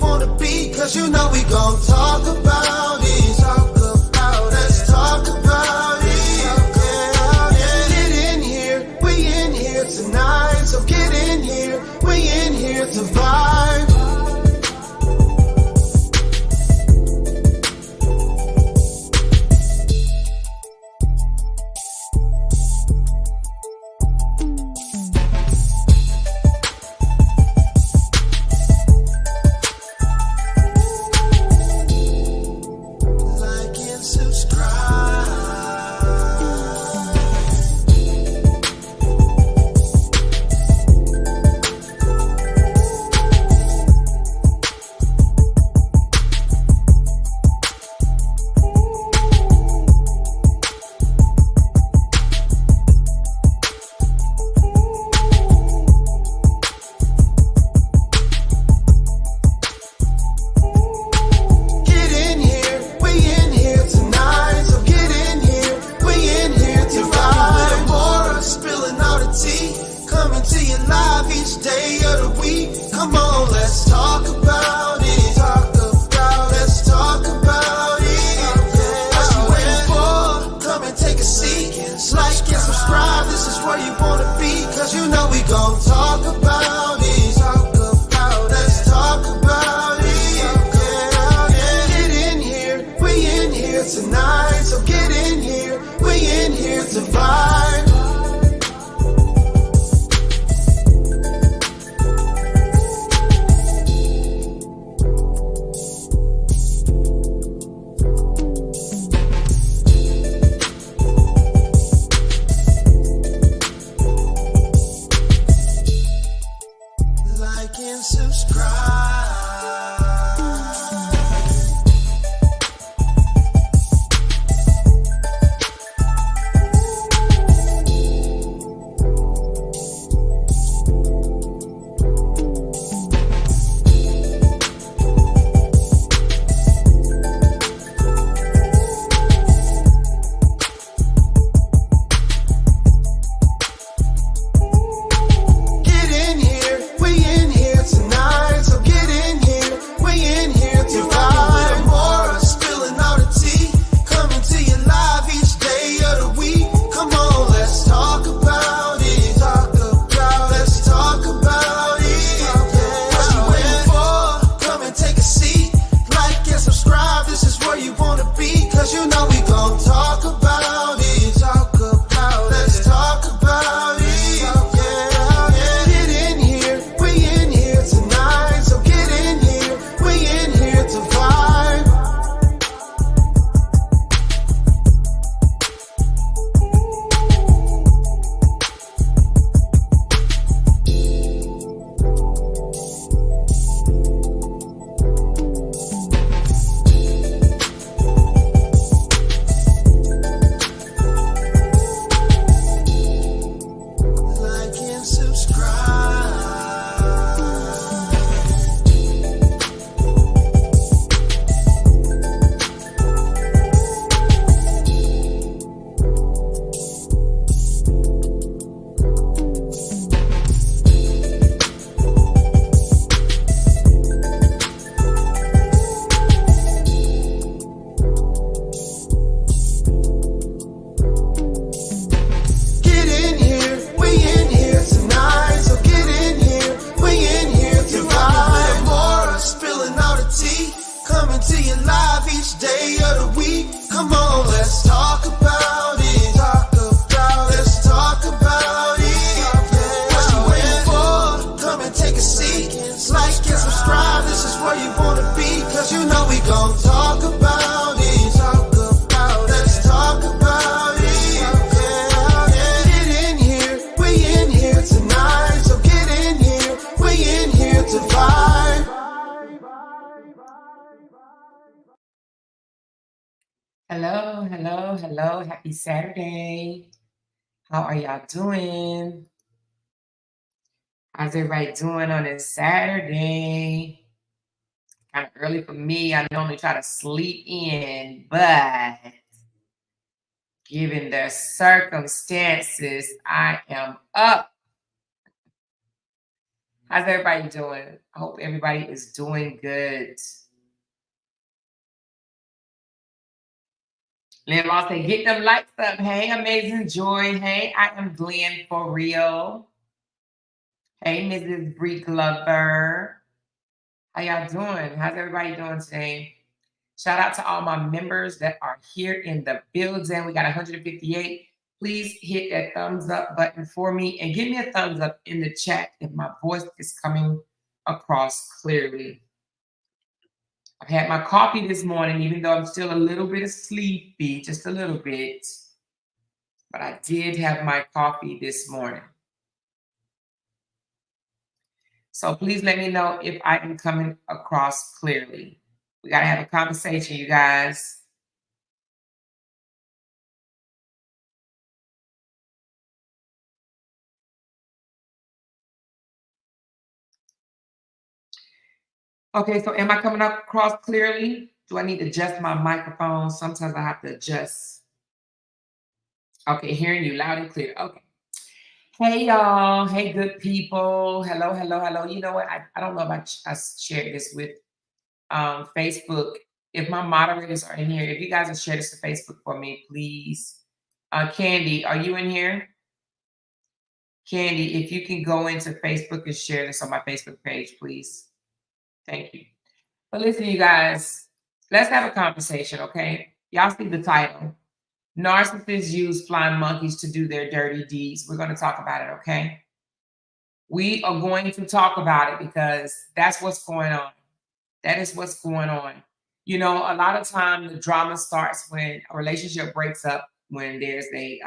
wanna be, cause you know we gon' talk about it. Let's talk about it. Get in here, we in here tonight. So get in here, we in here to vibe. Hello. Happy Saturday. How are y'all doing? How's everybody doing on this Saturday? Kind of early for me. I normally try to sleep in, but given the circumstances, I am up. How's everybody doing? I hope everybody is doing good. Lynn Ross say, get them lights up. Hey, Amazing Joy. Hey, I am Glenn for real. Hey, Mrs. Bree Glover. How y'all doing? How's everybody doing today? Shout out to all my members that are here in the building. We got 158. Please hit that thumbs up button for me and give me a thumbs up in the chat if my voice is coming across clearly. I've had my coffee this morning, even though I'm still a little bit sleepy, just a little bit. But I did have my coffee this morning. So please let me know if I am coming across clearly. We got to have a conversation, you guys. Okay, so am I coming across clearly? Do I need to adjust my microphone? Sometimes I have to adjust. Okay, hearing you loud and clear. Okay. Hey, y'all. Hey, good people. Hello, hello, hello. You know what? I don't know if I shared this with Facebook. If my moderators are in here, if you guys will share this to Facebook for me, please. Candy, are you in here? Candy, if you can go into Facebook and share this on my Facebook page, please. Thank you. But listen, you guys, let's have a conversation, okay? Y'all see the title. Narcissists use flying monkeys to do their dirty deeds. We're going to talk about it, okay? We are going to talk about it because that's what's going on. That is what's going on. You know, a lot of time the drama starts when a relationship breaks up, when there's a,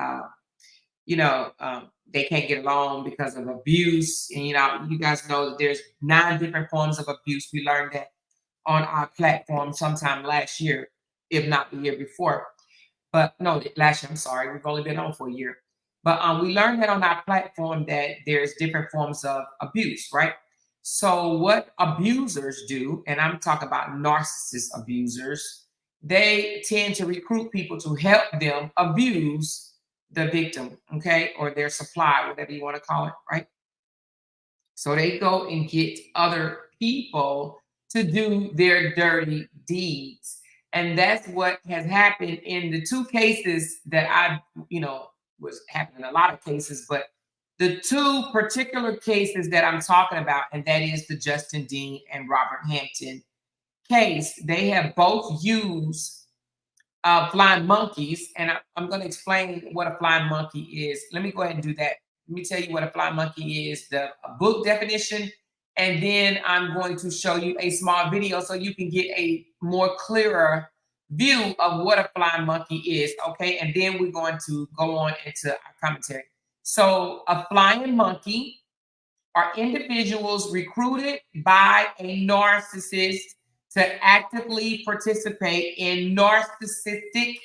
they can't get along because of abuse. And, you guys know that there's 9 different forms of abuse. We learned that on our platform sometime last year, if not the year before. But no, last year, I'm sorry. We've only been on for a year. But we learned that on our platform that there's different forms of abuse, right? So what abusers do, and I'm talking about narcissist abusers, they tend to recruit people to help them abuse the victim, okay, or their supply, whatever you want to call it, right? So they go and get other people to do their dirty deeds. And that's what has happened in the 2 cases that I, was happening in a lot of cases, but the 2 particular cases that I'm talking about, and that is the Justin Dean and Robert Hampton case, they have both used flying monkeys, and I'm going to explain what a flying monkey is. Let me go ahead and do that. Let me tell you what a flying monkey is, the book definition, and then I'm going to show you a small video so you can get a more clearer view of what a flying monkey is, okay? And then we're going to go on into our commentary. So a flying monkey are individuals recruited by a narcissist to actively participate in narcissistic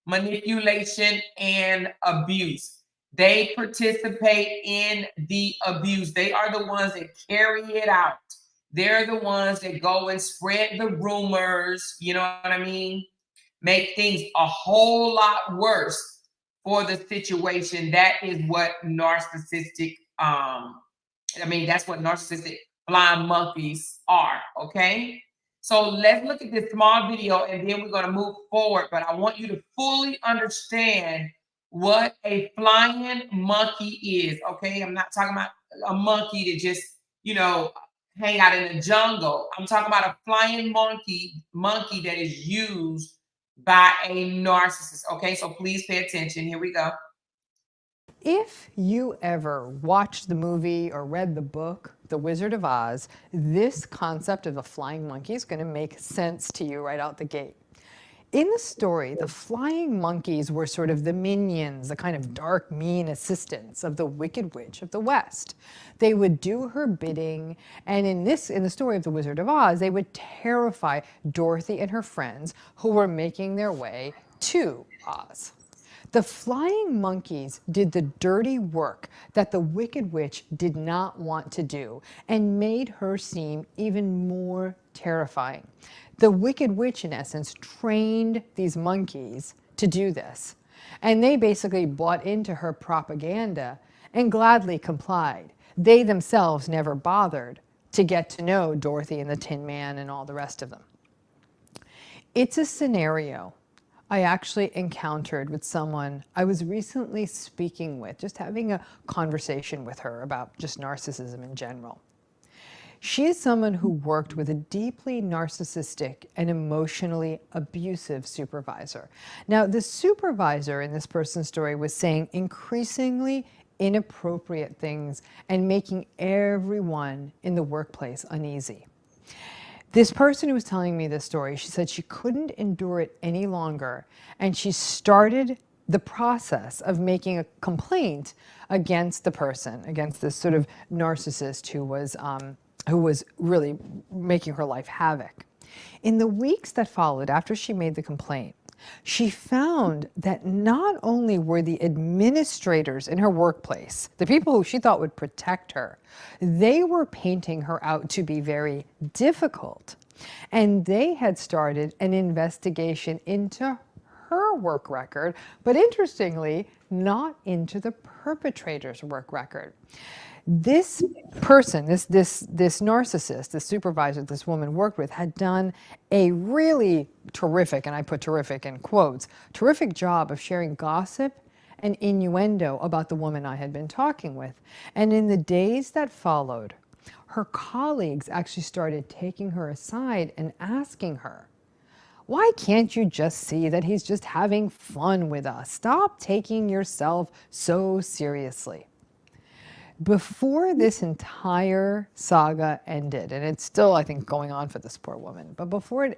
manipulation and abuse. They participate in the abuse. They are the ones that carry it out. They're the ones that go and spread the rumors, you know what I mean? Make things a whole lot worse for the situation. That is what narcissistic, that's what narcissistic flying monkeys are, okay? So let's look at this small video and then we're going to move forward. But I want you to fully understand what a flying monkey is, okay? I'm not talking about a monkey that just, hang out in the jungle. I'm talking about a flying monkey that is used by a narcissist, okay? So please pay attention. Here we go. If you ever watched the movie or read the book, The Wizard of Oz, this concept of the flying monkey is going to make sense to you right out the gate. In the story, the flying monkeys were sort of the minions, the kind of dark, mean assistants of the Wicked Witch of the West. They would do her bidding, and in the story of The Wizard of Oz, they would terrify Dorothy and her friends who were making their way to Oz. The flying monkeys did the dirty work that the Wicked Witch did not want to do and made her seem even more terrifying. The Wicked Witch, in essence, trained these monkeys to do this. And they basically bought into her propaganda and gladly complied. They themselves never bothered to get to know Dorothy and the Tin Man and all the rest of them. It's a scenario I actually encountered with someone I was recently speaking with, just having a conversation with her about just narcissism in general. She is someone who worked with a deeply narcissistic and emotionally abusive supervisor. Now, the supervisor in this person's story was saying increasingly inappropriate things and making everyone in the workplace uneasy. This person who was telling me this story, she said she couldn't endure it any longer, and she started the process of making a complaint against the person, against this sort of narcissist who was really making her life havoc. In the weeks that followed after she made the complaint, she found that not only were the administrators in her workplace, the people who she thought would protect her, they were painting her out to be very difficult. And they had started an investigation into her work record, but interestingly, not into the perpetrator's work record. This person, this narcissist, this supervisor this woman worked with, had done a really terrific, and I put terrific in quotes, terrific job of sharing gossip and innuendo about the woman I had been talking with. And in the days that followed, her colleagues actually started taking her aside and asking her, "Why can't you just see that he's just having fun with us? Stop taking yourself so seriously." Before this entire saga ended, and it's still, I think, going on for this poor woman, but before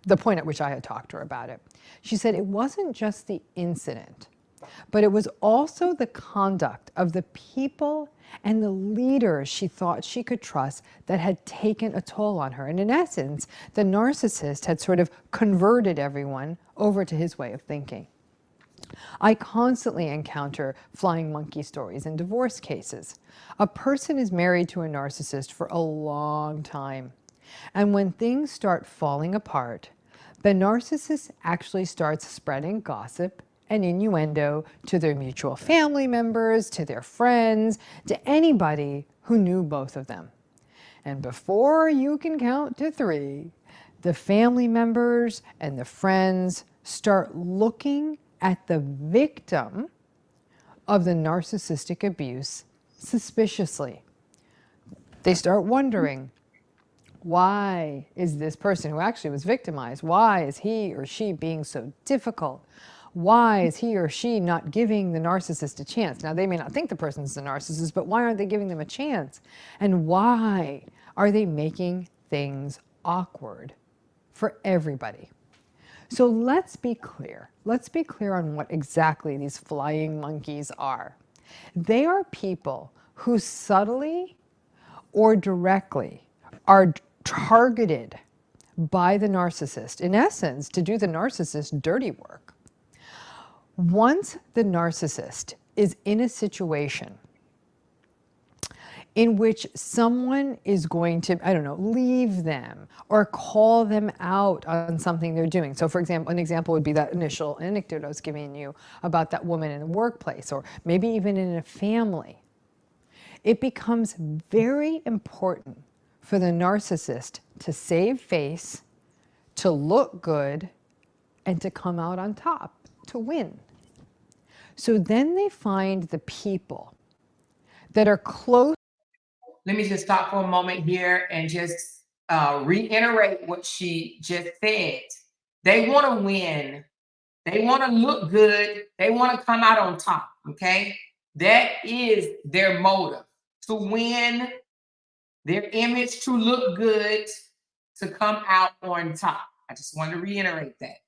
the point at which I had talked to her about it, she said it wasn't just the incident, but it was also the conduct of the people and the leaders she thought she could trust that had taken a toll on her. And in essence, the narcissist had sort of converted everyone over to his way of thinking. I constantly encounter flying monkey stories in divorce cases. A person is married to a narcissist for a long time, and when things start falling apart, the narcissist actually starts spreading gossip and innuendo to their mutual family members, to their friends, to anybody who knew both of them. And before you can count to 3, the family members and the friends start looking at the victim of the narcissistic abuse suspiciously. They start wondering, why is this person who actually was victimized, why is he or she being so difficult? Why is he or she not giving the narcissist a chance? Now, they may not think the person's the narcissist, but why aren't they giving them a chance? And why are they making things awkward for everybody? So let's be clear. Let's be clear on what exactly these flying monkeys are. They are people who subtly or directly are targeted by the narcissist, in essence, to do the narcissist's dirty work. Once the narcissist is in a situation in which someone is going to, I don't know, leave them or call them out on something they're doing. So for example, an example would be that initial anecdote I was giving you about that woman in the workplace, or maybe even in a family. It becomes very important for the narcissist to save face, to look good, and to come out on top, to win. So then they find the people that are close. Let me just stop for a moment here and just reiterate what she just said. They want to win. They want to look good. They want to come out on top, okay? That is their motive, to win, their image to look good, to come out on top. I just want to reiterate that.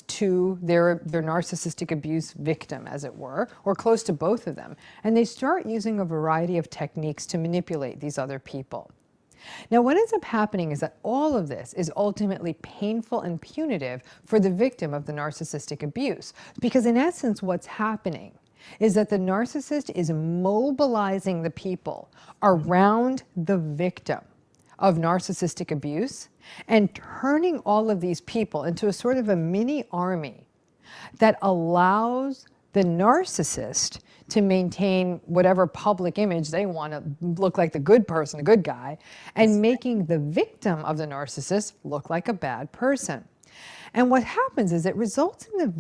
To their narcissistic abuse victim, as it were, or close to both of them. And they start using a variety of techniques to manipulate these other people. Now, what ends up happening is that all of this is ultimately painful and punitive for the victim of the narcissistic abuse. Because in essence, what's happening is that the narcissist is mobilizing the people around the victim of narcissistic abuse and turning all of these people into a sort of a mini army that allows the narcissist to maintain whatever public image they want to look like the good person, the good guy, and making the victim of the narcissist look like a bad person. And what happens is it results in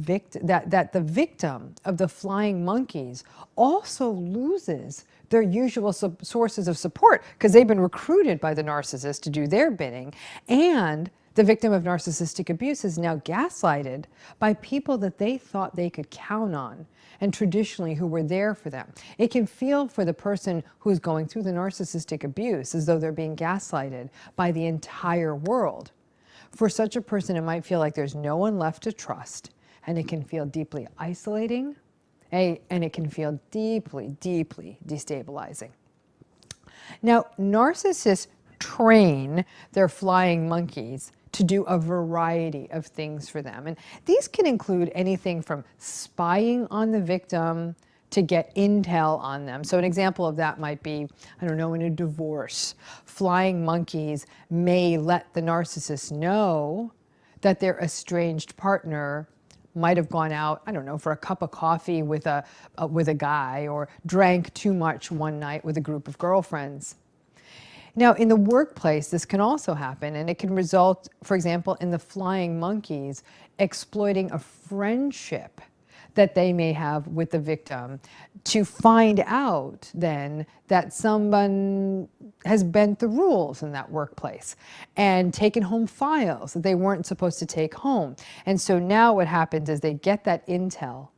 that the victim of the flying monkeys also loses their usual sources of support because they've been recruited by the narcissist to do their bidding. And the victim of narcissistic abuse is now gaslighted by people that they thought they could count on and traditionally who were there for them. It can feel for the person who's going through the narcissistic abuse as though they're being gaslighted by the entire world. For such a person, it might feel like there's no one left to trust, and it can feel deeply isolating, and it can feel deeply, deeply destabilizing. Now, narcissists train their flying monkeys to do a variety of things for them. And these can include anything from spying on the victim to get intel on them. So an example of that might be, I don't know, in a divorce, flying monkeys may let the narcissist know that their estranged partner might have gone out, I don't know, for a cup of coffee with a guy, or drank too much one night with a group of girlfriends. Now, in the workplace, this can also happen, and it can result, for example, in the flying monkeys exploiting a friendship that they may have with the victim to find out then that someone has bent the rules in that workplace and taken home files that they weren't supposed to take home. And so now what happens is they get that intel,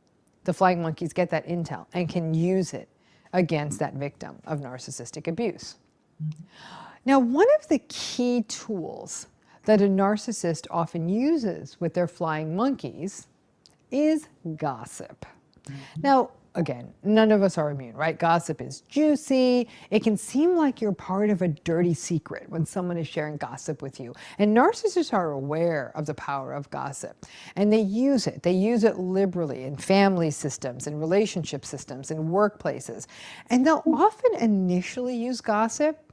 the flying monkeys get that intel and can use it against that victim of narcissistic abuse. Now, one of the key tools that a narcissist often uses with their flying monkeys is gossip. Now, again, none of us are immune, right? Gossip is juicy. It can seem like you're part of a dirty secret when someone is sharing gossip with you. And narcissists are aware of the power of gossip, and they use it. They use it liberally in family systems, in relationship systems, in workplaces. And they'll often initially use gossip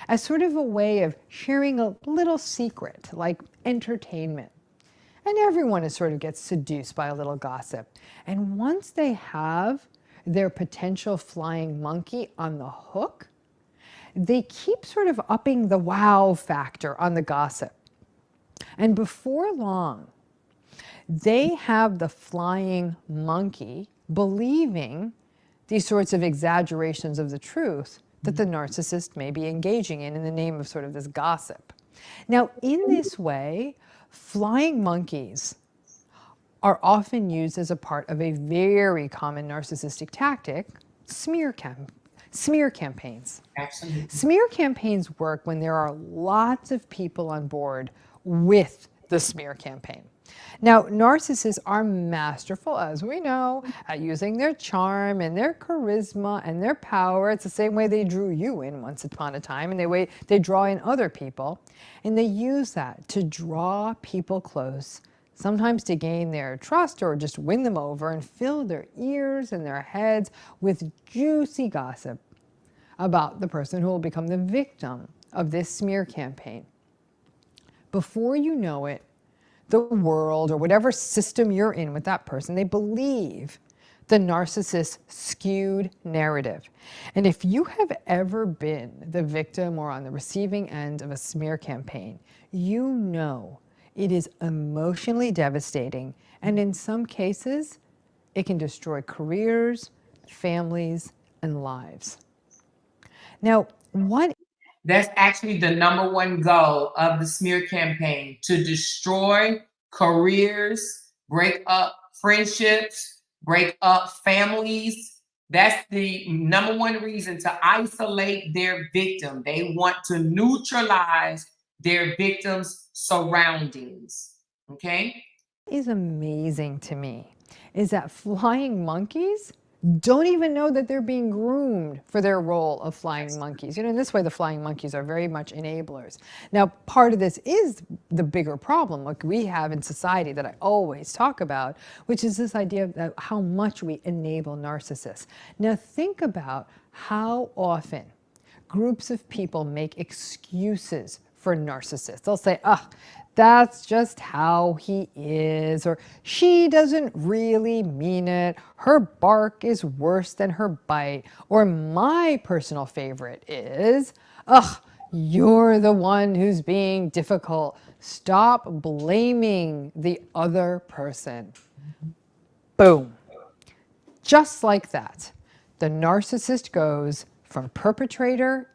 as sort of a way of sharing a little secret, like entertainment. And everyone sort of gets seduced by a little gossip. And once they have their potential flying monkey on the hook, they keep sort of upping the wow factor on the gossip. And before long, they have the flying monkey believing these sorts of exaggerations of the truth that the narcissist may be engaging in the name of sort of this gossip. Now, in this way, flying monkeys are often used as a part of a very common narcissistic tactic, smear campaigns. Absolutely. Smear campaigns work when there are lots of people on board with the smear campaign. Now, narcissists are masterful, as we know, at using their charm and their charisma and their power. It's the same way they drew you in once upon a time, and the way they draw in other people. And they use that to draw people close, sometimes to gain their trust or just win them over and fill their ears and their heads with juicy gossip about the person who will become the victim of this smear campaign. Before you know it, the world or whatever system you're in with that person, they believe the narcissist's skewed narrative. And if you have ever been the victim or on the receiving end of a smear campaign, you know it is emotionally devastating, and in some cases, it can destroy careers, families, and lives. Now, That's actually the number one goal of the smear campaign: to destroy careers, break up friendships, break up families. That's the number one reason, to isolate their victim. They want to neutralize their victim's surroundings. Okay? is amazing to me is that flying monkeys don't even know that they're being groomed for their role of flying monkeys. You know, in this way, the flying monkeys are very much enablers. Now, part of this is the bigger problem like we have in society that I always talk about, which is this idea of how much we enable narcissists. Now, think about how often groups of people make excuses for narcissists. They'll say, "Ah, that's just how he is," or "she doesn't really mean it, her bark is worse than her bite," or my personal favorite is, "Ugh, you're the one who's being difficult. Stop blaming the other person." Boom. Just like that, the narcissist goes from perpetrator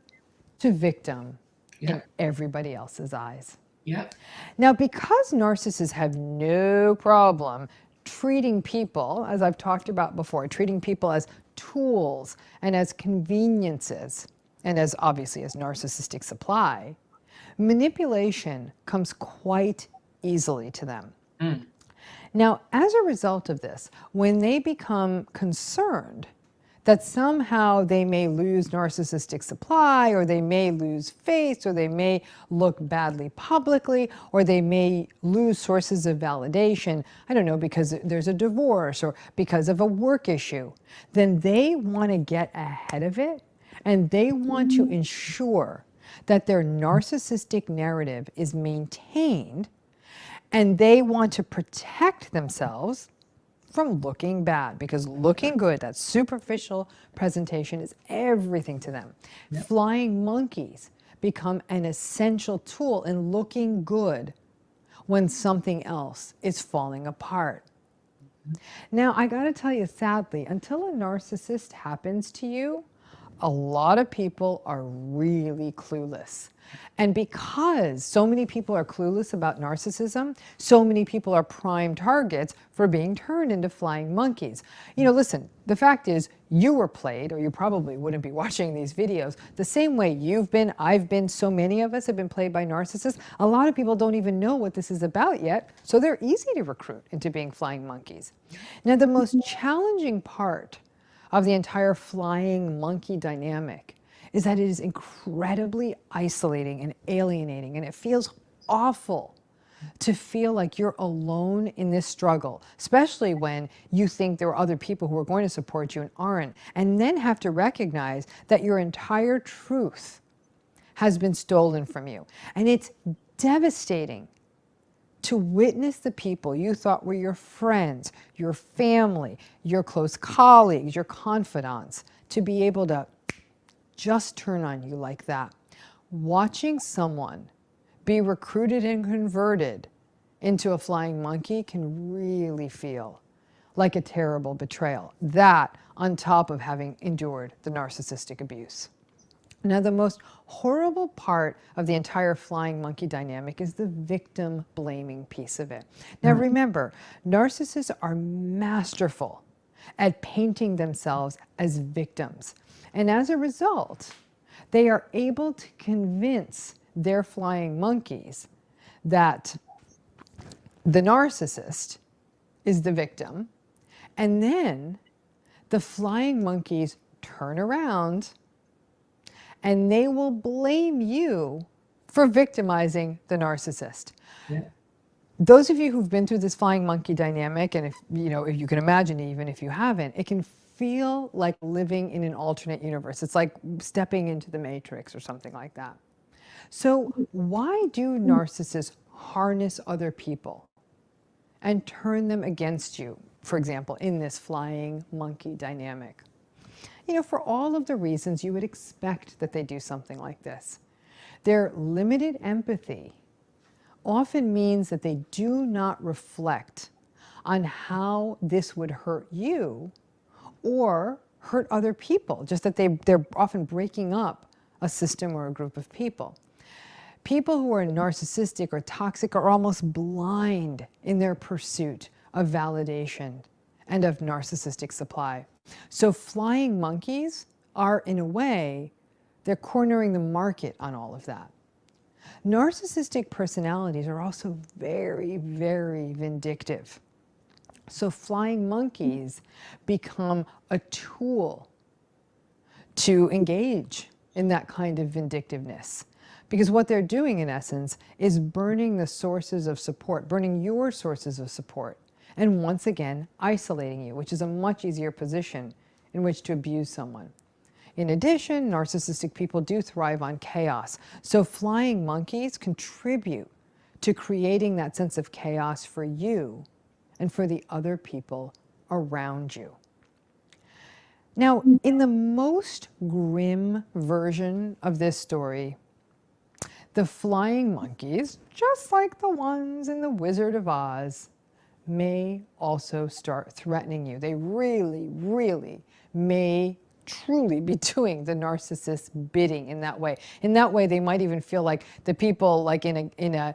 to victim in everybody else's eyes. Yep. Now, because narcissists have no problem treating people, as I've talked about before, treating people as tools and as conveniences, and as obviously as narcissistic supply, manipulation comes quite easily to them. Now, as a result of this, when they become concerned that somehow they may lose narcissistic supply, or they may lose face, or they may look badly publicly, or they may lose sources of validation, I don't know, because there's a divorce or because of a work issue, then they want to get ahead of it, and they want to ensure that their narcissistic narrative is maintained, and they want to protect themselves from looking bad, because looking good, that superficial presentation, is everything to them. Flying monkeys become an essential tool in looking good when something else is falling apart. Now, I got to tell you, sadly, until a narcissist happens to you, a lot of people are really clueless. And because so many people are clueless about narcissism, so many people are prime targets for being turned into flying monkeys. You know, listen, the fact is, you were played, or you probably wouldn't be watching these videos, the same way you've been, I've been, so many of us have been played by narcissists. A lot of people don't even know what this is about yet, so they're easy to recruit into being flying monkeys. Now, the most challenging part of the entire flying monkey dynamic is that it is incredibly isolating and alienating, and it feels awful to feel like you're alone in this struggle, especially when you think there are other people who are going to support you and aren't, and then have to recognize that your entire truth has been stolen from you. And it's devastating to witness the people you thought were your friends, your family, your close colleagues, your confidants, to be able to just turn on you like that. Watching someone be recruited and converted into a flying monkey can really feel like a terrible betrayal. That on top of having endured the narcissistic abuse. Now, the most horrible part of the entire flying monkey dynamic is the victim blaming piece of it. Now, remember, narcissists are masterful at painting themselves as victims. And as a result, they are able to convince their flying monkeys that the narcissist is the victim. And then the flying monkeys turn around and they will blame you for victimizing the narcissist. Yeah. Those of you who've been through this flying monkey dynamic, and if you can imagine, even if you haven't, it can feel like living in an alternate universe. It's like stepping into the Matrix or something like that. So why do narcissists harness other people and turn them against you, for example, in this flying monkey dynamic? You know, for all of the reasons you would expect that they do something like this. Their limited empathy often means that they do not reflect on how this would hurt you or hurt other people, just that they're often breaking up a system or a group of people. People who are narcissistic or toxic are almost blind in their pursuit of validation and of narcissistic supply. So flying monkeys are, in a way, they're cornering the market on all of that. Narcissistic personalities are also very, very vindictive. So flying monkeys become a tool to engage in that kind of vindictiveness. Because what they're doing, in essence, is burning the sources of support, burning your sources of support, and once again, isolating you, which is a much easier position in which to abuse someone. In addition, narcissistic people do thrive on chaos. So flying monkeys contribute to creating that sense of chaos for you and for the other people around you. Now, in the most grim version of this story, the flying monkeys, just like the ones in The Wizard of Oz, may also start threatening you. They really, really may truly be doing the narcissist's bidding in that way. In that way, they might even feel like the people, like in a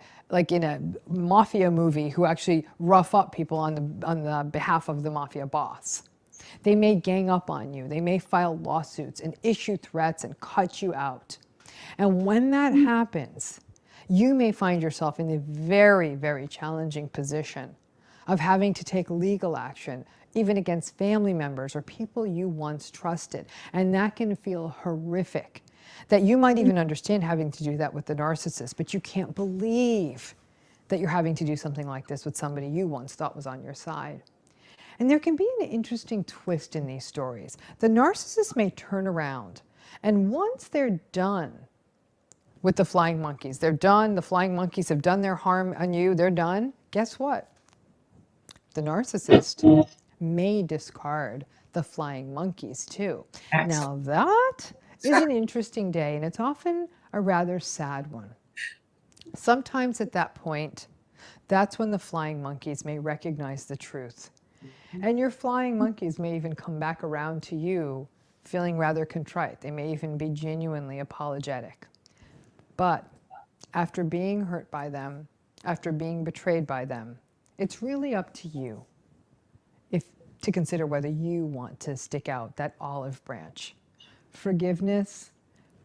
mafia movie, who actually rough up people on the behalf of the mafia boss. They may gang up on you. They may file lawsuits and issue threats and cut you out. And when that happens, you may find yourself in the very, very challenging position of having to take legal action, even against family members or people you once trusted. And that can feel horrific. That you might even understand having to do that with the narcissist, but you can't believe that you're having to do something like this with somebody you once thought was on your side. And there can be an interesting twist in these stories. The narcissist may turn around, and once they're done with the flying monkeys, they're done, the flying monkeys have done their harm on you, they're done, guess what? The narcissist may discard the flying monkeys too. Now that is an interesting day, and it's often a rather sad one. Sometimes at that point, that's when the flying monkeys may recognize the truth. And your flying monkeys may even come back around to you feeling rather contrite. They may even be genuinely apologetic. But after being hurt by them, after being betrayed by them, it's really up to you to consider whether you want to stick out that olive branch. Forgiveness,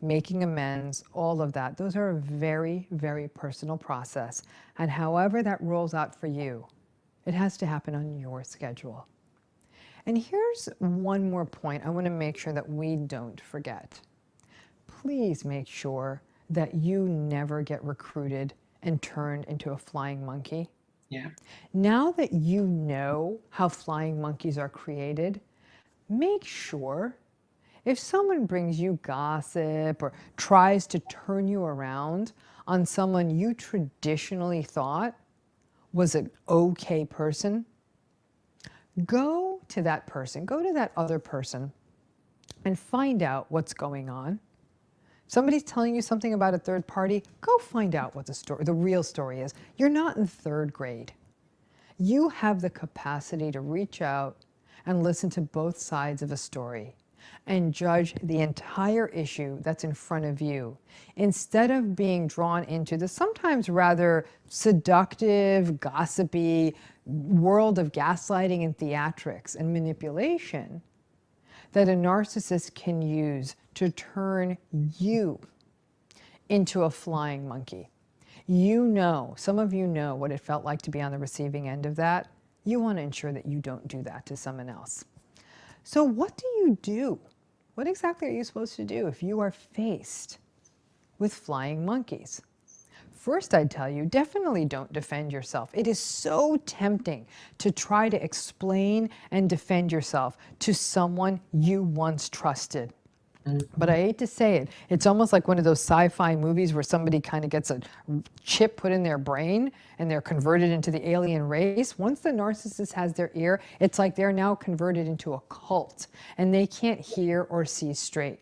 making amends, all of that, those are a very, very personal process. And however that rolls out for you, it has to happen on your schedule. And here's one more point I want to make sure that we don't forget. Please make sure that you never get recruited and turned into a flying monkey. Yeah. Now that you know how flying monkeys are created, make sure if someone brings you gossip or tries to turn you around on someone you traditionally thought was an okay person, go to that person, go to that other person and find out what's going on. Somebody's telling you something about a third party, go find out what the real story is. You're not in third grade. You have the capacity to reach out and listen to both sides of a story and judge the entire issue that's in front of you, instead of being drawn into the sometimes rather seductive, gossipy world of gaslighting and theatrics and manipulation that a narcissist can use to turn you into a flying monkey. You know, some of you know what it felt like to be on the receiving end of that. You want to ensure that you don't do that to someone else. So what do you do? What exactly are you supposed to do if you are faced with flying monkeys? First, I'd tell you, definitely don't defend yourself. It is so tempting to try to explain and defend yourself to someone you once trusted. But I hate to say it, it's almost like one of those sci-fi movies where somebody kind of gets a chip put in their brain and they're converted into the alien race. Once the narcissist has their ear, it's like they're now converted into a cult and they can't hear or see straight.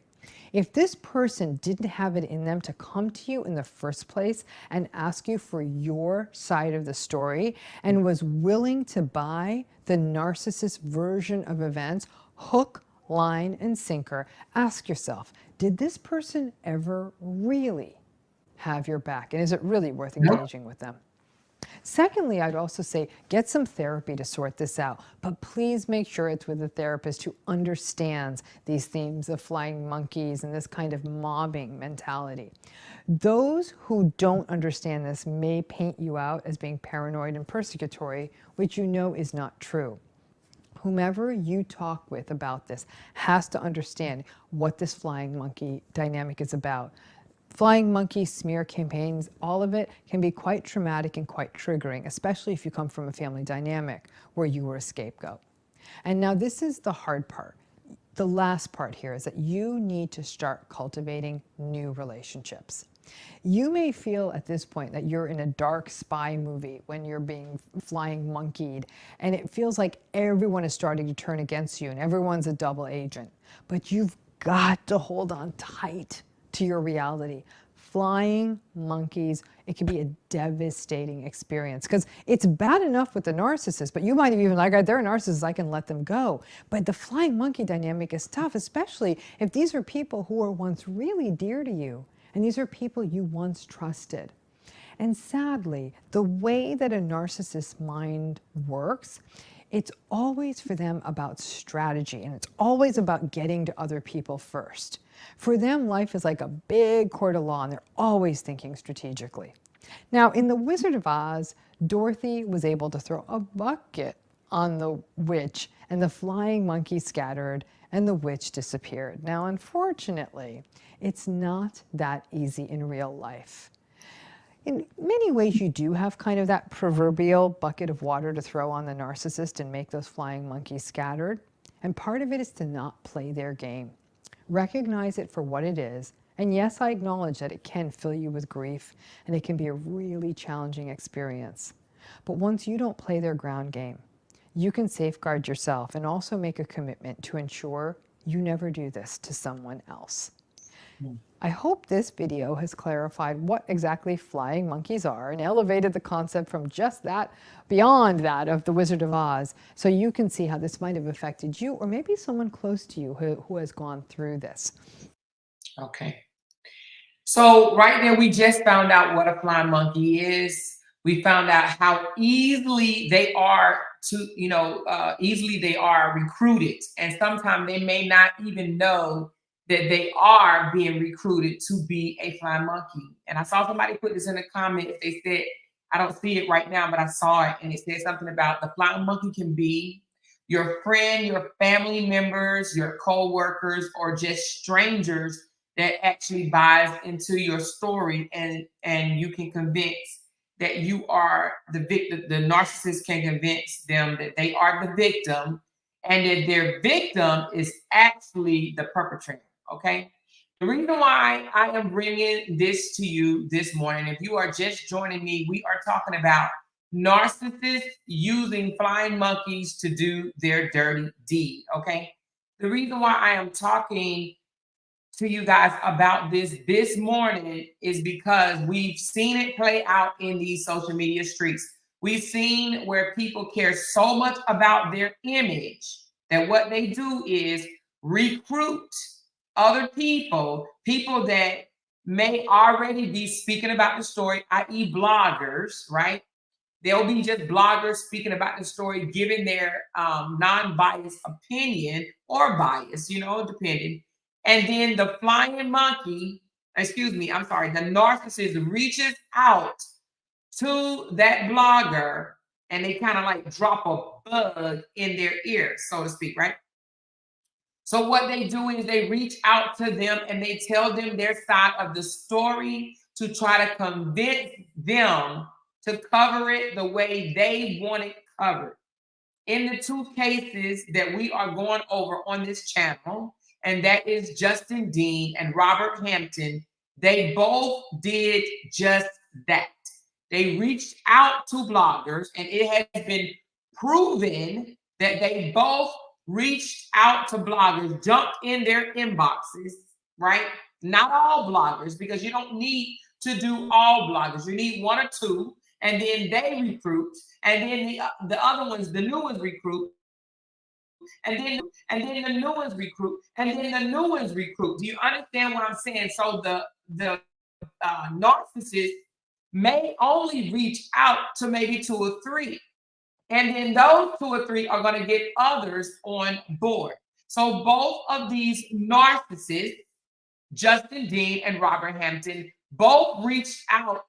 If this person didn't have it in them to come to you in the first place and ask you for your side of the story and was willing to buy the narcissist version of events, hook, line, and sinker, ask yourself, did this person ever really have your back? And is it really worth engaging with them? Secondly, I'd also say get some therapy to sort this out, but please make sure it's with a therapist who understands these themes of flying monkeys and this kind of mobbing mentality. Those who don't understand this may paint you out as being paranoid and persecutory, which you know is not true. Whomever you talk with about this has to understand what this flying monkey dynamic is about. Flying monkey smear campaigns, all of it can be quite traumatic and quite triggering, especially if you come from a family dynamic where you were a scapegoat. And now this is the hard part. The last part here is that you need to start cultivating new relationships. You may feel at this point that you're in a dark spy movie when you're being flying monkeyed, and it feels like everyone is starting to turn against you and everyone's a double agent. But you've got to hold on tight to your reality. Flying monkeys, it can be a devastating experience because it's bad enough with the narcissist, but you might have even like, they're a narcissist, I can let them go. But the flying monkey dynamic is tough, especially if these are people who were once really dear to you. And these are people you once trusted. And sadly, the way that a narcissist's mind works, it's always for them about strategy, and it's always about getting to other people first. For them, life is like a big court of law, and they're always thinking strategically. Now, in The Wizard of Oz, Dorothy was able to throw a bucket on the witch, and the flying monkey scattered, and the witch disappeared. Now, unfortunately, it's not that easy in real life. In many ways, you do have kind of that proverbial bucket of water to throw on the narcissist and make those flying monkeys scattered. And part of it is to not play their game. Recognize it for what it is. And yes, I acknowledge that it can fill you with grief and it can be a really challenging experience. But once you don't play their ground game, you can safeguard yourself and also make a commitment to ensure you never do this to someone else. I hope this video has clarified what exactly flying monkeys are and elevated the concept from just that, beyond that of The Wizard of Oz, so you can see how this might have affected you or maybe someone close to you who has gone through this. Okay. So right there, we just found out what a flying monkey is. We found out how easily they are easily they are recruited. And sometimes they may not even know that they are being recruited to be a flying monkey. And I saw somebody put this in the comments. They said, I don't see it right now, but I saw it. And it said something about the flying monkey can be your friend, your family members, your co-workers, or just strangers that actually buys into your story, and you can convince that you are the victim. The narcissist can convince them that they are the victim and that their victim is actually the perpetrator. Okay. The reason why I am bringing this to you this morning, if you are just joining me, we are talking about narcissists using flying monkeys to do their dirty deed. Okay. The reason why I am talking to you guys about this morning is because we've seen it play out in these social media streets. We've seen where people care so much about their image that what they do is recruit other people that may already be speaking about the story, i.e. bloggers, right? They'll be just bloggers speaking about the story, giving their non-biased opinion or bias, depending. And then the flying monkey, the narcissist reaches out to that blogger and they kind of like drop a bug in their ear, so to speak, right? So what they do is they reach out to them and they tell them their side of the story to try to convince them to cover it the way they want it covered. In the two cases that we are going over on this channel, and that is Justin Dean and Robert Hampton, they both did just that. They reached out to bloggers, and it has been proven that they both reached out to bloggers, jumped in their inboxes, right? Not all bloggers, because you don't need to do all bloggers. You need one or two, and then they recruit, and then the other ones, the new ones recruit, and then the new ones recruit, and then the new ones recruit. Do you understand what I'm saying? So the narcissist may only reach out to maybe 2 or 3. And then those 2 or 3 are going to get others on board. So both of these narcissists, Justin Dean and Robert Hampton, both reached out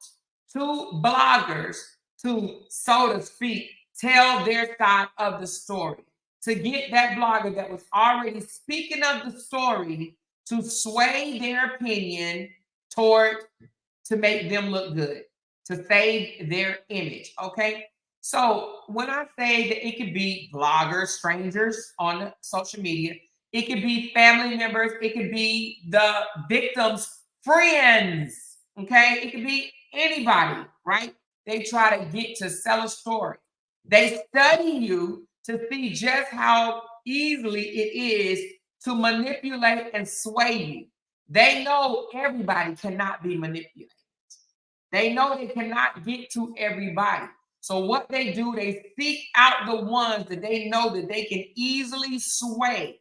to bloggers to, so to speak, tell their side of the story, to get that blogger that was already speaking of the story to sway their opinion to make them look good, to save their image, okay? So when I say that it could be bloggers, strangers on social media, It could be family members. It could be the victim's friends. Okay. It could be anybody, right? They try to get to sell a story. They study you to see just how easily it is to manipulate and sway you. They know everybody cannot be manipulated. They know they cannot get to everybody. So what they do, they seek out the ones that they know that they can easily sway.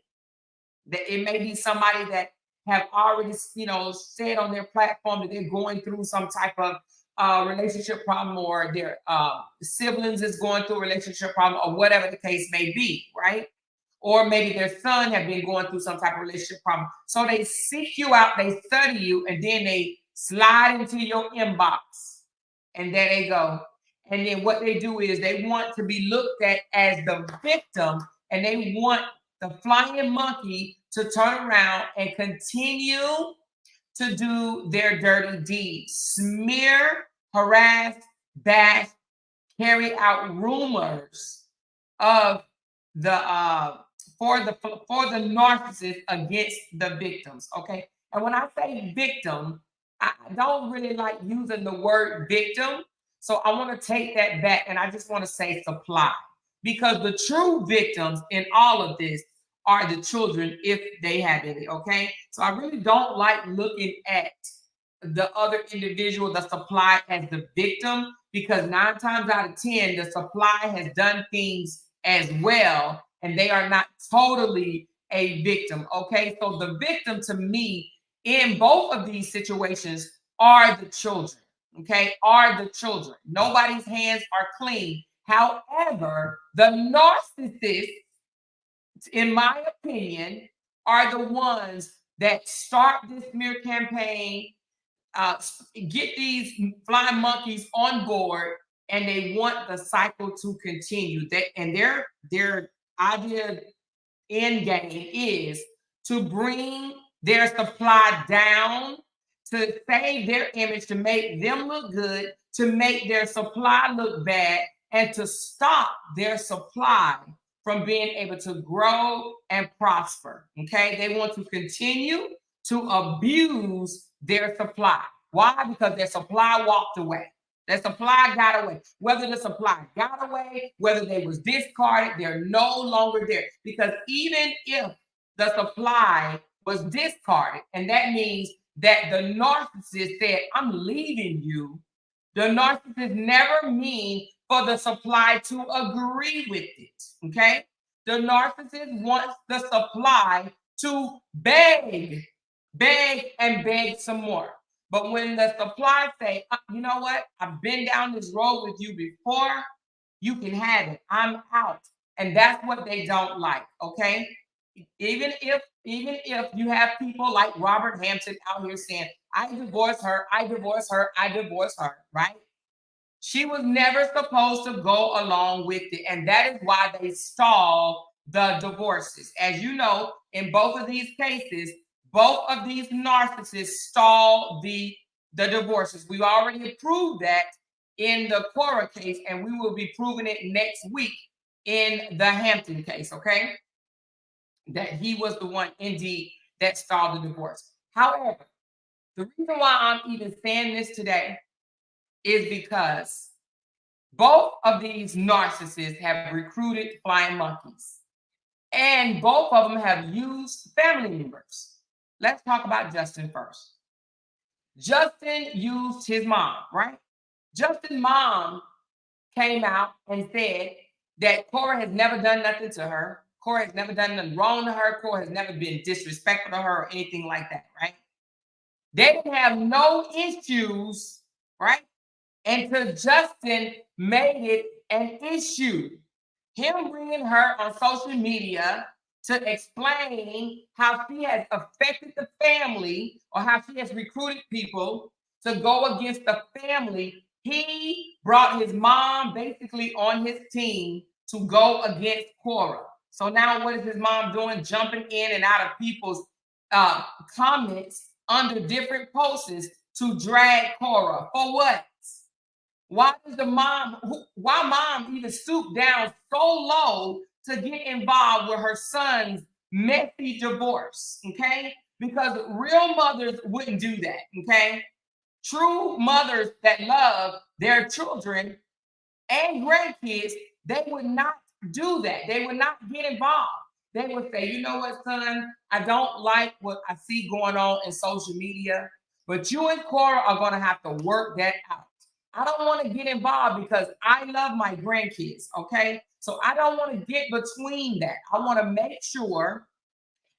That it may be somebody that have already, said on their platform that they're going through some type of relationship problem, or their siblings is going through a relationship problem, or whatever the case may be, right? Or maybe their son have been going through some type of relationship problem. So they seek you out, they study you, and then they slide into your inbox, and there they go. And then what they do is they want to be looked at as the victim, and they want the flying monkey to turn around and continue to do their dirty deeds, smear, harass, bash, carry out rumors of the for the narcissist against the victims. Okay, and when I say victim, I don't really like using the word victim, so I want to take that back, and I just want to say supply, because the true victims in all of this are the children, if they have any. Okay, so I really don't like looking at the other individual, the supply, as the victim, because 9 times out of 10, the supply has done things as well, and they are not totally a victim. Okay, so the victim to me in both of these situations are the children. Okay, are the children. Nobody's hands are clean. However, the narcissist, in my opinion, are the ones that start this smear campaign, get these flying monkeys on board, and they want the cycle to continue. Their idea end game is to bring their supply down, to save their image, to make them look good, to make their supply look bad, and to stop their supply from being able to grow and prosper. Okay, they want to continue to abuse their supply. Why? Because their supply walked away. Their supply got away. Whether the supply got away, whether they was discarded, they're no longer there. Because even if the supply was discarded, and that means that the narcissist said, I'm leaving you, the narcissist never means for the supply to agree with it. Okay? The narcissist wants the supply to beg and beg some more. But when the supply say, you know what, I've been down this road with you before, you can have it. I'm out. And that's what they don't like. Okay. Even if you have people like Robert Hampton out here saying, I divorce her, I divorce her, I divorce her, right? She was never supposed to go along with it. And that is why they stall the divorces. As you know, in both of these cases, both of these narcissists stall the divorces. We've already proved that in the Cora case, and we will be proving it next week in the Hampton case, okay? That he was the one, indeed, that stalled the divorce. However, the reason why I'm even saying this today is because both of these narcissists have recruited flying monkeys, and both of them have used family members. Let's talk about Justin first. Justin used his mom, right? Justin's mom came out and said that Cora has never done nothing to her. Cora has never done nothing wrong to her. Cora has never been disrespectful to her or anything like that, right? They didn't have no issues, right? Until Justin made it an issue. Him bringing her on social media to explain how she has affected the family, or how she has recruited people to go against the family. He brought his mom basically on his team to go against Cora. So now what is his mom doing? Jumping in and out of people's comments under different posts to drag Cora. For what? Why does why mom even stoop down so low to get involved with her son's messy divorce, okay? Because real mothers wouldn't do that, okay? True mothers that love their children and grandkids, they would not do that. They would not get involved. They would say, you know what, son, I don't like what I see going on in social media, but you and Cora are going to have to work that out. I don't want to get involved because I love my grandkids, okay? So I don't want to get between that. I want to make sure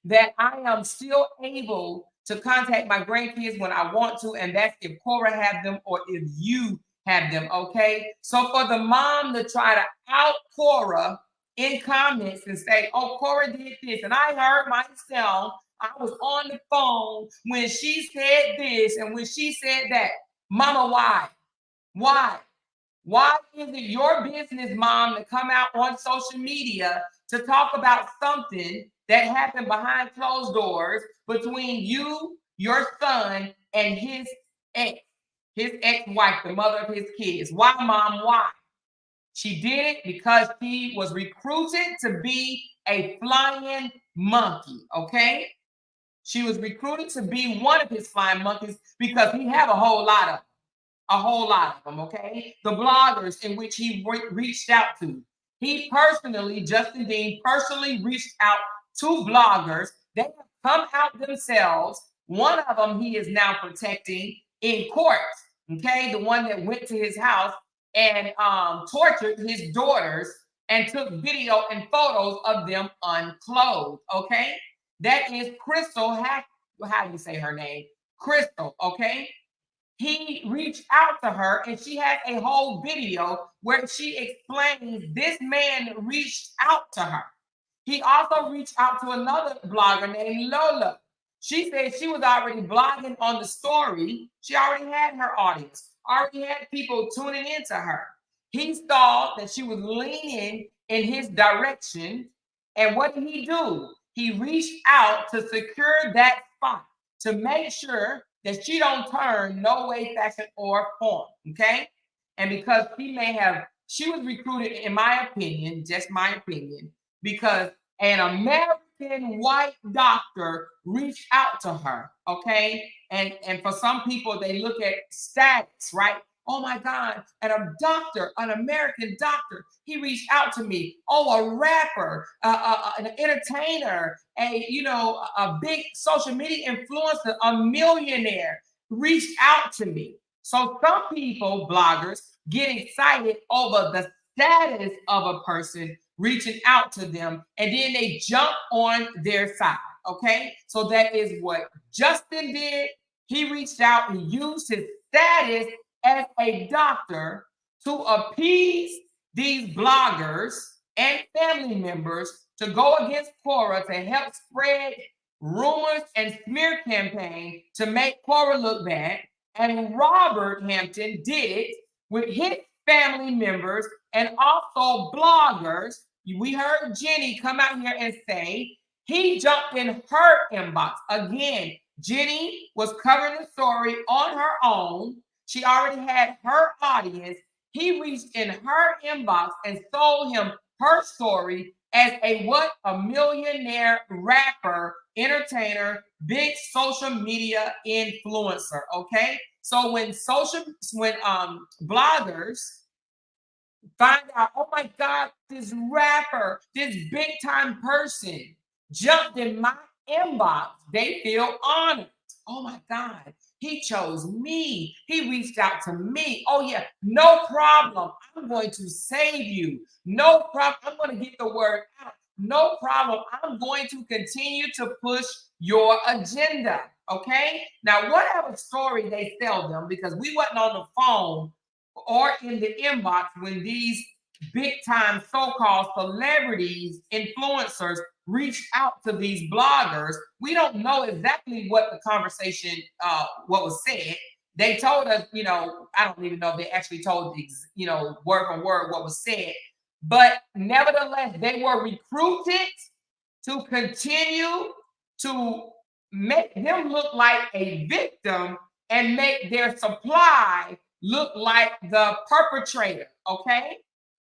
that I am still able to contact my grandkids when I want to, and that's if Cora have them or if you have them, okay? So for the mom to try to out Cora in comments and say, oh, Cora did this, and I heard myself, I was on the phone when she said this and when she said that. Mama, why? Why? Why is it your business, mom, to come out on social media to talk about something that happened behind closed doors between you, your son, and his ex-wife, the mother of his kids? Why, mom? Why? She did it because she was recruited to be a flying monkey, okay? She was recruited to be one of his flying monkeys because he have a whole lot of them, okay? The bloggers in which he reached out to. He personally, Justin Dean, personally reached out to bloggers. They have come out themselves. One of them he is now protecting in court, okay? The one that went to his house and tortured his daughters and took video and photos of them unclothed, okay? That is Crystal, how do you say her name? Crystal, okay? He reached out to her and she has a whole video where she explains this man reached out to her. He also reached out to another blogger named Lola. She said she was already blogging on the story. She already had her audience, already had people tuning into her. He saw that she was leaning in his direction. And what did he do? He reached out to secure that spot to make sure that she don't turn no way, fashion, or form, okay? And because she was recruited, in my opinion, just my opinion, because an American white doctor reached out to her, okay? And for some people, they look at status, right? Oh my God, and a doctor, an American doctor, he reached out to me. Oh, a rapper, an entertainer, a big social media influencer, a millionaire reached out to me. So some people, bloggers, get excited over the status of a person reaching out to them, and then they jump on their side, okay? So that is what Justin did. He reached out and used his status as a doctor to appease these bloggers and family members to go against Cora to help spread rumors and smear campaign to make Cora look bad. And Robert Hampton did it with his family members and also bloggers. We heard Jenny come out here and say he jumped in her inbox. Again, Jenny was covering the story on her own. She already had her audience. He reached in her inbox and sold him her story as a millionaire rapper, entertainer, big social media influencer, okay? So when bloggers find out, oh my God, this rapper, this big time person jumped in my inbox, they feel honored. Oh my God, he chose me. He reached out to me. Oh yeah, no problem. I'm going to save you. No problem. I'm going to get the word out. No problem. I'm going to continue to push your agenda. Okay. Now, whatever story they sell them, because we wasn't on the phone or in the inbox when these big time so-called celebrities, influencers reached out to these bloggers. We don't know exactly what the conversation, what was said. They told us, I don't even know if they actually told, word for word what was said. But nevertheless, they were recruited to continue to make them look like a victim and make their supply look like the perpetrator, okay?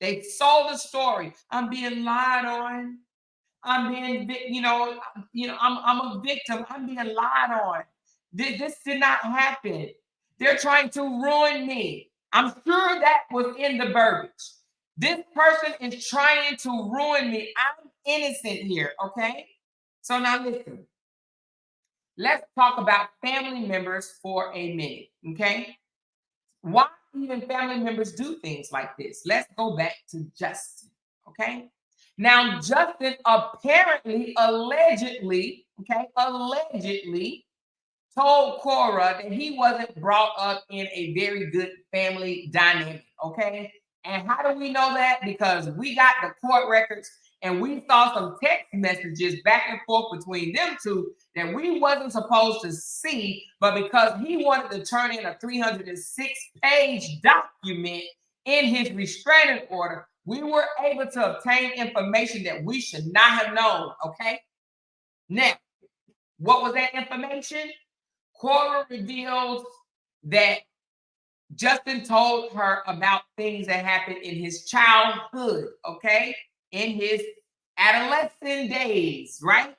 They sold the story. I'm being lied on. I'm being, I'm a victim. I'm being lied on. This did not happen. They're trying to ruin me. I'm sure that was in the verbiage. This person is trying to ruin me. I'm innocent here, okay? So now listen. Let's talk about family members for a minute, okay? Why even family members do things like this? Let's go back to Justin, okay? Now, Justin apparently, allegedly told Cora that he wasn't brought up in a very good family dynamic, okay? And how do we know that? Because we got the court records and we saw some text messages back and forth between them two that we wasn't supposed to see, but because he wanted to turn in a 306-page document in his restraining order, we were able to obtain information that we should not have known, okay? Now, what was that information? Cora revealed that Justin told her about things that happened in his childhood, okay? In his adolescent days, right?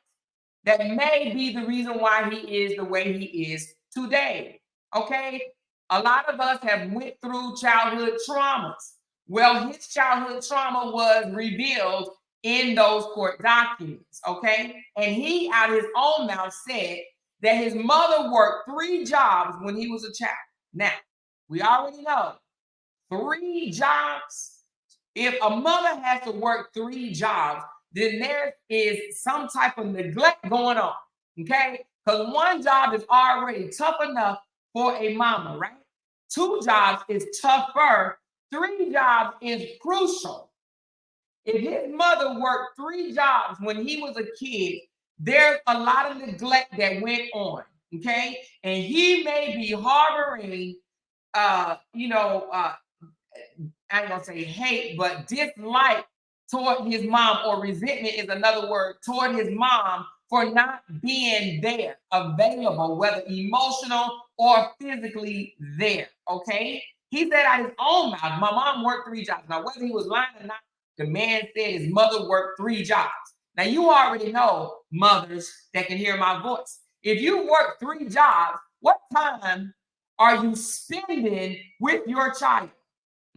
That may be the reason why he is the way he is today, okay? A lot of us have went through childhood traumas. Well, his childhood trauma was revealed in those court documents, okay? And he, out of his own mouth, said that his mother worked 3 jobs when he was a child. Now, we already know 3 jobs. If a mother has to work 3 jobs, then there is some type of neglect going on, okay? Because 1 job is already tough enough for a mama, right? 2 jobs is tougher. 3 jobs is crucial. If his mother worked 3 jobs when he was a kid, there's a lot of neglect that went on, okay? And he may be harboring, I ain't gonna say hate, but dislike toward his mom, or resentment is another word, toward his mom for not being there, available, whether emotional or physically there, okay? He said out his own mouth, my mom worked 3 jobs. Now, whether he was lying or not, the man said his mother worked 3 jobs. Now, you already know, mothers that can hear my voice. If you work 3 jobs, what time are you spending with your child?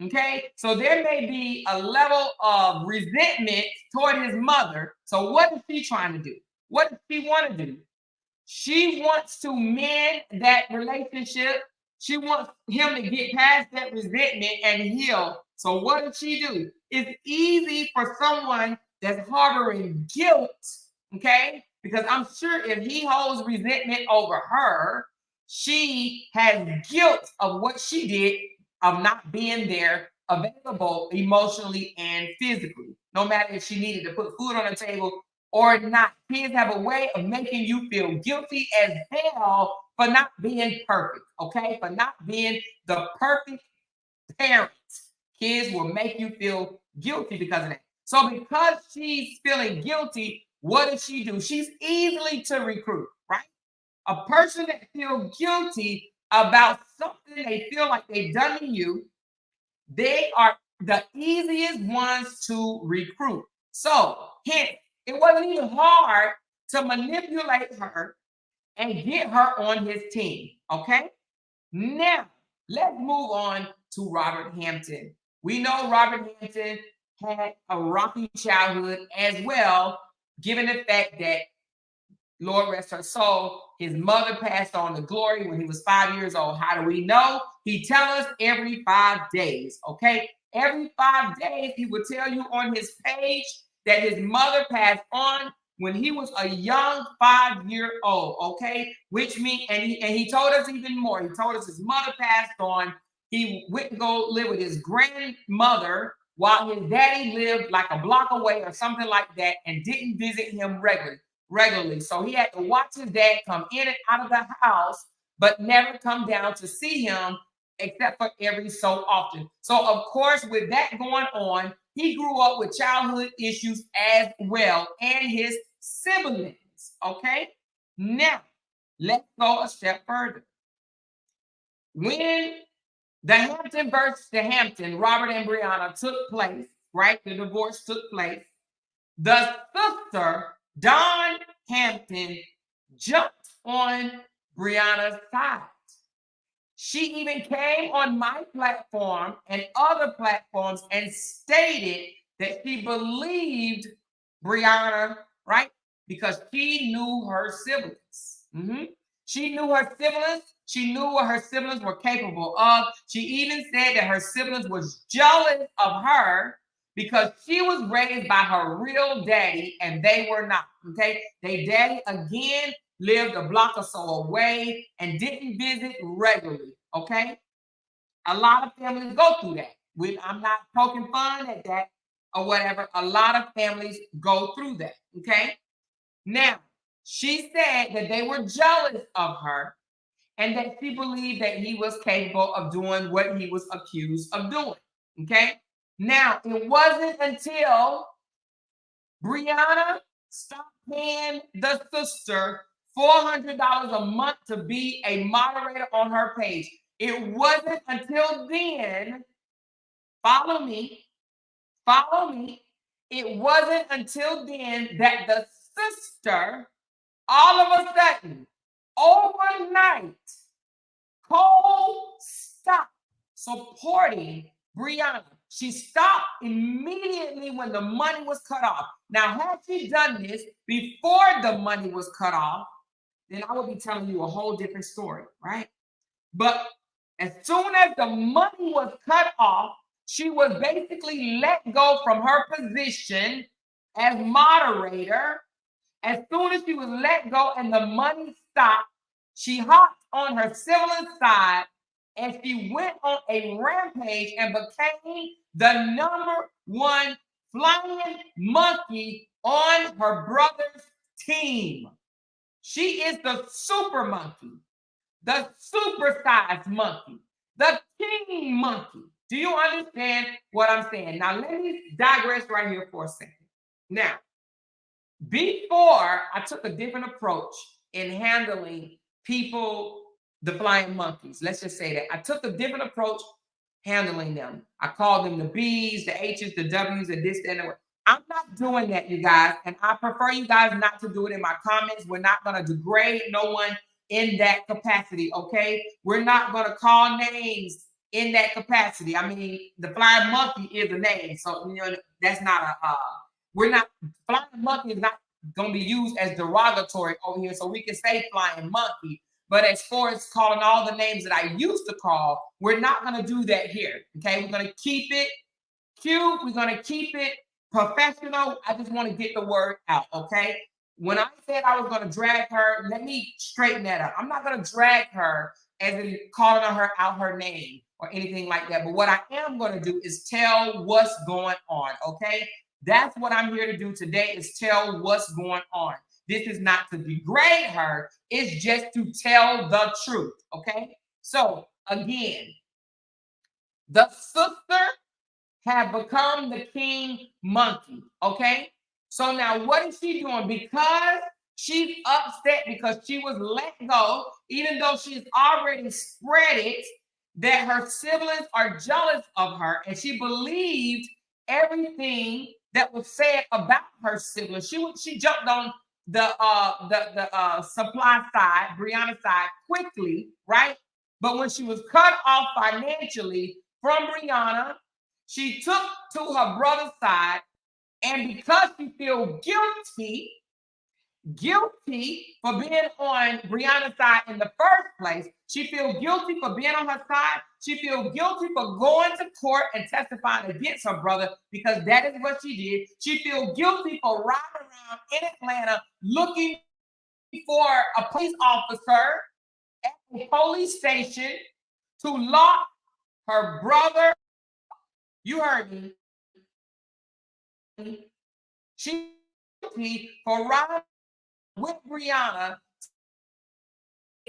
Okay, so there may be a level of resentment toward his mother. So what is she trying to do? What does she want to do? She wants to mend that relationship. She wants him to get past that resentment and heal. So what does she do? It's easy for someone that's harboring guilt, okay? Because I'm sure if he holds resentment over her, she has guilt of what she did, of not being there, available emotionally and physically, no matter if she needed to put food on the table or not. Kids have a way of making you feel guilty as hell for not being perfect, okay? For not being the perfect parent. Kids will make you feel guilty because of that. So because she's feeling guilty, what does she do? She's easily to recruit, right? A person that feels guilty about something they feel like they've done to you, they are the easiest ones to recruit. So, hence, it wasn't even hard to manipulate her and get her on his team, okay? Now, let's move on to Robert Hampton. We know Robert Hampton had a rocky childhood as well, given the fact that, Lord rest her soul, his mother passed on to glory when he was 5 years old. How do we know? He tells us every 5 days, okay? Every 5 days, he would tell you on his page that his mother passed on when he was a young 5-year-old, okay? Which means, and he told us even more. He told us his mother passed on. He went to go live with his grandmother while his daddy lived like a block away or something like that and didn't visit him regularly. So he had to watch his dad come in and out of the house, but never come down to see him except for every so often. So, of course, with that going on, he grew up with childhood issues as well, and his siblings, okay? Now, let's go a step further. When the Hampton versus the Hampton, Robert and Brianna took place, right? The divorce took place. the sister, Dawn Hampton, jumped on Brianna's side. She even came on my platform and other platforms and stated that she believed Brianna, right? Because she knew her siblings. She knew her siblings. She knew what her siblings were capable of. She even said that her siblings was jealous of her because she was raised by her real daddy and they were not. Okay. Their daddy, again, lived a block or so away and didn't visit regularly. Okay. A lot of families go through that. I'm not poking fun at that or whatever. A lot of families go through that. Okay. Now, she said that they were jealous of her and that she believed that he was capable of doing what he was accused of doing. Okay. Now, it wasn't until Brianna stopped paying the sister $400 a month to be a moderator on her page. It wasn't until then, follow me, it wasn't until then that the sister, all of a sudden, overnight, cold stopped supporting Brianna. She stopped immediately when the money was cut off. Now, had she done this before the money was cut off, then I would be telling you a whole different story, right? But as soon as the money was cut off, she was basically let go from her position as moderator. As soon as she was let go and the money stopped, she hopped on her sibling side and she went on a rampage and became the #1 flying monkey on her brother's team. She is the super monkey, the supersized monkey, the king monkey. Do you understand what I'm saying? Now, let me digress right here for a second. Now, before I took a different approach in handling people, the flying monkeys. Let's just say that. I took a different approach handling them. I called them the B's, the H's, the W's, and this, and that. I'm not doing that, you guys, and I prefer you guys not to do it in my comments. We're not going to degrade no one in that capacity, okay? We're not going to call names in that capacity. I mean, the flying monkey is a name, so you know that's not a. We're not flying monkey is not going to be used as derogatory over here, so we can say flying monkey. But as far as calling all the names that I used to call, we're not going to do that here. Okay, we're going to keep it cute. We're going to keep it professional. I just want to get the word out. Okay. When I said I was going to drag her, let me straighten that up. I'm not going to drag her as in calling her out her name or anything like that. But what I am going to do is tell what's going on. Okay. That's what I'm here to do today, is tell what's going on. This is not to degrade her. It's just to tell the truth. Okay. So again, the sister have become the king monkey. Okay. So now what is she doing? Because she's upset because she was let go, even though she's already spread it that her siblings are jealous of her, and she believed everything that was said about her siblings. She jumped on the supply side, Brianna's side, quickly, right? But when she was cut off financially from Brianna, she took to her brother's side, and because she feels guilty for being on Brianna's side in the first place, she feels guilty for being on her side. She feels guilty for going to court and testifying against her brother, because that is what she did. She feels guilty for riding around in Atlanta looking for a police officer at a police station to lock her brother. You heard me. She guilty for riding with Brianna,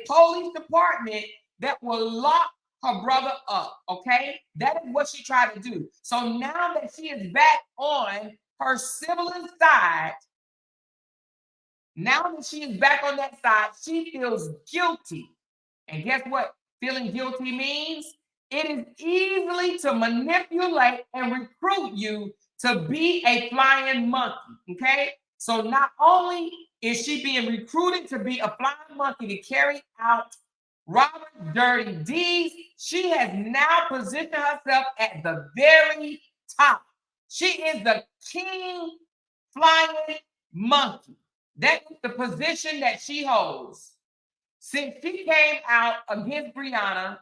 police department that will lock her brother up. Okay, that is what she tried to do. So now that she is back on her sibling side, now that she is back on that side, she feels guilty. And guess what feeling guilty means? It is easily to manipulate and recruit you to be a flying monkey, okay? So not only is she being recruited to be a flying monkey to carry out Robert's dirty deeds, she has now positioned herself at the very top. She is the king flying monkey. That is the position that she holds. Since she came out against Brianna,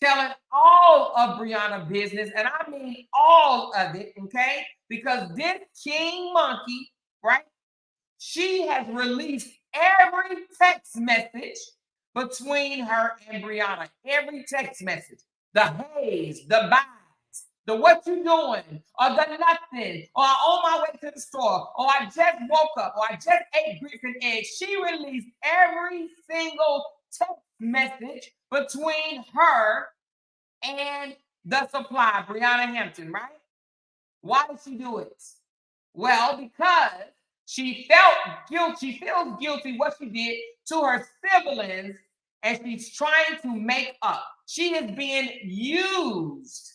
telling all of Brianna's business, and I mean all of it, okay? Because this king monkey, right? She has released every text message between her and Brianna. Every text message. The haze, the vibes, the what you doing, or the nothing, or on my way to the store, or I just woke up, or I just ate grits and eggs. She released every single text message between her and the supply, Brianna Hampton, right? Why did she do it? Well, because she felt guilty, she feels guilty what she did to her siblings, and she's trying to make up. She is being used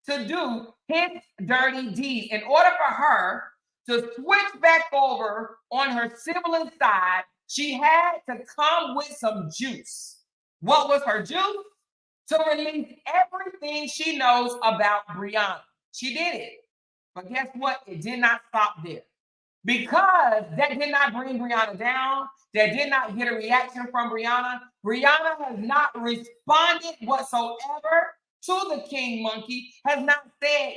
to do his dirty deeds. In order for her to switch back over on her sibling side, she had to come with some juice. What was her juice? To release everything she knows about Brianna. She did it. But guess what? It did not stop there. Because that did not bring Brianna down, that did not get a reaction from Brianna. Brianna has not responded whatsoever to the king monkey, has not said,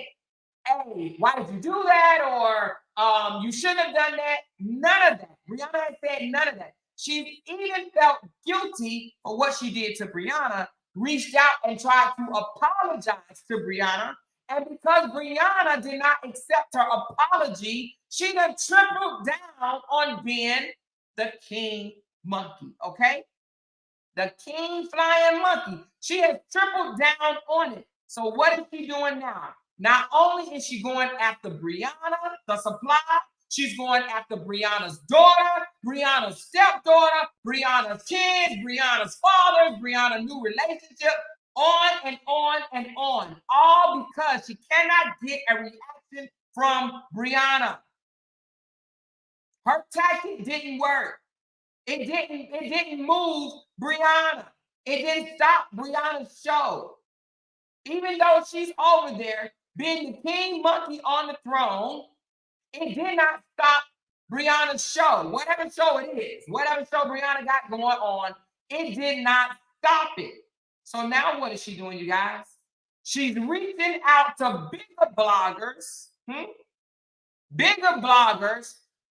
hey, why did you do that? Or you shouldn't have done that. None of that. Brianna has said none of that. She even felt guilty for what she did to Brianna, reached out and tried to apologize to Brianna. And because Brianna did not accept her apology, she done tripled down on being the king monkey, okay? The king flying monkey. She has tripled down on it. So what is she doing now? Not only is she going after Brianna, the supply, she's going after Brianna's daughter, Brianna's stepdaughter, Brianna's kids, Brianna's fathers, Brianna's new relationship, on and on and on. All because she cannot get a reaction from Brianna. Her tactic didn't work. It didn't move Brianna. It didn't stop Brianna's show. Even though she's over there being the king monkey on the throne, it did not stop Brianna's show. Whatever show it is, whatever show Brianna got going on, it did not stop it. So now what is she doing, you guys? She's reaching out to bigger bloggers,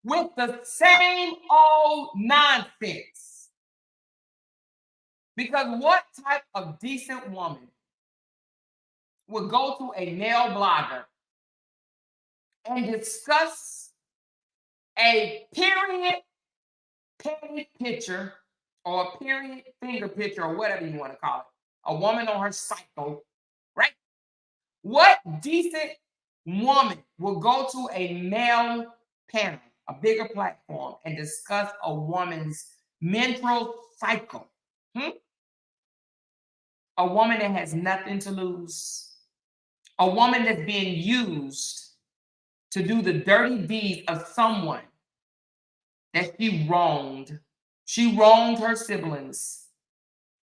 with the same old nonsense. Because what type of decent woman would go to a male blogger and discuss a period penny picture or a period finger picture or whatever you want to call it, a woman on her cycle, right? What decent woman will go to a male panel, a bigger platform, and discuss a woman's menstrual cycle? A woman that has nothing to lose. A woman that's being used to do the dirty deeds of someone that she wronged. She wronged her siblings.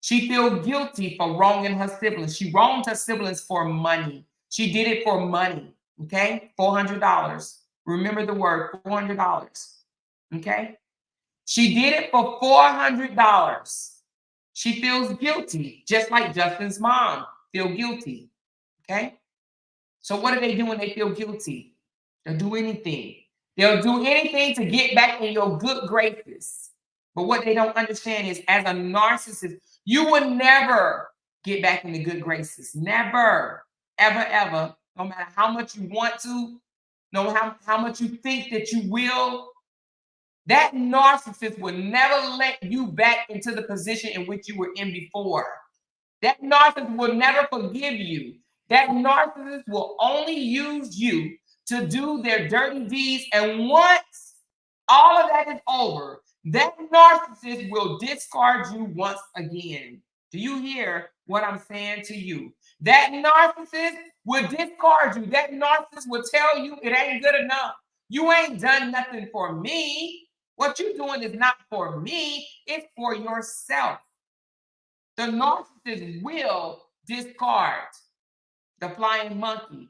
She feels guilty for wronging her siblings. She wronged her siblings for money. She did it for money, okay? $400. Remember the word, $400, okay? She did it for $400. She feels guilty, just like Justin's mom feel guilty, okay? So what do they do when they feel guilty? They'll do anything. They'll do anything to get back in your good graces. But what they don't understand is, as a narcissist, you will never get back in the good graces. Never, ever, ever. No matter how much you want to, no matter how much you think that you will, that narcissist will never let you back into the position in which you were in before. That narcissist will never forgive you. That narcissist will only use you to do their dirty deeds. And once all of that is over, that narcissist will discard you once again. Do you hear what I'm saying to you? That narcissist will discard you. That narcissist will tell you it ain't good enough. You ain't done nothing for me. What you're doing is not for me, it's for yourself. The narcissist will discard the flying monkey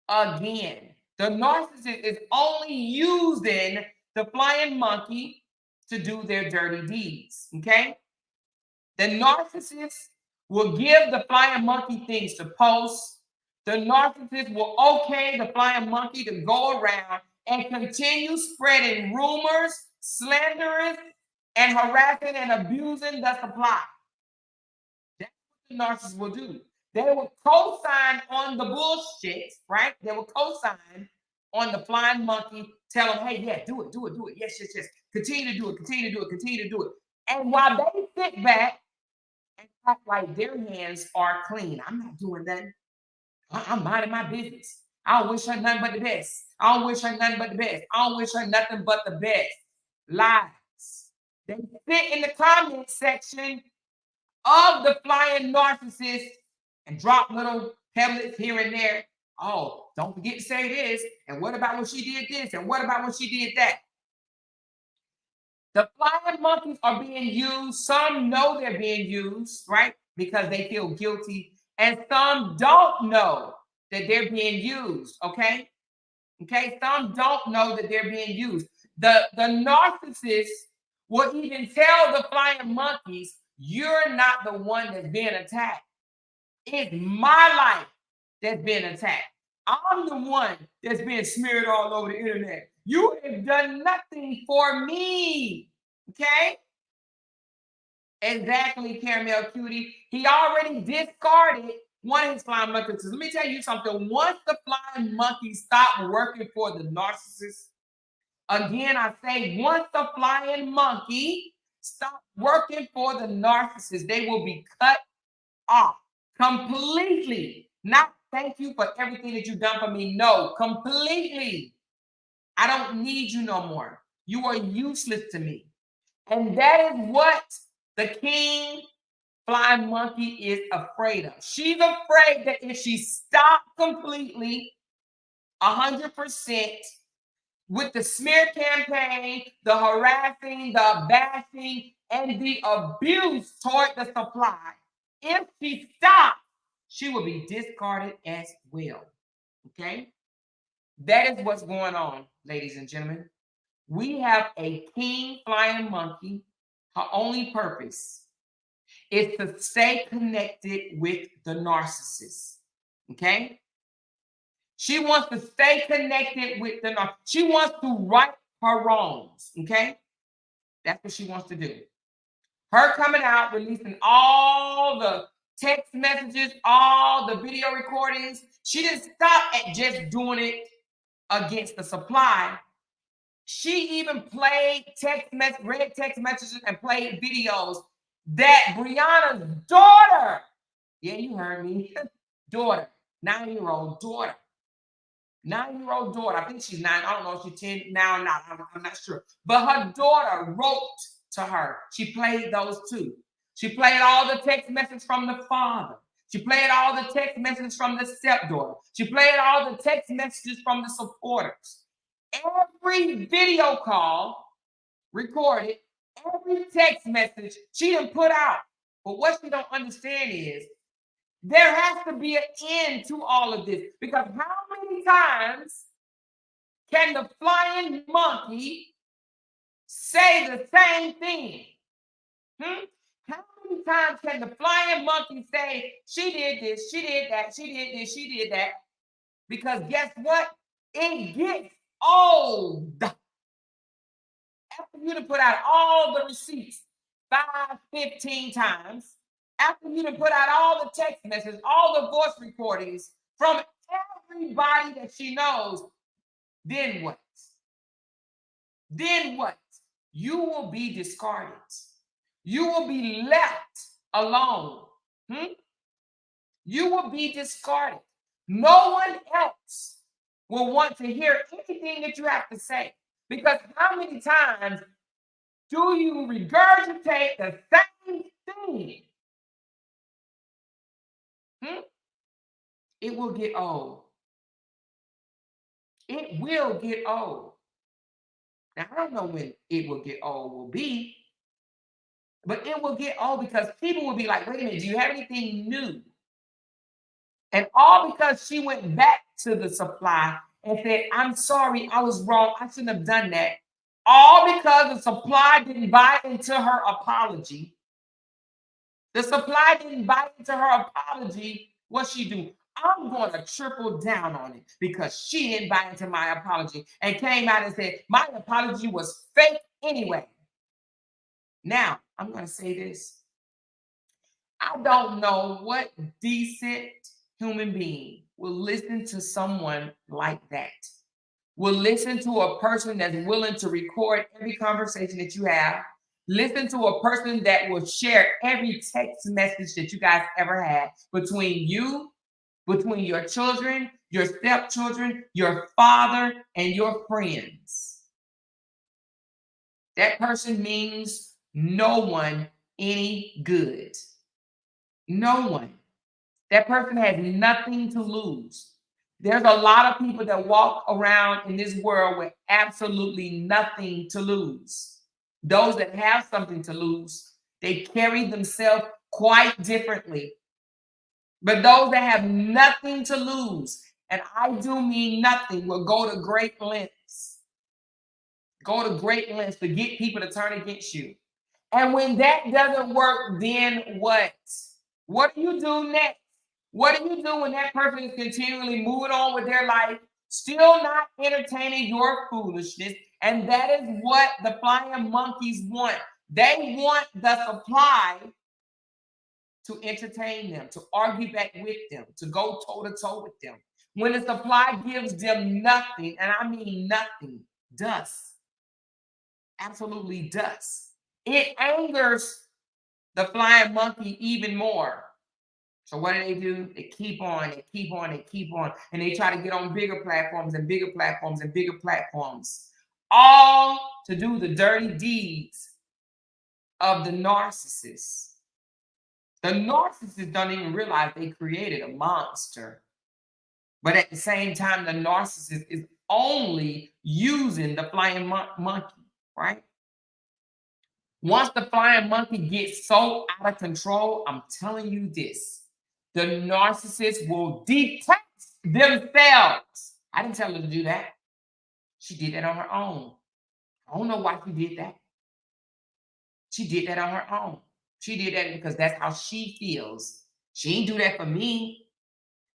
again. The narcissist is only using the flying monkey to do their dirty deeds, okay? The narcissist will give the flying monkey things to post. The narcissist will okay the flying monkey to go around and continue spreading rumors, slanderous, and harassing and abusing the supply. That's what the narcissist will do. They will co-sign on the bullshit, right? They will co-sign on the flying monkey, tell them, hey, yeah, do it, do it, do it. Yes, yes, yes. Continue to do it, continue to do it, continue to do it. And while they sit back and act like their hands are clean, I'm not doing that. I'm minding my business. I don't wish her nothing but the best. I don't wish her nothing but the best. I don't wish her nothing but the best. Lies. They sit in the comment section of the flying narcissist and drop little pebblets here and there. Oh, don't forget to say this. And what about when she did this? And what about when she did that? The flying monkeys are being used. Some know they're being used, right? Because they feel guilty. And some don't know that they're being used, okay? Okay, some don't know that they're being used. The narcissist will even tell the flying monkeys, you're not the one that's being attacked. It's my life that's being attacked. I'm the one that's being smeared all over the internet. You have done nothing for me, okay? Exactly, Caramel Cutie. He already discarded one of his flying monkeys. Let me tell you something. Once the flying monkey stopped working for the narcissist, again, I say, once the flying monkey stopped working for the narcissist, they will be cut off completely. Not thank you for everything that you've done for me. No, completely. I don't need you no more. You are useless to me. And that is what the king flying monkey is afraid of. She's afraid that if she stopped completely 100% with the smear campaign, the harassing, the bashing, and the abuse toward the supply, if she stopped, she will be discarded as well. Okay? That is what's going on, ladies and gentlemen. We have a king flying monkey. Her only purpose is to stay connected with the narcissist. Okay? She wants to stay connected with the narcissist. She wants to right her wrongs. Okay? That's what she wants to do. Her coming out, releasing all the text messages, all the video recordings. She didn't stop at just doing it against the supply. She even played read text messages and played videos that Brianna's daughter, yeah, you heard me, daughter, 9-year-old daughter, 9-year-old daughter, I think she's 9, I don't know if she's 10 now or not, I'm not sure, but her daughter wrote to her. She played those too. She played all the text messages from the father. She played all the text messages from the stepdaughter. She played all the text messages from the supporters. Every video call recorded, every text message she didn't put out. But what she don't understand is there has to be an end to all of this. Because how many times can the flying monkey say the same thing? How many times can the flying monkey say, she did this, she did that, she did this, she did that? Because guess what? It gets old. After you to put out all the receipts 5, 15 times, after you to put out all the text messages, all the voice recordings from everybody that she knows, then what? Then what? You will be discarded. You will be left alone. You will be discarded. No one else will want to hear anything that you have to say. Because how many times do you regurgitate the same thing? it will get old. It will get old. Now, I don't know when it will get old will be, but it will get old because people will be like, wait a minute, do you have anything new? And all because she went back to the supply and said, I'm sorry, I was wrong. I shouldn't have done that. All because the supply didn't buy into her apology. The supply didn't buy into her apology. What she do? I'm going to triple down on it because she didn't buy into my apology and came out and said, my apology was fake anyway. Now, I'm going to say this. I don't know what decent human being will listen to someone like that. Will listen to a person that's willing to record every conversation that you have. Listen to a person that will share every text message that you guys ever had between you, between your children, your stepchildren, your father, and your friends. That person means no one any good. No one. That person has nothing to lose. There's a lot of people that walk around in this world with absolutely nothing to lose. Those that have something to lose, they carry themselves quite differently. But those that have nothing to lose, and I do mean nothing, will go to great lengths. Go to great lengths to get people to turn against you. And when that doesn't work, then what? What do you do next? What do you do when that person is continually moving on with their life, still not entertaining your foolishness? And that is what the flying monkeys want. They want the supply to entertain them, to argue back with them, to go toe-to-toe with them. When the supply gives them nothing, and I mean nothing, dust, absolutely dust, it angers the flying monkey even more. So what do? They keep on, they keep on, they keep on, and they try to get on bigger platforms and bigger platforms and bigger platforms, all to do the dirty deeds of the narcissist. The narcissist don't even realize they created a monster. But at the same time, the narcissist is only using the flying monkey, right? Once the flying monkey gets so out of control, I'm telling you this, the narcissist will detach themselves. I didn't tell her to do that. She did that on her own. I don't know why she did that. She did that on her own. She did that because that's how she feels. She didn't do that for me.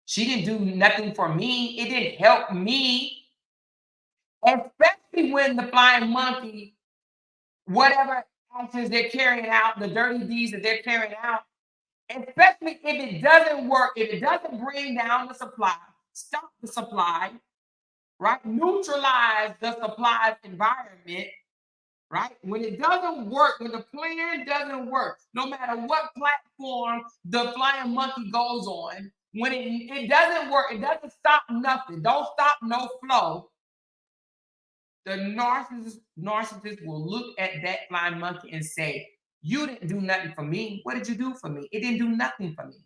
She didn't do nothing for me. It didn't help me. Especially when the flying monkey, whatever actions they're carrying out, the dirty deeds that they're carrying out, especially if it doesn't work, if it doesn't bring down the supply, stop the supply, right? Neutralize the supply environment, right? When it doesn't work, when the plan doesn't work, no matter what platform the flying monkey goes on, when it doesn't work, it doesn't stop nothing. Don't stop no flow. The narcissist will look at that flying monkey and say, you didn't do nothing for me. What did you do for me? It didn't do nothing for me.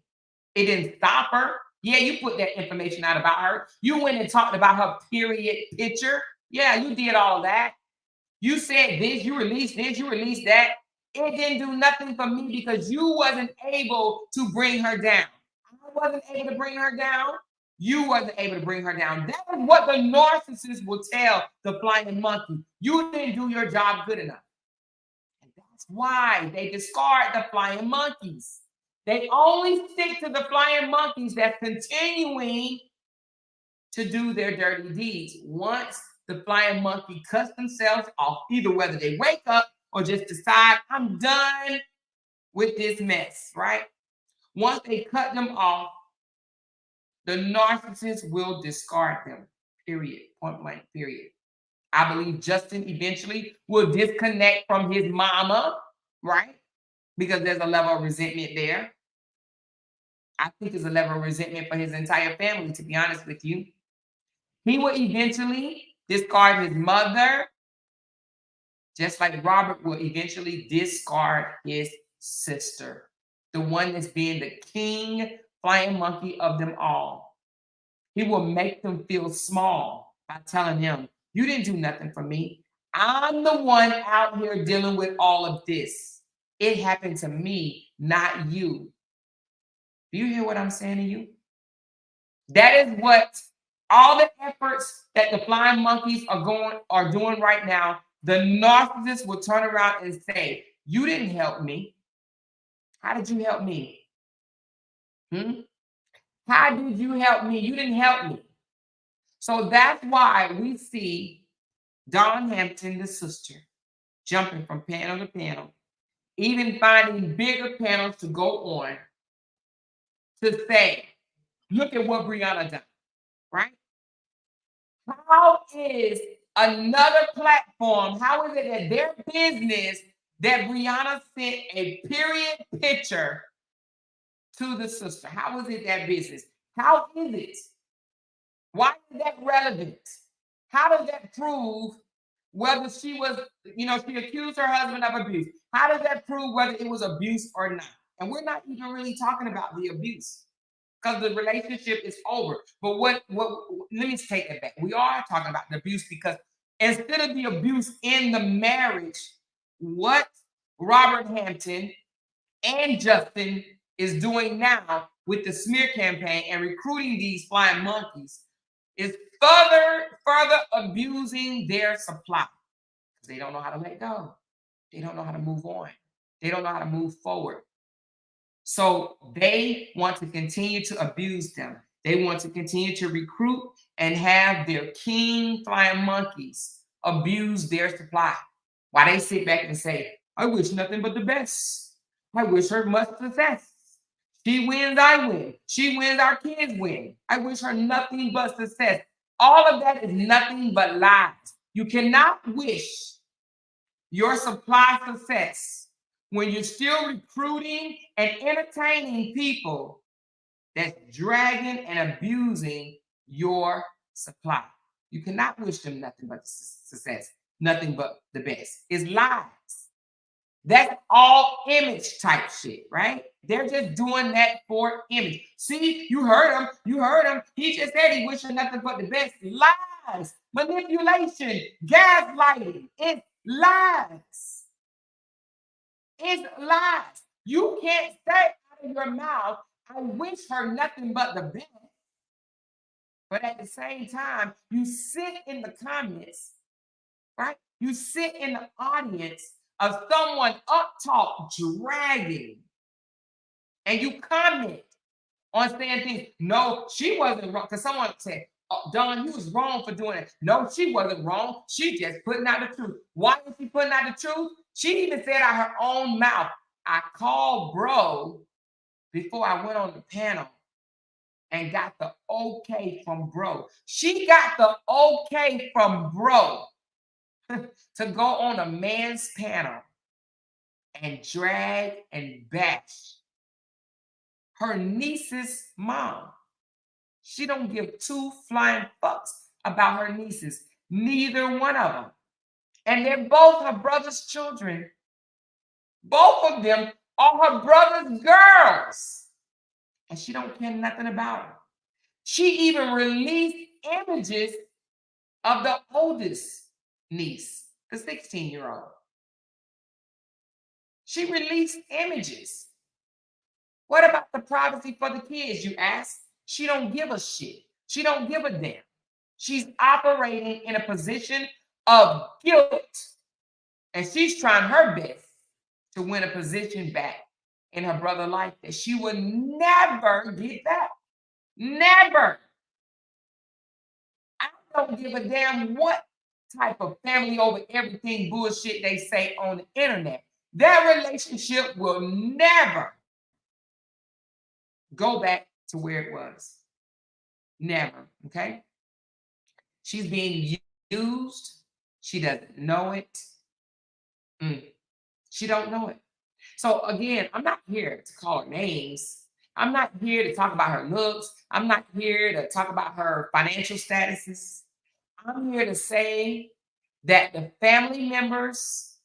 It didn't stop her. Yeah, you put that information out about her. You went and talked about her period picture. Yeah, you did all that. You said this, you released this, you released that. It didn't do nothing for me because you wasn't able to bring her down. I wasn't able to bring her down. You wasn't able to bring her down. That is what the narcissist will tell the flying monkey. You didn't do your job good enough. And that's why they discard the flying monkeys. They only stick to the flying monkeys that's continuing to do their dirty deeds. Once the flying monkey cuts themselves off, either whether they wake up or just decide, I'm done with this mess, right? Once they cut them off, the narcissist will discard them, period, point blank, period. I believe Justin eventually will disconnect from his mama, right? Because there's a level of resentment there. I think there's a level of resentment for his entire family, to be honest with you. He will eventually discard his mother, just like Robert will eventually discard his sister, the one that's being the king flying monkey of them all. He will make them feel small by telling them, you didn't do nothing for me. I'm the one out here dealing with all of this. It happened to me, not you. Do you hear what I'm saying to you? That is what all the efforts that the flying monkeys are doing right now. The narcissist will turn around and say, you didn't help me. How did you help me? How did you help me? You didn't help me. So that's why we see Dawn Hampton, the sister, jumping from panel to panel, even finding bigger panels to go on to say, look at what Brianna done, right? How is another platform, how is it that their business that Brianna sent a period picture to the sister? How is it that business? How is it? Why is that relevant? How does that prove whether she was, she accused her husband of abuse? How does that prove whether it was abuse or not? And we're not even really talking about the abuse because the relationship is over. But what let me take it back. We are talking about the abuse because instead of the abuse in the marriage, what Robert Hampton and Justin is doing now with the smear campaign and recruiting these flying monkeys is further abusing their supply. They don't know how to let go. They don't know how to move on. They don't know how to move forward. So they want to continue to abuse them. They want to continue to recruit and have their king flying monkeys abuse their supply. While they sit back and say, I wish nothing but the best. I wish her much success. She wins, I win. She wins, our kids win. I wish her nothing but success. All of that is nothing but lies. You cannot wish your supply success when you're still recruiting and entertaining people that's dragging and abusing your supply. You cannot wish them nothing but success, nothing but the best. It's lies. That's all image type shit, right? They're just doing that for image. See, you heard him. You heard him. He just said he wished nothing but the best. Lies, manipulation, gaslighting. It's lies. It's lies. You can't say out of your mouth, I wish her nothing but the best. But at the same time, you sit in the comments, right? You sit in the audience of someone up talk dragging, and you comment on saying things. No, she wasn't wrong. Because someone said, oh, Dawn, you was wrong for doing it. No, she wasn't wrong. She just putting out the truth. Why is she putting out the truth? She even said out her own mouth, I called bro before I went on the panel and got the okay from bro. She got the okay from bro to go on a man's panel and drag and bash her niece's mom. She don't give two flying fucks about her nieces, neither one of them. And they're both her brother's children. Both of them are her brother's girls. And she don't care nothing about them. She even released images of the oldest niece, the 16-year-old. She released images. What about the privacy for the kids, you ask? She don't give a shit. She don't give a damn. She's operating in a position of guilt. And she's trying her best to win a position back in her brother's life that she would never get back. Never. I don't give a damn what type of family over everything bullshit they say on the internet. Their relationship will never go back to where it was. Never, okay? She's being used. She doesn't know it. She don't know it. So again, I'm not here to call her names. I'm not here to talk about her looks. I'm not here to talk about her financial statuses. I'm here to say that the family members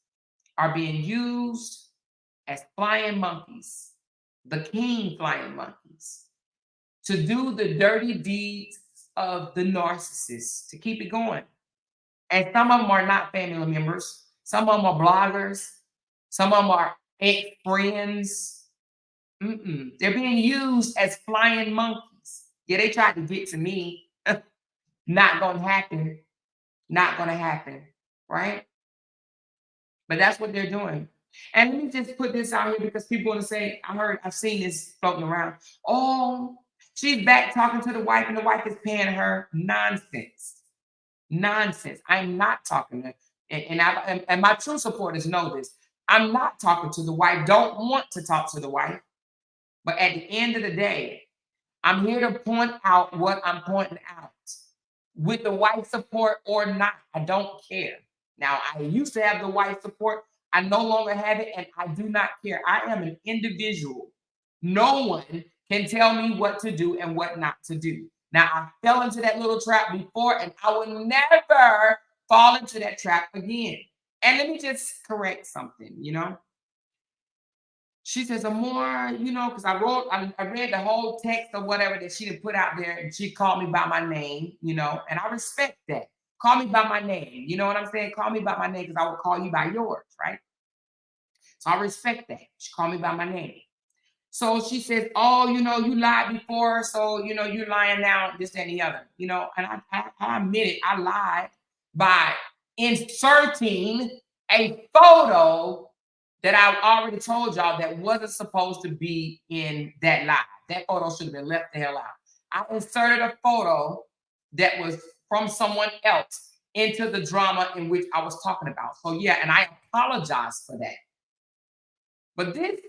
are being used as flying monkeys, the king flying monkeys, to do the dirty deeds of the narcissists to keep it going. And some of them are not family members. Some of them are bloggers. Some of them are ex-friends. They're being used as flying monkeys. Yeah, they tried to get to me. Not going to happen. Not going to happen. Right? But that's what they're doing. And let me just put this out here because people want to say, I've seen this floating around. Oh, she's back talking to the wife and the wife is paying her. Nonsense. Nonsense. I'm not talking to, and my true supporters know this. I'm not talking to the wife. Don't want to talk to the wife. But at the end of the day, I'm here to point out what I'm pointing out. With the wife support or not, I don't care. Now, I used to have the wife support. I no longer have it, and I do not care. I am an individual. No one can tell me what to do and what not to do. Now, I fell into that little trap before, and I will never fall into that trap again. And let me just correct something, She says, Amor, because I read the whole text or whatever that she had put out there, and she called me by my name, and I respect that. Call me by my name. You know what I'm saying? Call me by my name because I will call you by yours, right? So I respect that. She called me by my name. So she says, oh, you lied before, so, you're lying now, this, that, and the other, and I admit it, I lied by inserting a photo that I already told y'all that wasn't supposed to be in that lie. That photo should have been left the hell out. I inserted a photo that was from someone else into the drama in which I was talking about. So yeah, and I apologize for that. But this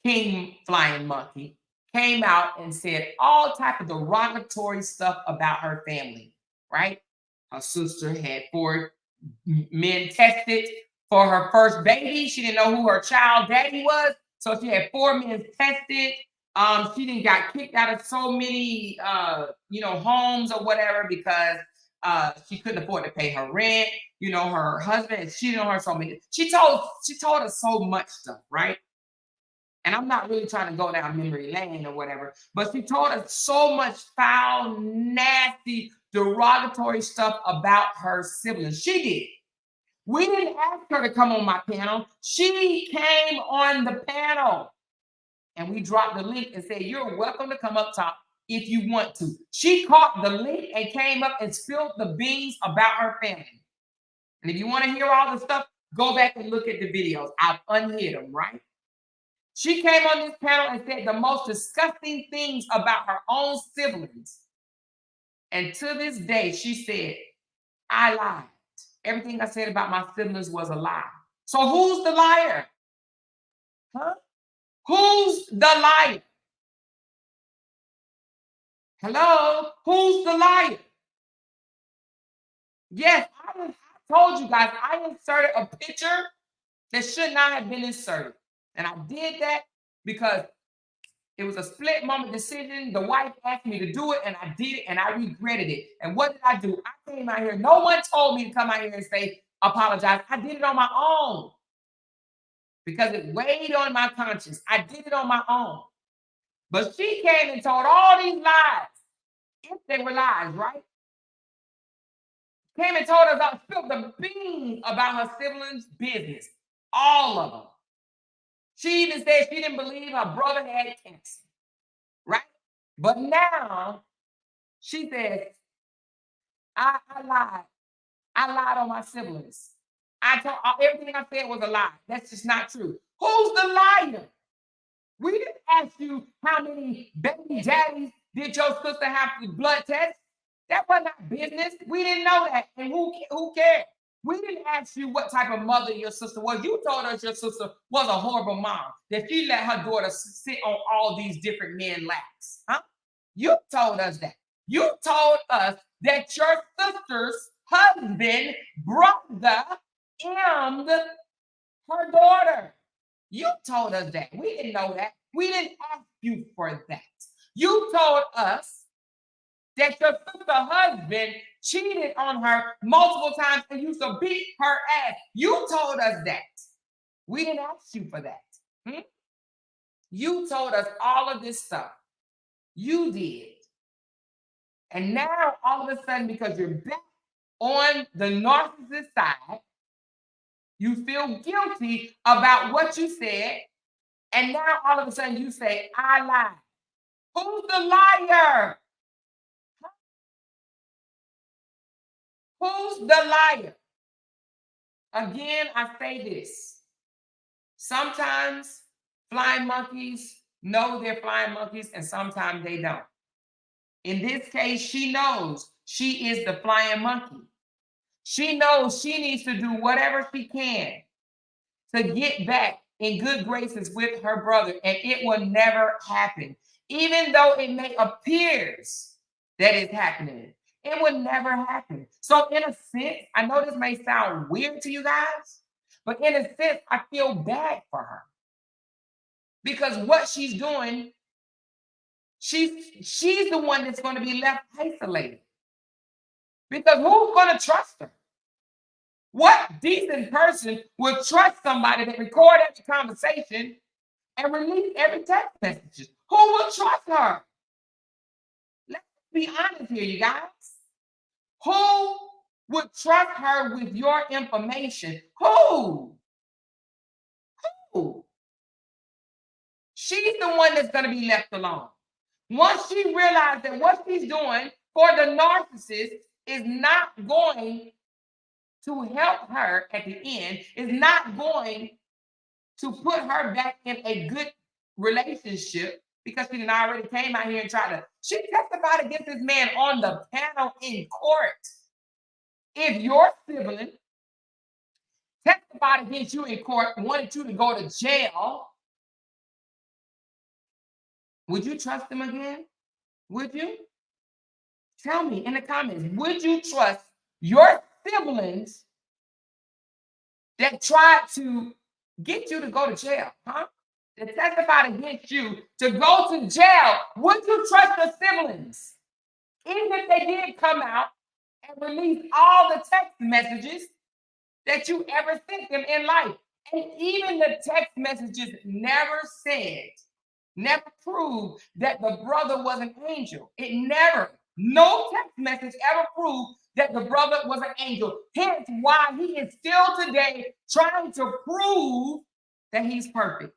king flying monkey came out and said all type of derogatory stuff about her family, right? Her sister had 4 men tested for her first baby. She didn't know who her child daddy was. So she had 4 men tested. She didn't got kicked out of so many, homes or whatever because she couldn't afford to pay her rent. Her husband cheated on her so many. She told us so much stuff, right? And I'm not really trying to go down memory lane or whatever, but she told us so much foul, nasty, derogatory stuff about her siblings. She did. We didn't ask her to come on my panel. She came on the panel. And we dropped the link and said, you're welcome to come up top if you want to. She caught the link and came up and spilled the beans about her family. And if you want to hear all the stuff, go back and look at the videos. I've unhid them, right? She came on this panel and said the most disgusting things about her own siblings. And to this day, she said, I lied. Everything I said about my siblings was a lie. So who's the liar? Huh? Who's the liar? Hello? Who's the liar? Yes, I told you guys, I inserted a picture that should not have been inserted. And I did that because it was a split moment decision. The wife asked me to do it, and I did it, and I regretted it. And what did I do? I came out here. No one told me to come out here and say, apologize. I did it on my own because it weighed on my conscience. I did it on my own. But she came and told all these lies, if they were lies, right? Came and told us, I spilled the beans about her siblings' business, all of them. She even said she didn't believe her brother had cancer, right? But now she says, I lied. I lied on my siblings. I told everything I said was a lie. That's just not true. Who's the liar? We didn't ask you how many baby daddies did your sister have to blood test. That wasn't our business. We didn't know that. And who cared? We didn't ask you what type of mother your sister was. You told us your sister was a horrible mom, that she let her daughter sit on all these different men's laps. Huh? You told us that. You told us that your sister's husband, brother, and her daughter. You told us that. We didn't know that. We didn't ask you for that. You told us that your sister's husband cheated on her multiple times and used to beat her ass. You told us that. We didn't ask you for that. You told us all of this stuff. You did. And now, all of a sudden, because you're back on the narcissist side, you feel guilty about what you said. And now, all of a sudden, you say, I lied. Who's the liar? Who's the liar? Again, I say this. Sometimes flying monkeys know they're flying monkeys, and sometimes they don't. In this case, she knows she is the flying monkey. She knows she needs to do whatever she can to get back in good graces with her brother, and it will never happen. Even though it may appears that it's happening, it would never happen. So in a sense, I know this may sound weird to you guys, but in a sense, I feel bad for her. Because what she's doing, she's the one that's going to be left isolated. Because who's going to trust her? What decent person would trust somebody that record every conversation and release every text message? Who will trust her? Let's be honest here, you guys. Who would trust her with your information? Who? She's the one that's going to be left alone. Once she realizes that what she's doing for the narcissist is not going to help her at the end, is not going to put her back in a good relationship, because she already came out here and she testified against this man on the panel in court. If your sibling testified against you in court, wanted you to go to jail, would you trust them again? Would you? Tell me in the comments, would you trust your siblings that tried to get you to go to jail, that testified against you to go to jail? Would you trust your siblings? Even if they did come out and release all the text messages that you ever sent them in life. And even the text messages never proved that the brother was an angel. No text message ever proved that the brother was an angel. Hence why he is still today trying to prove that he's perfect.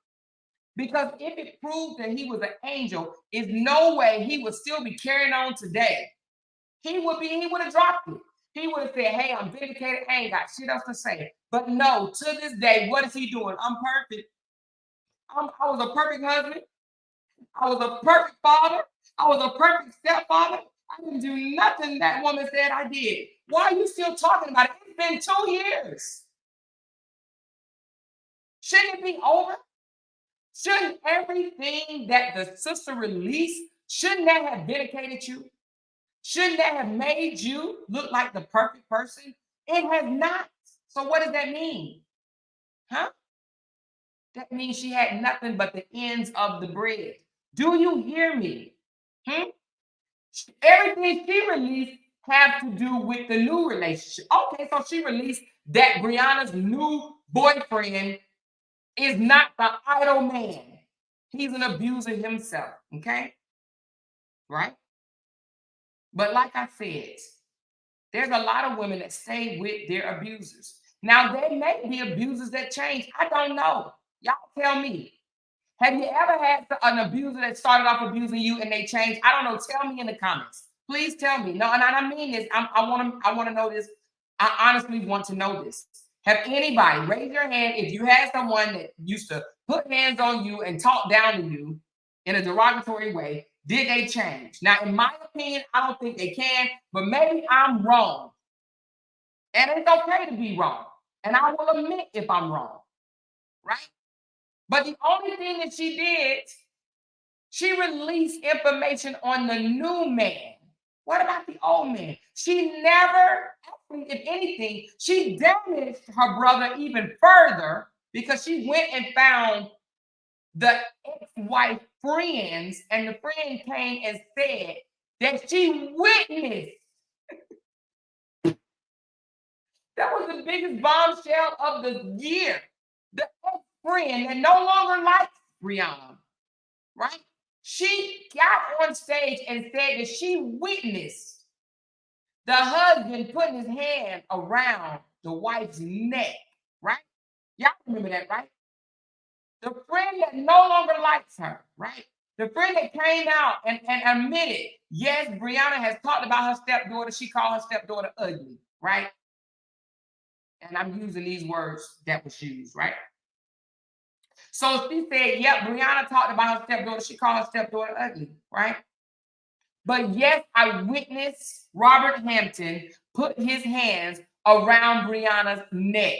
Because if it proved that he was an angel, is no way he would still be carrying on today. He would have dropped it. He would have said, hey, I'm vindicated. I ain't got shit else to say. But no, to this day, what is he doing? I'm perfect. I was a perfect husband. I was a perfect father. I was a perfect stepfather. I didn't do nothing that woman said I did. Why are you still talking about it? It's been 2 years. Shouldn't it be over? Shouldn't everything that the sister released, shouldn't that have vindicated you? Shouldn't that have made you look like the perfect person? It has not. So what does that mean? That means she had nothing but the ends of the bread. Do you hear me? Everything she released had to do with the new relationship. Okay, so she released that Brianna's new boyfriend is not the idle man. He's an abuser himself, okay? Right? But like I said, there's a lot of women that stay with their abusers. Now, there may be abusers that change. I don't know. Y'all tell me. Have you ever had an abuser that started off abusing you and they changed? I don't know. Tell me in the comments. Please tell me. No, and I mean this. I want to know this. I honestly want to know this. Have anybody, raise your hand if you had someone that used to put hands on you and talk down to you in a derogatory way. Did they change? Now, in my opinion, I don't think they can, but maybe I'm wrong. And it's okay to be wrong. And I will admit if I'm wrong, right? But the only thing that she did, she released information on the new man. What about the old man? She never, if anything, she damaged her brother even further because she went and found the ex-wife friends, and the friend came and said that she witnessed. That was the biggest bombshell of the year. The ex-friend that no longer likes Brianna, right? She got on stage and said that she witnessed the husband putting his hand around the wife's neck, right? Y'all remember that, right? The friend that no longer likes her, right? The friend that came out and admitted, yes, Brianna has talked about her stepdaughter. She called her stepdaughter ugly, right? And I'm using these words that was used, right? So she said, yep, Brianna talked about her stepdaughter. She called her stepdaughter ugly, right? But yes, I witnessed Robert Hampton put his hands around Brianna's neck.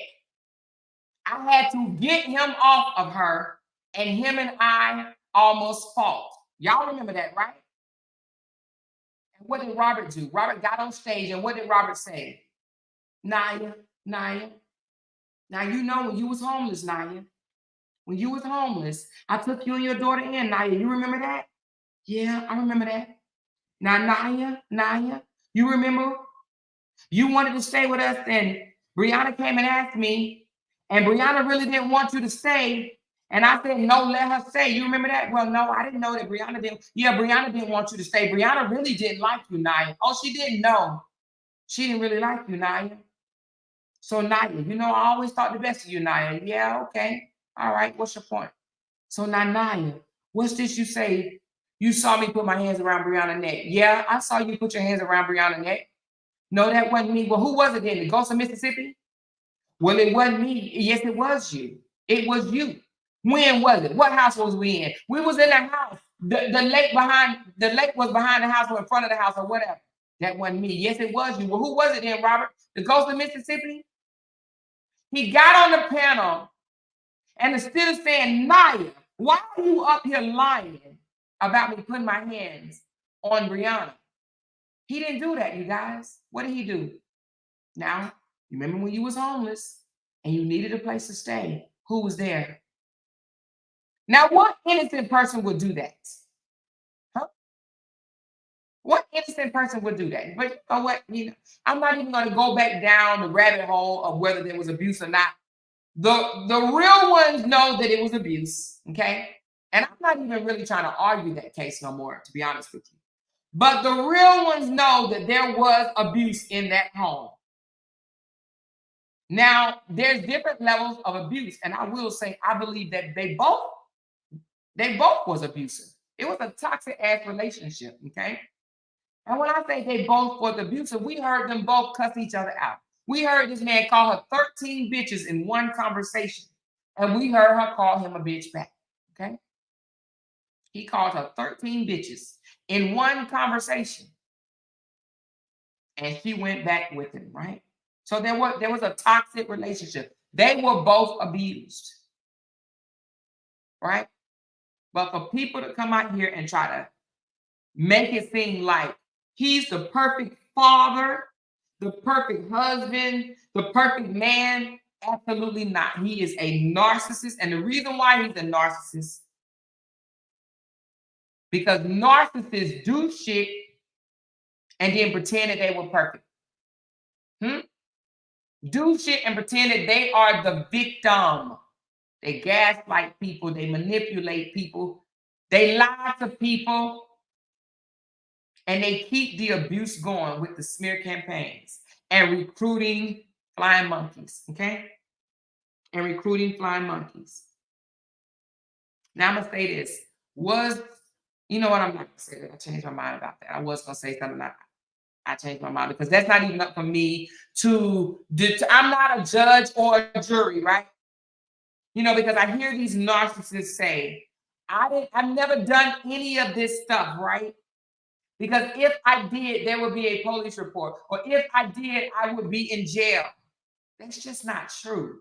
I had to get him off of her, and him and I almost fought. Y'all remember that, right? And what did Robert do? Robert got on stage, and what did Robert say? Naya, now you know when you was homeless, Naya. When you was homeless, I took you and your daughter in, Naya. You remember that? Yeah, I remember that. Now, Naya, you remember? You wanted to stay with us, and Brianna came and asked me, and Brianna really didn't want you to stay. And I said, no, let her stay. You remember that? Well, no, I didn't know that Brianna didn't. Yeah, Brianna didn't want you to stay. Brianna really didn't like you, Naya. Oh, she didn't know. She didn't really like you, Naya. So, Naya, you know, I always thought the best of you, Naya. Yeah, okay. All right, what's your point? So now, Naya, what's this you say? You saw me put my hands around Brianna's neck. Yeah, I saw you put your hands around Brianna's neck. No, that wasn't me. Well, who was it then? The Ghost of Mississippi? Well, it wasn't me. Yes, it was you. It was you. When was it? What house was we in? We was in the house. The lake was behind the house or in front of the house or whatever. That wasn't me. Yes, it was you. Well, who was it then, Robert? The Ghost of Mississippi? He got on the panel and instead of saying, Naya, why are you up here lying about me putting my hands on Brianna? He didn't do that, you guys. What did he do? Now, you remember when you was homeless and you needed a place to stay? Who was there? Now, what innocent person would do that? Huh? What innocent person would do that? But you know what? I'm not even going to go back down the rabbit hole of whether there was abuse or not. The real ones know that it was abuse, okay? And I'm not even really trying to argue that case no more, to be honest with you. But the real ones know that there was abuse in that home. Now, there's different levels of abuse, and I will say I believe that they both was abusive. It was a toxic ass relationship, okay? And when I say they both was abusive, we heard them both cuss each other out. We heard this man call her 13 bitches in one conversation, and we heard her call him a bitch back, okay? He called her 13 bitches in one conversation, and she went back with him, right? So there was a toxic relationship. They were both abused, right? But for people to come out here and try to make it seem like he's the perfect father, the perfect husband, the perfect man, absolutely not. He is a narcissist. And the reason why he's a narcissist, because narcissists do shit and then pretend that they were perfect. Do shit and pretend that they are the victim. They gaslight people. They manipulate people. They lie to people. And they keep the abuse going with the smear campaigns and recruiting flying monkeys, okay? And recruiting flying monkeys. Now I'm going to say this. You know what? I'm not going to say that. I changed my mind about that. I was going to say something. I changed my mind because that's not even up for me to I'm not a judge or a jury, right? You know, because I hear these narcissists say, I've never done any of this stuff, right? Because if I did, there would be a police report. Or if I did, I would be in jail. That's just not true.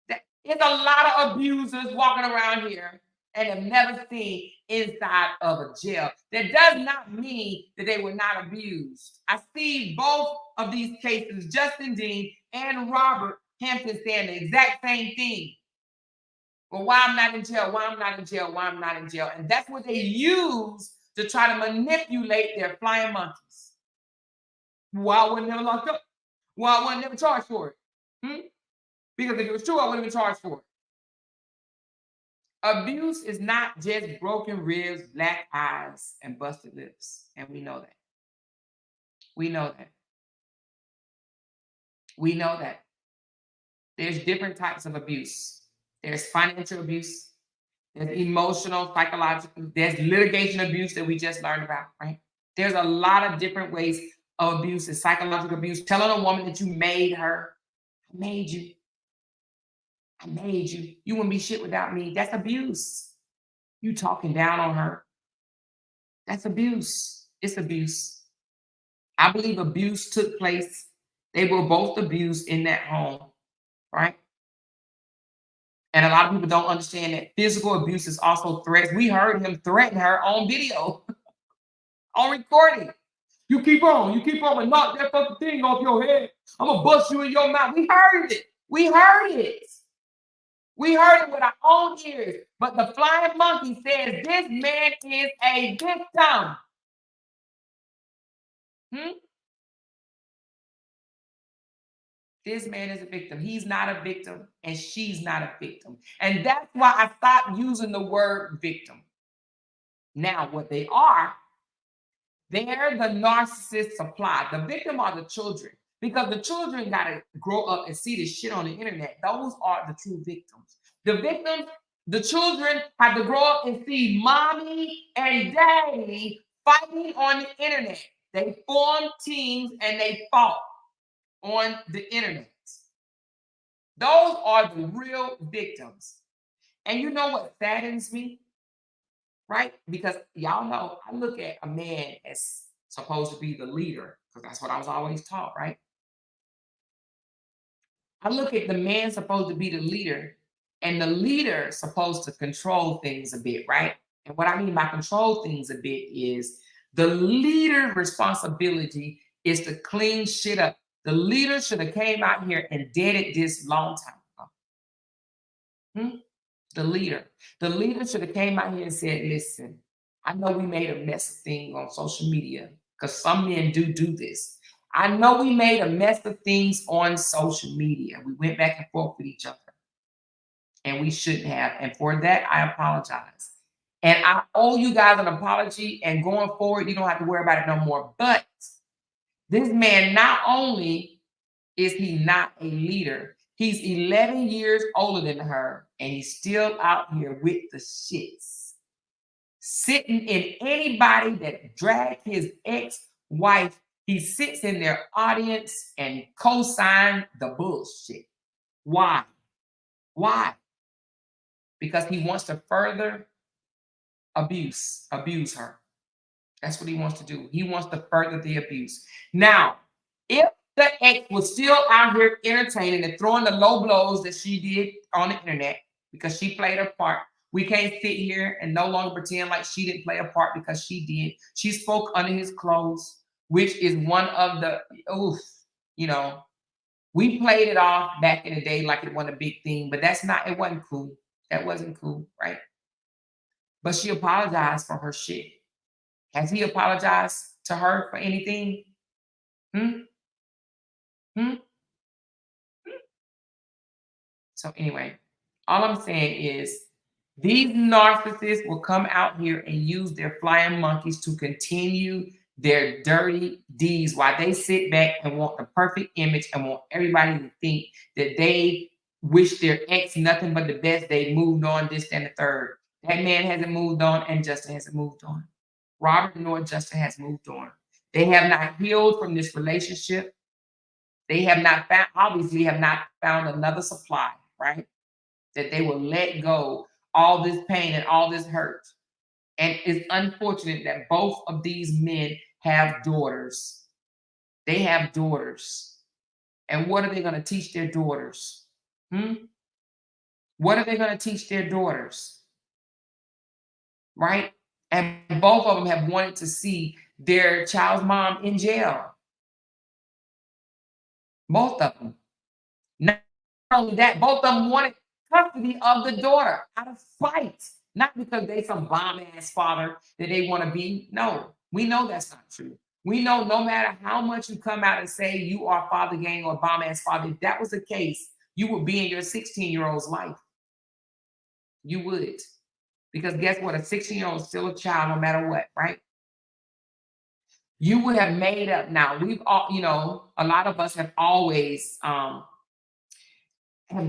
There's a lot of abusers walking around here and have never seen inside of a jail. That does not mean that they were not abused. I see both of these cases, Justin Dean and Robert Hampton, saying the exact same thing. Well, why I'm not in jail, why I'm not in jail, why I'm not in jail. And that's what they use to try to manipulate their flying monkeys. Why I wasn't never locked up? Why I wasn't never charged for it? Because if it was true, I wouldn't have been charged for it. Abuse is not just broken ribs, black eyes, and busted lips. And we know that. We know that. We know that. There's different types of abuse. There's financial abuse. There's emotional, psychological. There's litigation abuse that we just learned about, right? There's a lot of different ways of abuse. It's psychological abuse. Telling a woman that you made her. I made you. I made you. You wouldn't be shit without me. That's abuse. You talking down on her. That's abuse. It's abuse. I believe abuse took place. They were both abused in that home, right? And a lot of people don't understand that physical abuse is also threats. We heard him threaten her on video, on recording. You keep on and knock that fucking thing off your head. I'm gonna bust you in your mouth. We heard it. We heard it. We heard it with our own ears. But the flying monkey says this man is a victim. This man is a victim. He's not a victim, and she's not a victim. And that's why I stopped using the word victim. Now, what they are, they're the narcissist supply. The victim are the children, because the children got to grow up and see this shit on the internet. Those are the true victims. The victims, the children have to grow up and see mommy and daddy fighting on the internet. They formed teams and they fought on the internet. Those are the real victims. And you know what saddens me? Right? Because y'all know I look at a man as supposed to be the leader, because that's what I was always taught, right? I look at the man supposed to be the leader, and the leader supposed to control things a bit, right? And what I mean by control things a bit is the leader responsibility is to clean shit up. The leader should have came out here and did it this long time ago. The leader should have came out here and said, listen, I know we made a mess of things on social media, because some men do this. I know we made a mess of things on social media. We went back and forth with each other, and we shouldn't have. And for that, I apologize. And I owe you guys an apology, and going forward, you don't have to worry about it no more. But this man, not only is he not a leader, he's 11 years older than her, and he's still out here with the shits. Sitting in anybody that dragged his ex-wife, he sits in their audience and co-sign the bullshit. Why? Why? Because he wants to further abuse her. That's what he wants to do. He wants to further the abuse. Now, if the ex was still out here entertaining and throwing the low blows that she did on the internet because she played her part, we can't sit here and no longer pretend like she didn't play a part, because she did. She spoke under his clothes, which is one of the, we played it off back in the day like it wasn't a big thing, but it wasn't cool. That wasn't cool, right? But she apologized for her shit. Has he apologized to her for anything? So anyway, all I'm saying is these narcissists will come out here and use their flying monkeys to continue their dirty deeds while they sit back and want the perfect image and want everybody to think that they wish their ex nothing but the best. They moved on, this, and the third. That man hasn't moved on, and Justin hasn't moved on. Robert nor Justin has moved on. They have not healed from this relationship. They have not found, obviously have not found another supply, right? That they will let go all this pain and all this hurt. And it's unfortunate that both of these men have daughters. They have daughters. And what are they going to teach their daughters? What are they going to teach their daughters? Right? And both of them have wanted to see their child's mom in jail. Both of them. Not only that, both of them wanted custody of the daughter out of spite. Not because they some bomb-ass father that they want to be. No, we know that's not true. We know no matter how much you come out and say you are father gang or bomb-ass father, if that was the case, you would be in your 16-year-old's life. You would. Because guess what? A 16-year-old is still a child no matter what, right? You would have made up. Now, we've all, a lot of us have always have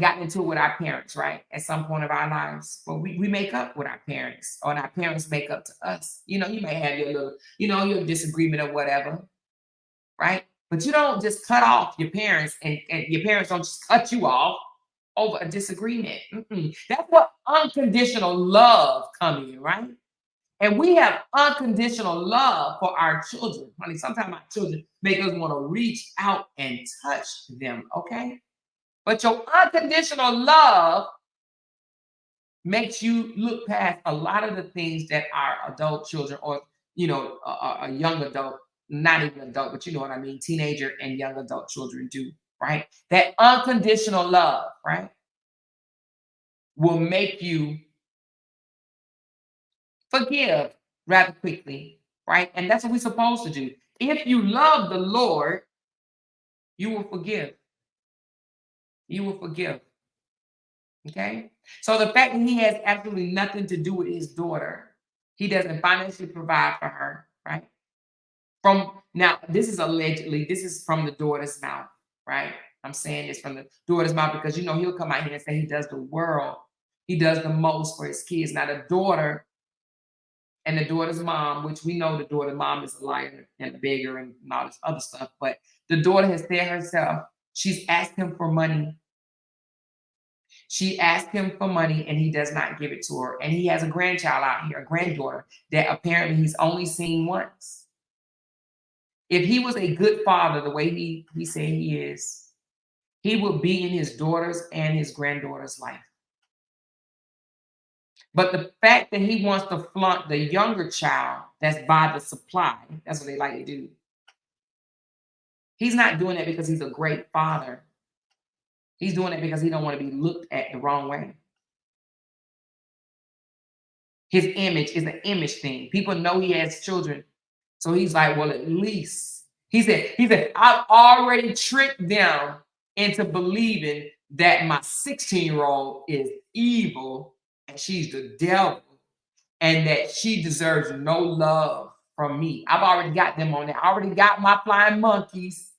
gotten into it with our parents, right? At some point of our lives. But we make up with our parents, or our parents make up to us. You may have your little, your disagreement or whatever, right? But you don't just cut off your parents, and your parents don't just cut you off over a disagreement. That's what unconditional love comes in, right? And we have unconditional love for our children. Honey, sometimes our children make us want to reach out and touch them, okay? But your unconditional love makes you look past a lot of the things that our adult children, or, a young adult, not even adult, but you know what I mean, teenager and young adult children do, right? That unconditional love, right, will make you forgive rather quickly, right? And that's what we're supposed to do. If you love the Lord, you will forgive. You will forgive. Okay? So the fact that he has absolutely nothing to do with his daughter, he doesn't financially provide for her, right? Now, this is allegedly, this is from the daughter's mouth, right? I'm saying this from the daughter's mouth because, he'll come out here and say he does the world. He does the most for his kids. Now, the daughter and the daughter's mom, which we know the daughter's mom is a liar and a beggar and all this other stuff, but the daughter has said herself, she's asked him for money. She asked him for money and he does not give it to her. And he has a grandchild out here, a granddaughter, that apparently he's only seen once. If he was a good father, the way he said he is, he would be in his daughter's and his granddaughter's life. But the fact that he wants to flaunt the younger child that's by the supply, that's what they like to do. He's not doing that because he's a great father. He's doing it because he don't want to be looked at the wrong way. His image is an image thing. People know he has children. So he's like, well, at least. He said, I've already tricked them into believing that my 16-year-old is evil and she's the devil and that she deserves no love from me. I've already got them on there. I already got my flying monkeys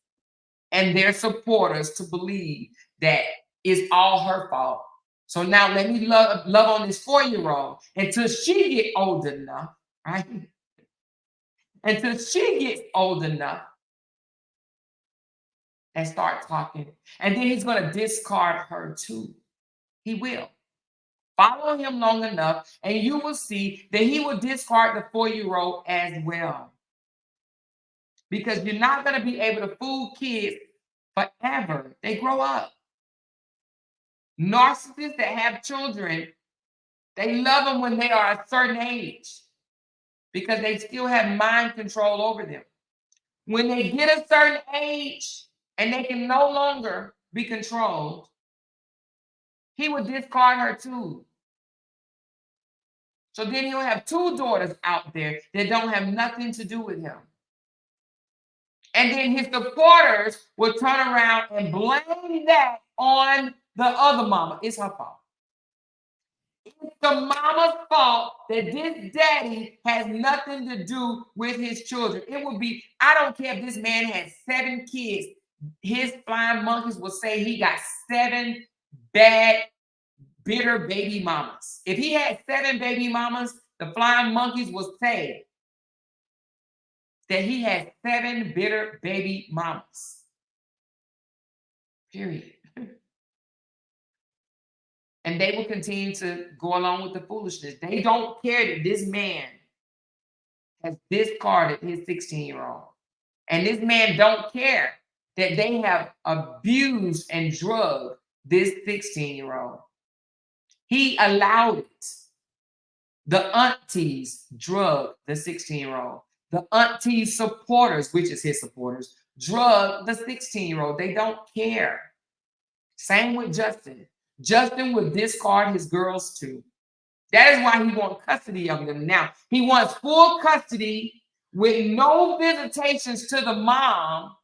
and their supporters to believe that it's all her fault. So now let me love on this 4-year-old until she gets old enough, right? Until she gets old enough and start talking. And then he's going to discard her too. He will. Follow him long enough and you will see that he will discard the 4-year-old as well. Because you're not going to be able to fool kids forever. They grow up. Narcissists that have children, they love them when they are a certain age because they still have mind control over them. When they get a certain age and they can no longer be controlled, he would discard her too. So then he'll have 2 daughters out there that don't have nothing to do with him. And then his supporters will turn around and blame that on the other mama. It's her fault. It's the mama's fault that this daddy has nothing to do with his children. It would be, I don't care if this man has 7 kids. His flying monkeys will say he got 7 bad, bitter baby mamas. If he had 7 baby mamas, the flying monkeys will say that he had 7 bitter baby mamas. Period. And they will continue to go along with the foolishness. They don't care that this man has discarded his 16-year-old. And this man don't care that they have abused and drugged this 16-year-old. He allowed it. The aunties drug the 16-year-old. The aunties' supporters, which is his supporters, drug the 16-year-old. They don't care. Same with Justin. Justin would discard his girls too. That is why he wants custody of them now. He wants full custody with no visitations to the mom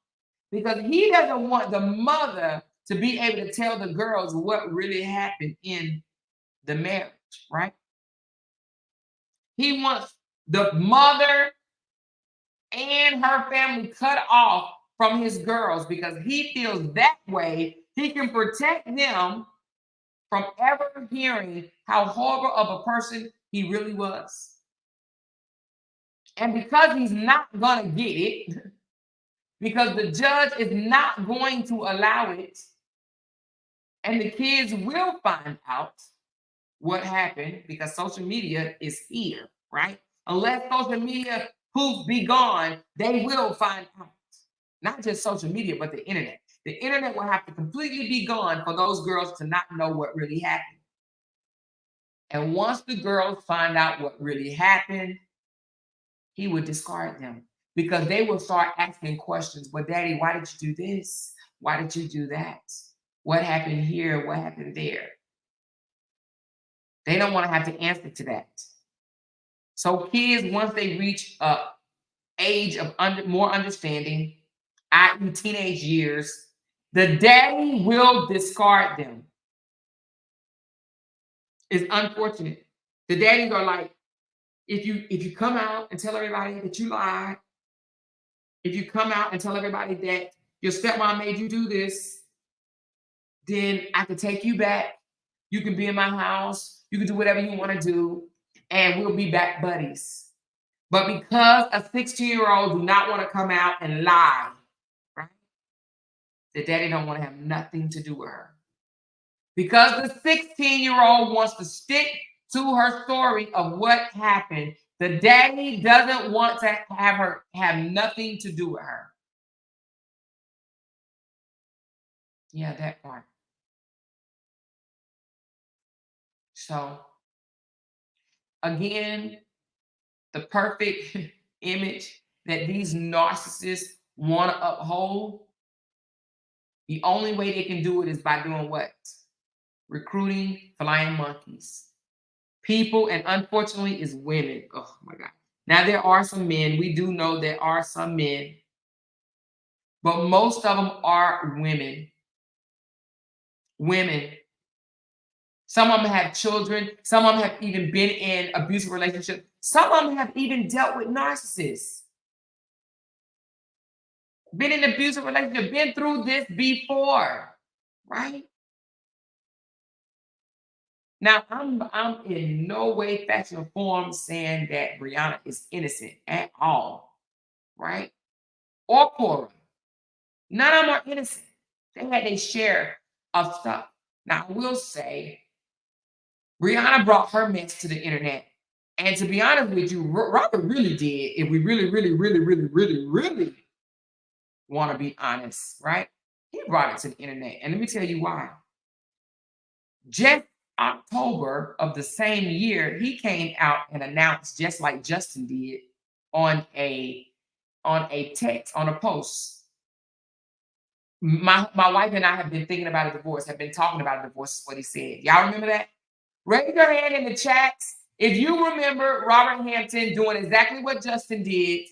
because he doesn't want the mother to be able to tell the girls what really happened in the marriage, right? He wants the mother and her family cut off from his girls because he feels that way he can protect them from ever hearing how horrible of a person he really was. And because he's not going to get it, because the judge is not going to allow it, and the kids will find out what happened because social media is here, right? Unless social media poof be gone, they will find out. Not just social media, but the internet. The internet will have to completely be gone for those girls to not know what really happened. And once the girls find out what really happened, he would discard them because they will start asking questions. But daddy, why did you do this? Why did you do that? What happened here? What happened there? They don't want to have to answer to that. So kids, once they reach a age of more understanding, i.e. teenage years, the daddy will discard them. It's unfortunate. The daddies are like, if you come out and tell everybody that you lied, if you come out and tell everybody that your stepmom made you do this, then I can take you back. You can be in my house. You can do whatever you want to do, and we'll be back buddies. But because a 16-year-old do not want to come out and lie, right? The daddy don't want to have nothing to do with her. Because the 16-year-old wants to stick to her story of what happened, the daddy doesn't want to have her have nothing to do with her. Yeah, that part. So, again, the perfect image that these narcissists want to uphold, the only way they can do it is by doing what? Recruiting flying monkeys. People, and unfortunately, is women. Oh my God. Now, there are some men. We do know there are some men, but most of them are women. Women. Some of them have children. Some of them have even been in abusive relationships. Some of them have even dealt with narcissists. Been in abusive relationship, been through this before, right? Now, I'm in no way, fashion, or form saying that Brianna is innocent at all, right? Or Cora. None of them are innocent. They had their share of stuff. Now, I will say, Brianna brought her mess to the internet. And to be honest with you, Robert really did, if we really want to be honest, right? He brought it to the internet. And let me tell you why. Just October of the same year, he came out and announced, just like Justin did, on a text, on a post. My wife and I have been thinking about a divorce, have been talking about a divorce, is what he said. Y'all remember that? Raise your hand in the chats if you remember Robert Hampton doing exactly what Justin did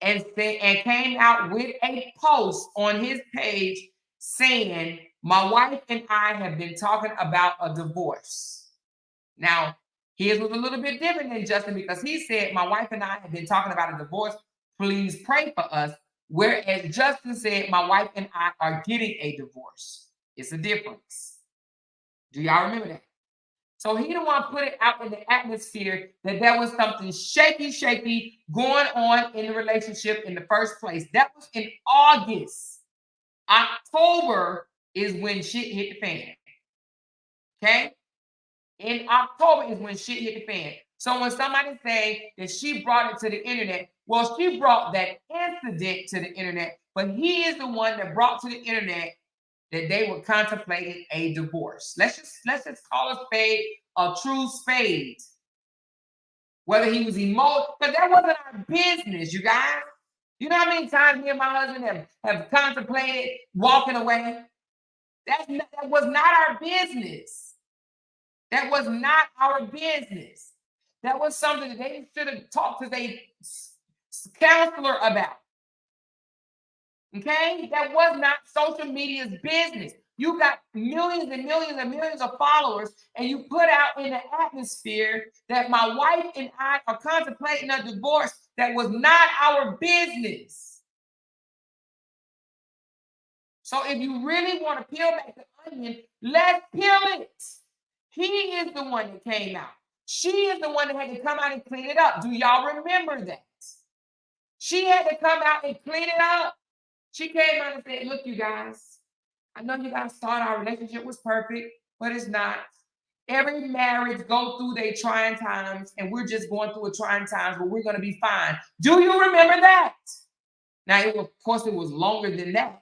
and came out with a post on his page saying, my wife and I have been talking about a divorce. Now, his was a little bit different than Justin because he said, my wife and I have been talking about a divorce. Please pray for us. Whereas Justin said, my wife and I are getting a divorce. It's a difference. Do y'all remember that? So he didn't want to put it out in the atmosphere that there was something shaky going on in the relationship in the first place. That was in August. October is when shit hit the fan. Okay? In October is when shit hit the fan. So when somebody say that she brought it to the internet, well, she brought that incident to the internet, but he is the one that brought to the internet that they were contemplating a divorce. Let's just call a spade a true spade. Whether he was emotional, because that wasn't our business, you guys. You know how many times me and my husband have contemplated walking away? That was not our business. That was not our business. That was something that they should have talked to their counselor about. Okay? That was not social media's business. You got millions and millions and millions of followers, and you put out in the atmosphere that my wife and I are contemplating a divorce that was not our business. So if you really want to peel back the onion, let's peel it. He is the one that came out. She is the one that had to come out and clean it up. Do y'all remember that? She had to come out and clean it up. She came out and said, look, you guys, I know you guys thought our relationship was perfect, but it's not. Every marriage go through their trying times, and we're just going through a trying times, but we're going to be fine. Do you remember that? Now, of course, it was longer than that.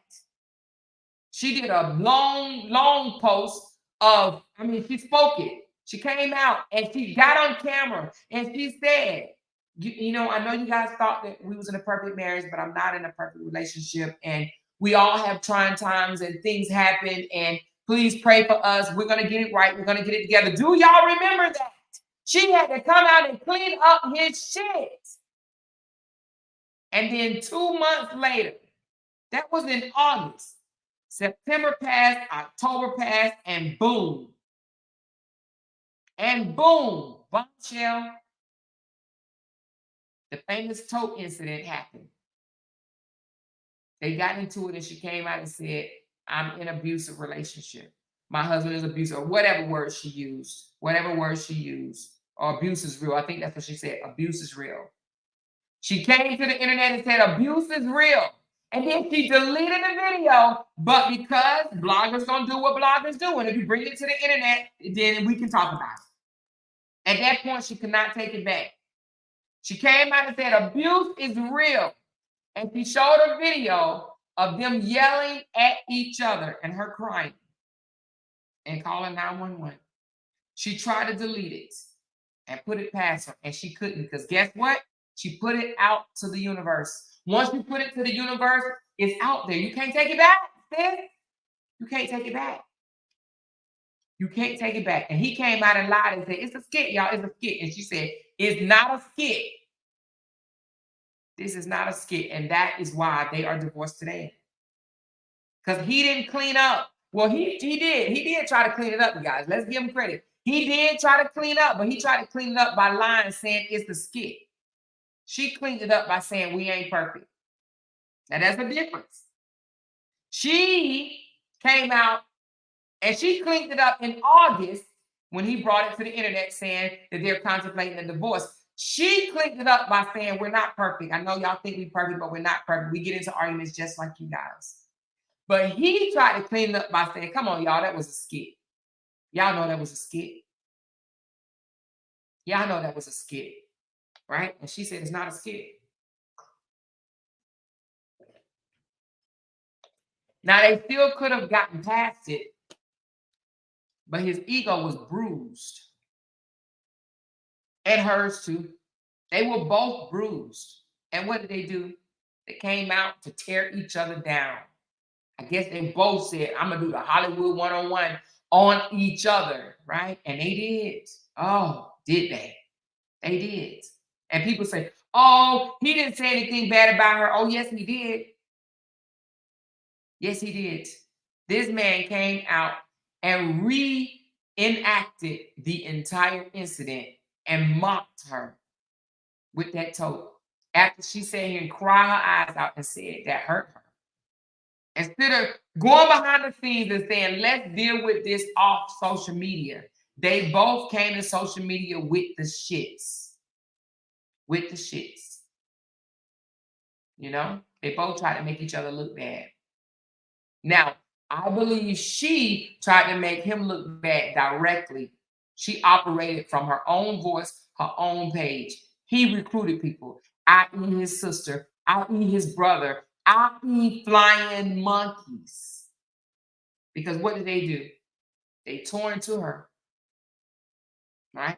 She did a long post of, she spoke it. She came out and she got on camera and she said, you know, I know you guys thought that we was in a perfect marriage, but I'm not in a perfect relationship. And we all have trying times and things happen. And please pray for us. We're going to get it right. We're going to get it together. Do y'all remember that? She had to come out and clean up his shit. And then 2 months later, that was in August, September passed, October passed, and boom. And boom, bombshell. The famous tote incident happened. They got into it and she came out and said, I'm in an abusive relationship. My husband is abusive, or whatever word she used. Or abuse is real. I think that's what she said. Abuse is real. She came to the internet and said, abuse is real. And then she deleted the video, but because bloggers gonna do what bloggers do, and if you bring it to the internet, then we can talk about it. At that point, she could not take it back. She came out and said, abuse is real. And she showed a video of them yelling at each other and her crying and calling 911. She tried to delete it and put it past her, and she couldn't, because guess what? She put it out to the universe. Once you put it to the universe, it's out there. You can't take it back, sis. You can't take it back. You can't take it back. And he came out and lied and said, it's a skit, y'all. It's a skit. And she said, it's not a skit. This is not a skit. And that is why they are divorced today. Because he didn't clean up. Well, he did. He did try to clean it up, you guys. Let's give him credit. He did try to clean up, but he tried to clean it up by lying, saying it's a skit. She cleaned it up by saying we ain't perfect. Now, that's the difference. She came out and she cleaned it up in August when he brought it to the internet saying that they're contemplating a divorce. She cleaned it up by saying we're not perfect. I know y'all think we're perfect, but we're not perfect. We get into arguments just like you guys. But he tried to clean it up by saying, come on, y'all, that was a skit. Y'all know that was a skit. Y'all know that was a skit, right? And she said it's not a skit. Now, they still could have gotten past it, but his ego was bruised. And hers too. They were both bruised. And what did they do? They came out to tear each other down. I guess they both said, I'm going to do the Hollywood one-on-one on each other, right? And they did. Oh, did they? They did. And people say, oh, he didn't say anything bad about her. Oh, yes, he did. Yes, he did. This man came out and reenacted the entire incident and mocked her with that tote. After she sat here and cried her eyes out and said that hurt her. Instead of going behind the scenes and saying, let's deal with this off social media, they both came to social media with the shits. With the shits. You know, they both tried to make each other look bad. Now, I believe she tried to make him look bad directly. She operated from her own voice, her own page. He recruited people, i.e. his sister, i.e. his brother, i.e. flying monkeys. Because what did they do? They tore into her. Right?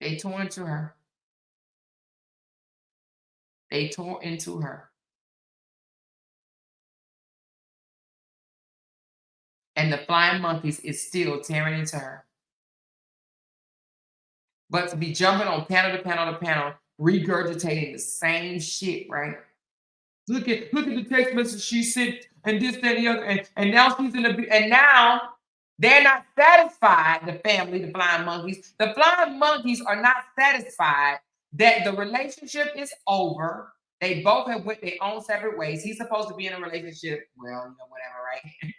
They tore into her. They tore into her. And the flying monkeys is still tearing into her. But to be jumping on panel to panel to panel, regurgitating the same shit, right? Look at the text message she sent and this, that, and the other. And now she's in the and now they're not satisfied, the family, the flying monkeys. The flying monkeys are not satisfied that the relationship is over. They both have went their own separate ways. He's supposed to be in a relationship. Well, whatever, right?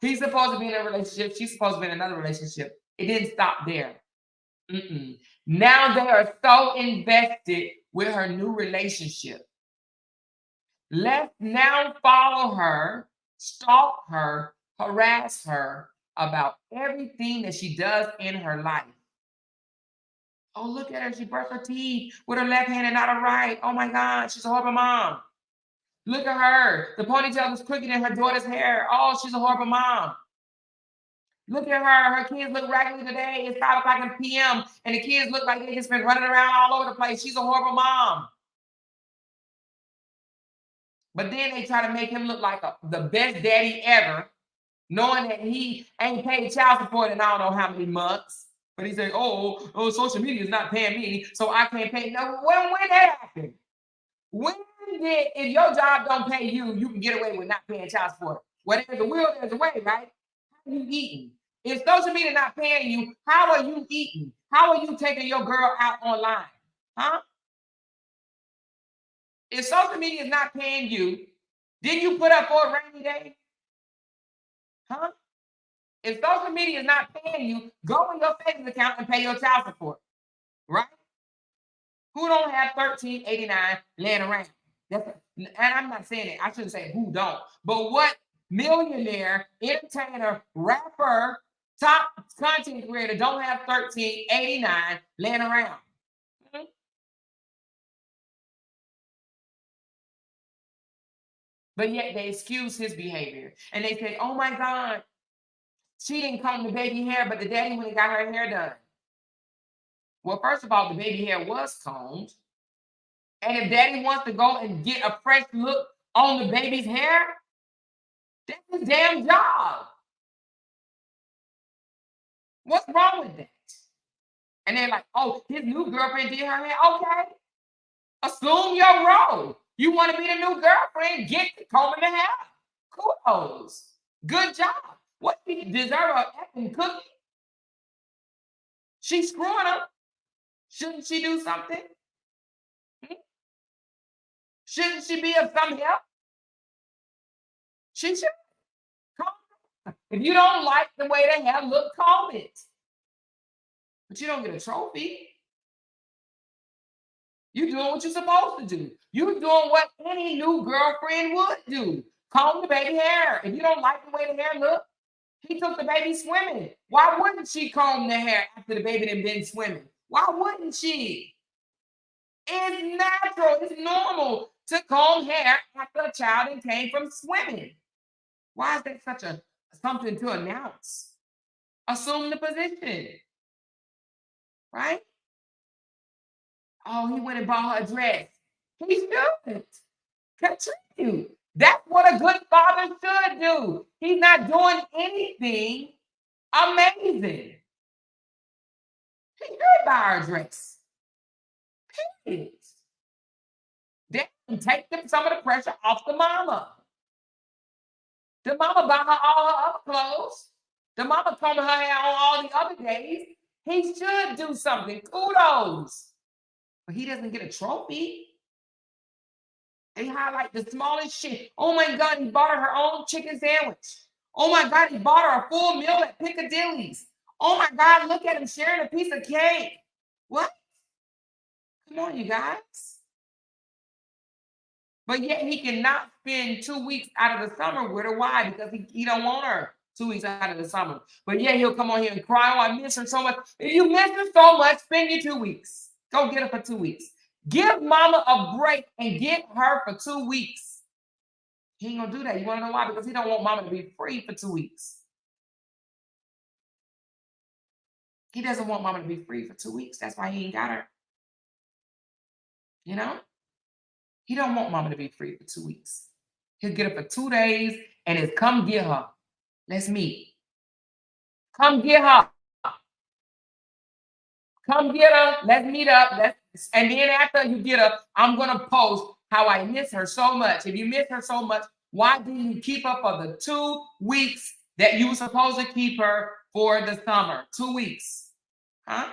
He's supposed to be in a relationship. She's supposed to be in another relationship. It didn't stop there. Now they are so invested with her new relationship. Let's now follow her, stalk her, harass her about everything that she does in her life. Oh, look at her. She brushed her teeth with her left hand and not her right. Oh my God, she's a horrible mom. Look at her. The ponytail is crooked in her daughter's hair. Oh, she's a horrible mom. Look at her. Her kids look raggedy today. It's 5 o'clock in p.m. and the kids look like they just been running around all over the place. She's a horrible mom. But then they try to make him look like the best daddy ever, knowing that he ain't paid child support in I don't know how many months. But he's saying, oh, social media is not paying me, so I can't pay. No, when that happened? When did, if your job don't pay you, you can get away with not paying child support? Well, there's a will, there's a way, right? How are you eating? If social media not paying you, how are you eating? How are you taking your girl out online? Huh? If social media is not paying you, did you put up for a rainy day? Huh? If social media is not paying you, go in your savings account and pay your child support. Right? Who don't have $13.89 laying around? And I'm not saying it. I shouldn't say who don't. But what millionaire, entertainer, rapper, top content creator don't have $13.89 laying around? But yet they excuse his behavior. And they say, oh my God, she didn't comb the baby hair, but the daddy went and got her hair done. Well, first of all, the baby hair was combed. And if daddy wants to go and get a fresh look on the baby's hair, that's his damn job. What's wrong with that? And they're like, oh, his new girlfriend did her hair. Okay. Assume your role. You want to be the new girlfriend, get to combing the hair. Kudos. Good job. What, she deserve a effing cookie? She's screwing up. Shouldn't she do something? Shouldn't she be of some help? She should. If you don't like the way the hair look, comb it. But you don't get a trophy. You're doing what you're supposed to do. You're doing what any new girlfriend would do. Comb the baby hair. If you don't like the way the hair look, he took the baby swimming. Why wouldn't she comb the hair after the baby had been swimming? Why wouldn't she? It's natural. It's normal to comb hair after a child came from swimming. Why is that such a something to announce? Assume the position. Right? Oh, he went and bought her a dress. He shouldn't. Continue. That's what a good father should do. He's not doing anything amazing. He should buy her a dress. Period. Then take some of the pressure off the mama. The mama buy her all her other clothes. The mama combing her hair on all the other days. He should do something. Kudos. But he doesn't get a trophy. They highlight the smallest shit. Oh my God, he bought her own chicken sandwich. Oh my God, he bought her a full meal at Piccadilly's. Oh my God, look at him sharing a piece of cake. What? Come on, you guys. But yet he cannot spend 2 weeks out of the summer with her. Why? Because he don't want her 2 weeks out of the summer. But yet he'll come on here and cry, oh, I miss her so much. If you miss her so much, spend your 2 weeks. Go get her for 2 weeks. Give mama a break and get her for 2 weeks. He ain't gonna do that. You wanna know why? Because he don't want mama to be free for 2 weeks. He doesn't want mama to be free for 2 weeks. That's why he ain't got her. You know? He don't want mama to be free for 2 weeks. He'll get her for 2 days and it's come get her. Let's meet. Come get her. Come get her. Let's meet up. And then after you get her, I'm going to post how I miss her so much. If you miss her so much, why didn't you keep her for the 2 weeks that you were supposed to keep her for the summer? 2 weeks. Huh?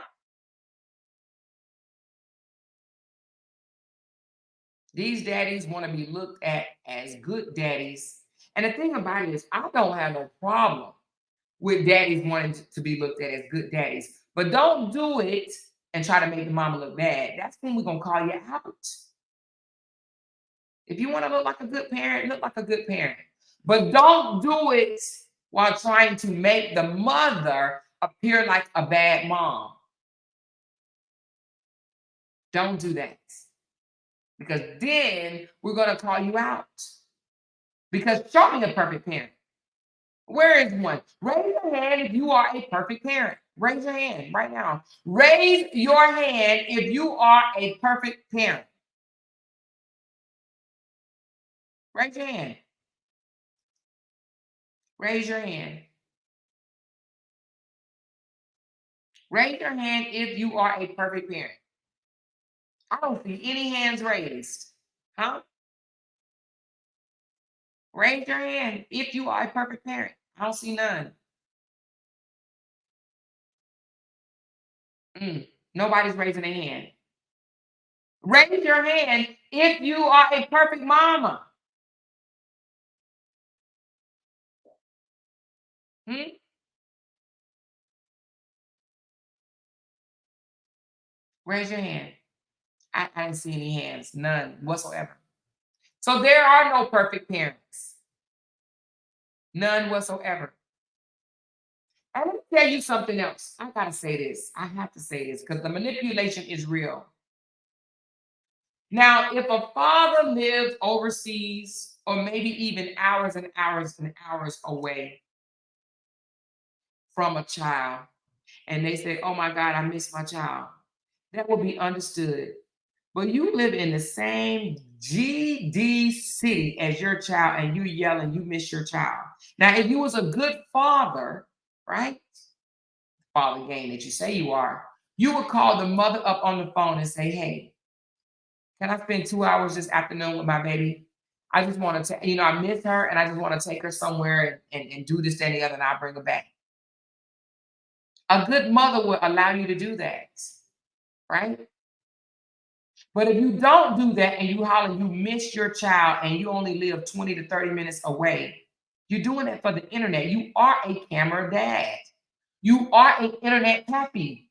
These daddies want to be looked at as good daddies. And the thing about it is, I don't have no problem with daddies wanting to be looked at as good daddies. But don't do it and try to make the mama look bad. That's when we're going to call you out. If you want to look like a good parent, look like a good parent. But don't do it while trying to make the mother appear like a bad mom. Don't do that. Because then we're going to call you out. Because show me a perfect parent. Where is one? Raise your hand if you are a perfect parent. Raise your hand right now. Raise your hand if you are a perfect parent. Raise your hand. Raise your hand. Raise your hand if you are a perfect parent. I don't see any hands raised. Huh? Raise your hand if you are a perfect parent. I don't see none. Nobody's raising a hand. Raise your hand if you are a perfect mama. Raise your hand. I didn't see any hands, none whatsoever. So there are no perfect parents. None whatsoever. And let me tell you something else. I gotta say this. I have to say this because the manipulation is real. Now, if a father lives overseas or maybe even hours and hours and hours away from a child, and they say, oh my God, I miss my child, that will be understood. But you live in the same GD city as your child and you yell and you miss your child. Now, if you was a good father, right? Father game that you say you are, you would call the mother up on the phone and say, hey, can I spend 2 hours this afternoon with my baby? I just want to, I miss her and I just want to take her somewhere and do this, that, and the other, and I'll bring her back. A good mother would allow you to do that, right? But if you don't do that and you holler, you miss your child and you only live 20 to 30 minutes away, you're doing that for the internet. You are a camera dad. You are an internet pappy.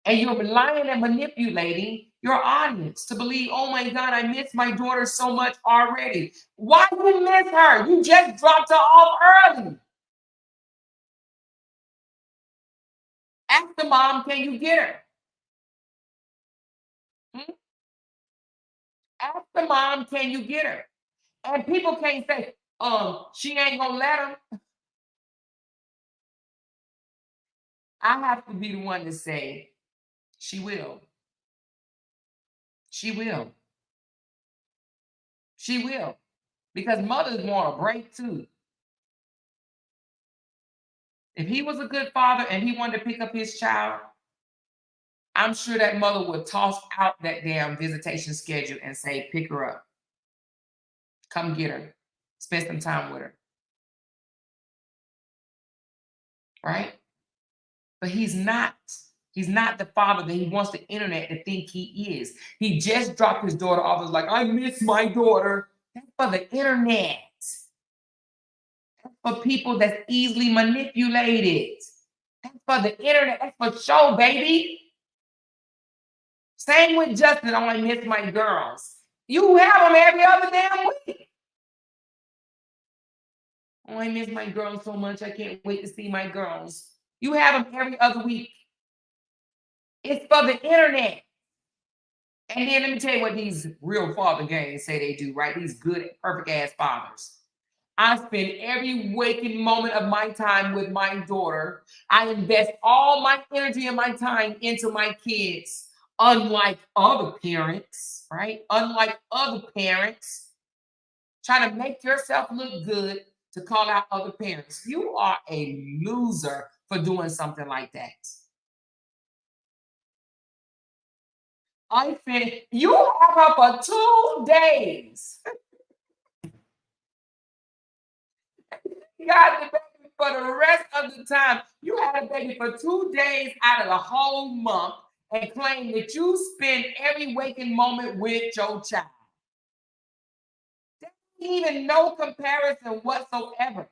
And you're lying and manipulating your audience to believe, oh my God, I miss my daughter so much already. Why do you miss her? You just dropped her off early. Ask the mom, can you get her? Ask the mom, can you get her? And people can't say, she ain't gonna let him. I have to be the one to say, she will. She will. She will. Because mothers want a break too. If he was a good father and he wanted to pick up his child, I'm sure that mother would toss out that damn visitation schedule and say, pick her up. Come get her. Spend some time with her. Right? But he's not. He's not the father that he wants the internet to think he is. He just dropped his daughter off. He's like, I miss my daughter. That's for the internet. That's for people that's easily manipulated. That's for the internet. That's for show, baby. Same with Justin. I only miss my girls. You have them every other damn week. Oh, I miss my girls so much. I can't wait to see my girls. You have them every other week. It's for the internet. And then let me tell you what these real father games say they do, right? These good, perfect ass fathers. I spend every waking moment of my time with my daughter. I invest all my energy and my time into my kids. Unlike other parents, right? Unlike other parents, trying to make yourself look good to call out other parents. You are a loser for doing something like that. I said, you have her for 2 days. You got the baby for the rest of the time. You had a baby for 2 days out of the whole month and claim that you spend every waking moment with your child. There's even no comparison whatsoever.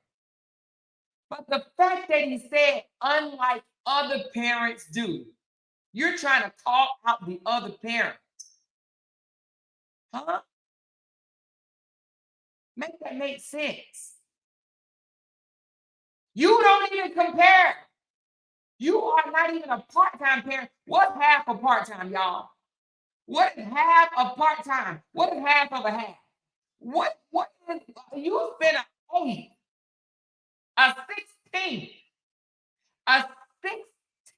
But the fact that he said, unlike other parents do, you're trying to call out the other parent. Huh? Make that make sense. You don't even compare. You are not even a part-time parent. What's half a part-time, y'all? What is half a part-time? What is half of a half? What is, you spend an eighth, a 16th, a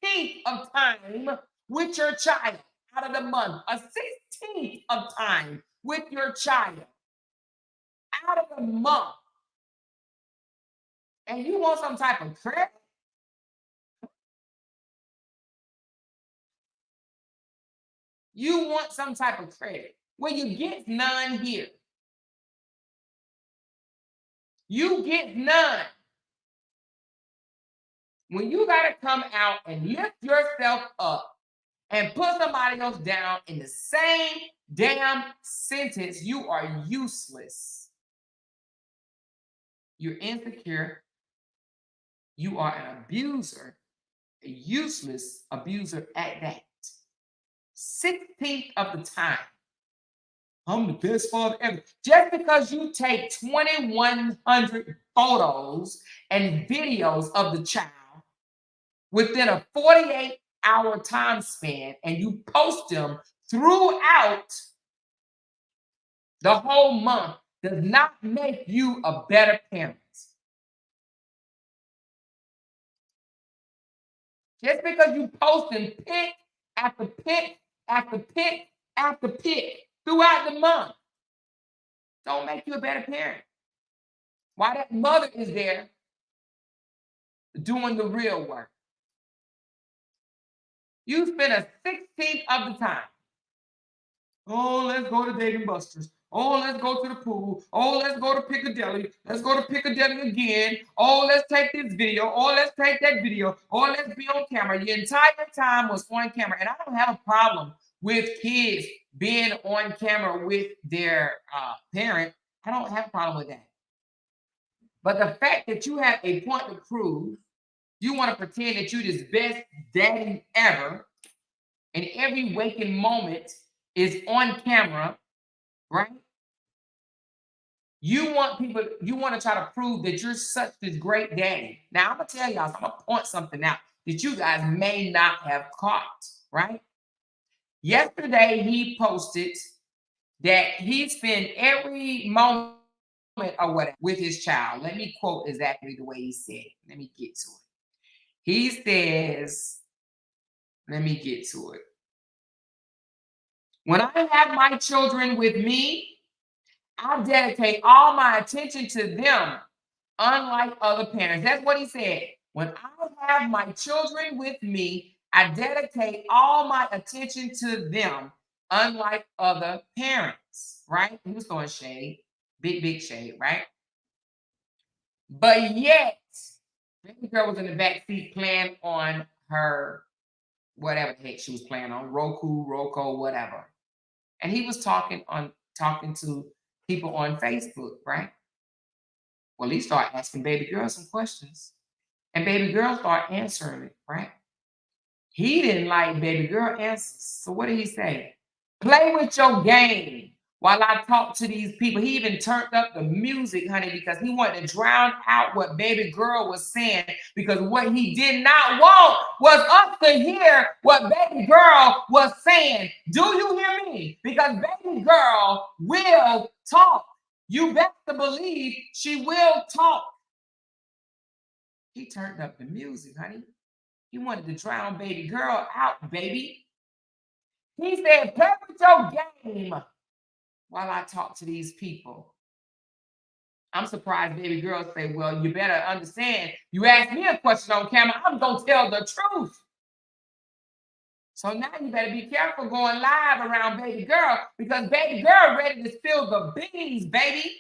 16th of time with your child out of the month, a 16th of time with your child out of the month. And you want some type of credit? You want some type of credit. Well, you get none here. You get none. When you got to come out and lift yourself up and put somebody else down in the same damn sentence, you are useless. You're insecure. You are an abuser, a useless abuser at that. 16th of the time. I'm the best father ever. Just because you take 2,100 photos and videos of the child within a 48-hour time span and you post them throughout the whole month does not make you a better parent. Just because you posting pic after pic after pic after pic throughout the month don't make you a better parent. Why that mother is there doing the real work. You spend a 16th of the time. Oh, let's go to Dave and Buster's. Oh, let's go to the pool. Oh, let's go to Piccadilly. Let's go to Piccadilly again. Oh, let's take this video. Oh, let's take that video. Oh, let's be on camera. Your entire time was on camera. And I don't have a problem with kids being on camera with their parent. I don't have a problem with that. But the fact that you have a point to prove, you want to pretend that you're this best daddy ever, and every waking moment is on camera, right? You want people, you want to try to prove that you're such this great daddy. Now, I'm going to tell y'all, I'm going to point something out that you guys may not have caught, right? Yesterday, he posted that he spent every moment or whatever with his child. Let me quote exactly the way he said it. Let me get to it. He says, let me get to it. When I have my children with me, I dedicate all my attention to them, unlike other parents. That's what he said. When I have my children with me, I dedicate all my attention to them, unlike other parents, right? He was throwing shade, big shade, right? But yet, baby girl was in the back seat playing on her, whatever the heck she was playing on, Roku, whatever. And he was talking to people on Facebook, right? Well, he started asking baby girl some questions. And baby girl started answering it, right? He didn't like baby girl answers. So what did he say? Play with your game while I talk to these people. He even turned up the music, honey, because he wanted to drown out what baby girl was saying, because what he did not want was us to hear what baby girl was saying. Do you hear me? Because baby girl will talk. You best to believe she will talk. He turned up the music, honey. He wanted to drown baby girl out, baby. He said, play with your game while I talk to these people. I'm surprised baby girls say, well, you better understand. You ask me a question on camera, I'm going to tell the truth. So now you better be careful going live around baby girl, because baby girl ready to spill the beans, baby.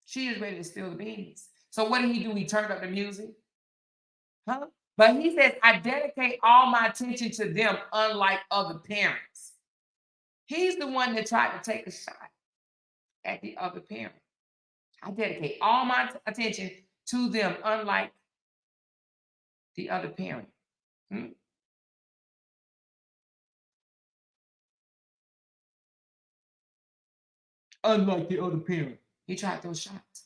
She is ready to spill the beans. So what did he do? He turned up the music. Huh? But he says, I dedicate all my attention to them, unlike other parents. He's the one that tried to take a shot at the other parent. I dedicate all my attention to them, unlike the other parent. Unlike the other parent. He tried those shots.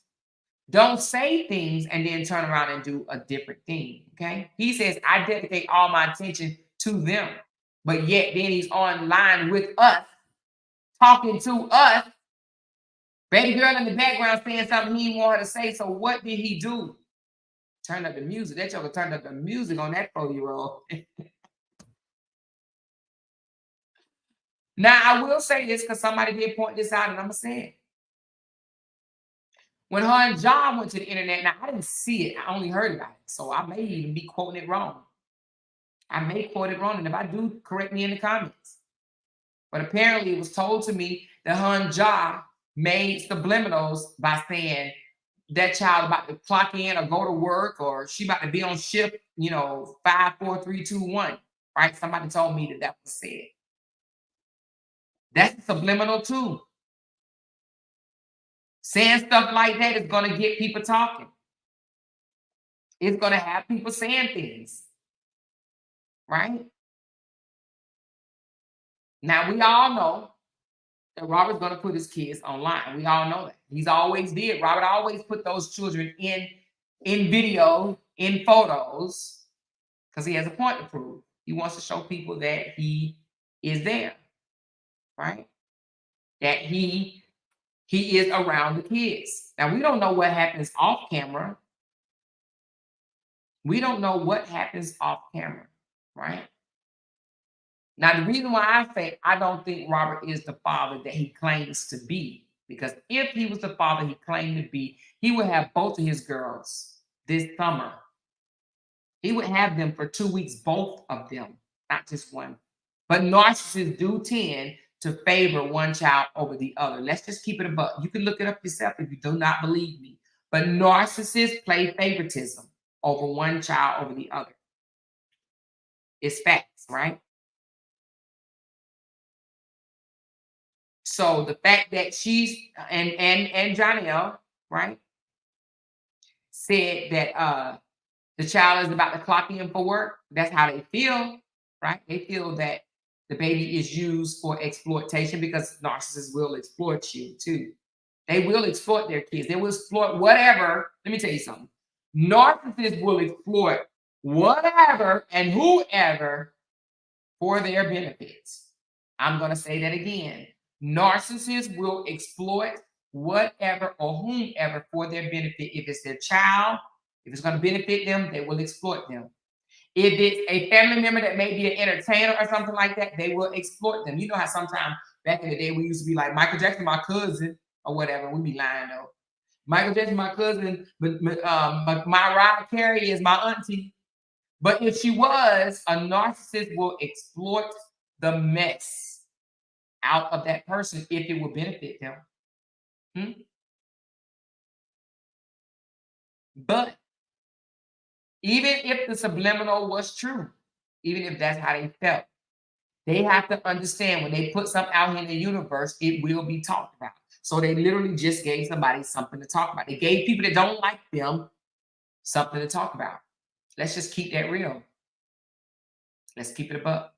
Don't say things and then turn around and do a different thing. Okay. He says, I dedicate all my attention to them. But yet then he's online with us, talking to us. Baby girl in the background saying something he didn't want her to say. So what did he do? Turn up the music. That joker turned up the music on that 4-year-old. Now, I will say this because somebody did point this out, and I'm going to say it. When her and John went to the internet, now I didn't see it. I only heard about it. So I may even be quoting it wrong. I may quote it wrong. And if I do, correct me in the comments. But apparently it was told to me that her and John made subliminals by saying that child about to clock in or go to work, or she about to be on shift, 5, 4, 3, 2, 1. Right? Somebody told me that was said. That's subliminal too. Saying stuff like that is going to get people talking. It's going to have people saying things. Right? Now, we all know that Robert's going to put his kids online. We all know that. He's always did. Robert always put those children in video, in photos, because he has a point to prove. He wants to show people that he is there. Right? That he is around the kids. Now, we don't know what happens off camera. We don't know what happens off camera, right? Now, the reason why I say I don't think Robert is the father that he claims to be, because if he was the father he claimed to be, he would have both of his girls this summer. He would have them for 2 weeks, both of them, not just one. But narcissists do tend to favor one child over the other. Let's just keep it above. You can look it up yourself if you do not believe me. But narcissists play favoritism over one child over the other. It's facts, right? So the fact that she's and Janelle, right, said that the child is about to clock in for work, that's how they feel, right? They feel that the baby is used for exploitation, because narcissists will exploit you too. They will exploit their kids. They will exploit whatever. Let me tell you something. Narcissists will exploit whatever and whoever for their benefits. I'm going to say that again. Narcissists will exploit whatever or whomever for their benefit. If it's their child, if it's going to benefit them, they will exploit them. If it's a family member that may be an entertainer or something like that, they will exploit them. You know how sometimes back in the day we used to be like, Michael Jackson, my cousin, or whatever. We'd be lying though. Michael Jackson, my cousin, but Mariah Carey is my auntie. But if she was, a narcissist will exploit the mess out of that person if it will benefit them. But even if the subliminal was true, even if that's how they felt, they have to understand when they put something out here in the universe, it will be talked about. So they literally just gave somebody something to talk about. They gave people that don't like them something to talk about. Let's just keep that real. Let's keep it above.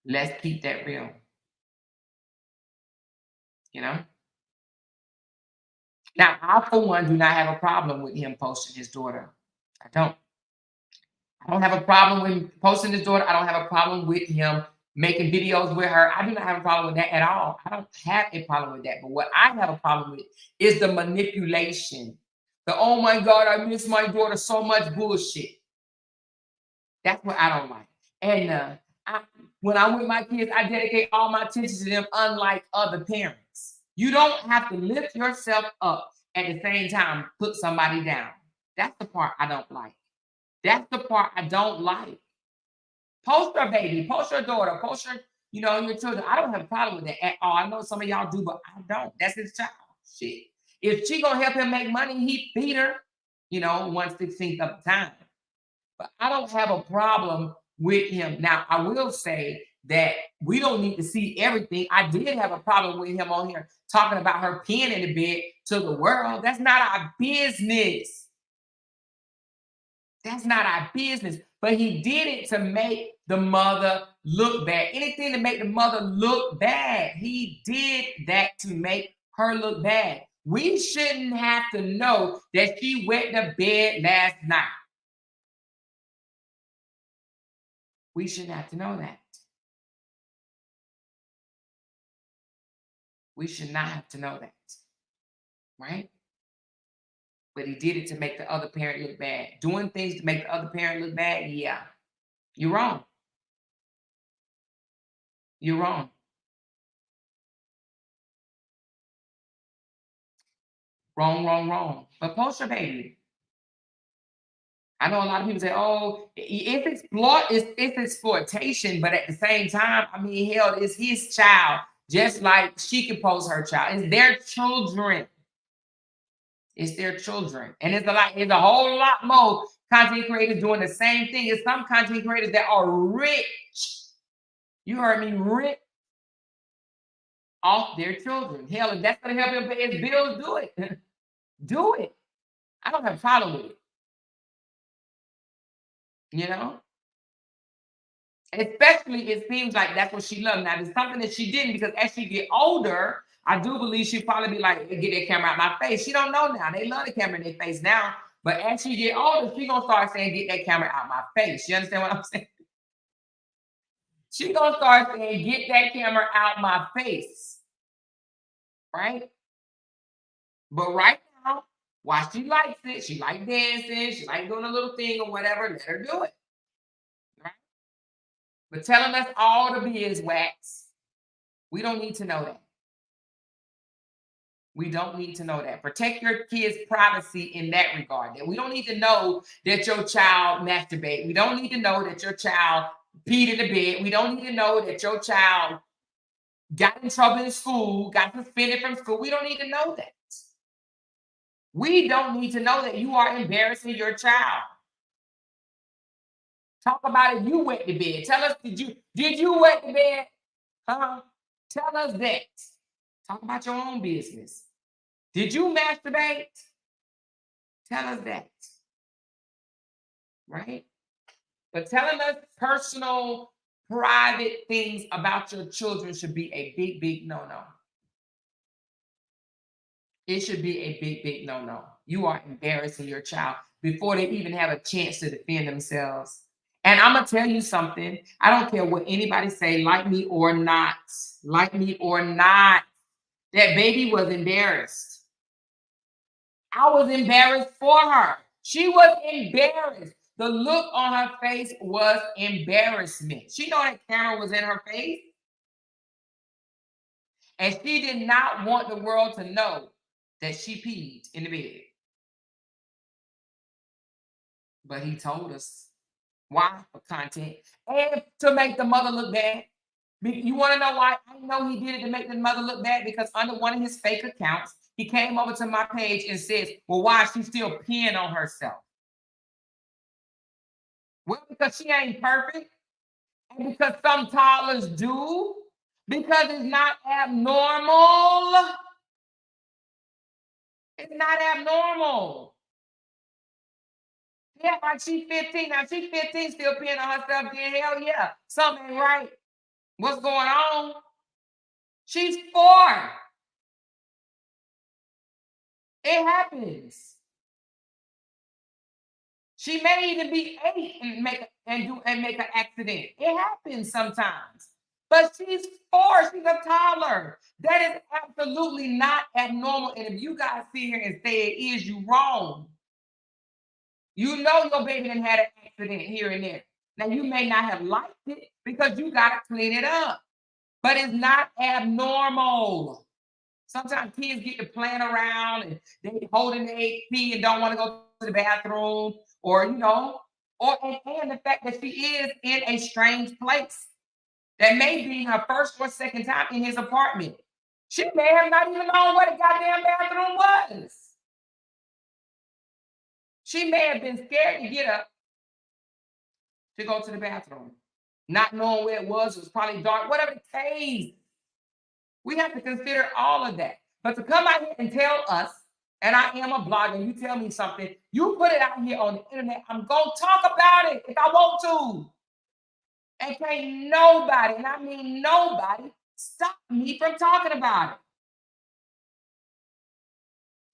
Let's keep that real. Now, I, for one, do not have a problem with him posting his daughter. I don't have a problem with him posting his daughter. I don't have a problem with him making videos with her. I do not have a problem with that at all. I don't have a problem with that. But what I have a problem with is the manipulation. The, oh my God, I miss my daughter so much bullshit. That's what I don't like. And when I'm with my kids, I dedicate all my attention to them, unlike other parents. You don't have to lift yourself up at the same time, put somebody down. That's the part I don't like. That's the part I don't like. Post your baby, post your daughter, post your, your children. I don't have a problem with that at all. I know some of y'all do, but I don't. That's his child. Shit. If she gonna help him make money, he feed her, 1/16 of the time. But I don't have a problem with him. Now, I will say that we don't need to see everything. I did have a problem with him on here talking about her peeing in the bed to the world. That's not our business. That's not our business. But he did it to make the mother look bad. Anything to make the mother look bad. He did that to make her look bad. We shouldn't have to know that she wet the bed last night. We shouldn't have to know that. We should not have to know that. Right? But he did it to make the other parent look bad. Doing things to make the other parent look bad, yeah. You're wrong. You're wrong. Wrong, wrong, wrong. But post your baby. I know a lot of people say, "Oh, if it's exploitation," but at the same time, I mean, hell, it's his child, just like she can post her child. It's their children. It's their children, and it's a whole lot more content creators doing the same thing. It's some content creators that are rich. You heard me, rich off their children. Hell, if that's gonna help him pay his bills, do it. Do it. I don't have a problem with it. Especially it seems like that's what she loved. Now, there's something that she didn't, because as she get older, I do believe she'll probably be like, get that camera out my face. She don't know now. They love the camera in their face now. But as she get older, she gonna start saying, get that camera out my face. You understand what I'm saying? She gonna start saying, get that camera out my face. Right? But right now, while she likes it, she like dancing, she like doing a little thing or whatever, let her do it. Right? But telling us all to be is wax, we don't need to know that. We don't need to know that. Protect your kids' privacy in that regard. That we don't need to know that your child masturbate. We don't need to know that your child peed in the bed. We don't need to know that your child got in trouble in school, got suspended from school. We don't need to know that. We don't need to know that you are embarrassing your child. Talk about it. You wet the bed. Tell us, did you wet the bed? Huh? Tell us that. Talk about your own business. Did you masturbate? Tell us that. Right? But telling us personal, private things about your children should be a big, big no-no. It should be a big, big no-no. You are embarrassing your child before they even have a chance to defend themselves. And I'm going to tell you something. I don't care what anybody say, like me or not. Like me or not. That baby was embarrassed. I was embarrassed for her. She was embarrassed. The look on her face was embarrassment. She know that camera was in her face. And she did not want the world to know that she peed in the bed. But he told us. Why? For content. And to make the mother look bad. You want to know why? I know he did it to make the mother look bad, because under one of his fake accounts, he came over to my page and says, well, why is she still peeing on herself? Well, because she ain't perfect. And because some toddlers do. Because it's not abnormal. It's not abnormal. Yeah, like she's 15. Now she's 15, still peeing on herself. Then hell yeah, something ain't right. What's going on? She's 4. It happens. She may even be 8 and make an accident. It happens sometimes. But she's 4. She's a toddler. That is absolutely not abnormal. And if you guys sit here and say it is, you wrong. You know your baby done had an accident here and there. Now, you may not have liked it because you got to clean it up. But it's not abnormal. Sometimes kids get to playing around and they holding the AP and don't want to go to the bathroom, or and the fact that she is in a strange place that may be her first or second time in his apartment. She may have not even known what a goddamn bathroom was. She may have been scared to get up to go to the bathroom, not knowing where it was probably dark, whatever the case. We have to consider all of that. But to come out here and tell us, and I am a blogger, and you tell me something, you put it out here on the internet, I'm going to talk about it if I want to. And can't nobody, and I mean nobody, stop me from talking about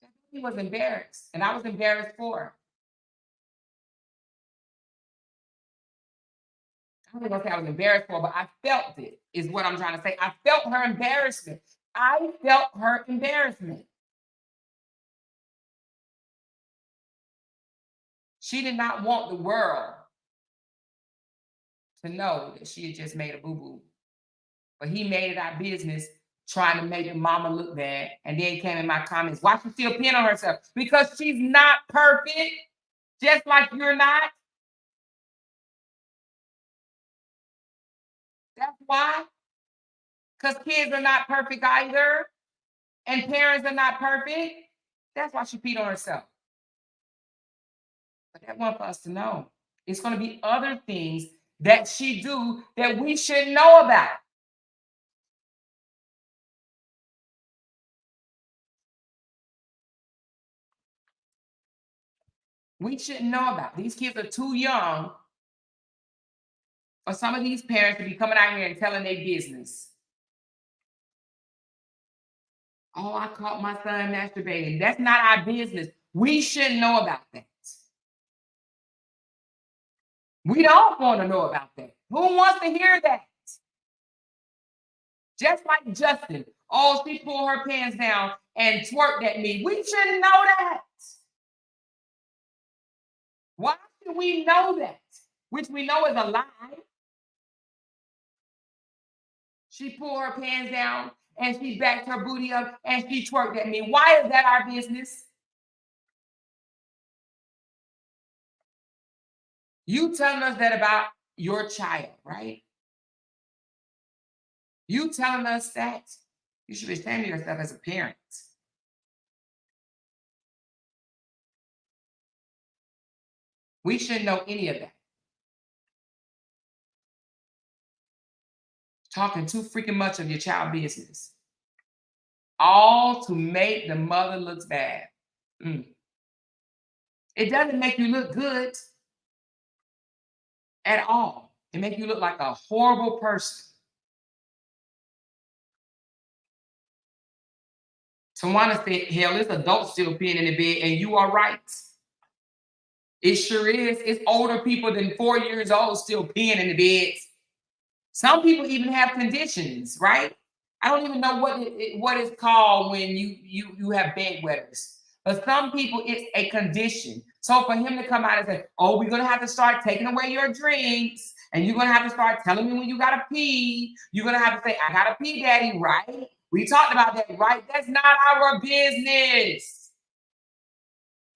it. He was embarrassed, and I was embarrassed for her. I'm not gonna say I was embarrassed for, but I felt it, is what I'm trying to say. I felt her embarrassment. I felt her embarrassment. She did not want the world to know that she had just made a boo-boo. But he made it our business trying to make the mama look bad. And then came in my comments, why she still peeing on herself? Because she's not perfect, just like you're not. That's why. Because kids are not perfect either. And parents are not perfect. That's why she peed on herself. But that one for us to know. It's going to be other things that she do that we should know about. We shouldn't know about. These kids are too young for some of these parents to be coming out here and telling their business. Oh, I caught my son masturbating. That's not our business. We shouldn't know about that. We don't want to know about that. Who wants to hear that? Just like Justin. Oh, she pulled her pants down and twerked at me. We shouldn't know that. Why should we know that? Which we know is a lie. She pulled her pants down and she backed her booty up and she twerked at me. Why is that our business? You telling us that about your child, right? You telling us that? You should be ashamed of yourself as a parent. We shouldn't know any of that. Talking too freaking much of your child business. All to make the mother look bad. It doesn't make you look good at all. It makes you look like a horrible person. Tawana said, hell, it's adults still peeing in the bed, and you are right. It sure is. It's older people than 4 years old still peeing in the beds. Some people even have conditions, right? I don't even know what it's called when you have bedwetters. But some people, it's a condition. So for him to come out and say, oh, we're going to have to start taking away your drinks, and you're going to have to start telling me when you got to pee. You're going to have to say, I got to pee, daddy, right? We talked about that, right? That's not our business.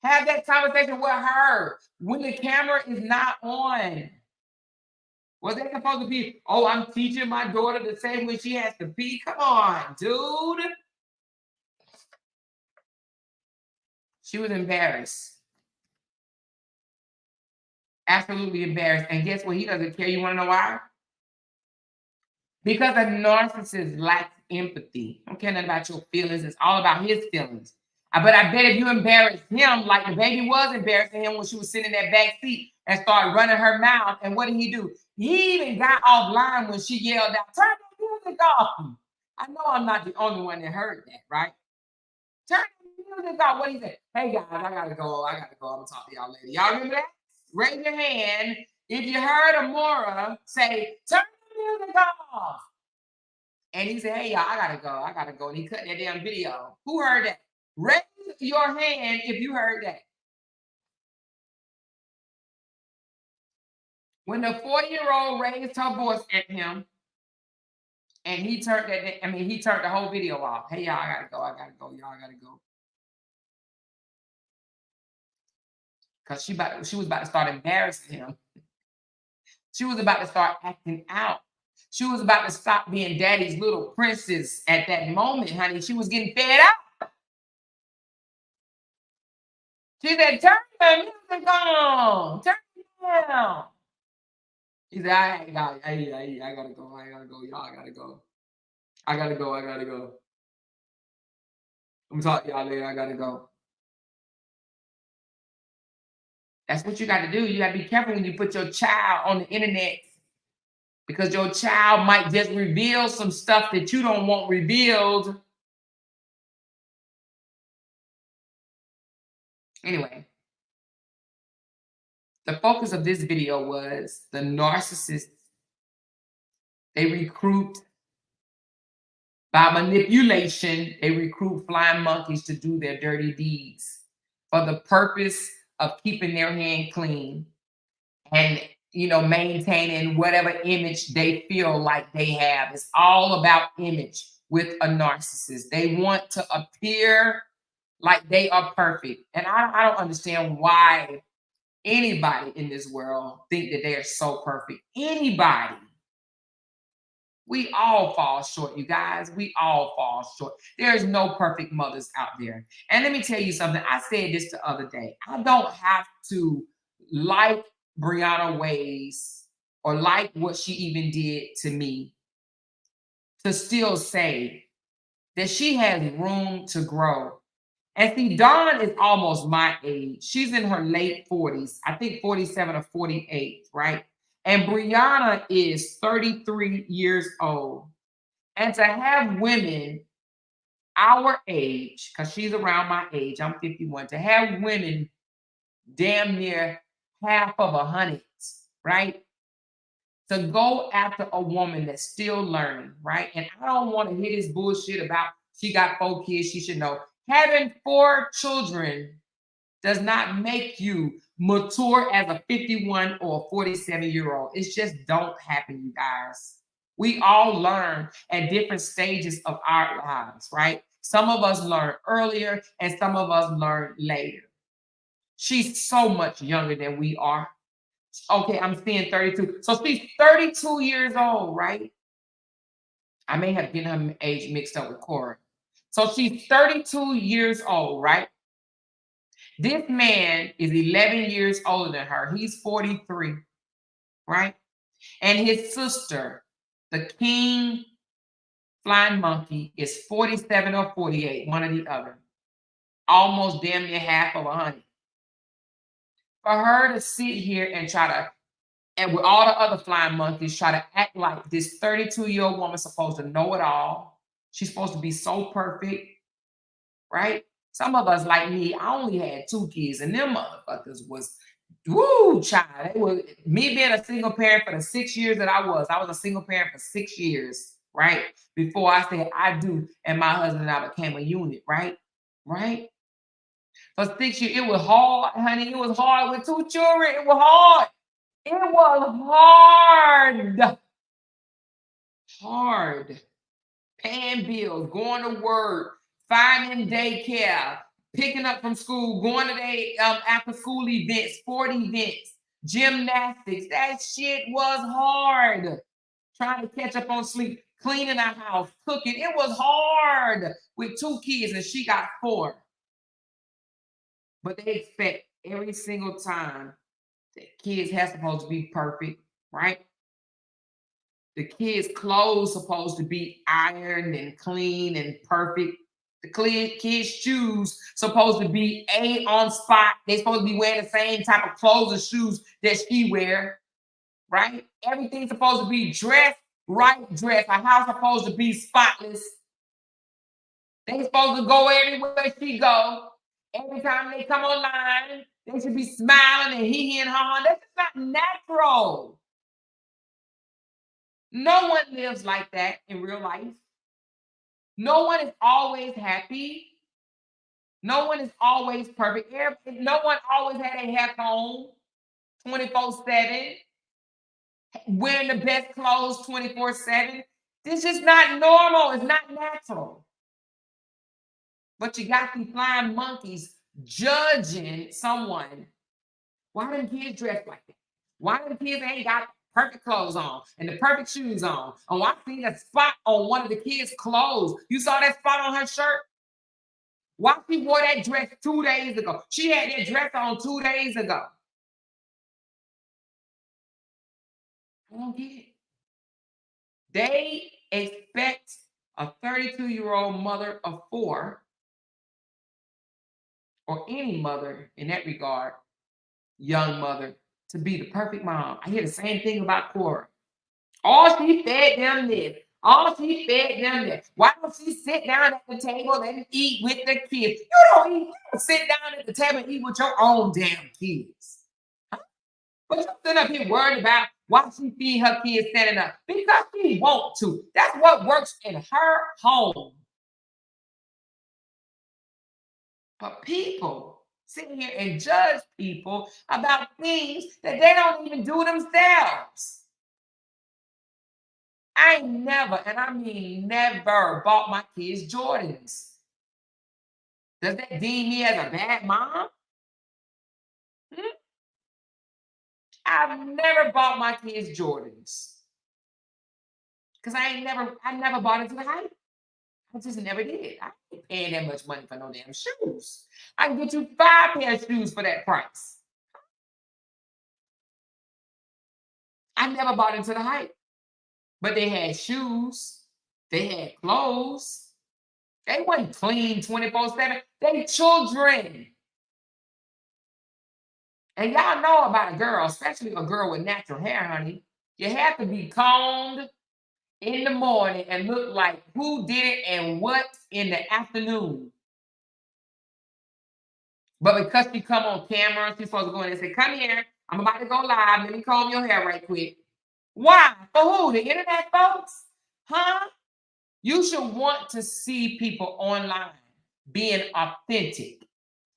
Have that conversation with her when the camera is not on. Was that supposed to be, oh, I'm teaching my daughter the same way she has to pee? Come on, dude. She was embarrassed. Absolutely embarrassed. And guess what? He doesn't care. You want to know why? Because a narcissist lacks empathy. I don't care nothing about your feelings. It's all about his feelings. But I bet if you embarrassed him, like the baby was embarrassing him when she was sitting in that back seat and started running her mouth. And what did he do? He even got offline when she yelled out, turn the music off. I know I'm not the only one that heard that, right? Turn the music off. What did he say? Hey, guys, I got to go. I'm going to talk to y'all later. Y'all remember that? Raise your hand if you heard Amora say, turn the music off. And he said, hey, y'all, I got to go. And he cut that damn video. Who heard that? Raise your hand if you heard that. When the 40-year-old raised her voice at him, And he turned that, he turned the whole video off. Hey, y'all, I gotta go. I gotta go. Y'all, I gotta go. Because she was about to start embarrassing him. She was about to start acting out. She was about to stop being daddy's little princess at that moment, honey. She was getting fed up. She said, turn the music on. Turn it down. He said, I gotta go. I gotta go. Y'all, I gotta go. I gotta go. I gotta go. I'm gonna talk to y'all later. I gotta go. That's what you got to do. You got to be careful when you put your child on the internet, because your child might just reveal some stuff that you don't want revealed. Anyway, the focus of this video was the narcissists. They recruit by manipulation. They recruit flying monkeys to do their dirty deeds for the purpose of keeping their hand clean and, maintaining whatever image they feel like they have. It's all about image with a narcissist. They want to appear like they are perfect. And I don't understand why anybody in this world think that they are so perfect. Anybody. We all fall short, you guys. We all fall short. There's no perfect mothers out there. And let me tell you something. I said this the other day. I don't have to like Brianna ways or like what she even did to me to still say that she has room to grow. And see, Dawn is almost my age. She's in her late 40s, I think 47 or 48, right? And Brianna is 33 years old. And to have women our age, because she's around my age, I'm 51, to have women damn near half of 100, right? To go after a woman that's still learning, right? And I don't want to hear this bullshit about she got 4 kids, she should know. Having 4 children does not make you mature as a 51 or a 47-year-old. It just don't happen, you guys. We all learn at different stages of our lives, right? Some of us learn earlier and some of us learn later. She's so much younger than we are. Okay, I'm seeing 32. So she's 32 years old, right? I may have getting her age mixed up with Cora. So she's 32 years old, right? This man is 11 years older than her. He's 43, right? And his sister, the king flying monkey, is 47 or 48, one or the other. Almost damn near half of 100. For her to sit here and try to, and with all the other flying monkeys, try to act like this 32-year-old woman's supposed to know it all. She's supposed to be so perfect, right? Some of us, like me, I only had 2 kids, and them motherfuckers was, woo, child. They were, me being a single parent for the 6 years that I was a single parent for 6 years, right? Before I said I do, and my husband and I became a unit, right? Right? For 6 years, it was hard, honey. It was hard with 2 children. It was hard. It was hard. Hard. Paying bills, going to work, finding daycare, picking up from school, going to their after school events, sport events, gymnastics. That shit was hard. Trying to catch up on sleep, cleaning our house, cooking. It was hard with 2 kids, and she got 4. But they expect every single time that kids have supposed to be perfect, right? The kids' clothes supposed to be ironed and clean and perfect. The kids' shoes supposed to be on spot. They're supposed to be wearing the same type of clothes and shoes that she wear, right? Everything's supposed to be dressed, right dress. A house supposed to be spotless. They supposed to go everywhere she go. Every time they come online, they should be smiling and hee and hawing. That's just not natural. No one lives like that in real life. No one is always happy. No one is always perfect. No one always had a hair on 24/7, wearing the best clothes 24/7. This is not normal. It's not natural. But you got these flying monkeys judging someone. Why them kids dressed like that? Why them kids ain't got perfect clothes on and the perfect shoes on? Oh, I seen a spot on one of the kids' clothes. You saw that spot on her shirt? Why she wore that dress 2 days ago? She had that dress on 2 days ago. I don't get it. They expect a 32-year-old mother of 4, or any mother in that regard, young mother, to be the perfect mom. I hear the same thing about Cora. All she fed them this. All she fed them this. Why don't she sit down at the table and eat with the kids? You don't eat. You don't sit down at the table and eat with your own damn kids. Huh? But you sit up here worried about why she feed her kids standing up. Because she want to. That's what works in her home. But people sit here and judge people about things that they don't even do themselves. I ain't never, and I mean never, bought my kids Jordans. Does that deem me as a bad mom? Hmm? I've never bought my kids Jordans. Because I never bought into the hype. I just never did. I ain't paying that much money for no damn shoes. I can get you 5 pair of shoes for that price. I never bought into the hype. But they had shoes, they had clothes. They wasn't clean 24/7. They children. And y'all know about a girl, especially a girl with natural hair, honey. You have to be combed in the morning and look like who did it and what in the afternoon. But because she come on camera, she's supposed to go in and say, "Come here, I'm about to go live. Let me comb your hair right quick." Why? For who? The internet folks? Huh? You should want to see people online being authentic,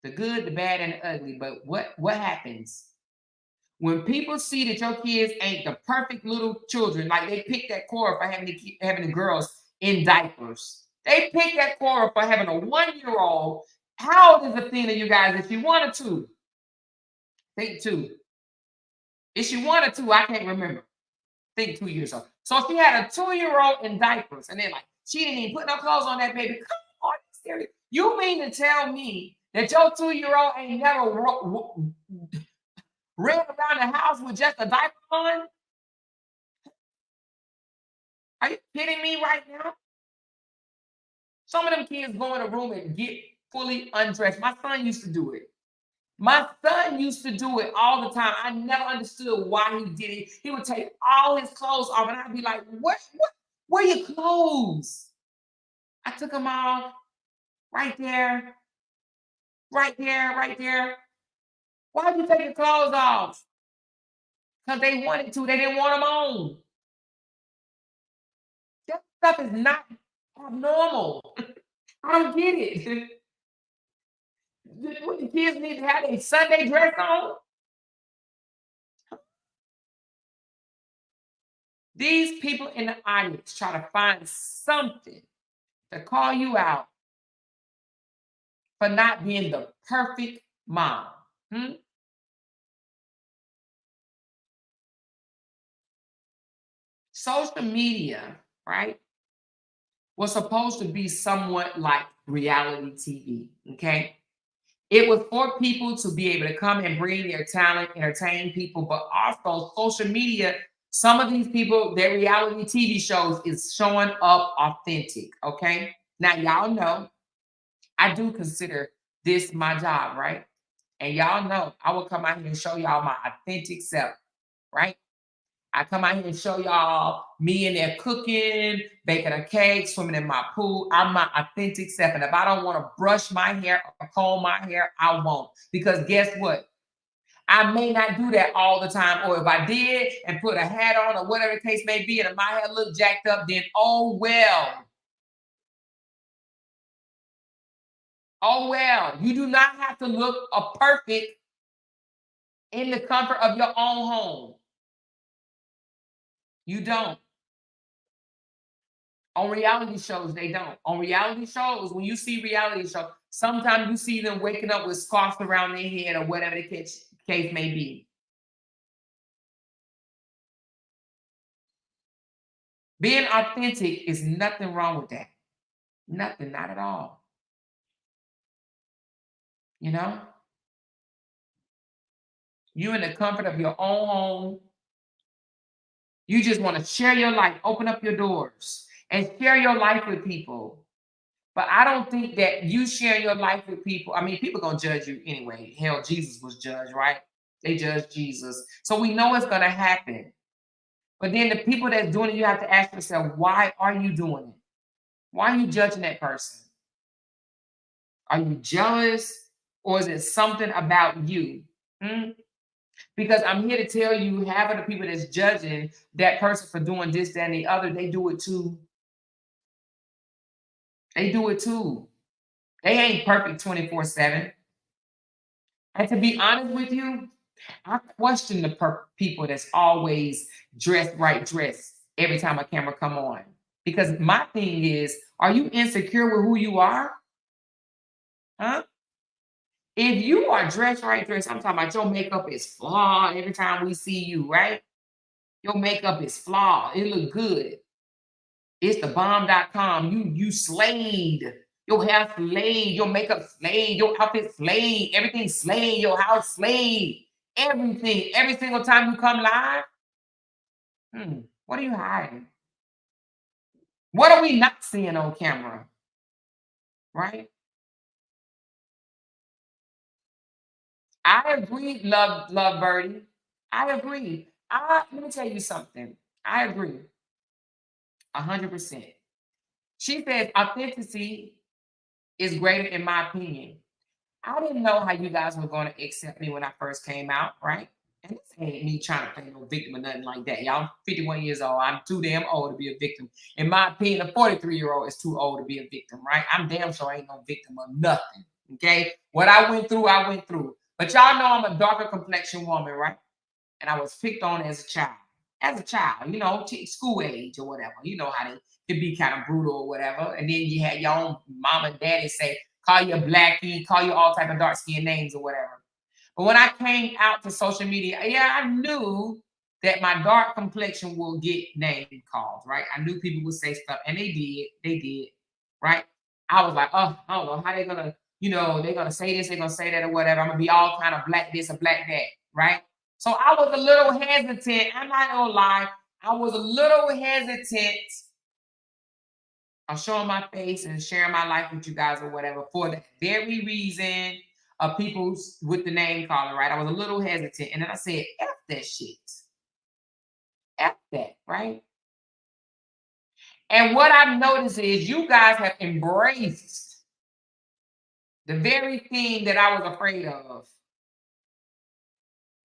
the good, the bad, and the ugly. But what happens when people see that your kids ain't the perfect little children? Like they picked that Cora for having the girls in diapers. They picked that Cora for having a 1-year-old. How old is Athena, you guys? If she wanted to, think 2. If she wanted to, I can't remember. Think 2 years old. So she had a 2-year-old in diapers, and then like she didn't even put no clothes on that baby. Come on, serious? You mean to tell me that your 2-year-old ain't never ran around the house with just a diaper on? Are you kidding me right now? Some of them kids go in a room and get fully undressed. My son used to do it. My son used to do it all the time. I never understood why he did it. He would take all his clothes off, and I'd be like, where are your clothes? I took them off right there, right there, right there. Why'd you take your clothes off? Because they wanted to. They didn't want them on. That stuff is not abnormal. I don't get it. What, the kids need to have a Sunday dress on? These people in the audience try to find something to call you out for not being the perfect mom. Hmm? Social media, right, was supposed to be somewhat like reality TV, okay? It was for people to be able to come and bring their talent, entertain people, but also social media, some of these people, their reality TV shows is showing up authentic, okay? Now, y'all know I do consider this my job, right? And y'all know I will come out here and show y'all my authentic self, right? I come out here and show y'all me in there cooking, baking a cake, swimming in my pool. I'm my authentic self. And if I don't want to brush my hair or comb my hair, I won't. Because guess what? I may not do that all the time. Or if I did and put a hat on or whatever the case may be, and if my hair look jacked up, then oh well. Oh well. You do not have to look perfect in the comfort of your own home. You don't. On reality shows, they don't. On reality shows, when you see reality shows, sometimes you see them waking up with scarves around their head or whatever the case may be. Being authentic is nothing wrong with that. Nothing, not at all. You know? You in the comfort of your own home. You just want to share your life, open up your doors, and share your life with people. But I don't think that you share your life with people. I mean, people gonna judge you anyway. Hell, Jesus was judged, right? They judged Jesus. So we know it's gonna happen. But then the people that's doing it, you have to ask yourself, why are you doing it? Why are you judging that person? Are you jealous? Or is it something about you? Hmm? Because I'm here to tell you, half of the people that's judging that person for doing this, that, and the other, they do it too. They do it too. They ain't perfect 24/7. And to be honest with you, I question the people that's always dressed every time a camera come on. Because my thing is, are you insecure with who you are? Huh? If you are dressed, I'm talking about your makeup is flawed every time we see you, right? Your makeup is flawed. It look good. It's the bomb.com. You slayed. Your hair slayed. Your makeup slayed. Your outfit slayed. Everything slayed. Your house slayed. Everything. Every single time you come live. What are you hiding? What are we not seeing on camera? Right? I agree, love Birdie. I agree. Let me tell you something. I agree. 100%. She says authenticity is greater in my opinion. I didn't know how you guys were going to accept me when I first came out, right? And this ain't me trying to play no victim or nothing like that. Y'all, I'm 51 years old. I'm too damn old to be a victim. In my opinion, a 43-year-old is too old to be a victim, right? I'm damn sure I ain't no victim of nothing, okay? What I went through, I went through. But y'all know I'm a darker complexion woman, right? And I was picked on as a child. As a child, you know, school age or whatever. You know how they could be kind of brutal or whatever. And then you had your own mom and daddy say, call you a blackie, call you all type of dark skin names or whatever. But when I came out to social media, yeah, I knew that my dark complexion will get name calls, right? I knew people would say stuff, and they did, right? I was like, oh, I don't know how they're gonna, they're gonna say this, they're gonna say that or whatever. I'm gonna be all kind of black this or black that, right? So I was a little hesitant. I'm not gonna lie, I was a little hesitant on showing my face and sharing my life with you guys or whatever for the very reason of people with the name calling, right? I was a little hesitant. And then I said, F that shit. F that, right? And what I've noticed is you guys have embraced the very thing that I was afraid of.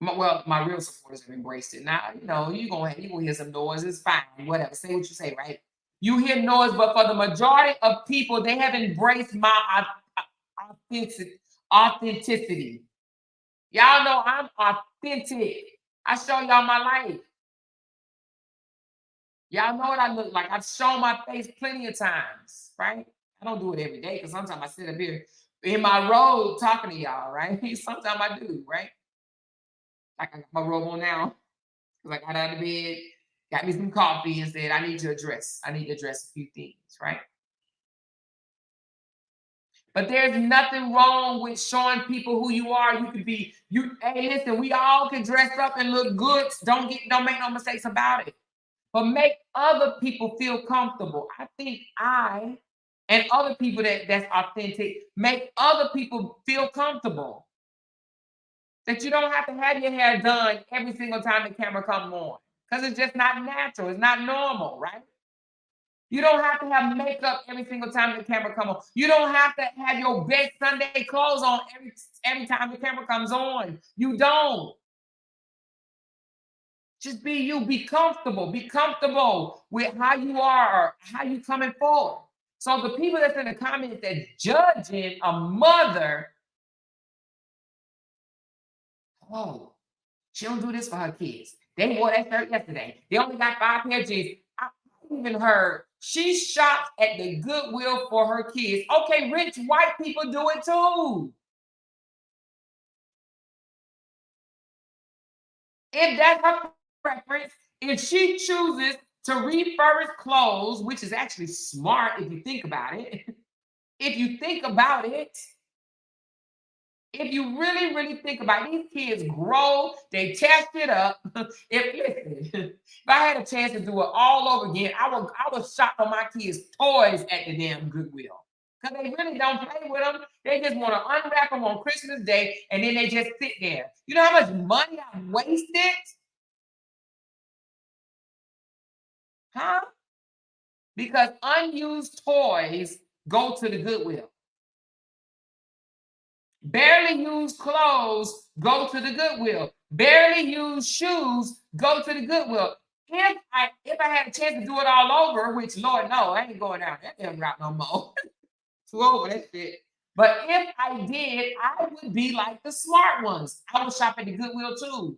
My real supporters have embraced it. Now, you're gonna hear some noise. It's fine, whatever. Say what you say, right? You hear noise, but for the majority of people, they have embraced my authenticity. Y'all know I'm authentic. I show y'all my life. Y'all know what I look like. I've shown my face plenty of times, right? I don't do it every day because sometimes I sit up here in my robe talking to y'all, right? Sometimes I do, right? Like I got my robe on now because I got out of bed, got me some coffee, and said I need to address a few things, right? But there's nothing wrong with showing people who you are. You could be hey, listen, we all can dress up and look good. Don't make no mistakes about it. But make other people feel comfortable. I think I and other people that's authentic make other people feel comfortable. That you don't have to have your hair done every single time the camera comes on. Because it's just not natural. It's not normal, right? You don't have to have makeup every single time the camera comes on. You don't have to have your best Sunday clothes on every time the camera comes on. You don't. Just be you. Be comfortable. Be comfortable with how you are or how you coming forward. So the people that's in the comments that judging a mother, oh, she don't do this for her kids. They wore that shirt yesterday. They only got 5 pair of jeans. I even heard She shops at the Goodwill for her kids. Okay, rich white people do it too. If that's her preference, if she chooses to refurbish clothes, which is actually smart if you think about it, if you think about it, if you really, really think about it, these kids grow, they test it up. If I had a chance to do it all over again, I would shop for my kids' toys at the damn Goodwill. Because they really don't play with them. They just want to unwrap them on Christmas Day and then they just sit there. You know how much money I wasted? Huh? Because unused toys go to the Goodwill. Barely used clothes go to the Goodwill. Barely used shoes go to the Goodwill. If I had a chance to do it all over, which Lord no, I ain't going out that damn route no more. Too over that shit. But if I did, I would be like the smart ones. I would shop at the Goodwill too,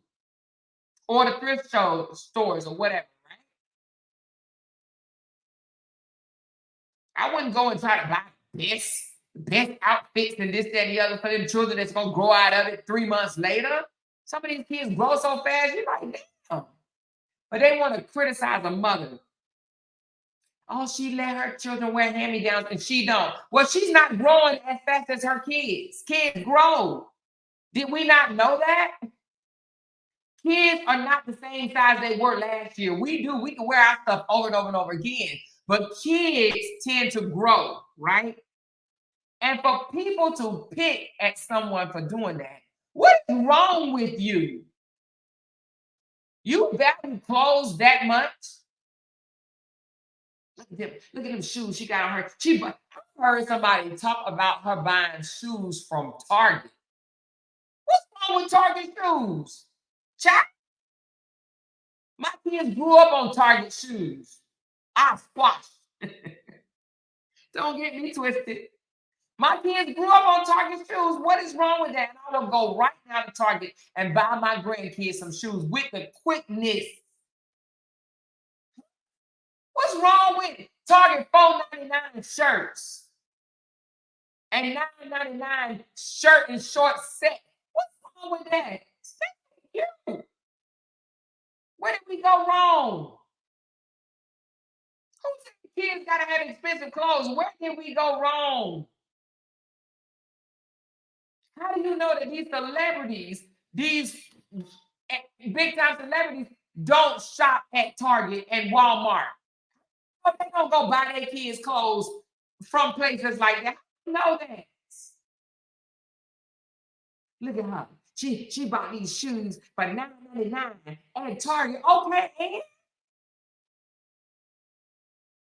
or the thrift stores or whatever. Right? I wouldn't go and try to buy best outfits and this, that, and the other for them children that's gonna grow out of it 3 months later. Some of these kids grow so fast, you're like, damn. But they want to criticize a mother. Oh, she let her children wear hand-me-downs and she don't. Well, she's not growing as fast as her kids. Kids grow. Did we not know that? Kids are not the same size they were last year. We can wear our stuff over and over and over again. But kids tend to grow, right? And for people to pick at someone for doing that, what is wrong with you? You value clothes that much? Look at them shoes she got on her. I heard somebody talk about her buying shoes from Target. What's wrong with Target shoes? Child, my kids grew up on Target shoes. I squash. Don't get me twisted. My kids grew up on Target shoes. What is wrong with that? And I will go right now to Target and buy my grandkids some shoes with the quickness. What's wrong with Target $4.99 shirts and $9.99 shirt and short set? What's wrong with that? Thank you. Where did we go wrong? Who said kids gotta have expensive clothes? Where did we go wrong? How do you know that these celebrities, these big time celebrities, don't shop at Target and Walmart? Oh, they don't go buy their kids clothes from places like that. I know that. Look at her. She bought these shoes for $9.99 at Target. Okay, and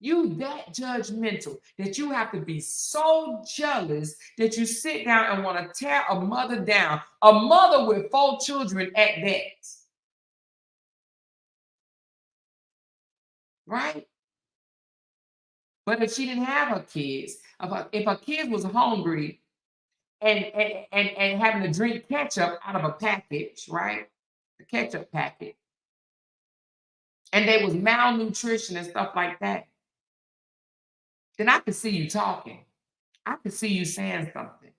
you that judgmental that you have to be so jealous that you sit down and want to tear a mother down. A mother with 4 children at that. Right? But if she didn't have her kids, if her kids was hungry and having to drink ketchup out of a package, right? The ketchup packet. And they was malnutrition and stuff like that. Then I could see you talking. I could see you saying something.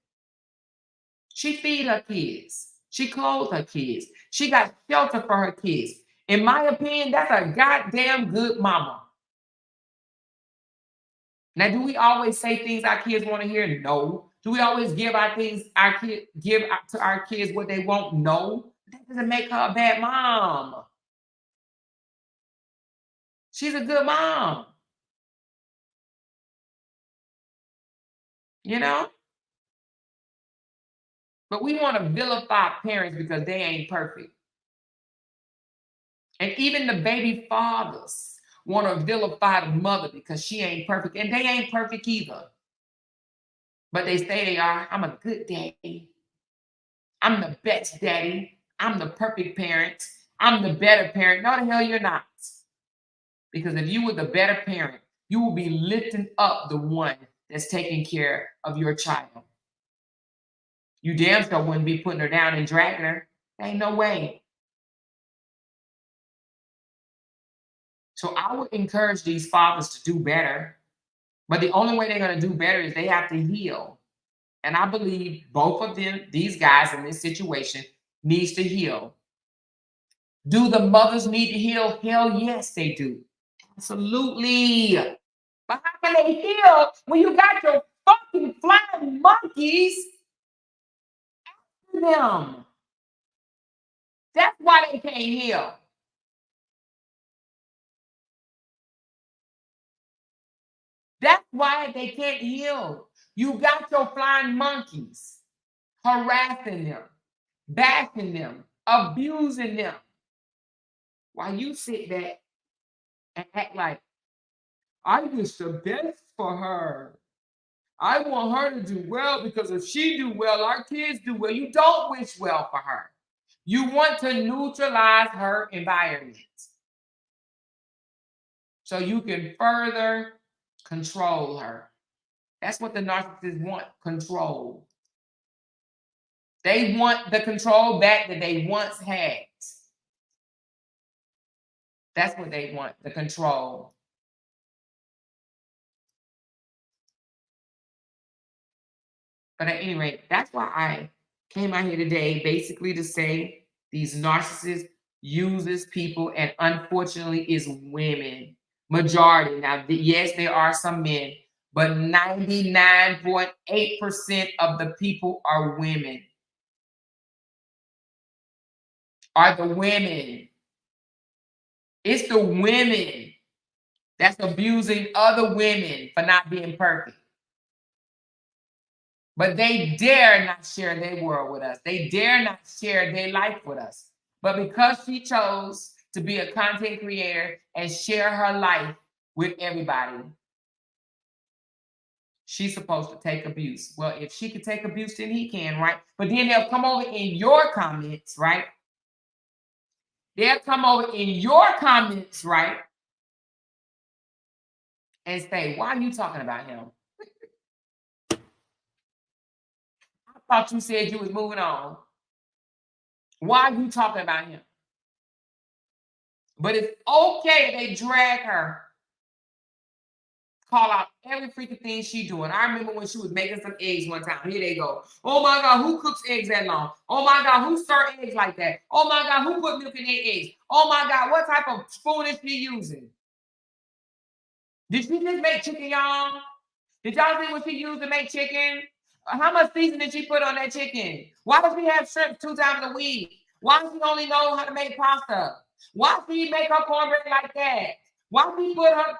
She feed her kids. She clothed her kids. She got shelter for her kids. In my opinion, that's a goddamn good mama. Now, do we always say things our kids want to hear? No. Do we always give to our kids what they want? No. That doesn't make her a bad mom. She's a good mom. You know? But we want to vilify parents because they ain't perfect. And even the baby fathers want to vilify the mother because she ain't perfect. And they ain't perfect either. But they say they are. I'm a good daddy. I'm the best daddy. I'm the perfect parent. I'm the better parent. No, the hell you're not. Because if you were the better parent, you will be lifting up the one that's taking care of your child. You damn sure wouldn't be putting her down and dragging her. Ain't no way. So I would encourage these fathers to do better. But the only way they're going to do better is they have to heal. And I believe both of them, these guys in this situation, needs to heal. Do the mothers need to heal? Hell yes, they do. Absolutely. But how can they heal when you got your fucking flying monkeys after them? That's why they can't heal. That's why they can't heal. You got your flying monkeys harassing them, bashing them, abusing them. While you sit back and act like, I wish the best for her. I want her to do well because if she do well, our kids do well. You don't wish well for her. You want to neutralize her environment so you can further control her. That's what the narcissists want, control. They want the control back that they once had. That's what they want, the control. But at any rate, that's why I came out here today basically to say these narcissists uses people and unfortunately is women. Majority. Now, yes, there are some men, but 99.8% of the people are women. Are the women. It's the women that's abusing other women for not being perfect. But they dare not share their world with us. They dare not share their life with us. But because she chose to be a content creator and share her life with everybody, she's supposed to take abuse. Well, if she can take abuse, then he can, right? But then they'll come over in your comments, right? They'll come over in your comments, right? And say, why are you talking about him? I thought you said you was moving on. Why are you talking about him? But it's okay if they drag her, call out every freaking thing she doing. I remember when she was making some eggs one time. Here they go. Oh my God, who cooks eggs that long? Oh my God, who stir eggs like that? Oh my God, who put milk in their eggs? Oh my God, what type of spoon is she using? Did she just make chicken, y'all? Did y'all see what she used to make chicken? How much seasoning did she put on that chicken? Why does she have shrimp 2 times a week? Why does she only know how to make pasta? Why does she make her cornbread like that? Why does she put her,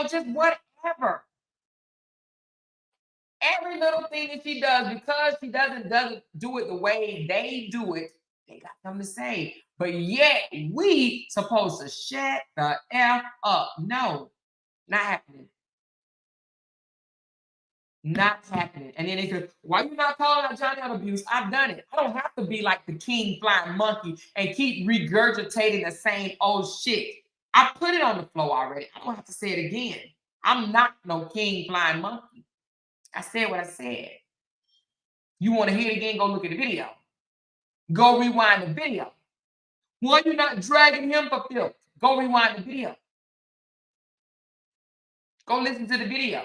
just whatever? Every little thing that she does, because she doesn't do it the way they do it, they got something to say. But yet we supposed to shut the F up. No, not happening. Not happening. And then they said, why you not calling out Johnny on abuse? I've done it. I don't have to be like the king flying monkey and keep regurgitating the same old shit. I put it on the floor already. I don't have to say it again. I'm not no king flying monkey. I said what I said. You want to hear it again? Go look at the video. Go rewind the video. Why you not dragging him for filth? Go rewind the video. Go listen to the video.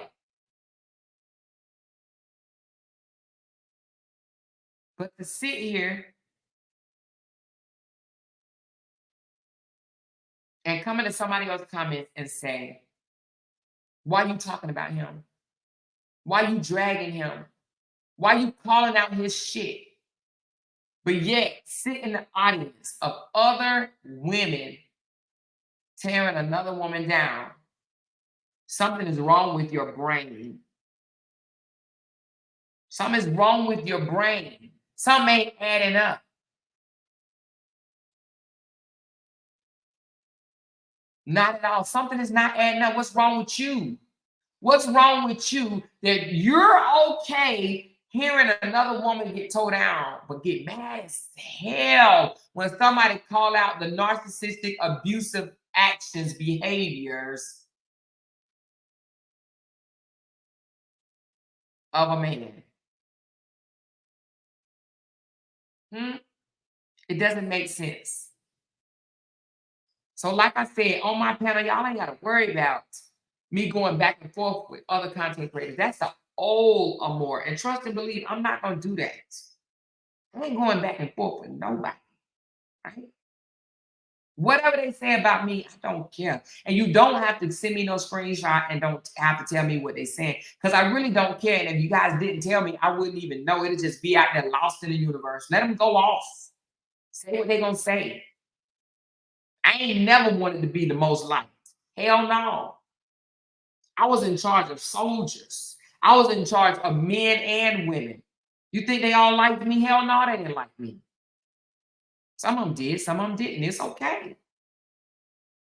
But to sit here and come into somebody else's comments and say, why are you talking about him? Why are you dragging him? Why are you calling out his shit? But yet, sit in the audience of other women tearing another woman down. Something is wrong with your brain. Something is wrong with your brain. Something ain't adding up. Not at all. Something is not adding up. What's wrong with you? What's wrong with you that you're okay hearing another woman get towed down, but get mad as hell when somebody call out the narcissistic, abusive actions, behaviors of a man? It doesn't make sense. So like I said, on my panel, y'all ain't got to worry about me going back and forth with other content creators. That's the old Amore. And trust and believe, I'm not going to do that. I ain't going back and forth with nobody, right? Whatever they say about me, I don't care. And you don't have to send me no screenshot and don't have to tell me what they're saying, because I really don't care. And if you guys didn't tell me, I wouldn't even know. It'd just be out there lost in the universe. Let them go off. Say what they're going to say. I ain't never wanted to be the most liked. Hell no. I was in charge of soldiers. I was in charge of men and women. You think they all liked me? Hell no, they didn't like me. Some of them did, some of them didn't. It's okay.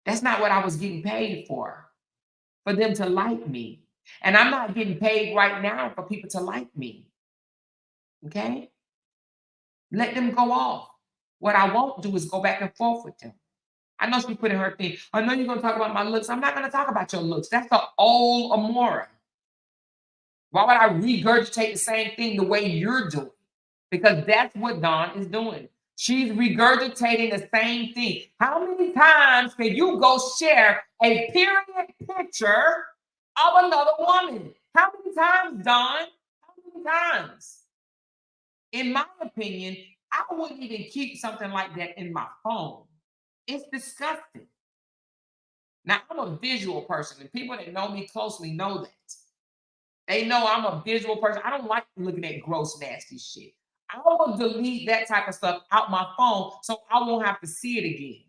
That's not what I was getting paid for them to like me. And I'm not getting paid right now for people to like me. Okay? Let them go off. What I won't do is go back and forth with them. I know she put in her thing. I know you're going to talk about my looks. I'm not going to talk about your looks. That's the old Amora. Why would I regurgitate the same thing the way you're doing? Because that's what Dawn is doing. She's regurgitating the same thing. How many times can you go share a period picture of another woman? How many times, Dawn? How many times? In my opinion, I wouldn't even keep something like that in my phone. It's disgusting. Now, I'm a visual person, and people that know me closely know that. They know I'm a visual person. I don't like looking at gross, nasty shit. I will delete that type of stuff out my phone so I won't have to see it again.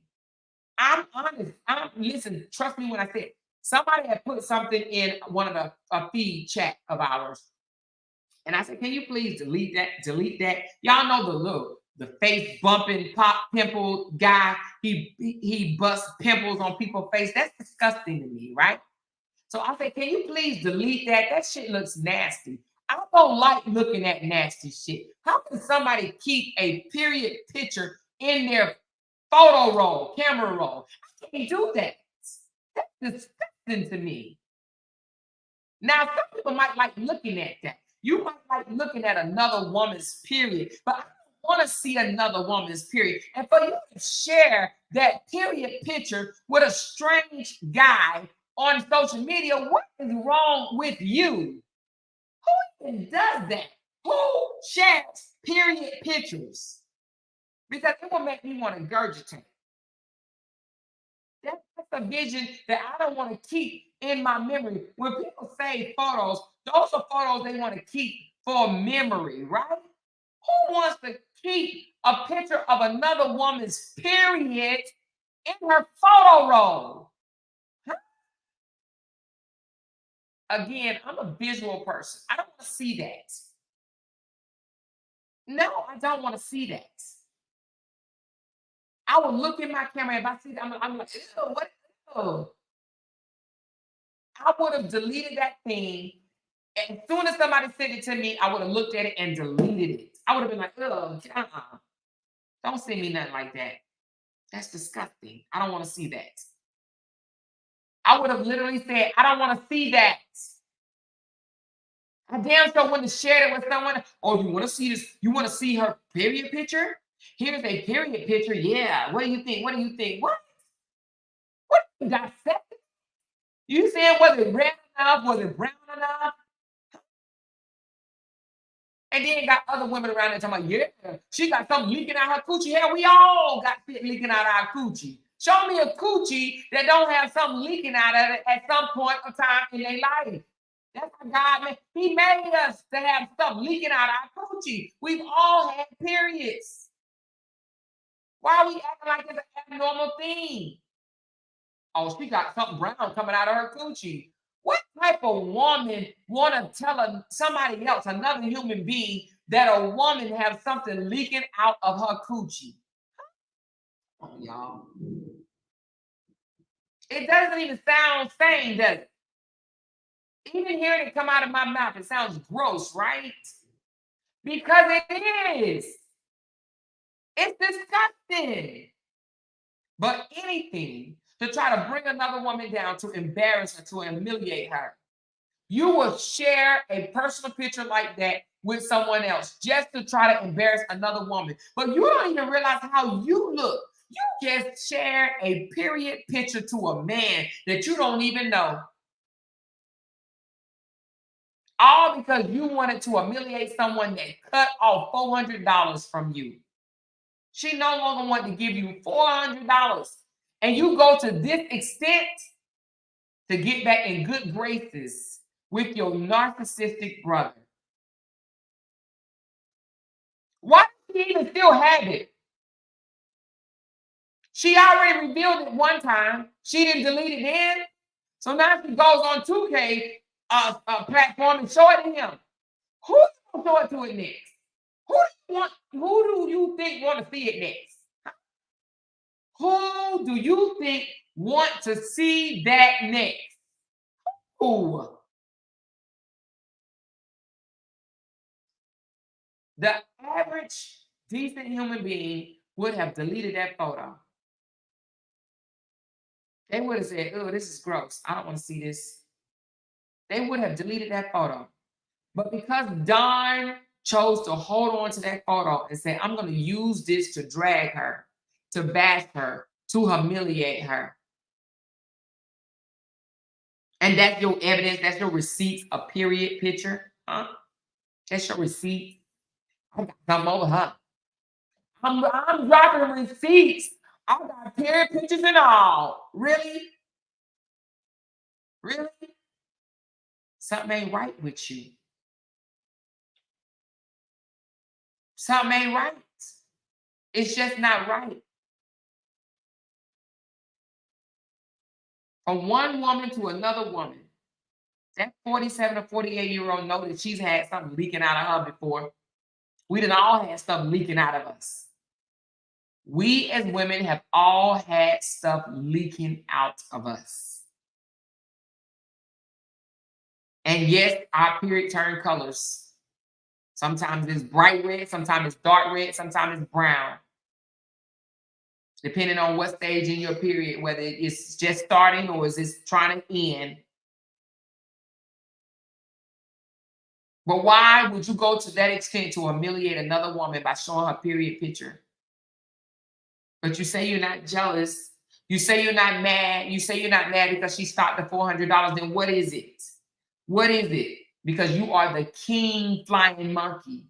I'm honest. Listen, trust me when I say it. Somebody had put something in one of a feed chat of ours. And I said, can you please delete that? Delete that. Y'all know the face bumping, pop pimple guy. He busts pimples on people's face. That's disgusting to me, right? So I said, can you please delete that? That shit looks nasty. I don't like looking at nasty shit. How can somebody keep a period picture in their photo roll, camera roll? I can't do that. That's disgusting to me. Now, some people might like looking at that. You might like looking at another woman's period, but I don't want to see another woman's period. And for you to share that period picture with a strange guy on social media, what is wrong with you? Who even does that? Who shares period pictures? Because it will make me want to regurgitate. That's a vision that I don't want to keep in my memory. When people save photos, those are photos they want to keep for memory, right? Who wants to keep a picture of another woman's period in her photo roll? Huh? Again, I'm a visual person. I don't want to see that. No, I don't want to see that. I will look in my camera. If I see that, I'm like, ew, what? Ew. I would have deleted that thing. As soon as somebody sent it to me, I would have looked at it and deleted it. I would have been like, ugh, don't send me nothing like that. That's disgusting. I don't want to see that. I would have literally said, I don't want to see that. I damn sure wouldn't have shared it with someone. Oh, you want to see this? You want to see her period picture? Here's a period picture. Yeah. What do you think? What do you think? What? What? You dissect it? You saying was it red enough? Was it brown enough? And then got other women around there talking about, yeah, she got something leaking out her coochie. Hell, we all got shit leaking out our coochie. Show me a coochie that don't have something leaking out of it at some point of time in their life. That's how God made. He made us to have stuff leaking out our coochie. We've all had periods. Why are we acting like it's an abnormal thing? Oh, she got something brown coming out of her coochie. What type of woman want to tell somebody else, another human being, that a woman has something leaking out of her coochie? Oh, y'all. It doesn't even sound sane, does it? Even hearing it come out of my mouth, it sounds gross, right? Because it is. It's disgusting. But anything to try to bring another woman down, to embarrass her, to humiliate her, you will share a personal picture like that with someone else just to try to embarrass another woman. But you don't even realize how you look You just shared a period picture to a man that you don't even know. All because you wanted to humiliate someone that cut off $400 from you. She no longer wanted to give you $400. And you go to this extent to get back in good graces with your narcissistic brother. Why does she even still have it? She already revealed it one time. She didn't delete it then. So now she goes on 2K platform and show it to him. Who you gonna show it to it next? Who do you think want to see it next? Who do you think want to see that next? Who? The average decent human being would have deleted that photo. They would have said, oh, this is gross. I don't want to see this. They would have deleted that photo. But because Don chose to hold on to that photo and say, I'm going to use this to drag her, to bash her, to humiliate her. And that's your evidence, that's your receipts, a period picture. Huh? That's your receipt. I got something over her. I'm dropping receipts. I got period pictures and all. Really? Really? Something ain't right with you. Something ain't right. It's just not right. From one woman to another woman, that 47 or 48-year-old know that she's had something leaking out of her before. We done all had stuff leaking out of us. We as women have all had stuff leaking out of us. And yes, our period turn colors. Sometimes it's bright red, sometimes it's dark red, sometimes it's brown. Depending on what stage in your period, whether it's just starting or is it trying to end. But why would you go to that extent to humiliate another woman by showing her period picture? But you say you're not jealous. You say you're not mad. You say you're not mad because she stopped the $400. Then what is it? What is it? Because you are the king flying monkey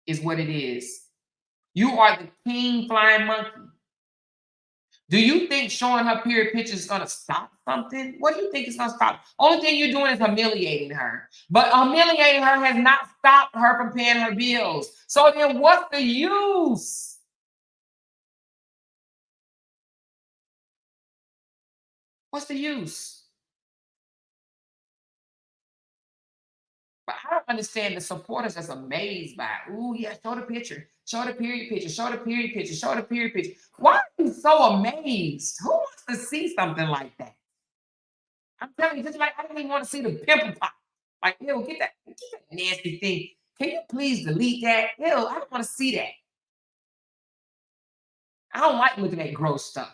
is what it is. You are the king flying monkey. Do you think showing her period pictures is going to stop something? What do you think is going to stop? Only thing you're doing is humiliating her. But humiliating her has not stopped her from paying her bills. So then what's the use? What's the use? But I don't understand the supporters that's amazed by it. Ooh, yeah, show the picture. Show the period picture. Show the period picture. Show the period picture. Why are you so amazed? Who wants to see something like that? I'm telling you, just like I didn't even want to see the pimple pop. Like, ew, get that nasty thing. Can you please delete that? Ew, I don't want to see that. I don't like looking at gross stuff.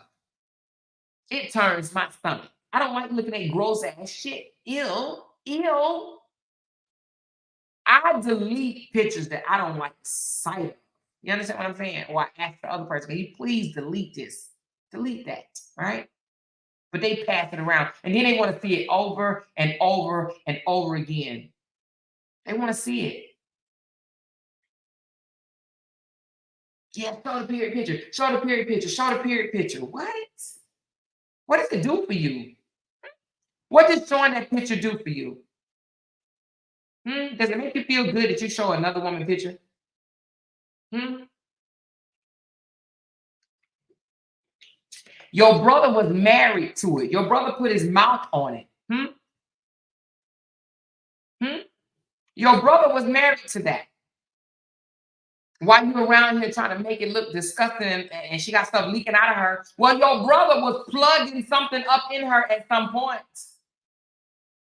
It turns my stomach. I don't like looking at gross ass shit. Ew, ew. I delete pictures that I don't like the sight of. You understand what I'm saying? Or I ask the other person, can you please delete this? Delete that, right? But they pass it around. And then they want to see it over and over and over again. They want to see it. Yeah, show the period picture. Show the period picture. Show the period picture. What? What does it do for you? What does showing that picture do for you? Does it make you feel good that you show another woman picture? Your brother was married to it. Your brother put his mouth on it. Your brother was married to that. Why you around here trying to make it look disgusting and she got stuff leaking out of her? Well, your brother was plugging something up in her at some point.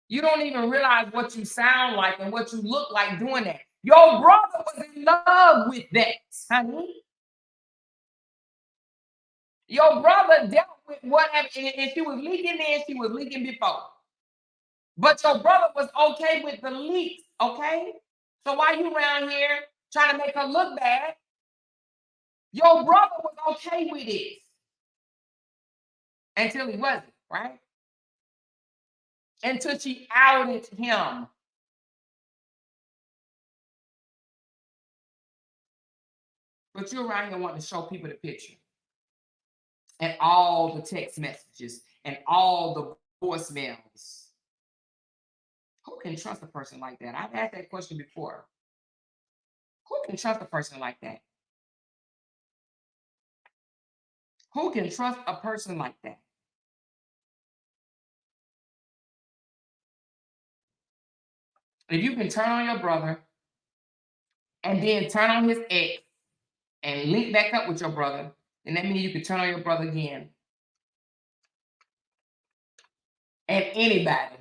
You don't even realize what you sound like and what you look like doing that. Your brother was in love with that, honey. Your brother dealt with whatever, and she was leaking then, she was leaking before. But your brother was okay with the leaks, okay? So why you around here trying to make her look bad? Your brother was okay with it. until he wasn't, right? Until she outed him. But you're around here wanting to show people the picture and all the text messages and all the voicemails. Who can trust a person like that? I've asked that question before. Who can trust a person like that? Who can trust a person like that? If you can turn on your brother and then turn on his ex and link back up with your brother, then that means you can turn on your brother again. And anybody.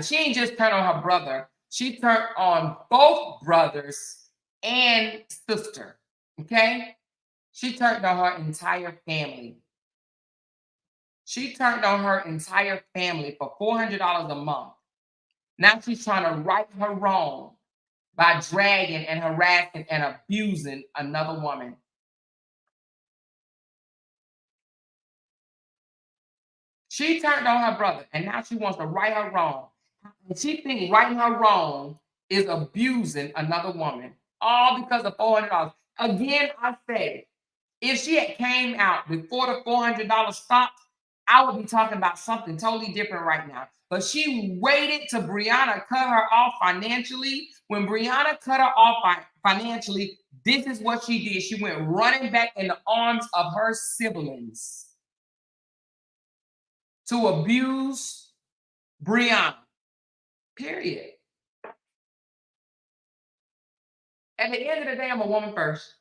She ain't just turned on her brother. She turned on both brothers and sister. Okay? She turned on her entire family. She turned on her entire family for $400 a month. Now she's trying to right her wrong by dragging and harassing and abusing another woman. She turned on her brother, and now she wants to right her wrong. And she thinks righting her wrong is abusing another woman, all because of $400. Again, I say, if she had came out before the $400 stopped, I would be talking about something totally different right now. But she waited till Brianna cut her off financially. When Brianna cut her off financially, this is what she did. She went running back in the arms of her siblings to abuse Brianna. Period. At the end of the day, I'm a woman first.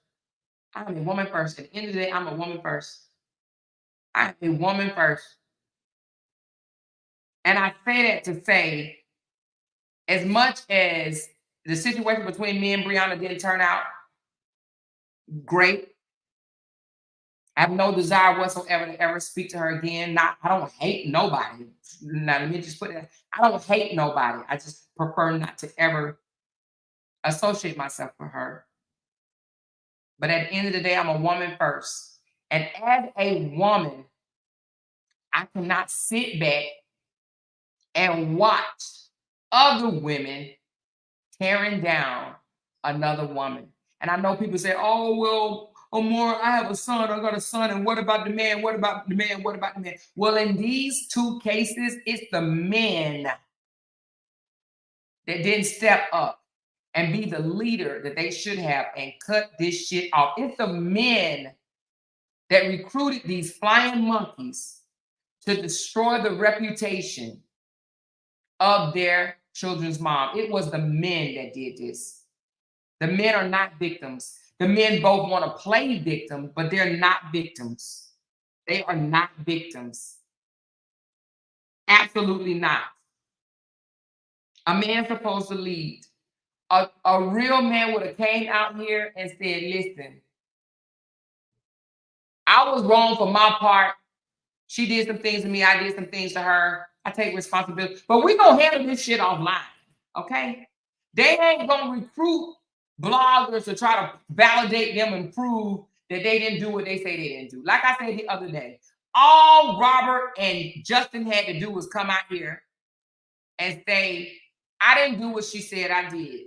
I'm a woman first. At the end of the day, I'm a woman first. I'm a woman first. And I say that to say, as much as the situation between me and Brianna didn't turn out great, I have no desire whatsoever to ever speak to her again. I don't hate nobody. Now, let me just put that. I don't hate nobody. I just prefer not to ever associate myself with her. But at the end of the day, I'm a woman first. And as a woman, I cannot sit back and watch other women tearing down another woman. And I know people say, oh, well, Amor, I have a son, I got a son, and what about the man? What about the man? What about the man? Well, in these two cases, it's the men that didn't step up and be the leader that they should have and cut this shit off. It's the men that recruited these flying monkeys to destroy the reputation of their children's mom. It was the men that did this. The men are not victims. The men both want to play victim, but they're not victims. They are not victims. Absolutely not. A man's supposed to lead. A real man would have came out here and said, listen, I was wrong for my part. She did some things to me. I did some things to her. I take responsibility. But we're going to handle this shit offline, okay? They ain't going to recruit bloggers to try to validate them and prove that they didn't do what they say they didn't do. Like I said the other day, all Robert and Justin had to do was come out here and say, I didn't do what she said I did.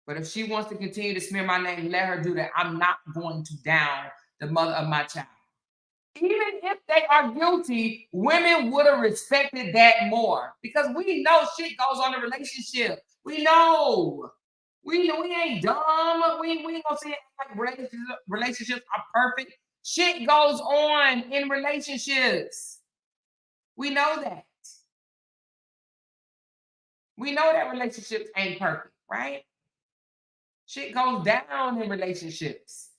But if she wants to continue to smear my name, let her do that. I'm not going to down the mother of my child. Even if they are guilty, women would have respected that more because we know shit goes on in a relationship. We know. We ain't dumb. We ain't gonna say like relationships are perfect. Shit goes on in relationships. We know that. We know that relationships ain't perfect, right? Shit goes down in relationships.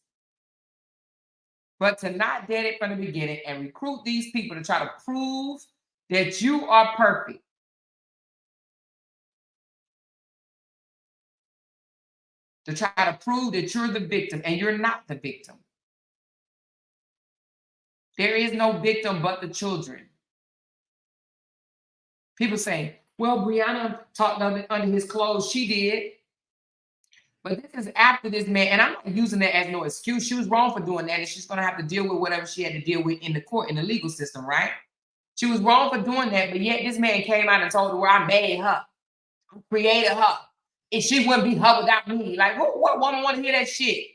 But to not date it from the beginning and recruit these people to try to prove that you are perfect. To try to prove that you're the victim and you're not the victim. There is no victim but the children. People say, well, Brianna talked under his clothes. She did. But this is after this man, and I'm not using that as no excuse. She was wrong for doing that, and she's gonna have to deal with whatever she had to deal with in the court, in the legal system, right? She was wrong for doing that, but yet this man came out and told her, "Well, I made her, I created her, and she wouldn't be her without me." Like, what woman want to hear that shit?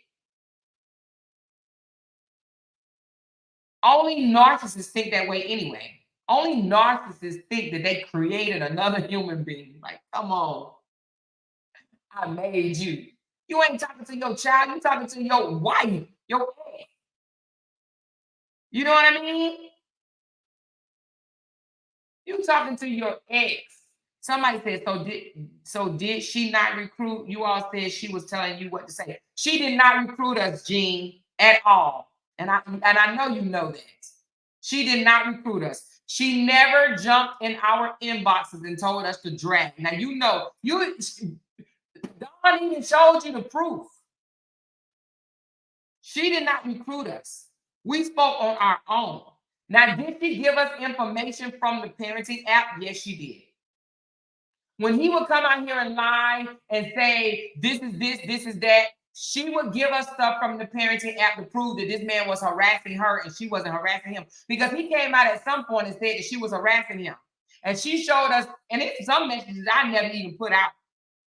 Only narcissists think that way anyway. Only narcissists think that they created another human being. Like, come on, I made you. You ain't talking to your child, you talking to your wife, your ex. You know what I mean? You talking to your ex. Somebody said, so did she not recruit? You all said she was telling you what to say. She did not recruit us, Jean, at all. And I know you know that. She did not recruit us. She never jumped in our inboxes and told us to drag. Now you know, Dawn even showed you the proof. She did not recruit us. We spoke on our own. Now, did she give us information from the parenting app? Yes, she did. When he would come out here and lie and say, this is this, this is that, she would give us stuff from the parenting app to prove that this man was harassing her and she wasn't harassing him. Because he came out at some point and said that she was harassing him. And she showed us, and it's some messages I never even put out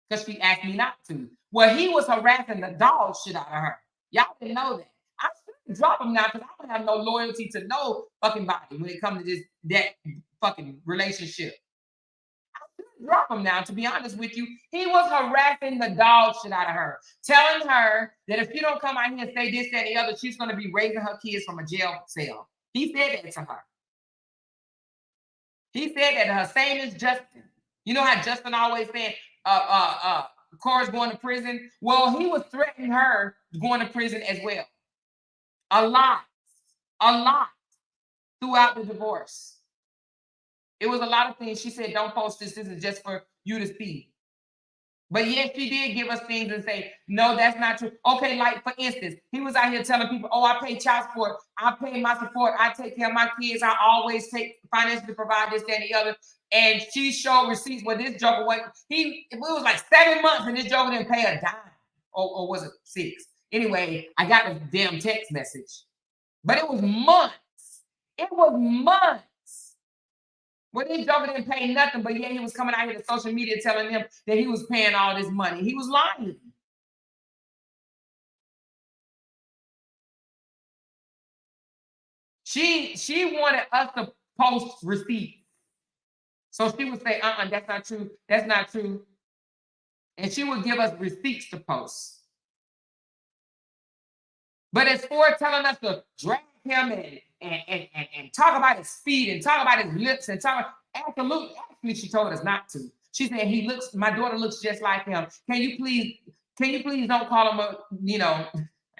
because she asked me not to. Well, he was harassing the dog shit out of her. Y'all didn't know that. I shouldn't drop him now because I don't have no loyalty to no fucking body when it comes to that fucking relationship. Drop him now, to be honest with you. He was harassing the dog shit out of her, telling her that if she don't come out here and say this, that, and the other, she's going to be raising her kids from a jail cell. He said that to her. He said that to her, same as Justin. You know how Justin always saying, Cora's going to prison? Well, he was threatening her going to prison as well. A lot throughout the divorce. It was a lot of things. She said, don't post this. This is just for you to see. But yes, she did give us things and say, no, that's not true. Okay, like for instance, he was out here telling people, oh, I pay child support. I pay my support. I take care of my kids. I always take financially provide this, that, and the other. And she showed receipts where this joker went. It was like 7 months and this joker didn't pay a dime. Or was it 6? Anyway, I got a damn text message. But it was months. It was months. Well, this joker didn't pay nothing, but yet he was coming out here to social media telling them that he was paying all this money. He was lying. She wanted us to post receipts. So she would say, that's not true. That's not true. And she would give us receipts to post. But as for telling us to drag him and talk about his feet and talk about his lips and talk absolutely, actually, she told us not to. She said my daughter looks just like him. Can you please don't call him I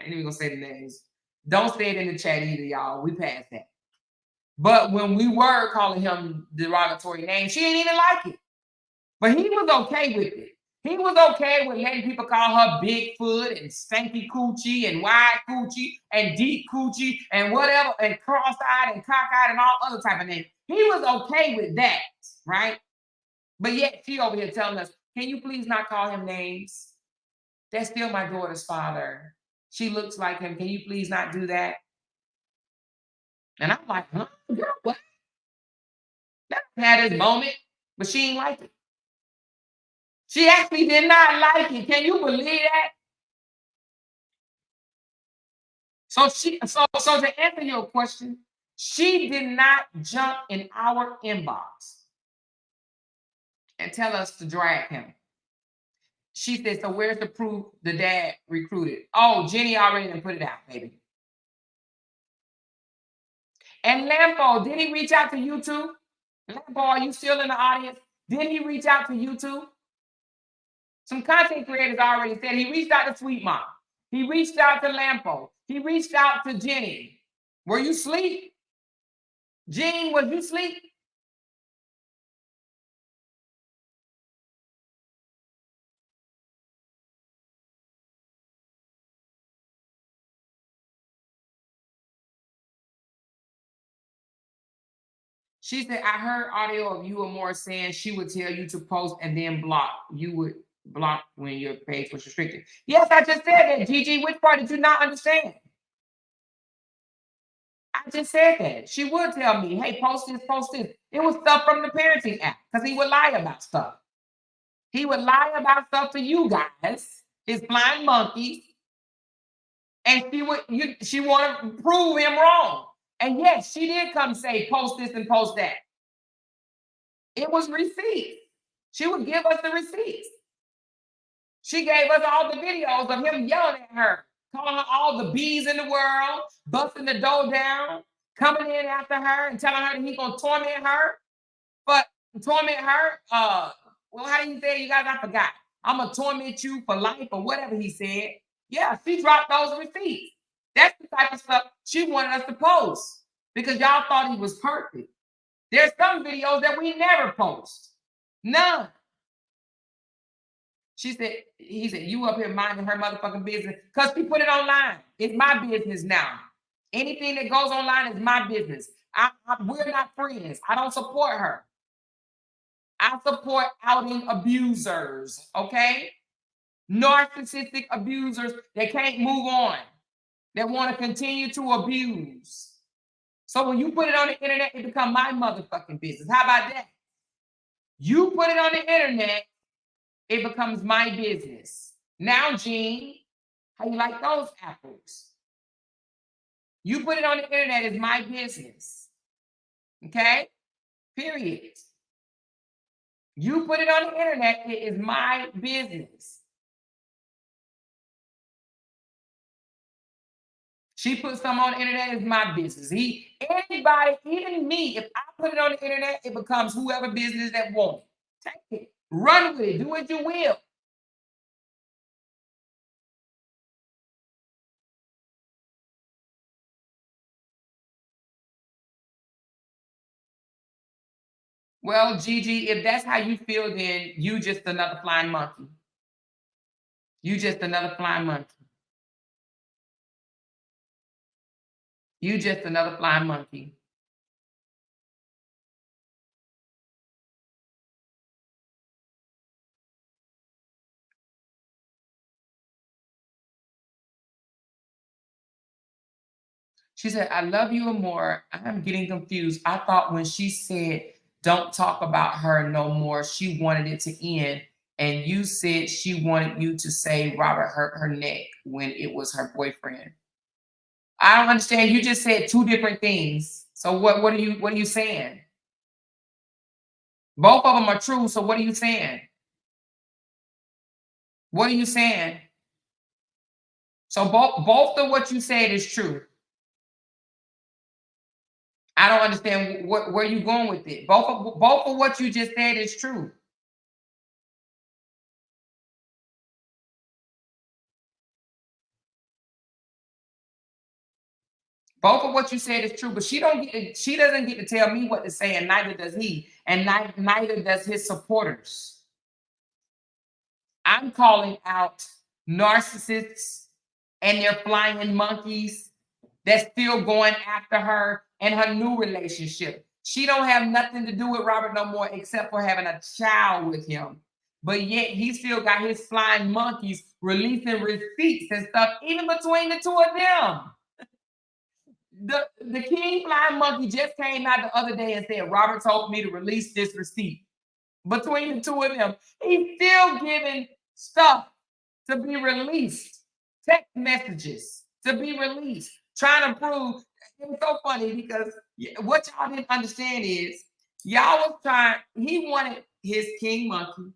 ain't even gonna say the names. Don't say it in the chat either, y'all. We passed that. But when we were calling him derogatory names, she didn't even like it. But he was okay with it. He was okay with letting people call her Bigfoot and Stanky Coochie and Wide Coochie and Deep Coochie and whatever and cross-eyed and cockeyed and all other type of names. He was okay with that, right? But yet she over here telling us, can you please not call him names? That's still my daughter's father. She looks like him. Can you please not do that? And I'm like, huh? Girl, what? That had his moment, but she ain't like it. She actually did not like it. Can you believe that? So to answer your question, she did not jump in our inbox and tell us to drag him. She said, so where's the proof the dad recruited? Oh, Jenny already done put it out, baby. And Lampo, did he reach out to you too? Lampo, are you still in the audience? Did he reach out to you too? Some content creators already said he reached out to Sweet Mom. He reached out to Lampo. He reached out to Jenny. Were you asleep? Jean, was you asleep? She said, I heard audio of you and more saying she would tell you to post and then block. You would blocked when your page was restricted. Yes, I just said that, Gigi. Which part did you not understand? I just said that. She would tell me, hey, post this, post this. It was stuff from the parenting app because he would lie about stuff. He would lie about stuff to you guys, his blind monkeys, and she want to prove him wrong. And yes, she did come say, post this and post that. It was receipts. She would give us the receipts. She gave us all the videos of him yelling at her, calling her all the bees in the world, busting the door down, coming in after her and telling her that he's gonna torment her. But torment her, well, how do you say it, you guys? I forgot. I'm gonna torment you for life or whatever he said. Yeah, she dropped those receipts. That's the type of stuff she wanted us to post because y'all thought he was perfect. There's some videos that we never post. None. He said, you up here minding her motherfucking business because she put it online. It's my business now. Anything that goes online is my business. We're not friends. I don't support her. I support outing abusers, okay? Narcissistic abusers that can't move on, that want to continue to abuse. So when you put it on the internet, it becomes my motherfucking business. How about that? You put it on the internet, it becomes my business. Now, Gene, how you like those apples? You put it on the internet, it's my business. Okay? Period. You put it on the internet, it is my business. She put something on the internet, it's my business. Anybody, even me, if I put it on the internet, it becomes whoever business that wants it. Take it. Run with it. Do what you will. Well, Gigi, if that's how you feel, then you just another flying monkey. You just another flying monkey. You just another flying monkey. She said, I love you more. I'm getting confused. I thought when she said, don't talk about her no more, she wanted it to end. And you said she wanted you to say Robert hurt her neck when it was her boyfriend. I don't understand. You just said two different things. So what are you saying? Both of them are true. So what are you saying? What are you saying? So both of what you said is true. I don't understand where you going with it. Both of what you just said is true. Both of what you said is true, but she doesn't get to tell me what to say, and neither does he, and neither does his supporters. I'm calling out narcissists and their flying monkeys that's still going after her and her new relationship. She don't have nothing to do with Robert no more except for having a child with him. But yet he still got his flying monkeys releasing receipts and stuff, even between the two of them. The king flying monkey just came out the other day and said, Robert told me to release this receipt. Between the two of them, he's still giving stuff to be released, text messages to be released, trying to prove. It was so funny because what y'all didn't understand is he wanted his king monkey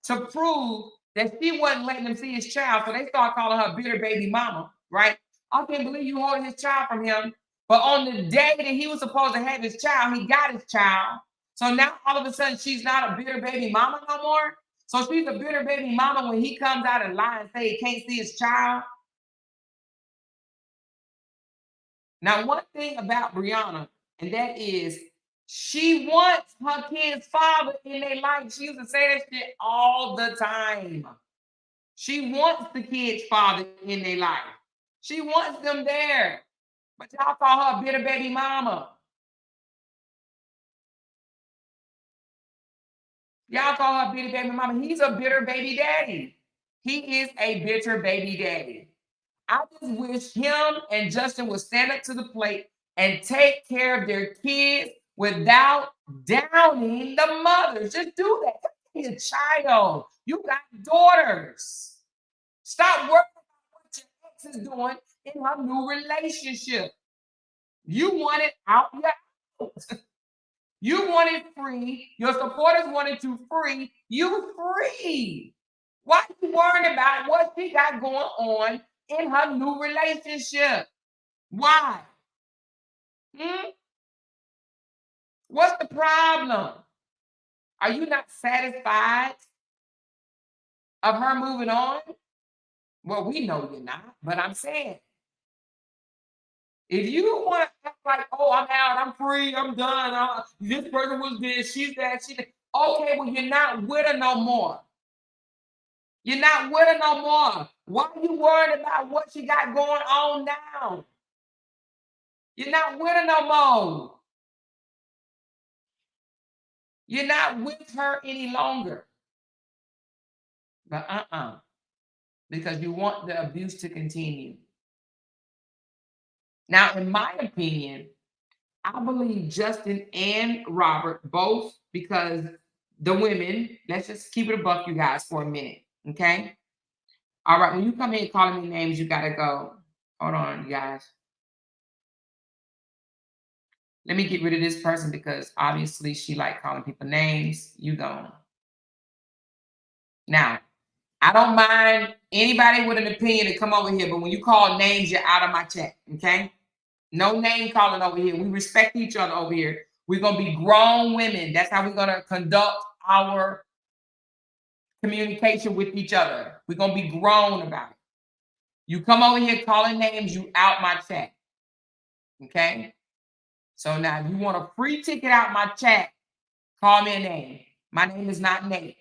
to prove that she wasn't letting him see his child. So they start calling her bitter baby mama, right? I can't believe you holding his child from him. But on the day that he was supposed to have his child, he got his child. So now all of a sudden she's not a bitter baby mama no more. So she's a bitter baby mama when he comes out and lie and say he can't see his child. Now, one thing about Brianna, and that is she wants her kid's father in their life. She used to say that shit all the time. She wants the kid's father in their life. She wants them there. But y'all call her a bitter baby mama. Y'all call her bitter baby mama. He's a bitter baby daddy. He is a bitter baby daddy. I just wish him and Justin would stand up to the plate and take care of their kids without downing the mothers. Just do that. You're a child. You got daughters. Stop worrying about what your ex is doing in her new relationship. You want it out, yeah. You want it free. Your supporters wanted you free. You free. Why are you worrying about what she got going on in her new relationship? Why? What's the problem? Are you not satisfied of her moving on? Well, we know you're not, but I'm saying, if you want to act like, oh, I'm out, I'm free, I'm done, this person was this, she's that, she's that. Okay, well, you're not with her no more. You're not with her no more. Why are you worried about what she got going on now? You're not with her no more. You're not with her any longer. But because you want the abuse to continue. Now, in my opinion, I believe Justin and Robert both, because the women, let's just keep it a buck, you guys, for a minute, okay? All right, when you come in calling me names, you gotta go. Hold on, you guys. Let me get rid of this person because obviously she like calling people names. You go. Now, I don't mind anybody with an opinion to come over here, but when you call names, you're out of my chat, okay? No name calling over here. We respect each other over here. We're going to be grown women. That's how we're going to conduct our communication with each other. We're going to be grown about it. You come over here calling names, you out my chat. Okay? So now if you want a free ticket out my chat, call me a name. My name is not Nate.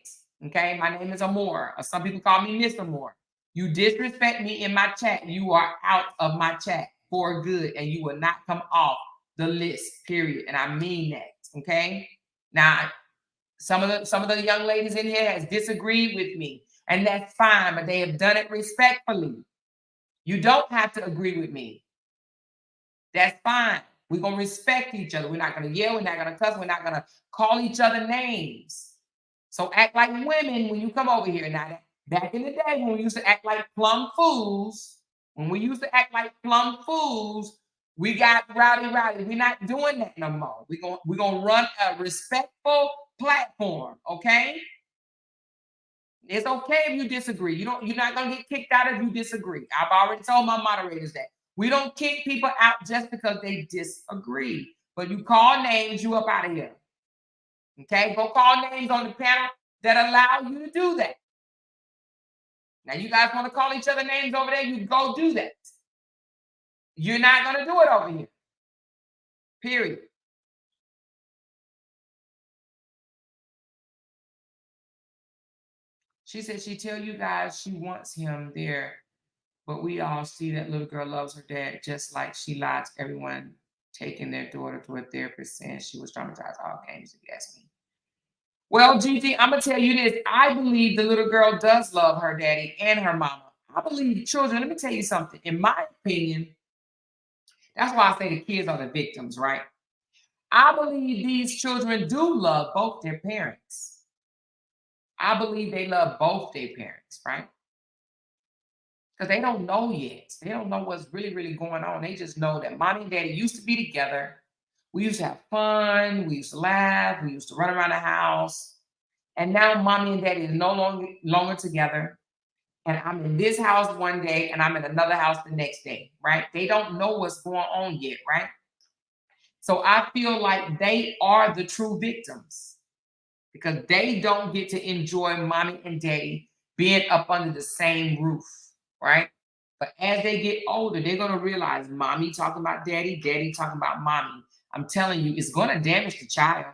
Okay? My name is Amore. Or some people call me Miss Amore. You disrespect me in my chat, you are out of my chat for good, and you will not come off the list, period. And I mean that. Okay? Now, some of the young ladies in here has disagreed with me, and that's fine, but they have done it respectfully. You don't have to agree with me. That's fine. We're going to respect each other. We're not going to yell. We're not going to cuss. We're not going to call each other names. So act like women when you come over here. Now, back in the day when we used to act like plum fools, we got rowdy. We're not doing that no more. We're gonna run a respectful platform, okay? It's okay if you disagree. You're not gonna get kicked out if you disagree. I've already told my moderators that. We don't kick people out just because they disagree. But you call names, you up out of here. Okay? Go call names on the panel that allow you to do that. Now, you guys want to call each other names over there, you go do that. You're not going to do it over here. Period. She said she tell you guys she wants him there, but we all see that little girl loves her dad just like she lied to everyone taking their daughter to a therapist saying she was traumatized. All games, if you ask me. Well, Gigi, I'm going to tell you this. I believe the little girl does love her daddy and her mama. I believe children, let me tell you something. In my opinion, that's why I say the kids are the victims, right? I believe these children do love both their parents. I believe they love both their parents, right? Because they don't know yet. They don't know what's really going on. They just know that mommy and daddy used to be together. We used to have fun. We used to laugh. We used to run around the house. And now mommy and daddy is no longer together. And I'm in this house one day and I'm in another house the next day, right? They don't know what's going on yet, right? So I feel like they are the true victims because they don't get to enjoy mommy and daddy being up under the same roof, right? But as they get older, they're going to realize mommy talking about daddy, daddy talking about mommy. I'm telling you, it's going to damage the child.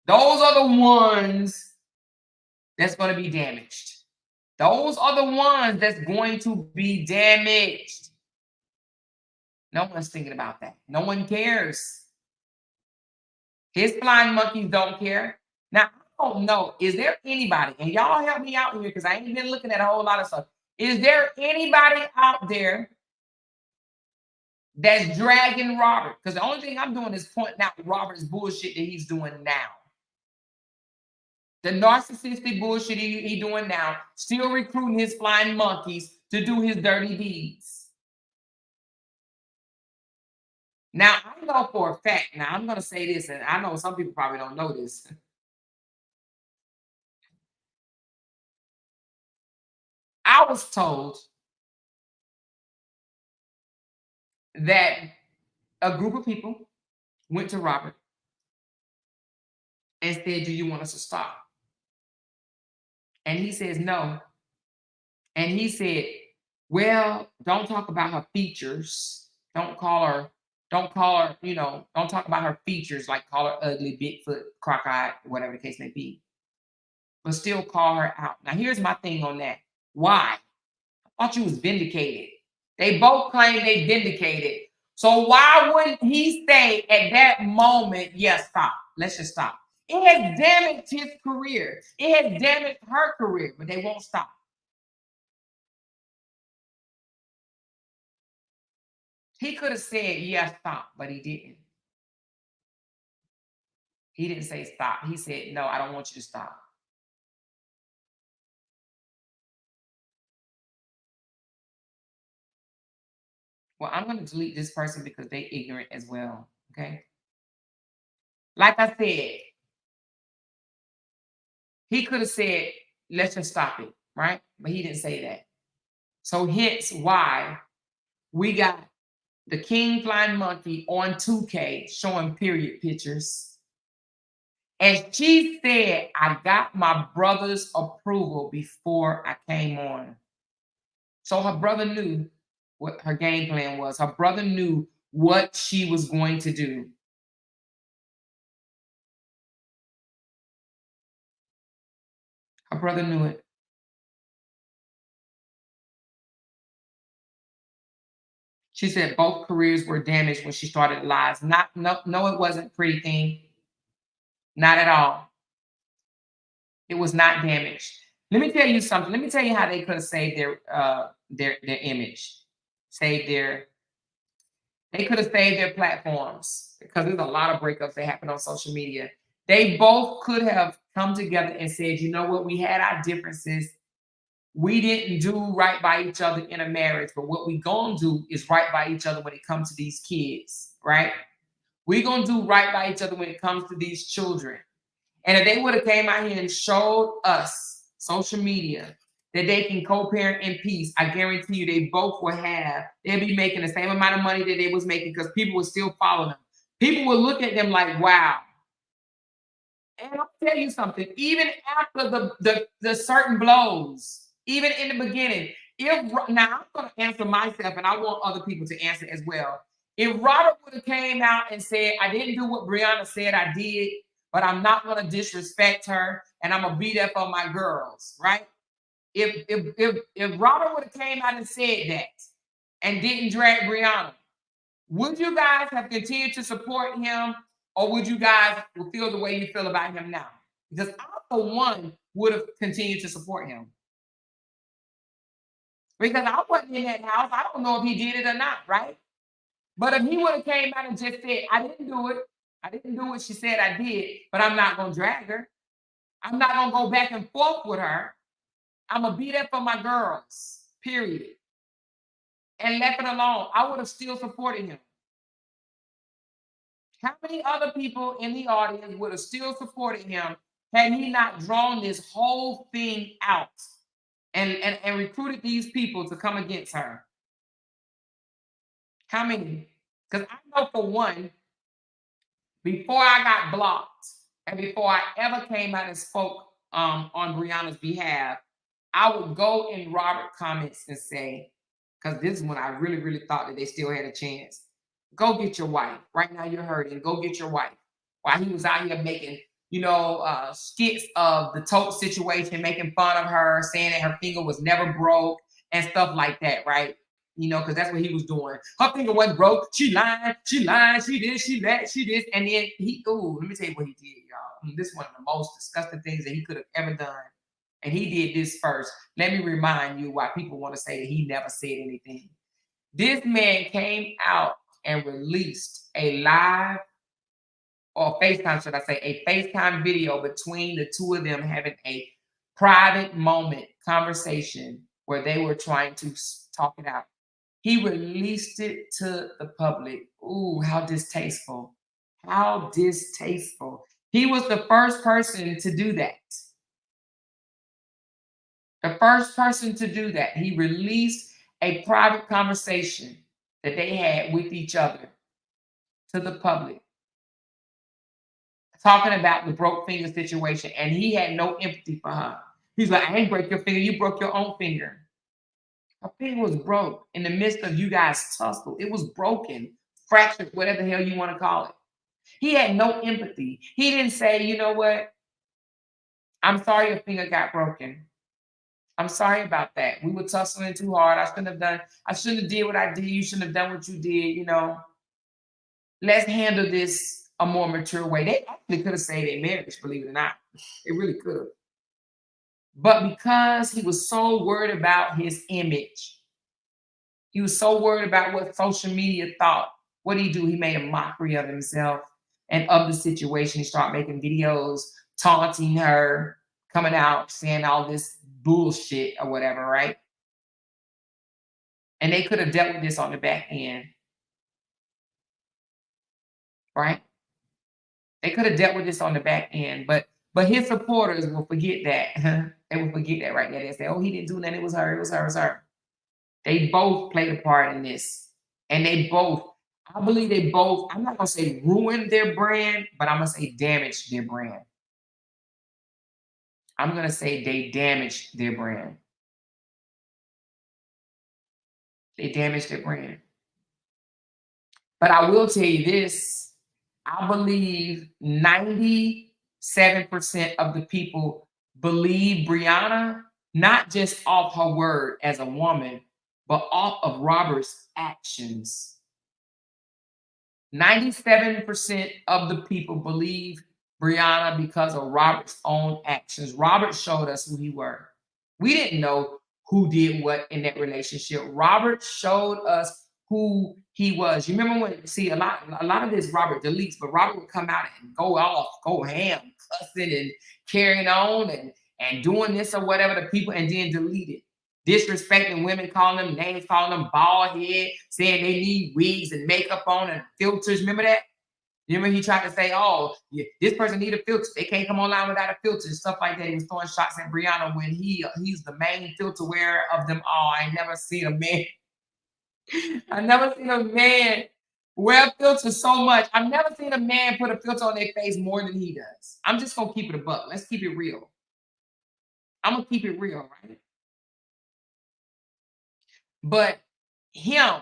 Those are the ones that's going to be damaged. Those are the ones that's going to be damaged. No one's thinking about that. No one cares. His flying monkeys don't care. Now, I don't know. Is there anybody, and y'all help me out here because I ain't been looking at a whole lot of stuff. Is there anybody out there that's dragging Robert? Because the only thing I'm doing is pointing out Robert's bullshit that he's doing now. The narcissistic bullshit he doing now, still recruiting his flying monkeys to do his dirty deeds. Now, I know for a fact, now I'm going to say this, and I know some people probably don't know this. I was told that a group of people went to Robert and said, do you want us to stop? And he says, no. And he said, well, don't talk about her features. Don't call her, don't talk about her features, like call her ugly, Bigfoot, crockeye, whatever the case may be. But still call her out. Now, here's my thing on that. Why? I thought you was vindicated. They both claim they vindicated. So why wouldn't he say at that moment, yes, stop. Let's just stop. It has damaged his career. It has damaged her career, but they won't stop. He could have said, yes, stop, but he didn't. He didn't say stop. He said, no, I don't want you to stop. Well, I'm going to delete this person because they're ignorant as well, okay? Like I said, he could have said, let's just stop it, right? But he didn't say that. So hence why we got the king flying monkey on 2K showing period pictures. And she said, I got my brother's approval before I came on. So her brother knew what her game plan was. Her brother knew what she was going to do. Her brother knew it. She said both careers were damaged when she started lies. No, it wasn't, pretty thing. Not at all. It was not damaged. Let me tell you something. Let me tell you how they could have saved their image. They could have saved their platforms because there's a lot of breakups that happen on social media. They both could have come together and said, you know what, we had our differences. We didn't do right by each other in a marriage, but what we gonna do is right by each other when it comes to these kids, right? We gonna do right by each other when it comes to these children. And if they would have came out here and showed us social media that they can co-parent in peace, I guarantee you they both will they'll be making the same amount of money that they was making because people would still follow them. People will look at them like, wow. And I'll tell you something, even after the certain blows, even in the beginning, now I'm going to answer myself and I want other people to answer as well. If Robert would have came out and said, I didn't do what Brianna said I did, but I'm not going to disrespect her and I'm going to be there for my girls, right? If Robert would have came out and said that and didn't drag Brianna, would you guys have continued to support him, or would you guys feel the way you feel about him now? Because I, for one, would have continued to support him. Because I wasn't in that house. I don't know if he did it or not, right? But if he would have came out and just said, I didn't do it. I didn't do what she said I did, but I'm not going to drag her. I'm not going to go back and forth with her. I'm going to be there for my girls, period. And left it alone. I would have still supported him. How many other people in the audience would have still supported him had he not drawn this whole thing out and recruited these people to come against her? How many? Because I know for one, before I got blocked and before I ever came out and spoke on Brianna's behalf, I would go in Robert comments and say, because this is when I really, really thought that they still had a chance. Go get your wife. Right now you're hurting. Go get your wife. While he was out here making, skits of the tote situation, making fun of her, saying that her finger was never broke and stuff like that, right? you know, because that's what he was doing. Her finger wasn't broke. She lied. She lied. She did. She that. She did. And then let me tell you what he did, y'all. This is one of the most disgusting things that he could have ever done. And he did this first. Let me remind you why people want to say that he never said anything. This man came out and released a live, or FaceTime, should I say, a FaceTime video between the two of them having a private moment conversation where they were trying to talk it out. He released it to the public. Ooh, how distasteful. How distasteful. He was the first person to do that. The first person to do that. He released a private conversation that they had with each other to the public, talking about the broke finger situation, and he had no empathy for her. He's like, I ain't break your finger, you broke your own finger. Her finger was broke in the midst of you guys tussle. It was broken, fractured, whatever the hell you want to call it. He had no empathy. He didn't say, you know what? I'm sorry your finger got broken. I'm sorry about that. We were tussling too hard. I shouldn't have did what I did. You shouldn't have done what you did, you know. Let's handle this a more mature way. They actually could have saved their marriage, believe it or not. It really could have. But because he was so worried about his image, he was so worried about what social media thought, what did he do? He made a mockery of himself and of the situation. He started making videos, taunting her, coming out, saying all this bullshit or whatever, right? And they could have dealt with this on the back end, right? They could have dealt with this on the back end, but his supporters will forget that. They will forget that right there. They say, oh, he didn't do that. It was her. It was her. It was her. They both played a part in this. And I believe they both, I'm not going to say ruined their brand, but I'm going to say damaged their brand. I'm going to say they damaged their brand. They damaged their brand. But I will tell you this. I believe 97% of the people believe Brianna, not just off her word as a woman, but off of Robert's actions. 97% of the people believe Brianna because of Robert's own actions. Robert showed us who he were. We didn't know who did what in that relationship. Robert showed us who he was. You remember when, see, a lot of this Robert deletes, but Robert would come out and go ham, cussing and carrying on and doing this or whatever to people, and then delete it. Disrespecting women, calling them names, calling them bald head, saying they need wigs and makeup on and filters. Remember that? Remember he tried to say, oh, yeah, this person need a filter. They can't come online without a filter and stuff like that. He was throwing shots at Brianna when he's the main filter wearer of them all. I never seen a man wear filters so much. I've never seen a man put a filter on their face more than he does. I'm just going to keep it a buck. Let's keep it real. I'm going to keep it real, right? But him,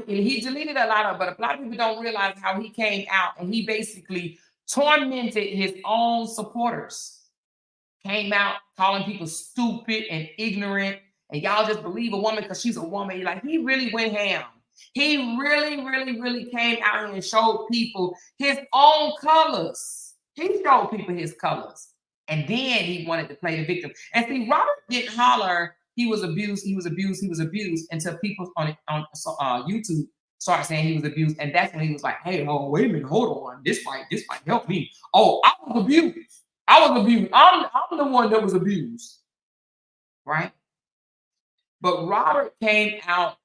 he deleted a lot of, but a lot of people don't realize how he came out and he basically tormented his own supporters. Came out calling people stupid and ignorant, and y'all just believe a woman because she's a woman. Like, he really went ham. He really, really, really came out here and showed people his own colors. He showed people his colors. And then he wanted to play the victim. And see, Robert didn't holler he was abused until people on YouTube started saying he was abused. And that's when he was like, hey, oh, wait a minute, hold on. This might help me. Oh, I was abused. I'm the one that was abused. Right? But Robert came out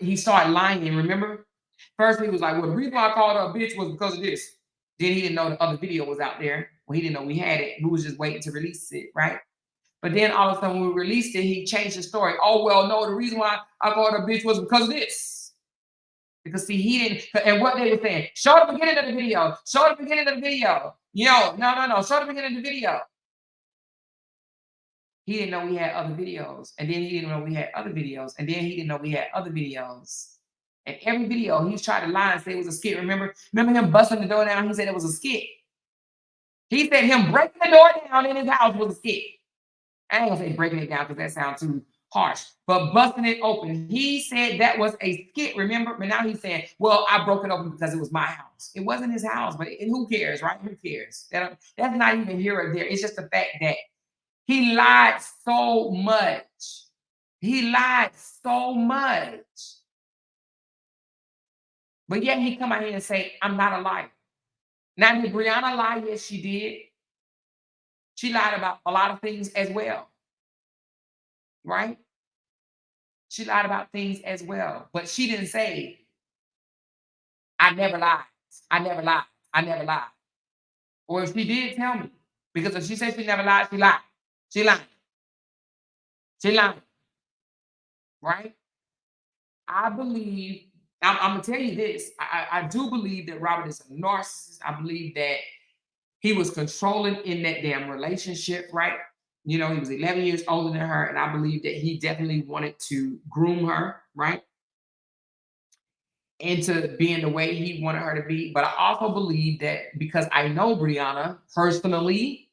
he started lying, remember? First he was like, well, the reason why I called her a bitch was because of this. Then he didn't know the other video was out there. Well, he didn't know we had it. We was just waiting to release it, right? But then all of a sudden when we released it, he changed the story. Oh, well, no, the reason why I called her a bitch was because of this. Because see, he didn't, and what they were saying, show the beginning of the video. Show the beginning of the video. Yo, no, show the beginning of the video. He didn't know we had other videos. And then he didn't know we had other videos. And then he didn't know we had other videos. And every video, he tried to lie and say it was a skit. Remember him busting the door down? He said it was a skit. He said him breaking the door down in his house was a skit. I ain't gonna say breaking it down because that sounds too harsh. But busting it open, he said that was a skit, remember? But now he's saying, well, I broke it open because it was my house. It wasn't his house, but who cares, right? Who cares? That's not even here or there. It's just the fact that he lied so much. He lied so much. But yet he come out here and say, I'm not a liar. Now, did Brianna lie? Yes, she did. She lied about a lot of things as well, right? She lied about things as well. But she didn't say, I never lied. I never lied. I never lied. Or if she did, tell me. Because if she said she never lied, she lied. She lied. She lied. Right? I believe, I'm going to tell you this. I do believe that Robert is a narcissist. I believe that he was controlling in that damn relationship, right? You know, he was 11 years older than her, and I believe that he definitely wanted to groom her, right? Into being the way he wanted her to be. But I also believe that because I know Brianna personally,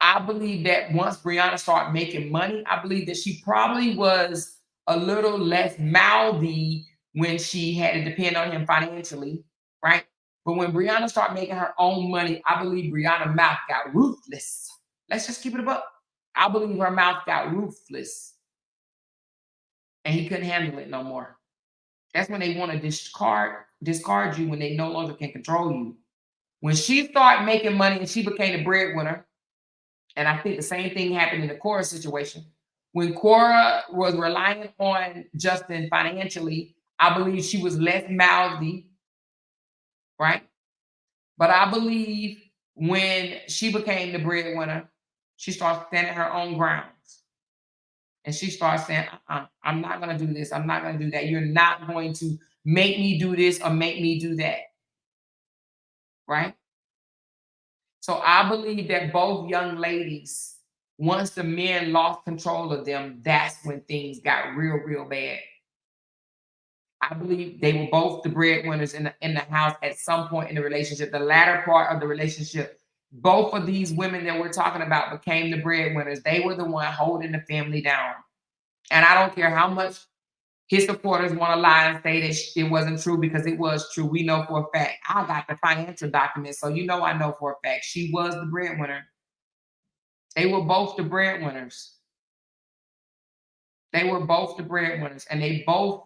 I believe that once Brianna started making money, I believe that she probably was a little less mouthy when she had to depend on him financially, right? But when Brianna started making her own money, I believe Brianna's mouth got ruthless. Let's just keep it above. I believe her mouth got ruthless. And he couldn't handle it no more. That's when they want to discard you when they no longer can control you. When she started making money and she became the breadwinner, and I think the same thing happened in the Cora situation. When Cora was relying on Justin financially, I believe she was less mouthy, right? But I believe when she became the breadwinner, she started standing her own grounds. And she starts saying, I'm not going to do this. I'm not going to do that. You're not going to make me do this or make me do that. Right? So I believe that both young ladies, once the men lost control of them, that's when things got real, real bad. I believe they were both the breadwinners in the house at some point in the relationship. The latter part of the relationship, both of these women that we're talking about became the breadwinners. They were the one holding the family down. And I don't care how much his supporters want to lie and say that it wasn't true, because it was true. We know for a fact. I got the financial documents, so you know I know for a fact she was the breadwinner. They were both the breadwinners. They were both the breadwinners, and they both.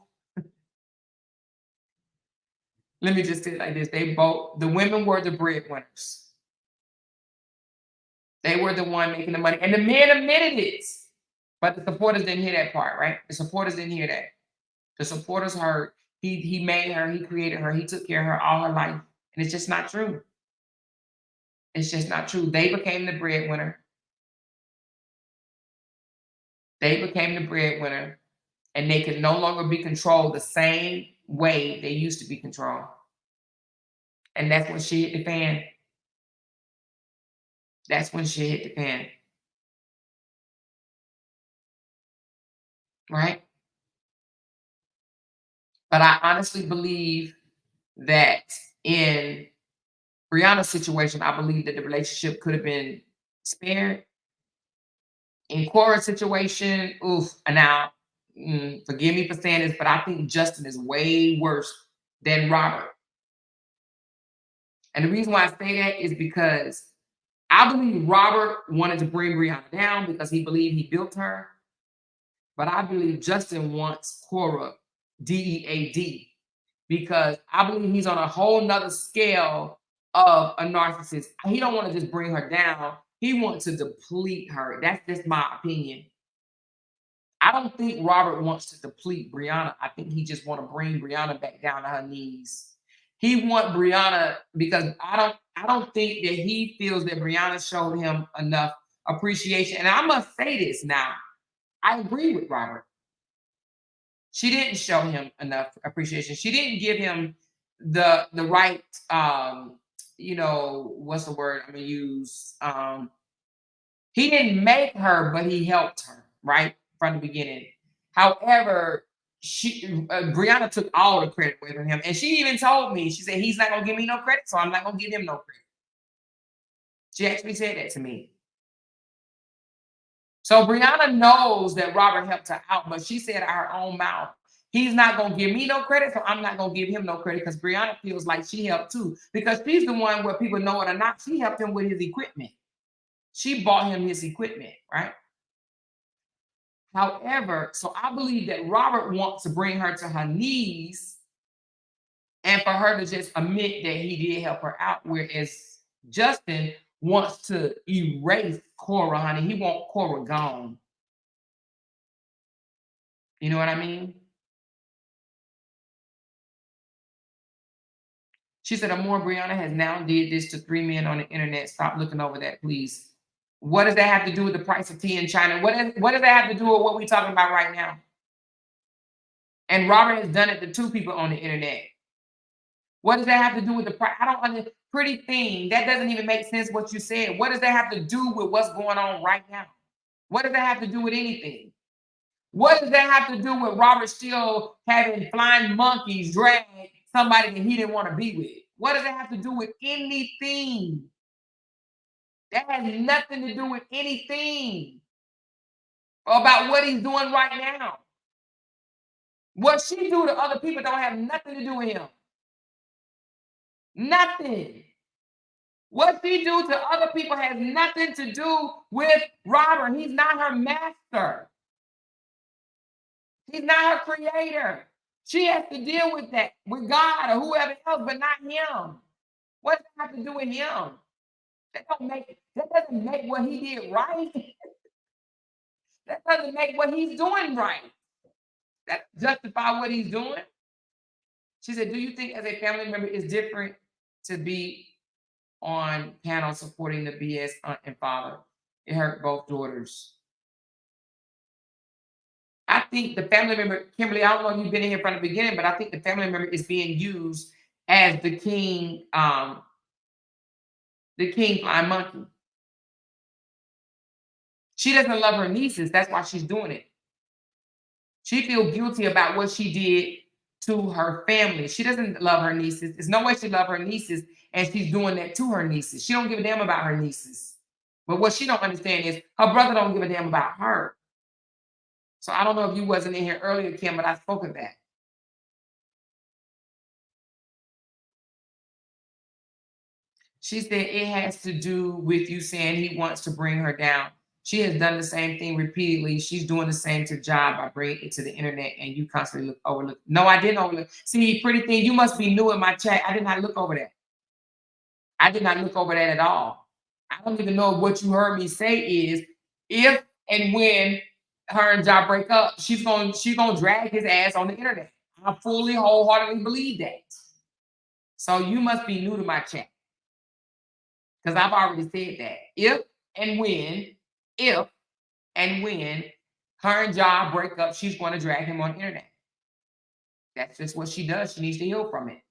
Let me just say it like this: the women were the breadwinners. They were the one making the money, and the men admitted it. But the supporters didn't hear that part, right? The supporters didn't hear that. The supporters heard he made her, he created her, he took care of her all her life. And it's just not true. It's just not true. They became the breadwinner. They became the breadwinner, and they could no longer be controlled the same way they used to be controlled. And that's when she hit the fan. That's when she hit the fan. Right? But I honestly believe that in Brianna's situation, I believe that the relationship could have been spared. In Cora's situation, now, forgive me for saying this, but I think Justin is way worse than Robert. And the reason why I say that is because I believe Robert wanted to bring Brianna down because he believed he built her. But I believe Justin wants Cora DEAD, because I believe he's on a whole nother scale of a narcissist. He don't want to just bring her down. He wants to deplete her. That's just my opinion. I don't think Robert wants to deplete Brianna. I think he just want to bring Brianna back down to her knees. He want Brianna because I don't think that he feels that Brianna showed him enough appreciation. And I must say this now. I agree with Robert. She didn't show him enough appreciation. She didn't give him the right what's the word I'm gonna use? He didn't make her, but he helped her, right? From the beginning. However, Brianna took all the credit away from him. And she even told me, she said, he's not gonna give me no credit, so I'm not gonna give him no credit. She actually said that to me. So Brianna knows that Robert helped her out, but she said out her own mouth, he's not going to give me no credit, so I'm not going to give him no credit, because Brianna feels like she helped too, because she's the one, where people know it or not, she helped him with his equipment. She bought him his equipment, right? However, so I believe that Robert wants to bring her to her knees and for her to just admit that he did help her out, whereas Justin wants to erase Cora, honey. He wants Cora gone. You know what I mean? She said, Amor, Brianna has now did this to 3 men on the internet. Stop looking over that, please. What does that have to do with the price of tea in China? What does that have to do with what we're talking about right now? And Robert has done it to 2 people on the internet. What does that have to do with the price? I don't understand. Pretty thing. That doesn't even make sense what you said. What does that have to do with what's going on right now? What does that have to do with anything? What does that have to do with Robert still having flying monkeys drag somebody that he didn't want to be with? What does that have to do with anything? That has nothing to do with anything about what he's doing right now. What she do to other people don't have nothing to do with him. Nothing. What she do to other people has nothing to do with Robert. He's not her master. He's not her creator. She has to deal with that, with God or whoever else, but not him. What does that have to do with him? That doesn't make what he did right. That doesn't make what he's doing right. That justify what he's doing. She said, do you think as a family member it's different to be on panel supporting the BS aunt and father? It hurt both daughters. I think the family member, Kimberly, I don't know if you've been in here from the beginning, but I think the family member is being used as the king flying monkey. She doesn't love her nieces. That's why she's doing it. She feels guilty about what she did to her family. She doesn't love her nieces. There's no way she loves her nieces, and she's doing that to her nieces. She don't give a damn about her nieces. But what she don't understand is her brother don't give a damn about her. So I don't know if you wasn't in here earlier, Kim, but I spoke of that. She said it has to do with you saying he wants to bring her down. She has done the same thing repeatedly. She's doing the same to job by bringing it to the internet, and you constantly overlook. No, I didn't overlook. See, pretty thing, you must be new in my chat. I did not look over that. I did not look over that at all. I don't even know what you heard me say is if and when her and Ja break up, she's gonna drag his ass on the internet. I fully, wholeheartedly believe that. So you must be new to my chat. Because I've already said that. If and when her and Ja break up, she's going to drag him on the internet. That's just what she does. She needs to heal from it.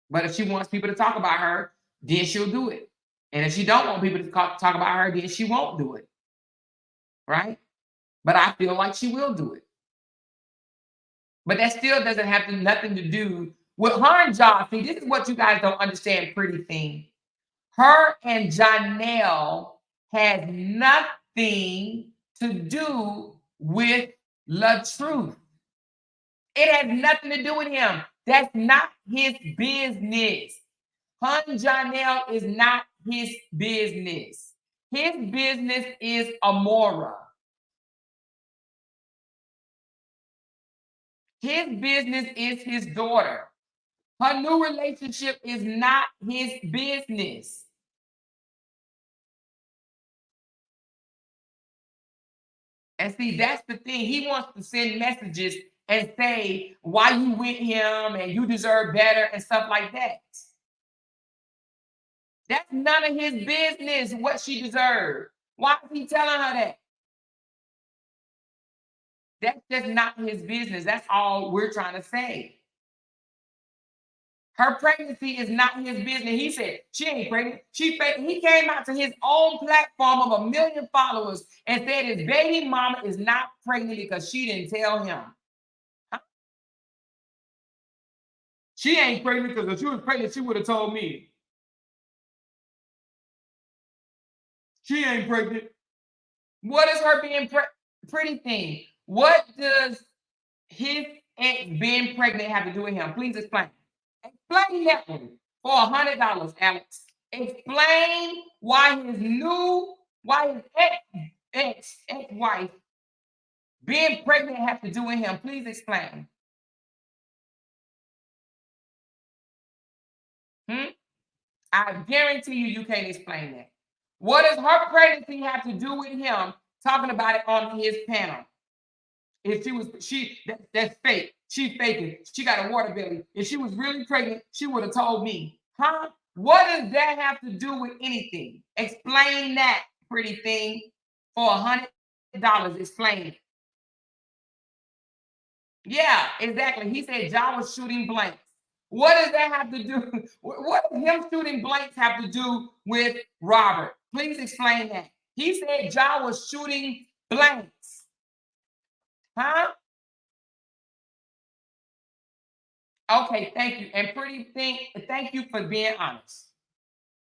But if she wants people to talk about her, then she'll do it. And if she don't want people to talk about her, then she won't do it. Right? But I feel like she will do it. But that still doesn't have nothing to do with her and Ja. See, this is what you guys don't understand, pretty thing. Her and Janelle has nothing to do with the truth. It has nothing to do with him. That's not his business. Her and Janelle is not his business. His business is Amora. His business is his daughter. Her new relationship is not his business. And see, that's the thing. He wants to send messages and say why you with him and you deserve better and stuff like that. That's none of his business what she deserved. Why is he telling her that? That's just not his business. That's all we're trying to say. Her pregnancy is not his business. He said she ain't pregnant. He came out to his own platform of 1 million followers and said his baby mama is not pregnant because she didn't tell him. Huh? She ain't pregnant because if she was pregnant, she would have told me. She ain't pregnant. What is her being pretty thing? What does his ex being pregnant have to do with him? Please explain. Explain that one for $100, Alex. Explain why his ex-wife being pregnant have to do with him. Please explain. I guarantee you can't explain that. What does her pregnancy have to do with him talking about it on his panel? If that's fake. She's faking. She got a water belly. If she was really pregnant, she would have told me. Huh? What does that have to do with anything? Explain that, pretty thing, for $100. Explain it. Yeah, exactly. He said John was shooting blanks. What does that have to do? What does him shooting blanks have to do with Robert? Please explain that. He said John was shooting blanks. Huh? Okay, thank you. And pretty thing, thank you for being honest.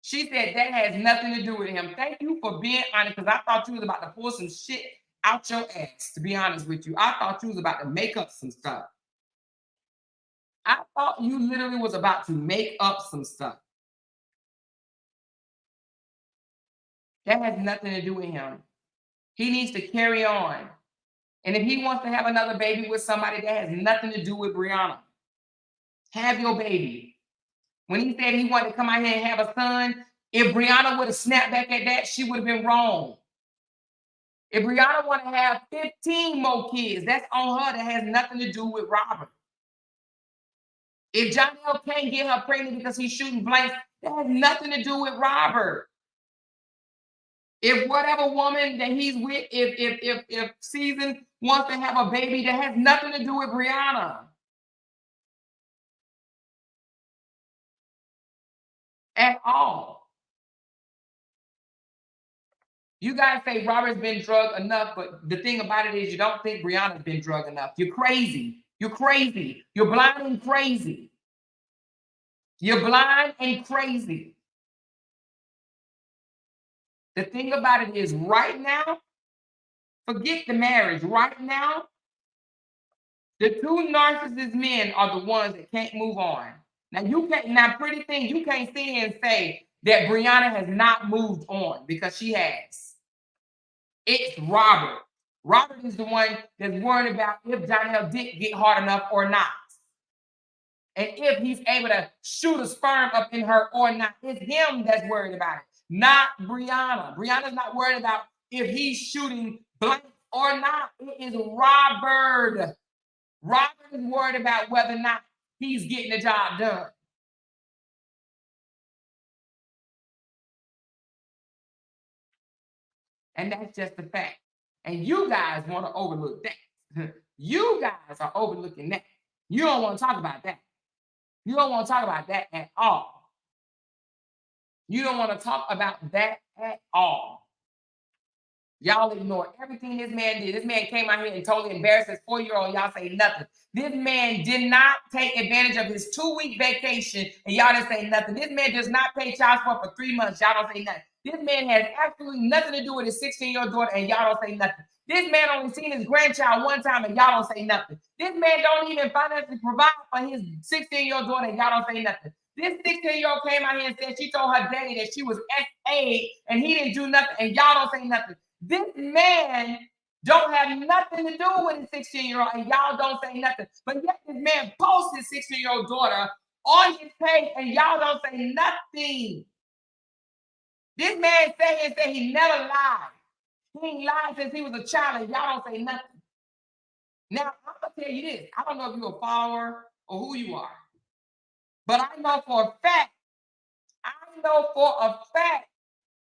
She said that has nothing to do with him. Thank you for being honest, because I thought you was about to pull some shit out your ass, to be honest with you. I thought you was about to make up some stuff. I thought you literally was about to make up some stuff. That has nothing to do with him. He needs to carry on. And if he wants to have another baby with somebody, that has nothing to do with Brianna. Have your baby. When he said he wanted to come out here and have a son, if Brianna would have snapped back at that, she would have been wrong. If Brianna want to have 15 more kids, that's on her. That has nothing to do with Robert. If Jonelle can't get her pregnant because he's shooting blanks, that has nothing to do with Robert. If whatever woman that he's with, if Season wants to have a baby, that has nothing to do with Brianna. At all. You guys say Robert's been drugged enough, but the thing about it is you don't think Brianna's been drugged enough. You're crazy. You're crazy. You're blind and crazy. You're blind and crazy. The thing about it is right now, forget the marriage. Right now, the two narcissist men are the ones that can't move on. Now, pretty thing, you can't sit here and say that Brianna has not moved on, because she has. It's Robert. Robert is the one that's worried about if Jonelle did get hard enough or not. And if he's able to shoot a sperm up in her or not. It's him that's worried about it, not Brianna. Brianna's not worried about if he's shooting blank or not. It is Robert. Robert is worried about whether or not he's getting the job done. And that's just the fact. And you guys want to overlook that. You guys are overlooking that. You don't want to talk about that. You don't want to talk about that at all. You don't want to talk about that at all. Y'all ignore everything this man did. This man came out here and totally embarrassed his 4-year-old. Y'all say nothing. This man did not take advantage of his 2-week vacation, and y'all didn't say nothing. This man does not pay child support for 3 months. Y'all don't say nothing. This man has absolutely nothing to do with his 16-year-old daughter, and y'all don't say nothing. This man only seen his grandchild one time, and y'all don't say nothing. This man don't even financially provide for his 16-year-old daughter, and y'all don't say nothing. This 16-year-old came out here and said she told her daddy that she was SA, and he didn't do nothing, and y'all don't say nothing. This man don't have nothing to do with his 16-year-old, and y'all don't say nothing. But yet this man posts his 16-year-old daughter on his page, and y'all don't say nothing. This man say he never lied. He ain't lied since he was a child, and y'all don't say nothing. Now, I'm going to tell you this. I don't know if you're a follower or who you are, but I know for a fact,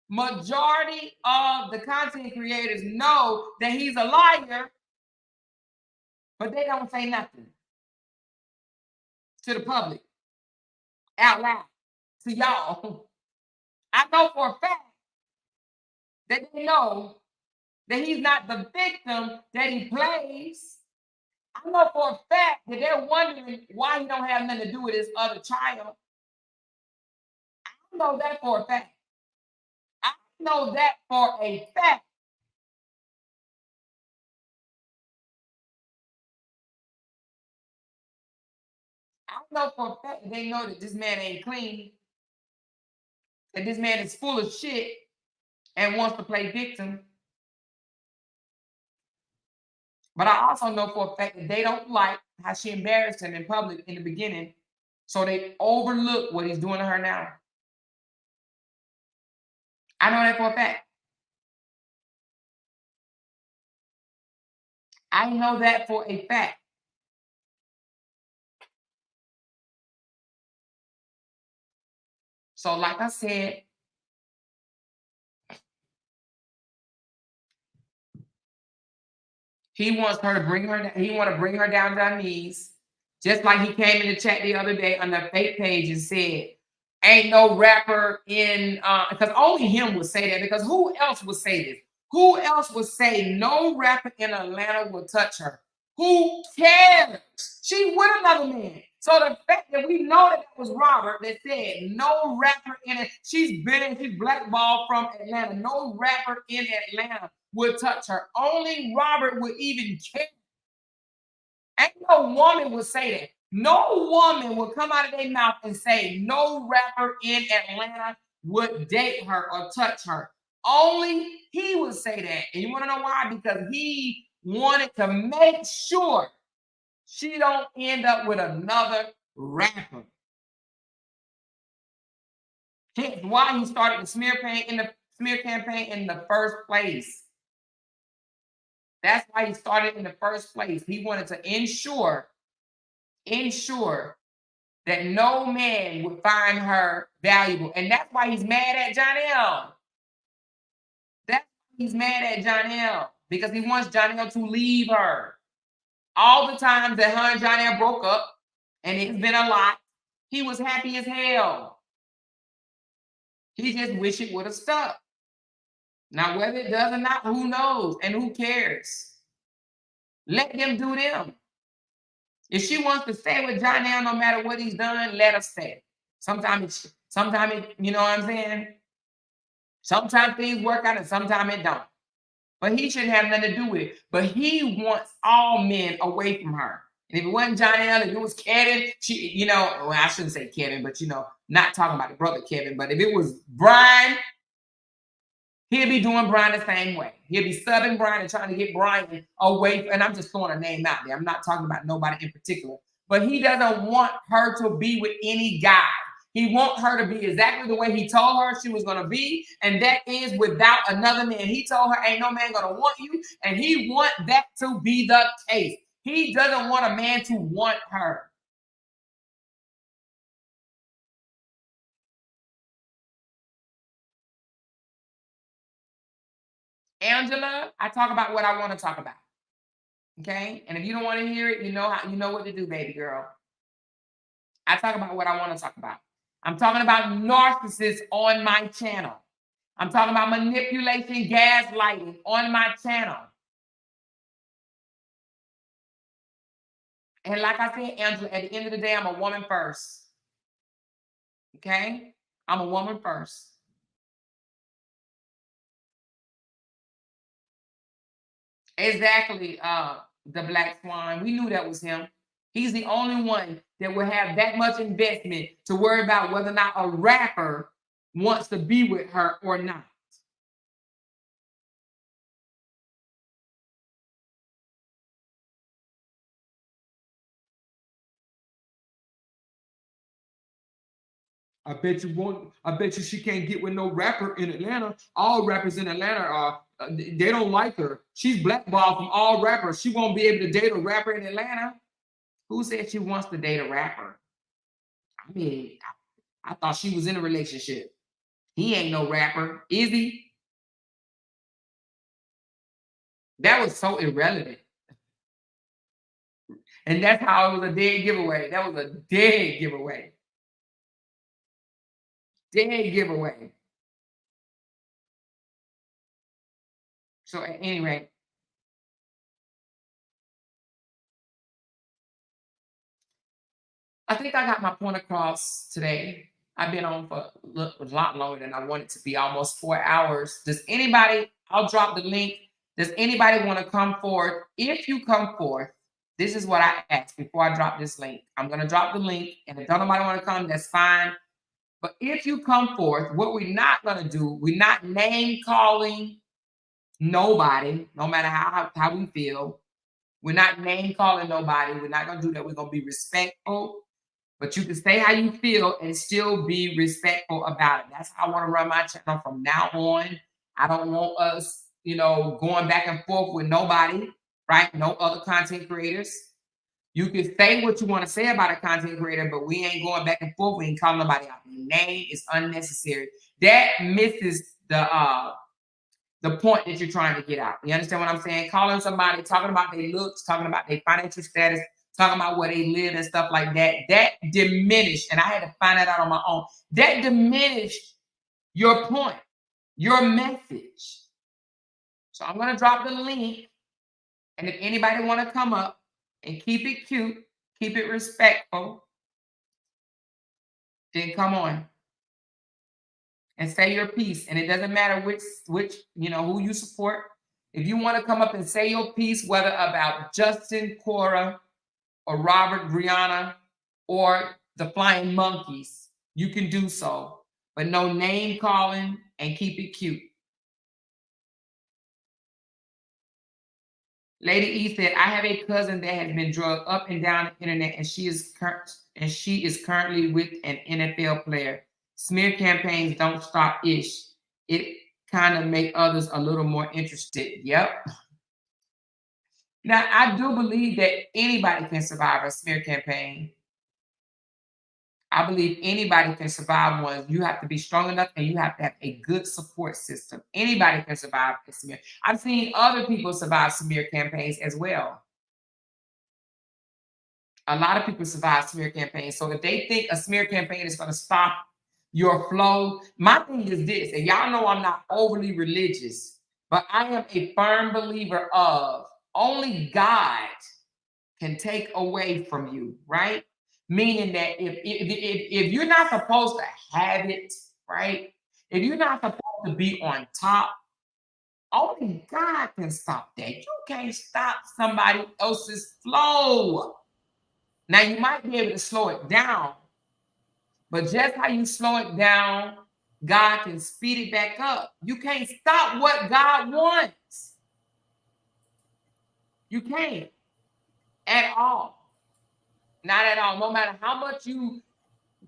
majority of the content creators know that he's a liar, but they don't say nothing to the public out loud to y'all. I know for a fact that they know that he's not the victim that he plays. I know for a fact that they're wondering why he don't have nothing to do with his other child. I know that for a fact. I know that for a fact. I know for a fact that they know that this man ain't clean, that this man is full of shit and wants to play victim. But I also know for a fact that they don't like how she embarrassed him in public in the beginning. So they overlook what he's doing to her now. I know that for a fact. I know that for a fact. So like I said, he wants her to bring her, he want to bring her down to her knees. Just like he came in the chat the other day on the fake page and said, ain't no rapper in, because only him would say that, because who else would say this? Who else would say no rapper in Atlanta will touch her? Who cares? She with another man. So the fact that we know that was Robert that said no rapper in it, she's blackballed from Atlanta. No rapper in Atlanta would touch her. Only Robert would even care. Ain't no woman would say that. No woman would come out of their mouth and say no rapper in Atlanta would date her or touch her. Only he would say that. And you want to know why? Because he wanted to make sure she don't end up with another rapper. Hence why he started the smear campaign in the first place. That's why he started in the first place. He wanted to ensure that no man would find her valuable. And that's why he's mad at Jonelle. That's why he's mad at Jonelle, because he wants Jonelle to leave her. All the times that her and Jonelle broke up, and it's been a lot, he was happy as hell. He just wish it would have stuck. Now, whether it does or not, who knows? And who cares? Let them do them. If she wants to stay with Jonelle, no matter what he's done, let her stay. Sometimes, you know what I'm saying? Sometimes things work out and sometimes it don't. But he shouldn't have nothing to do with it. But he wants all men away from her. And if it wasn't Jonelle, if it was Kevin, she, you know, well, I shouldn't say Kevin, but you know, not talking about the brother Kevin, but if it was Brian, he'll be doing Brian the same way. He'll be subbing Brian and trying to get Brian away. And I'm just throwing a name out there. I'm not talking about nobody in particular. But he doesn't want her to be with any guy. He wants her to be exactly the way he told her she was going to be. And that is without another man. He told her ain't no man going to want you. And he wants that to be the case. He doesn't want a man to want her. Angela, I talk about what I want to talk about. Okay? And if you don't want to hear it, you know what to do, baby girl. I talk about what I want to talk about. I'm talking about narcissists on my channel. I'm talking about manipulation, gaslighting on my channel. And like I said, Angela, at the end of the day, I'm a woman first. Okay? I'm a woman first. Exactly, the Black Swan. We knew that was him. He's the only one that will have that much investment to worry about whether or not a rapper wants to be with her or not. I bet you she can't get with no rapper in Atlanta. All rappers in Atlanta are they don't like her. She's blackballed from all rappers. She won't be able to date a rapper in Atlanta. Who said she wants to date a rapper? I mean, I thought she was in a relationship. He ain't no rapper, is he? That was so irrelevant. And that's how it was a dead giveaway. That was a dead giveaway. Dead giveaway. So at any rate, I think I got my point across today. I've been on for a lot longer than I wanted to be, almost 4 hours. Does anybody, I'll drop the link. Does anybody want to come forth? If you come forth This is what I ask before I drop this link. I'm going to drop the link, and if nobody want to come, that's fine. But if you come forth, what we're not going to do, we're not name calling nobody, no matter how we feel. We're not name calling nobody. We're not going to do that. We're going to be respectful. But you can say how you feel and still be respectful about it. That's how I want to run my channel from now on. I don't want us, going back and forth with nobody, right? No other content creators. You can say what you want to say about a content creator, but we ain't going back and forth. We ain't calling nobody out. The name is unnecessary. That misses the point that you're trying to get out. You understand what I'm saying? Calling somebody, talking about their looks, talking about their financial status, talking about where they live and stuff like that, that diminished, and I had to find that out on my own, that diminished your point, your message. So I'm going to drop the link, and if anybody want to come up and keep it cute, keep it respectful, then come on and say your piece. And it doesn't matter which who you support. If you want to come up and say your piece, whether about Justin, Cora, or Robert, Brianna, or the Flying Monkeys, you can do so. But no name calling, and keep it cute. Lady E said, I have a cousin that has been drugged up and down the internet, and she is currently with an NFL player. Smear campaigns don't stop ish. It kind of make others a little more interested. Yep. Now, I do believe that anybody can survive a smear campaign. I believe anybody can survive one. You have to be strong enough, and you have to have a good support system. Anybody can survive a smear. I've seen other people survive smear campaigns as well. A lot of people survive smear campaigns. So if they think a smear campaign is going to stop your flow, my thing is this, and y'all know I'm not overly religious, but I am a firm believer of only God can take away from you, right? Meaning that if you're not supposed to have it, right? If you're not supposed to be on top, only God can stop that. You can't stop somebody else's flow. Now, you might be able to slow it down, but just how you slow it down, God can speed it back up. You can't stop what God wants. You can't at all. Not at all. No matter how much you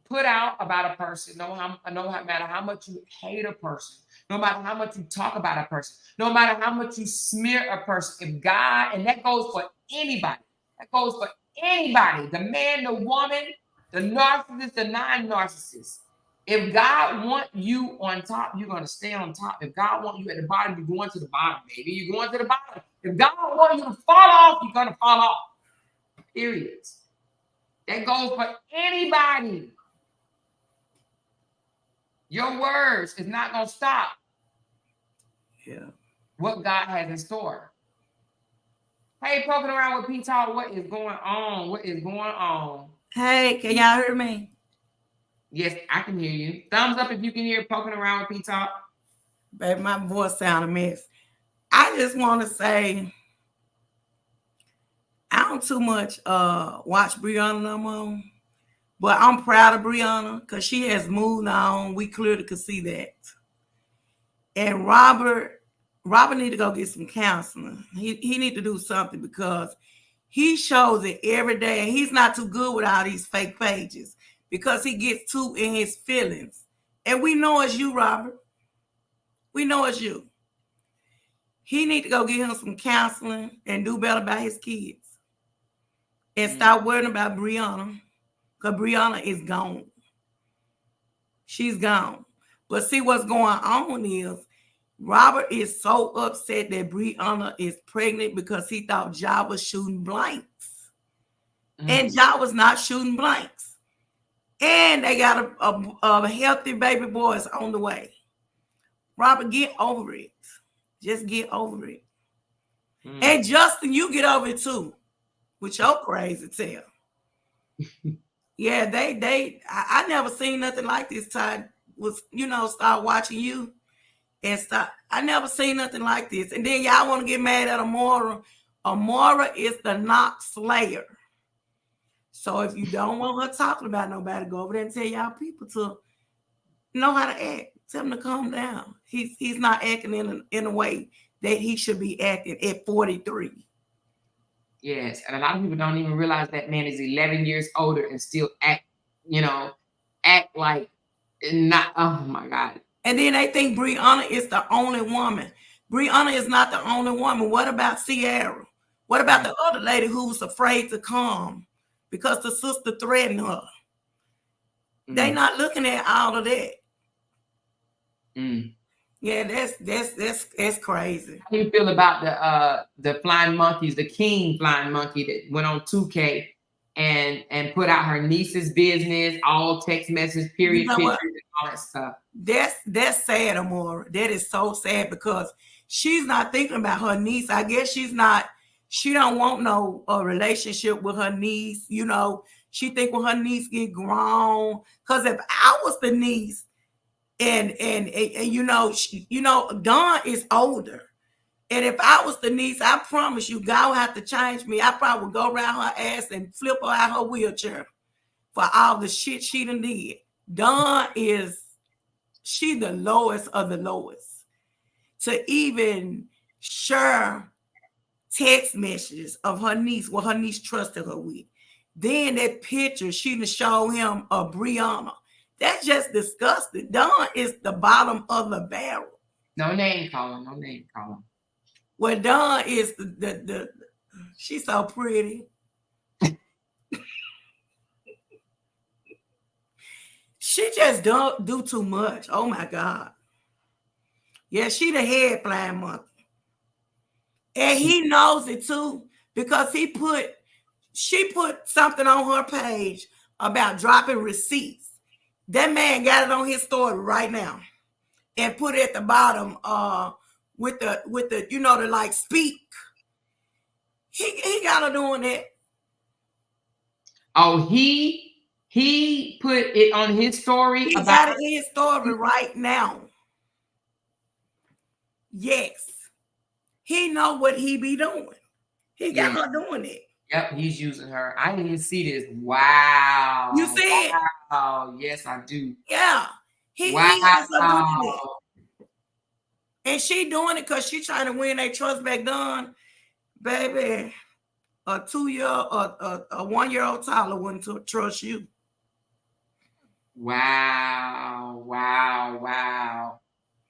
put out about a person, no matter how much you hate a person, no matter how much you talk about a person, no matter how much you smear a person, if God, and that goes for anybody, the man, the woman, the narcissist, the non-narcissist. If God wants you on top, you're going to stay on top. If God wants you at the bottom, you're going to the bottom, baby. You're going to the bottom. If God wants you to fall off, you're going to fall off. Period. That goes for anybody. Your words is not going to stop. Yeah. What God has in store. Hey, poking around with P-Talk, what is going on? What is going on? Hey, can y'all hear me? Yes, I can hear you. Thumbs up if you can hear poking around with P-Talk. Baby, my voice sound a mess. I just want to say, I don't too much watch Brianna no more, but I'm proud of Brianna because she has moved on. We clearly could see that. And Robert need to go get some counseling. He need to do something because he shows it every day, and he's not too good with all these fake pages because he gets too in his feelings. And we know it's you, Robert. We know it's you. He need to go get him some counseling and do better by his kids. And stop worrying about Brianna, because Brianna is gone. She's gone. But see, what's going on is Robert is so upset that Brianna is pregnant because he thought Ja was shooting blanks. And Ja was not shooting blanks. And they got a healthy baby boys on the way. Robert, get over it. Just get over it. And Justin, you get over it too. With your crazy tail. Yeah, I never seen nothing like this. Ty was, start watching you and stop. I never seen nothing like this. And then y'all want to get mad at Amora Amora is the knock slayer. So if you don't want her talking about nobody, go over there and tell y'all people to know how to act. Tell him to calm down. He's not acting in a way that he should be acting at 43. Yes, and a lot of people don't even realize that man is 11 years older and still act like not. Oh my God. And then they think Brianna is the only woman. Brianna is not the only woman. What about Sierra? What about the other lady who was afraid to come because the sister threatened her? They not looking at all of that. Yeah, that's crazy. How do you feel about the flying monkeys, the king flying monkey that went on 2K and put out her niece's business, all text message, period, pictures, and all that stuff? That's sad, Amora. That is so sad because she's not thinking about her niece. I guess she don't want no relationship with her niece. You know, she think when her niece get grown. Because if I was the niece, and Dawn is older, and if I was the niece, I promise you, God would have to change me. I probably would go around her ass and flip her out her wheelchair for all the shit she done did. Dawn she the lowest of the lowest. To even share text messages of her niece, what her niece trusted her with. Then that picture she done show him of Brianna. That's just disgusting. Dawn is the bottom of the barrel. No name calling. No name calling. Well, Dawn is the she's so pretty. She just don't do too much. Oh my God. Yeah, she the head flying monkey. And he knows it too because she put something on her page about dropping receipts. That man got it on his story right now and put it at the bottom with the to like speak. He got her doing that. Oh, he put it on his story. He got it in his story right now. Yes. He know what he be doing. He got her doing it. Yep, he's using her. I didn't even see this. Wow. You see it? Wow. Yes, I do. Yeah. He has her doing it. And she doing it because she trying to win their trust back done. Baby, a 1-year-old Tyler wouldn't trust you. Wow.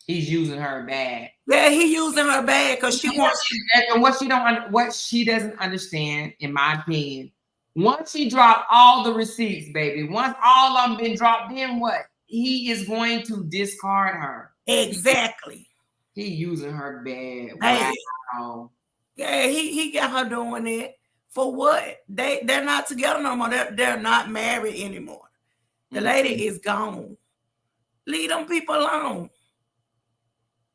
He's using her bad. Yeah, he using her bad because she wants. And what she doesn't understand, in my opinion, once she dropped all the receipts, baby, once all of them been dropped, then what? He is going to discard her. Exactly. He using her bad. Wow. Yeah, he got her doing it. For what? They're not together no more. They're not married anymore. The lady is gone. Leave them people alone.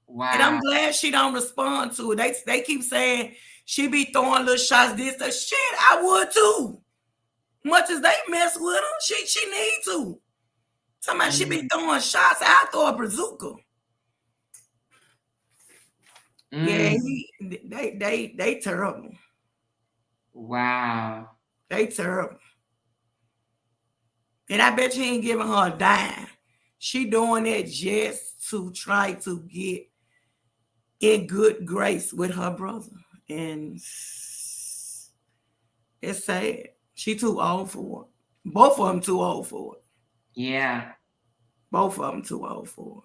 Wow. And I'm glad she don't respond to it. They keep saying she be throwing little shots. This, that shit. I would too. Much as they mess with her, she need to. Somebody she be throwing shots. I throw a bazooka. Yeah, they terrible. Wow. They terrible. And I bet you ain't giving her a dime. She doing that just to try to get in good grace with her brother. And it's sad. She too old for it. Both of them too old for it. Yeah. Both of them too old for it.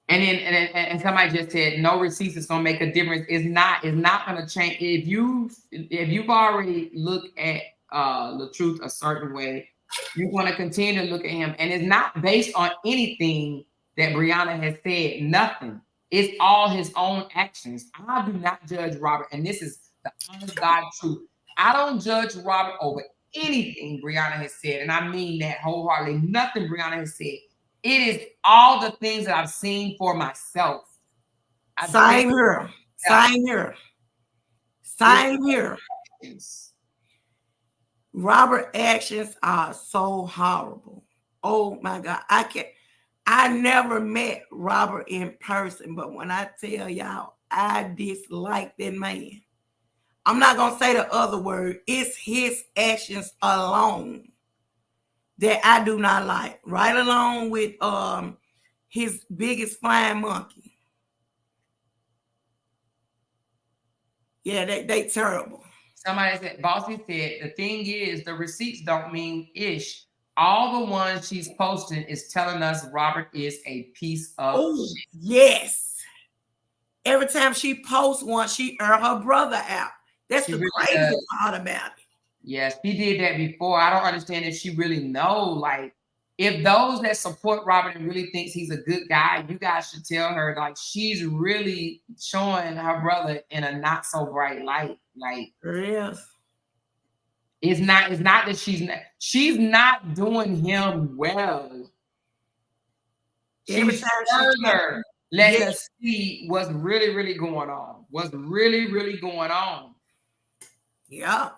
And somebody just said no receipts is gonna make a difference. It's not gonna change. If you've already looked at the truth a certain way, you're gonna continue to look at him. And it's not based on anything that Brianna has said, nothing. It's all his own actions. I do not judge Robert, and this is the honest God truth. I don't judge Robert over anything Brianna has said, and I mean that wholeheartedly. Nothing Brianna has said. It is all the things that I've seen for myself. Same here. Robert's actions are so horrible. Oh my God. I never met Robert in person, but when I tell y'all, I dislike that man. I'm not gonna say the other word. It's his actions alone that I do not like. Right along with his biggest flying monkey. Yeah, they terrible. Somebody said, Bossy said, the thing is, the receipts don't mean ish. All the ones she's posting is telling us Robert is a piece of shit. Yes. Every time she posts one, she her brother out. That's She the really crazy does. part about it. Yes, she did that before. I don't understand if she really know. Like, if those that support Robert and really thinks he's a good guy, you guys should tell her, like, she's really showing her brother in a not so bright light. Like, Yes. it's not that she's not doing him well. Every She's time further letting us see what's really, really going on. What's really, really going on. Yeah.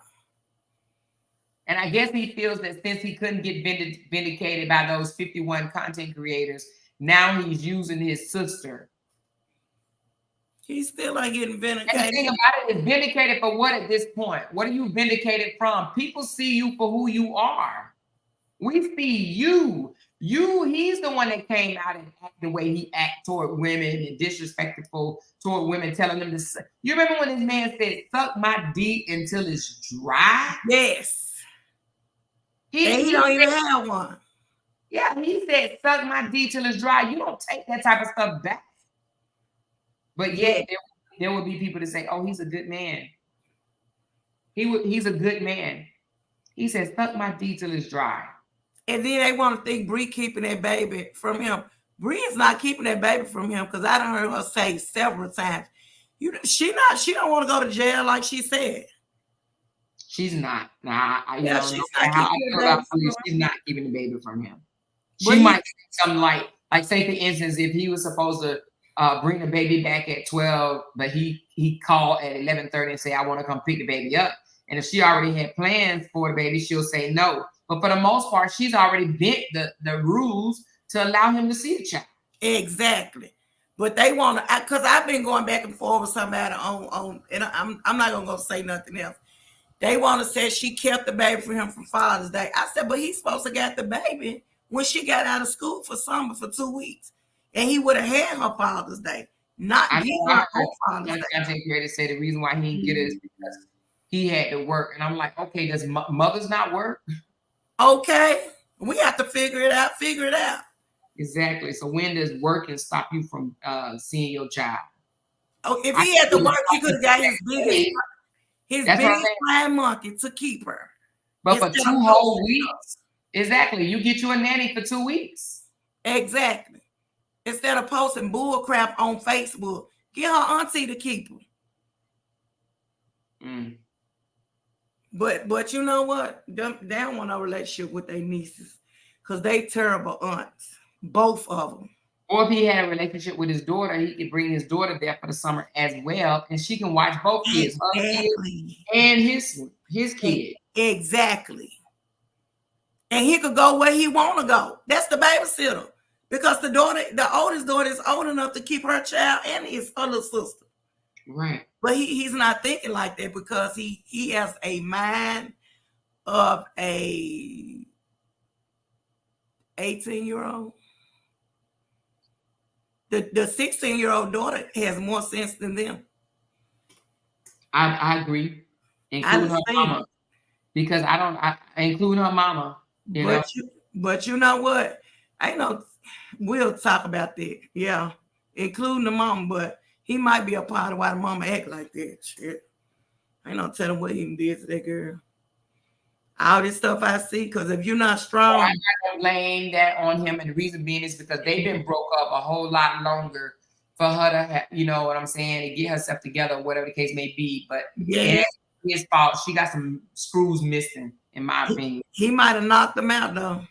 And I guess he feels that since he couldn't get vindicated by those 51 content creators, now he's using his sister. He's still not getting vindicated. And the thing about it is, vindicated for what at this point? What are you vindicated from? People see you for who you are. We see you. He's the one that came out and act the way he act toward women and disrespectful toward women, telling them to. You remember when this man said, "Suck my D until it's dry"? Yes. He don't even have one. Yeah, he said, "Suck my D till it's dry." You don't take that type of stuff back. But yet, there will be people that say, "Oh, he's a good man." He's a good man. He said, "Suck my D till it's dry." And then they want to think Bree keeping that baby from him. Bree is not keeping that baby from him, because I done heard her say several times, she don't want to go to jail like she said. She's not. Nah, she's not keeping the baby from him. She might say something like, say for instance, if he was supposed to bring the baby back at 12, but he called at 11:30 and say, "I want to come pick the baby up." And if she already had plans for the baby, she'll say no. But for the most part, she's already bent the rules to allow him to see the child. Exactly. But they want to, because I've been going back and forth with somebody on, and I'm not gonna go say nothing else. They want to say she kept the baby for him for Father's Day. I said, but he's supposed to get the baby when she got out of school for summer for 2 weeks, and he would have had her Father's Day, not I get know. her on Father's Day. Content creator say the reason why he didn't get it is because he had to work, and I'm like, okay, does mothers not work? Okay, we have to figure it out. Exactly. So when does working stop you from seeing your child? Oh, if he had to work, he could have got his biggest flying monkey to keep her. But for 2 whole weeks, exactly. You get you a nanny for 2 weeks. Exactly. Instead of posting bull crap on Facebook, get her auntie to keep her. Mm. But you know what? They don't want no relationship with their nieces, because they terrible aunts, both of them. Or if he had a relationship with his daughter, he could bring his daughter there for the summer as well, and she can watch both kids, her kids and his kid. Exactly. And he could go where he want to go. That's the babysitter, because the oldest daughter is old enough to keep her child and his other sister. Right. But he's not thinking like that, because he has a mind of a 18-year-old. The 16-year-old daughter has more sense than them. I agree, including her mama, because I include her mama. But you know what? I know we'll talk about that. Yeah, including the mama, but he might be a part of why the mama act like that. Shit, I ain't no telling what he did to that girl. All this stuff I see, because if you're not strong, I'm not gonna blame that on him, and the reason being is because they've been broke up a whole lot longer for her to have, you know what I'm saying, to get herself together, whatever the case may be. But yeah, it's his fault. She got some screws missing, in my opinion. He might have knocked them out though.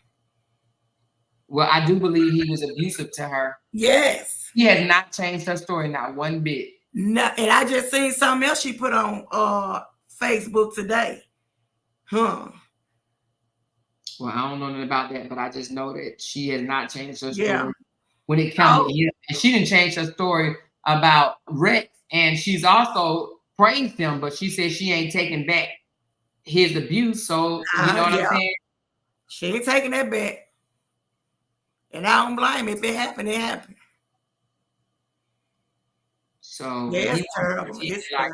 Well, I do believe he was abusive to her. Yes. He has not changed her story, not one bit. No, and I just seen something else she put on Facebook today. Huh. Well, I don't know nothing about that, but I just know that she has not changed her story. Yeah. When it comes to him. And she didn't change her story about Rex, and she's also praised him, but she said she ain't taking back his abuse. So you know what I'm saying? She ain't taking that back. And I don't blame if it happened, it happened. So yeah, it's terrible. It's like,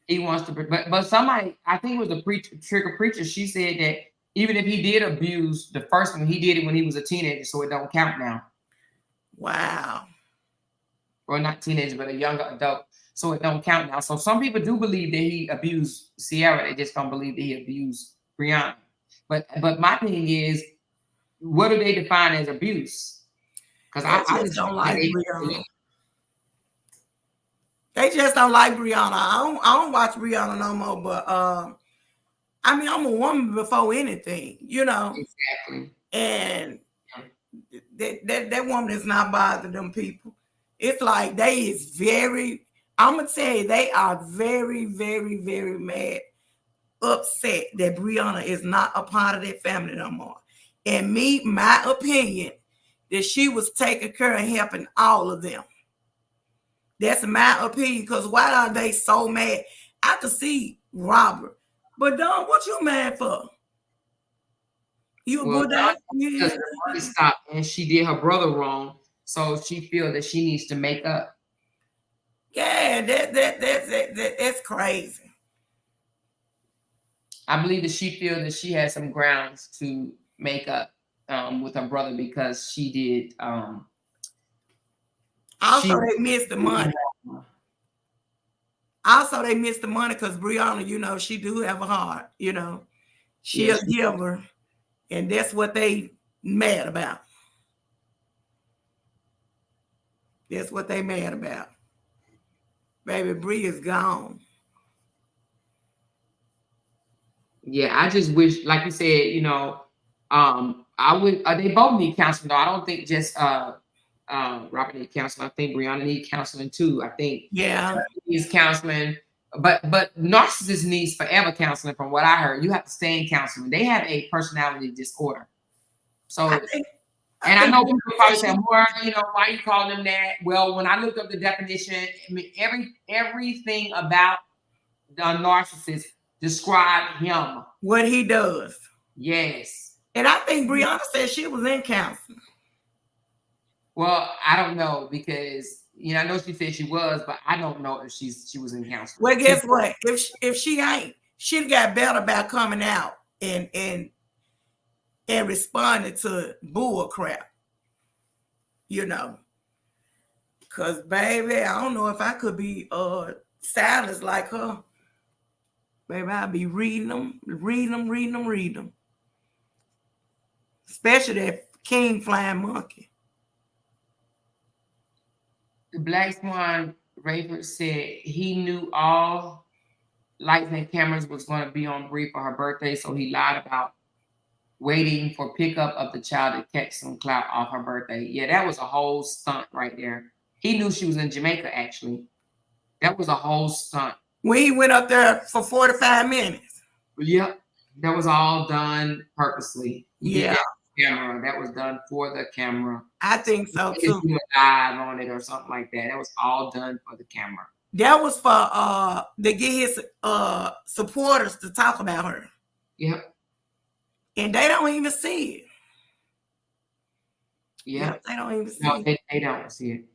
he wants to, but somebody, I think it was a trigger preacher. She said that even if he did abuse, the first one he did it when he was a teenager, so it don't count now. Wow. Or not teenager, but a younger adult, so it don't count now. So some people do believe that he abused Sierra. They just don't believe that he abused Brianna. But my thing is, what do they define as abuse? Because I just don't like Brianna. They just don't like Brianna. I don't watch Brianna no more. But I mean, I'm a woman before anything, you know. Exactly. And that woman is not bothering them people. It's like they is very. I'm gonna tell you, they are very, very, very mad, upset that Brianna is not a part of their family no more. And my opinion, that she was taking care of helping all of them. That's my opinion. Because why are they so mad? I could see Robert, but Don, what you mad for? You a good guy? Because her money stopped and she did her brother wrong, so she feels that she needs to make up. Yeah, that's crazy. I believe that she feels that she has some grounds to make up with her brother because she did. Also, they missed the money. Also, they missed the money because Brianna, you know, she do have a heart. You know, she a giver, and that's what they mad about. That's what they mad about. Baby, Bree is gone. Yeah, I just wish, like you said, you know, I would. They both need counseling, though. I don't think just Robert need counseling. I think Brianna need counseling too. I think needs counseling, but narcissist needs forever counseling. From what I heard, you have to stay in counseling. They have a personality disorder. So, I know people probably say, "Well, you know, why you calling them that?" Well, when I looked up the definition, I mean, everything about the narcissist describe him. What he does. Yes. And I think Brianna said she was in counseling. Well, I don't know because, you know, I know she said she was, but I don't know if she was in counseling. Well, guess what? If she ain't, she'd got better about coming out and responding to bull crap. You know. Cause baby, I don't know if I could be silenced like her. Baby, I'll be reading them. Especially that king flying monkey. The Black Swan Rayford said he knew all lights and cameras was going to be on Bree for her birthday, so he lied about waiting for pickup of the child to catch some clout off her birthday. Yeah, that was a whole stunt right there. He knew she was in Jamaica, actually. That was a whole stunt. When he went up there for 45 minutes. Yep. That was all done purposely. Yeah. Camera. That was done for the camera. I think so too. Do a dive on it or something like that. That was all done for the camera. That was for to get his supporters to talk about her. Yep. And they don't even see it. Yep. They don't even see it. They don't see it.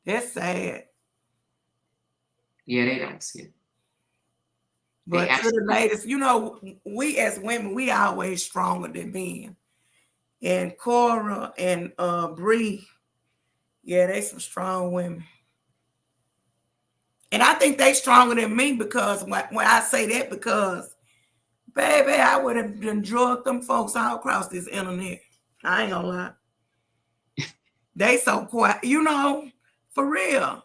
That's sad. Yeah, they don't see it. But to the ladies, you know, we as women, we always stronger than men. And Cora and Bree, yeah, they some strong women. And I think they stronger than me because when I say that, because baby, I would have been drugged them folks all across this internet. I ain't gonna lie. They so quiet, you know, for real.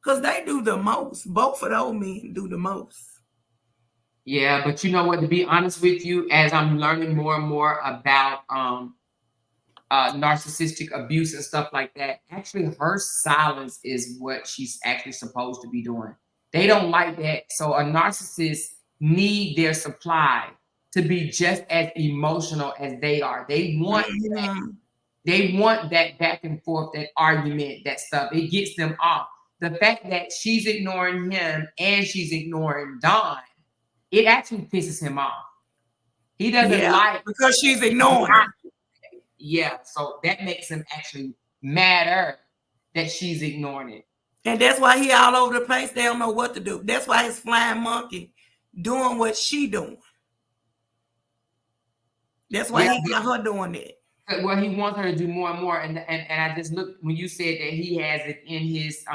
Because they do the most. Both of those men do the most. Yeah, but you know what? To be honest with you, as I'm learning more and more about narcissistic abuse and stuff like that, actually her silence is what she's actually supposed to be doing. They don't like that. So a narcissist need their supply to be just as emotional as they are. They want that. They want that back and forth, that argument, that stuff. It gets them off. the fact that she's ignoring him and she's ignoring Dawn, it actually pisses him off. He doesn't like because she's ignoring her. Yeah, so that makes him actually madder that she's ignoring it. And that's why he all over the place. They don't know what to do. That's why his flying monkey doing what she doing. That's why he got her doing it. Well, he wants her to do more and more. And I just looked when you said that he has it in his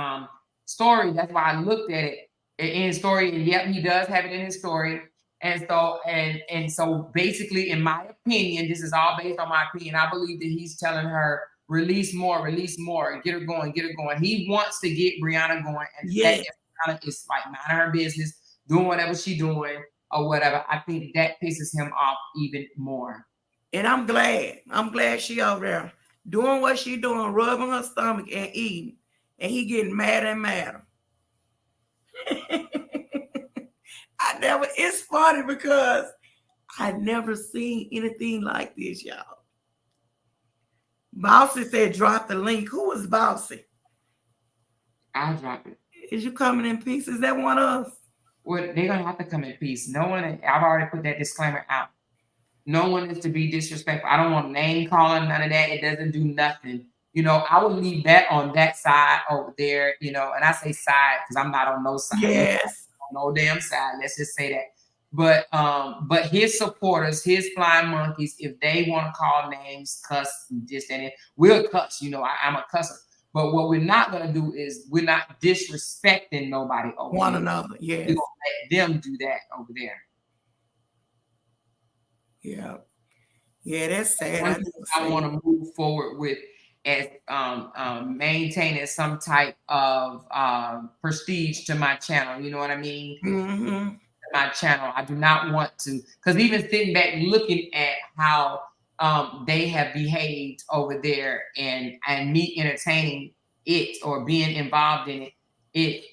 story. That's why I looked at it in his story. And yep, he does have it in his story. And so basically, in my opinion, this is all based on my opinion. I believe that he's telling her, release more, get her going. He wants to get Brianna going. And that Brianna is like minding her business, doing whatever she's doing or whatever. I think that pisses him off even more. And I'm glad she over there doing what she doing, rubbing her stomach and eating. And he getting madder and madder. It's funny because I never seen anything like this, y'all. Bossy said, drop the link. Who was Bossy? I'll drop it. Is you coming in peace? Is that one of us? Well, they're going to have to come in peace. No one, I've already put that disclaimer out. No one is to be disrespectful. I don't want name calling, none of that. It doesn't do nothing. You know, I would leave that on that side over there, you know, and I say side because I'm not on no side. Yes. No damn side. Let's just say that. But his supporters, his flying monkeys, if they want to call names, cuss, this and it, we'll cuss. You know, I'm a cusser. But what we're not gonna do is we're not disrespecting nobody over one there. another. Yes. We're gonna let them do that over there. Yeah. Yeah, that's sad. I want to move forward with as maintaining some type of prestige to my channel. You know what I mean? Mm-hmm. My channel. I do not want to, because even sitting back looking at how they have behaved over there and me entertaining it or being involved in it,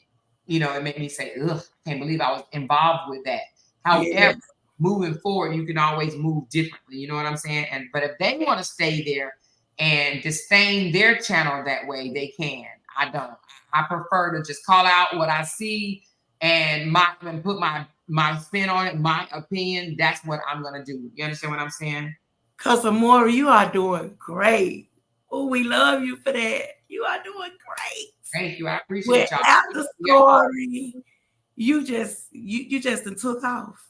you know, it made me say, ugh, I can't believe I was involved with that. However, moving forward, you can always move differently. You know what I'm saying? But if they want to stay there and disdain their channel that way, they can. I don't. I prefer to just call out what I see and put my spin on it, my opinion. That's what I'm gonna do. You understand what I'm saying? Cause Amora, you are doing great. Oh, we love you for that. You are doing great. Thank you. I appreciate y'all. After story, you just took off.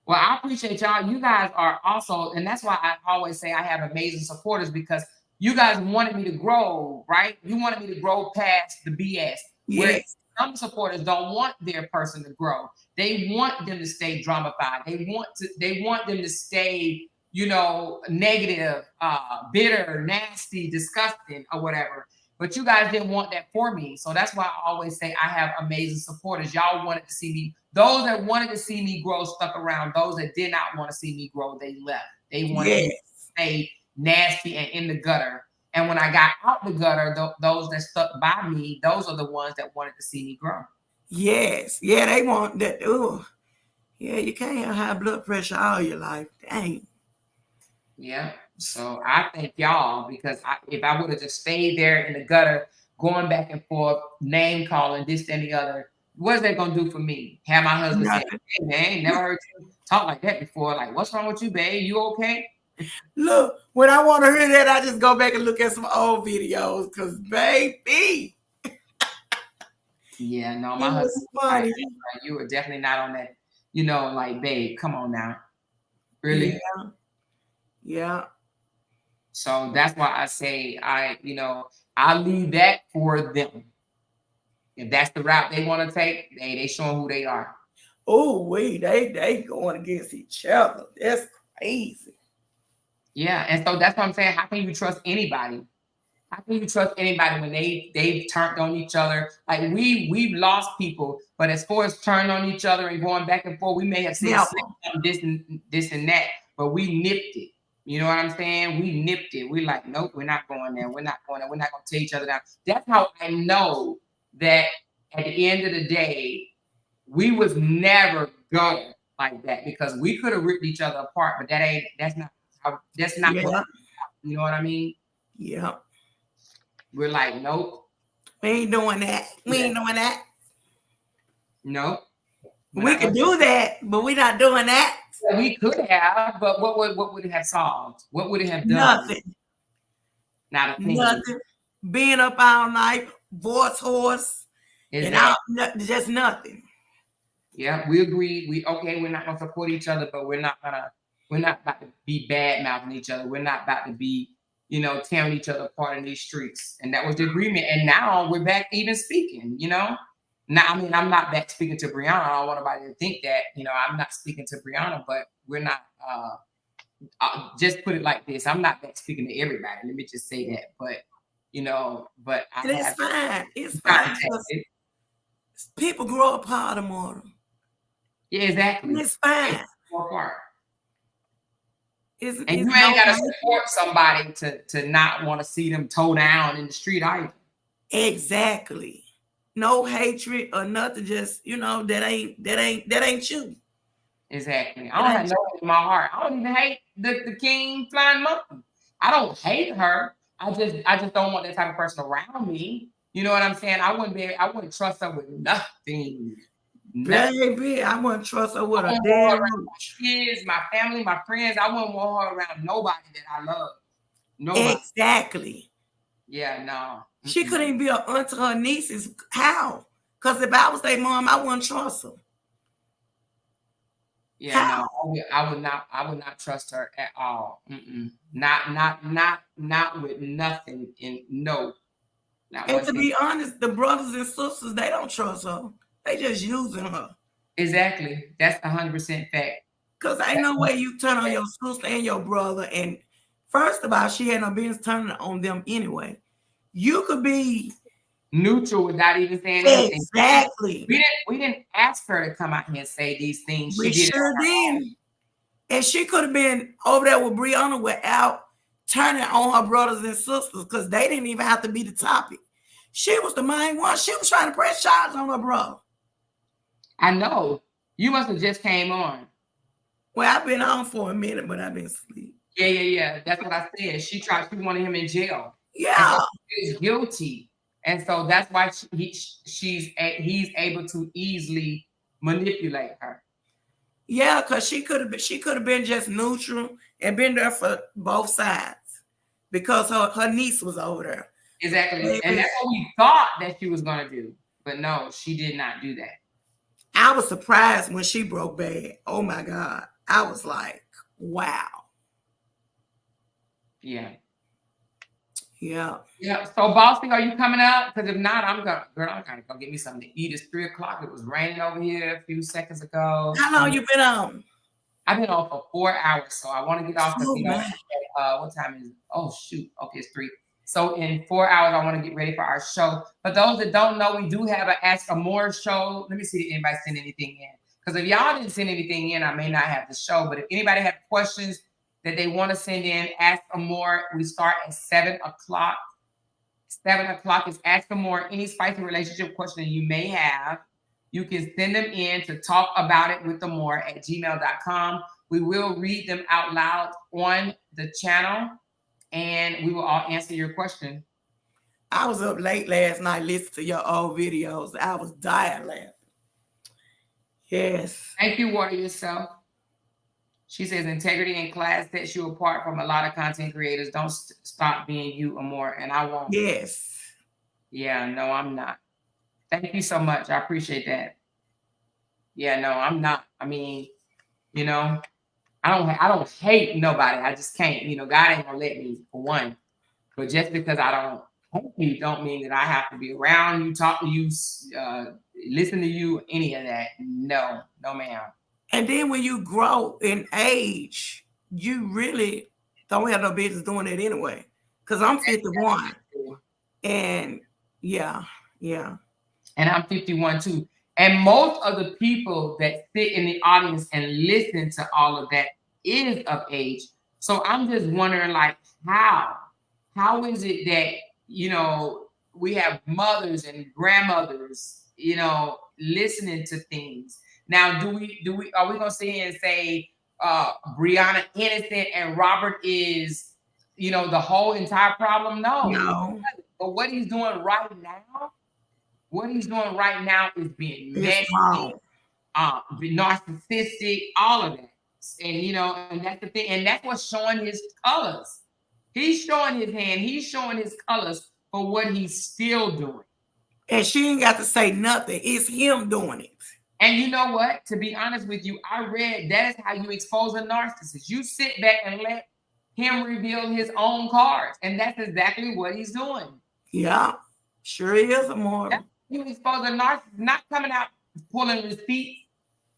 Well, I appreciate y'all. You guys are also, and that's why I always say I have amazing supporters, because you guys wanted me to grow, right? You wanted me to grow past the BS. Yes. Some supporters don't want their person to grow. They want them to stay dramified. They want them to stay, you know, negative, bitter, nasty, disgusting, or whatever. But you guys didn't want that for me. So that's why I always say I have amazing supporters. Y'all wanted to see me. Those that wanted to see me grow stuck around. Those that did not want to see me grow, they left. They wanted me to stay nasty and in the gutter. And when I got out the gutter, those that stuck by me, those are the ones that wanted to see me grow. Yes. Yeah, they want that. Oh, yeah, you can't have high blood pressure all your life. Dang. Yeah. So I thank y'all, because if I would have just stayed there in the gutter, going back and forth, name calling, this and the other, what's that going to do for me? Have my husband say, hey, man, never heard you talk like that before. Like, what's wrong with you, babe? You okay? Look, when I want to hear that, I just go back and look at some old videos, because baby. Yeah, no, my husband, funny. You were definitely not on that, you know, like, babe, come on now. Really? Yeah. So that's why I say I leave that for them. If that's the route they want to take, they showing who they are. Oh, wait, they going against each other. That's crazy. Yeah, and so that's what I'm saying. How can you trust anybody? How can you trust anybody when they've turned on each other? Like we've lost people, but as far as turning on each other and going back and forth, we may have seen this and that, but we nipped it. You know what I'm saying? We nipped it. We're like, nope, we're not going there. We're not going there. We're not going to tear each other down. That's how I know that at the end of the day, we was never going like that, because we could have ripped each other apart, but that's not what, you know what I mean? Yeah. We're like, nope. We ain't doing that. We ain't doing that. No. We could do that, but we're not doing that. We could have, but what would it have solved? What would it have done? Nothing. Not a thing. Nothing. Being up all night, voice hoarse, and just nothing. Yeah, we agree. We're not gonna support each other, but we're not about to be bad mouthing each other. We're not about to be, tearing each other apart in these streets. And that was the agreement. And now we're back even speaking, Now, I mean, I'm not back speaking to Brianna. I don't want anybody to think that, I'm not speaking to Brianna, but we're not, just put it like this. I'm not back speaking to everybody. Let me just say that. But, but it's fine. It's fine. People grow apart tomorrow. Yeah, exactly. It's fine. And you ain't got to support somebody to not want to see them toe down in the street either. Exactly. No hatred or nothing. Just that ain't you. Exactly. I don't have no hate in my heart. I don't even hate the king flying monkey. I don't hate her. I just don't want that type of person around me. You know what I'm saying? I wouldn't trust her with nothing. Baby, I wouldn't trust her with a damn my kids, my family, my friends. I wouldn't want her around nobody that I love. Nobody. Exactly. Yeah, no. She couldn't even be an aunt to her nieces. How? Because if I was their mom, I wouldn't trust her. Yeah, how? No, I would not trust her at all. Not with nothing. No. And to be honest, the brothers and sisters, they don't trust her. They just using her. Exactly. That's 100% fact. Because ain't no way you turn on your sister and your brother. And first of all, she had no business turning on them anyway. You could be neutral without even saying anything. Exactly. We didn't ask her to come out here and say these things. We sure did. And she could have been over there with Brianna without turning on her brothers and sisters because they didn't even have to be the topic. She was the main one. She was trying to press charges on her brother. I know. You must have just came on. Well, I've been on for a minute, but I've been asleep. Yeah. That's what I said. She wanted him in jail. Yeah. He's guilty. And so that's why he's able to easily manipulate her. Yeah, because she could have been just neutral and been there for both sides because her niece was over there. Exactly. And that's what we thought that she was going to do. But no, she did not do that. I was surprised when she broke bad. Oh my God. I was like, wow. Yeah. Yeah. So, Bossy, are you coming up? Because if not, I'm gonna go get me something to eat. It's 3:00. It was raining over here a few seconds ago. How long you been on? I've been on for 4 hours, so I want to get off. What time is it? Oh shoot! Okay, it's 3. So in 4 hours, I want to get ready for our show. But those that don't know, we do have an Ask a More show. Let me see if anybody sent anything in. Because if y'all didn't send anything in, I may not have the show. But if anybody have questions that they want to send in, Ask a More. We start at 7 o'clock. 7 o'clock is Ask a More. Any spicy relationship question you may have, you can send them in to talkaboutitwiththemore@gmail.com. We will read them out loud on the channel, and we will all answer your question. I was up late last night listening to your old videos. I was dying laughing. Yes. Thank you, Water Yourself. She says integrity in class sets you apart from a lot of content creators. Don't stop being you or more. And I won't. Yes. Yeah, no, I'm not. Thank you so much. I appreciate that. Yeah, no, I'm not. I mean, I don't hate nobody. I just can't. God ain't gonna let me, for one. But just because I don't hate you don't mean that I have to be around you, talk to you, listen to you, any of that. No, ma'am. And then when you grow in age, you really don't have no business doing it anyway. Because I'm 51. And yeah. And I'm 51 too. And most of the people that sit in the audience and listen to all of that is of age. So I'm just wondering, like, how is it that, we have mothers and grandmothers, listening to things. Now, are we gonna sit here and say Brianna innocent and Robert is, the whole entire problem? No. But what he's doing right now, is being It's messy, wrong. narcissistic, all of that. And and that's the thing, and that's what's showing his colors. He's showing his hand, he's showing his colors for what he's still doing. And she ain't got to say nothing. It's him doing it. And you know what? To be honest with you, I read that is how you expose a narcissist. You sit back and let him reveal his own cards. And that's exactly what he's doing. Yeah, sure is, Amora. You expose a narcissist, not coming out pulling receipts.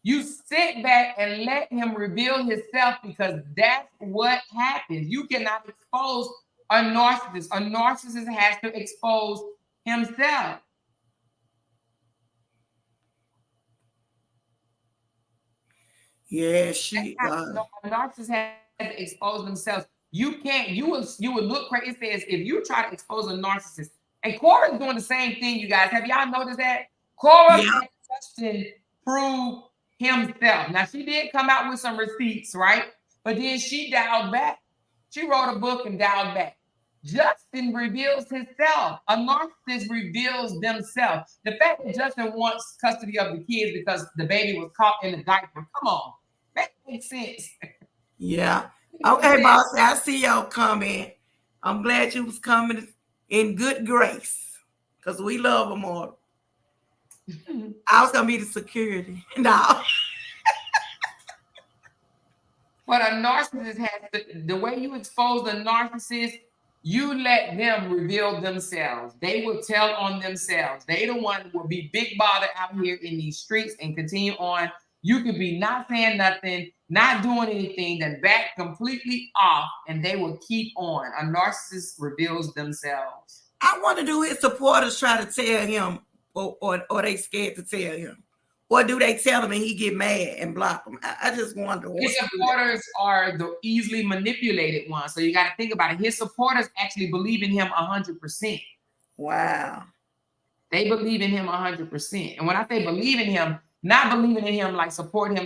You sit back and let him reveal himself, because that's what happens. You cannot expose a narcissist. A narcissist has to expose himself. Yeah, A narcissist has to expose themselves. You can't. You would look crazy. It says if you try to expose a narcissist, and Cora's doing the same thing. You guys, have y'all noticed that? Cora and Justin prove himself. Now she did come out with some receipts, right? But then she dialed back. She wrote a book and dialed back. Justin reveals himself. A narcissist reveals themselves. The fact that Justin wants custody of the kids because the baby was caught in the diaper. Come on, that makes sense. Yeah. Okay, boss. I see your comment. I'm glad you was coming in good grace, because we love them all. I was gonna be the security. No. But a narcissist has the way you expose a narcissist, you let them reveal themselves. They will tell on themselves. They the one who will be big bother out here in these streets and continue on. You could be not saying nothing, not doing anything, then back completely off, and they will keep on. A narcissist reveals themselves. I wonder, do his supporters try to tell him, or they scared to tell him? Or do they tell him and he get mad and block them? I just wonder. His supporters are the easily manipulated ones. So you got to think about it. His supporters actually believe in him 100%. Wow. They believe in him 100%. And when I say believe in him, not believing in him, like support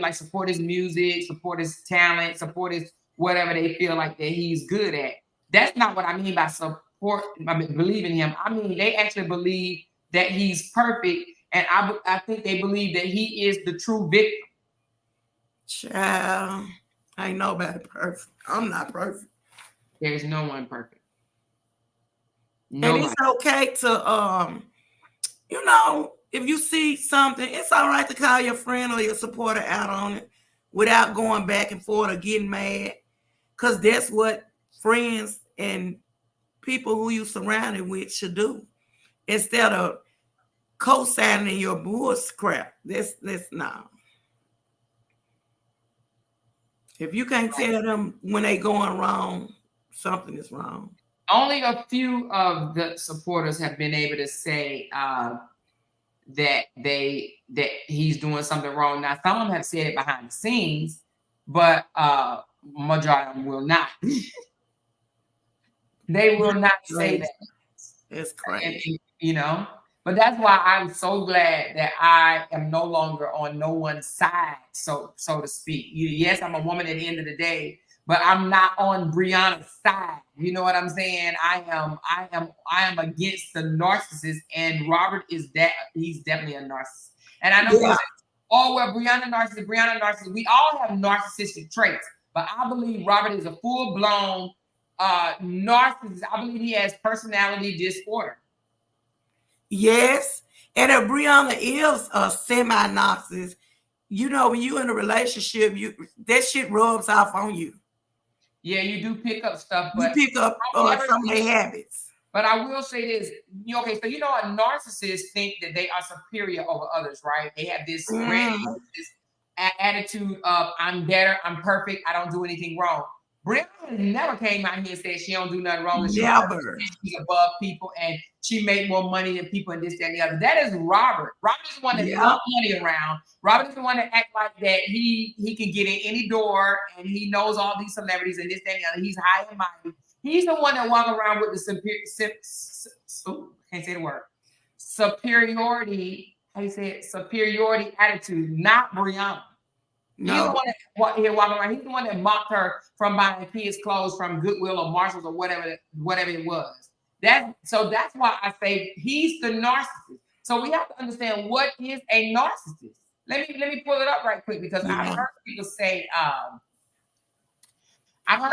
his music, support his talent, support his whatever they feel like that he's good at. That's not what I mean by support. I mean, believe in him. I mean, they actually believe that he's perfect. And I think they believe that he is the true victim. Child, I ain't nobody perfect. I'm not perfect. There's no one perfect. Nobody. And it's okay to, if you see something, it's all right to call your friend or your supporter out on it without going back and forth or getting mad. Because that's what friends and people who you surrounded with should do. Instead of co-signing your bullshit crap. That's not. If you can't tell them when they going wrong, something is wrong. Only a few of the supporters have been able to say that he's doing something wrong. Now, some of them have said it behind the scenes, but majority of them will not. They will not say that. It's crazy. And, but that's why I'm so glad that I am no longer on no one's side, so to speak. Yes, I'm a woman at the end of the day, but I'm not on Brianna's side. You know what I'm saying? I am against the narcissist, and Robert is that. He's definitely a narcissist. And I know, Brianna narcissist. We all have narcissistic traits, but I believe Robert is a full-blown narcissist. I believe he has personality disorder. Yes, and if Brianna is a semi-narcissist, when you're in a relationship, that shit rubs off on you. Yeah, you do pick up stuff, but you pick up some of their habits. But I will say this, okay, so a narcissist think that they are superior over others, right? They have this attitude of I'm better, I'm perfect, I don't do anything wrong. Brianna never came out here and said she don't do nothing wrong. Never. She's above people and she made more money than people and this, that, and the other. That is Robert. Robert is the one that throws money around. Robert is the one that acts like that he can get in any door and he knows all these celebrities and this, that, and the other. He's high and mighty. He's the one that walks around with the can't say the word. Superiority. How you say it? Superiority attitude, not Brianna. No. He's the one that walking around. He's the one that mocked her from buying kids' clothes from Goodwill or Marshalls or whatever it was. That's why I say he's the narcissist. So we have to understand what is a narcissist. Let me pull it up right quick because Yeah. I've heard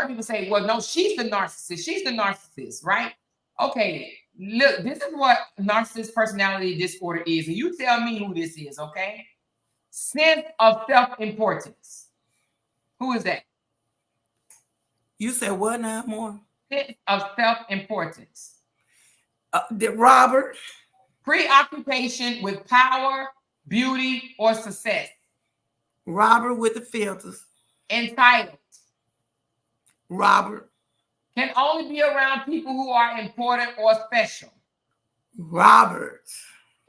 people say, well, no, she's the narcissist. She's the narcissist, right? Okay, look, this is what narcissist personality disorder is. And you tell me who this is, okay? Sense of self-importance. Who is that? You said what now, more? Sense of self-importance. Robert. Preoccupation with power, beauty, or success. Robert with the filters. Entitled. Robert. Can only be around people who are important or special. Robert.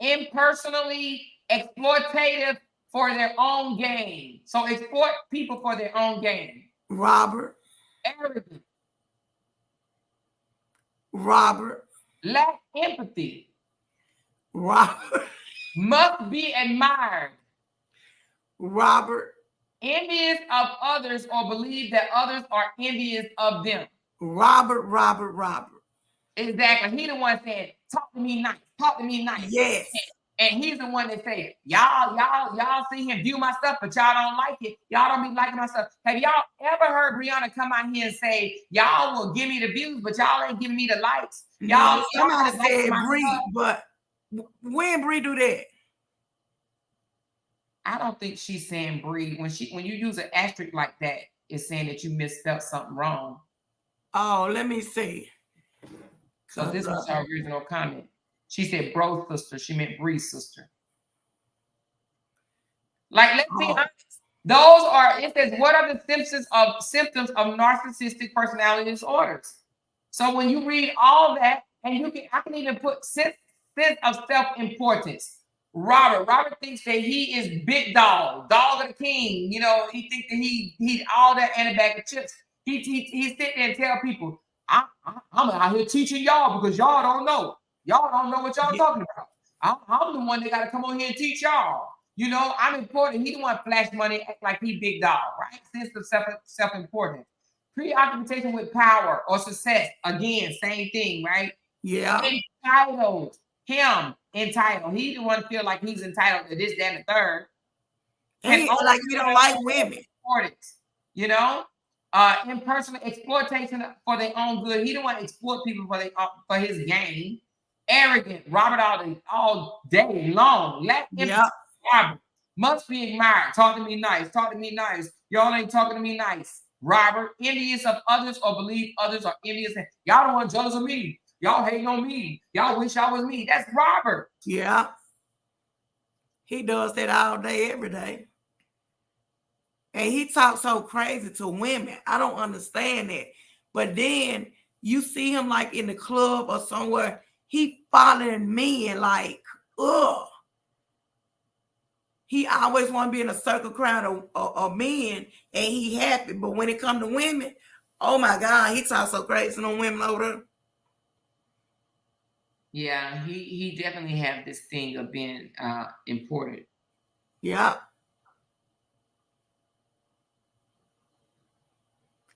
Impersonally exploitative for their own gain. So exploit people for their own gain. Robert. Arrogant. Robert. Lack empathy. Robert. Must be admired. Robert. Envious of others or believe that others are envious of them. Robert. Exactly. He the one saying, talk to me nice. Talk to me nice. Yes. And he's the one that say, y'all see him view my stuff, but y'all don't like it. Y'all don't be liking my stuff. Have y'all ever heard Brianna come out here and say, y'all will give me the views, but y'all ain't giving me the likes? Y'all somebody said Bree, but when Bree do that? I don't think she's saying Bree. When you use an asterisk like that, it's saying that you misspelled something wrong. Oh, let me see. So this was her original comment. She said bro sister. She meant Bree's sister. Like, let's be honest. Those are, it says, what are the symptoms of narcissistic personality disorders? So when you read all that, and I can even put sense of self-importance. Robert thinks that he is big dog of the king. You know, he thinks that he all that and a bag of chips. He sit there and tell people, I'm out here teaching y'all because y'all don't know. Y'all don't know what y'all talking about. I'm the one that got to come on here and teach y'all. You know, I'm important. He the one flash money, act like he big dog, right? Sense of self-importance. Preoccupation with power or success. Again, same thing, right? Yeah. Entitled. Entitled. He the one feel like he's entitled to this, that, and the third. And like he don't like women. You know? Impersonal exploitation for their own good. He don't want to exploit people for his gain. Arrogant. Robert all day long. Lack empathy. Robert must be admired. Talk to me nice. Talk to me nice. Y'all ain't talking to me nice. Robert, envious of others or believe others are envious. Y'all don't want jealous of me. Y'all hating on me. Y'all wish y'all was me. That's Robert. Yeah. He does that all day, every day. And he talks so crazy to women. I don't understand that. But then you see him like in the club or somewhere, he following men like, ugh. He always want to be in a circle crowd of men and he happy. But when it comes to women, oh my God, he talks so crazy on women over there. Yeah, he definitely have this thing of being important. Yeah.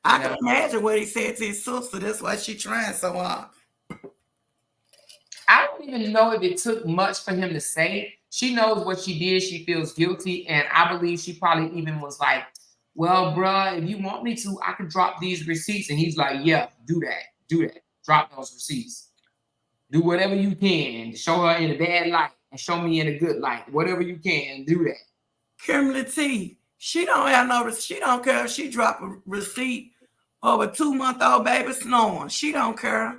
I can imagine what he said to his sister. That's why she's trying so hard. I don't even know if it took much for him to say. She knows what she did. She feels guilty. And I believe she probably even was like, well, bruh, if you want me to, I can drop these receipts. And he's like, yeah, do that. Drop those receipts. Do whatever you can to show her in a bad light and show me in a good light. Whatever you can, do that. Kimberly T, she don't have no, she don't care if she drop a receipt of a 2-month-old baby snoring. She don't care.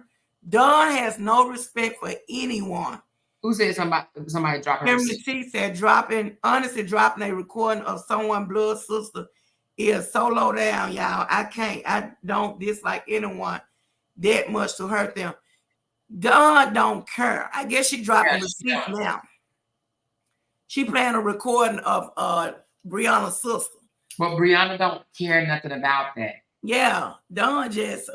Dawn has no respect for anyone. Who said somebody dropping? Kimberly T said honestly dropping a recording of someone's blood sister is so low down, y'all. I don't dislike anyone that much to hurt them. Dawn don't care. I guess she dropping receipts now. She playing a recording of Brianna's sister. But Brianna don't care nothing about that. Yeah, Dawn just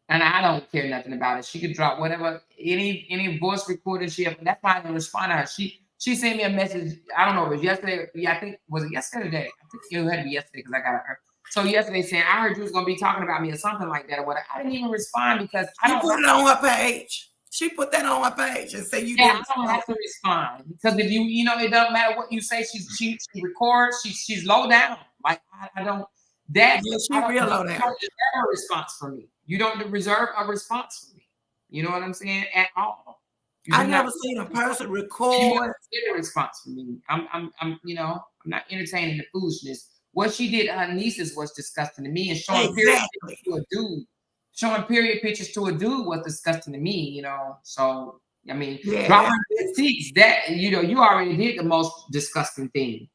And I don't care nothing about it. She could drop whatever, any voice recording she have. That's why I didn't respond to her. She sent me a message. I don't know if it was yesterday. Yeah, I think was it yesterday? I think it had to be yesterday because I got her So yesterday saying, I heard you was gonna be talking about me or something like that or whatever. I didn't even respond because I You don't put it on her page. She put that on her page and say you yeah, didn't I don't respond. have to respond because if you know, it doesn't matter what you say. She records. She's low down. Like I don't that Yeah, she I don't, real you low don't down. deserve a response from me. You don't reserve a response from me. You know what I'm saying? At all. You I do never not seen a person you record. get a response from me. I'm you know, I'm not entertaining the foolishness. What she did to her nieces was disgusting to me, and showing period Exactly. pictures to a dude, showing period pictures to a dude was disgusting to me. You know, so I mean, Yeah, dropping receipts that you know you already did the most disgusting thing.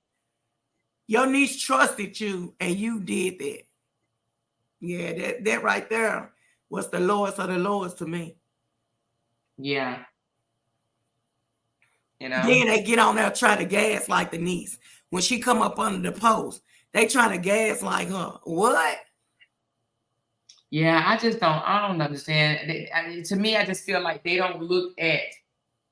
your niece trusted you and you did that. Yeah, that right there was the lowest of the lowest to me. Yeah, you know. Then they get on there trying to gaslight the niece. When she come up under the post, they trying to gaslight her. What? Yeah, I don't understand. I mean, to me, I just feel like they don't look at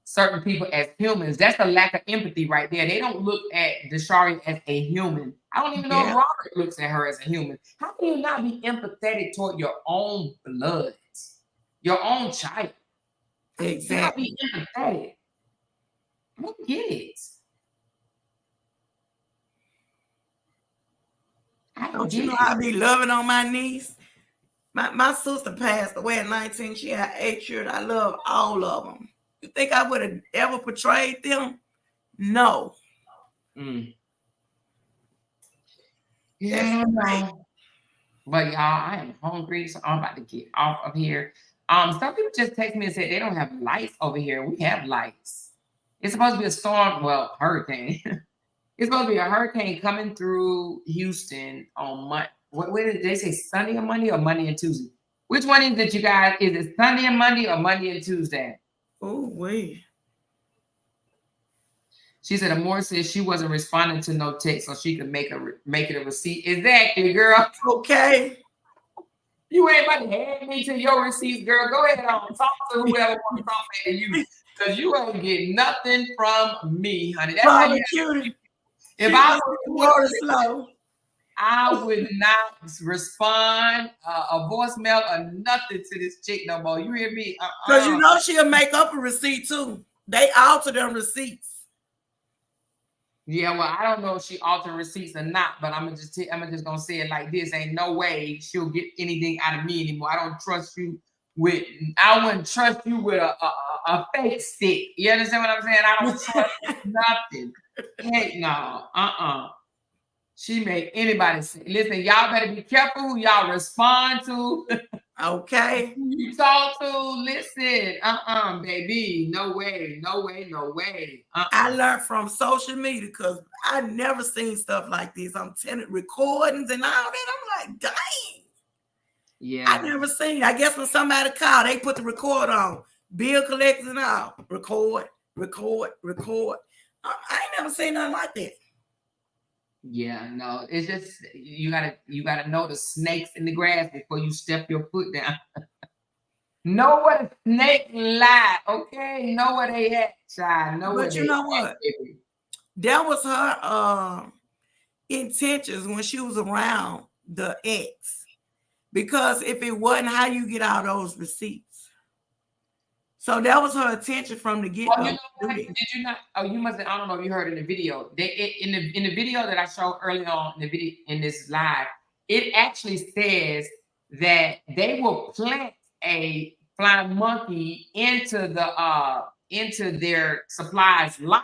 certain people as humans. That's a lack of empathy right there. They don't look at Deshari as a human. I don't even know if Yeah, Robert looks at her as a human. How can you not be empathetic toward your own blood, your own child? You not exactly. be empathetic. I don't get it. I don't Don't you get know it. I be loving on my niece? My sister passed away at 19. She had 8 children. I love all of them. You think I would have ever portrayed them? No. Mm. That's Yeah, I right. know. But y'all, I am hungry, so I'm about to get off of here. Some people just text me and said they don't have lights over here. We have lights. It's supposed to be a storm, well, hurricane. It's supposed to be a hurricane coming through Houston on Monday. What did they say? Sunday or Monday or Monday and Tuesday? Which one is it, you guys? Is it Sunday and Monday or Monday and Tuesday? Oh, wait. She said Amore said she wasn't responding to no text, so she could make it a receipt. Exactly, girl. Okay. You ain't about to hand me to your receipts, girl. Go ahead on. Talk to whoever wants to talk to you. Because you ain't get nothing from me, honey. That's how you Probably have cutie. if She I must be was water slow. I would not respond a voicemail or nothing to this chick no more. You hear me? Because you know she'll make up a receipt too. They alter them receipts. Yeah, well, I don't know if she altered receipts or not, but I'm just gonna say it like this: ain't no way she'll get anything out of me anymore. I don't trust you with. I wouldn't trust you with a fake stick. You understand what I'm saying? I don't trust nothing. Heck no. She made anybody say. Listen, y'all better be careful who y'all respond to. Okay. Who you talk to. Listen, baby, no way, no way, no way. I learned from social media because I never seen stuff like this. I'm telling recordings and all that. I'm like, dang. Yeah. I never seen. I guess when somebody called, they put the record on. Bill collectors and all. Record. I ain't never seen nothing like that. Yeah, no, it's just you gotta know the snakes in the grass before you step your foot down. Know where the snake lie, okay? Know where they at, child. Know where But you they know at, what? baby. That was her intentions when she was around the ex. Because if it wasn't, how you get all those receipts? So that was her intention from the get-go. Oh, you know what? Did you not? Oh, you must have, I don't know if you heard in the video. In the video that I showed early on in the video in this live, it actually says that they will plant a flying monkey into their supplies life.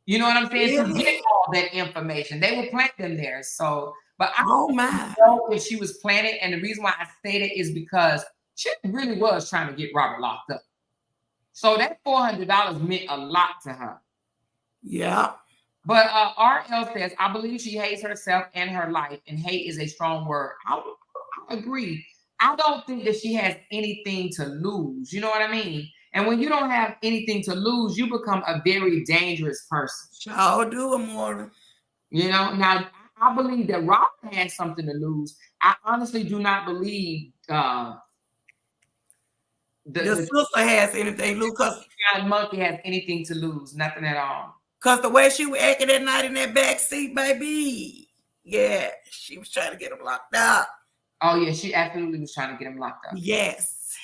You know what I'm saying? To get all that information. They will plant them there. So, but I don't know if she was planted. And the reason why I say that is because she really was trying to get Robert locked up. So that $400 meant a lot to her. Yeah. But RL says, I believe she hates herself and her life, and hate is a strong word. I agree. I don't think that she has anything to lose. You know what I mean? And when you don't have anything to lose, you become a very dangerous person. Sure do, Amore. You know, now I believe that Robert has something to lose. I honestly do not believe the sister has anything to lose because monkey has anything to lose, nothing at all. Because the way she was acting that night in that back seat, baby. Yeah, she was trying to get him locked up. Oh yeah, she absolutely was trying to get him locked up. Yes.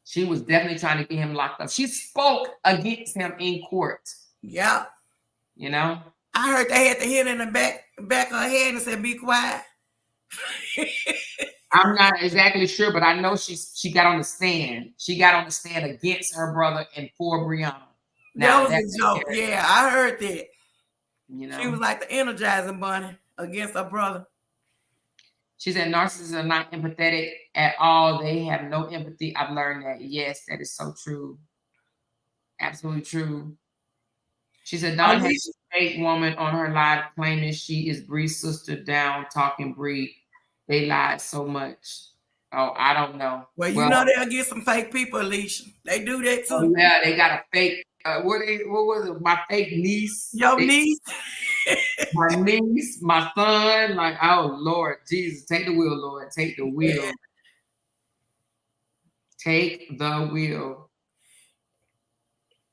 She was definitely trying to get him locked up. She spoke against him in court. Yeah. You know? I heard they had to hit in the back of her head and said, "Be quiet." I'm not exactly sure, but I know she got on the stand. She got on the stand against her brother and for Brianna. Now That was a joke. Yeah, I heard that. You know, she was like the Energizing Bunny against her brother. She said narcissists are not empathetic at all. They have no empathy. I've learned that. Yes, that is so true. Absolutely true. She said Dawn has a fake woman on her live claiming she is Bree's sister down talking Bree. They lied so much. Oh, I don't know. Well, you know they'll get some fake people, Alicia. They do that too. Oh, yeah, they got a fake. What was it? My fake niece. Your niece. My niece, my son. Like, oh Lord, Jesus, take the wheel, Lord, take the wheel. Take the wheel.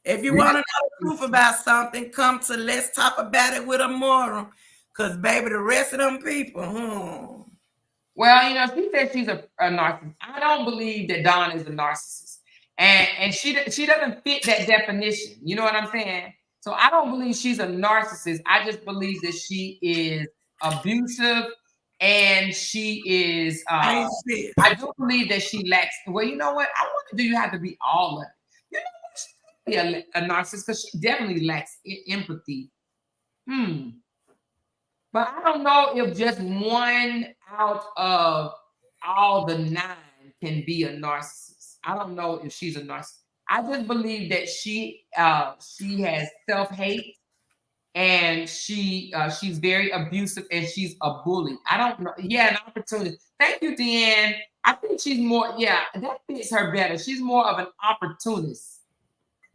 If you want to know the truth about something, come to Let's Talk About It with Amora. Because, baby, the rest of them people, Well, you know, she said she's a narcissist. I don't believe that Dawn is a narcissist. And she doesn't fit that definition. You know what I'm saying? So I don't believe she's a narcissist. I just believe that she is abusive and she is, I do believe that she lacks, well, you know what? I wonder, do you have to be all of it? You know what? She could be a narcissist because she definitely lacks empathy. But I don't know if just one out of all the 9 can be a narcissist. I don't know if she's a narcissist. I just believe that she has self-hate and she's very abusive and she's a bully. I don't know. Yeah, an opportunity. Thank you, Deanne. I think she's more, yeah, that fits her better. She's more of an opportunist.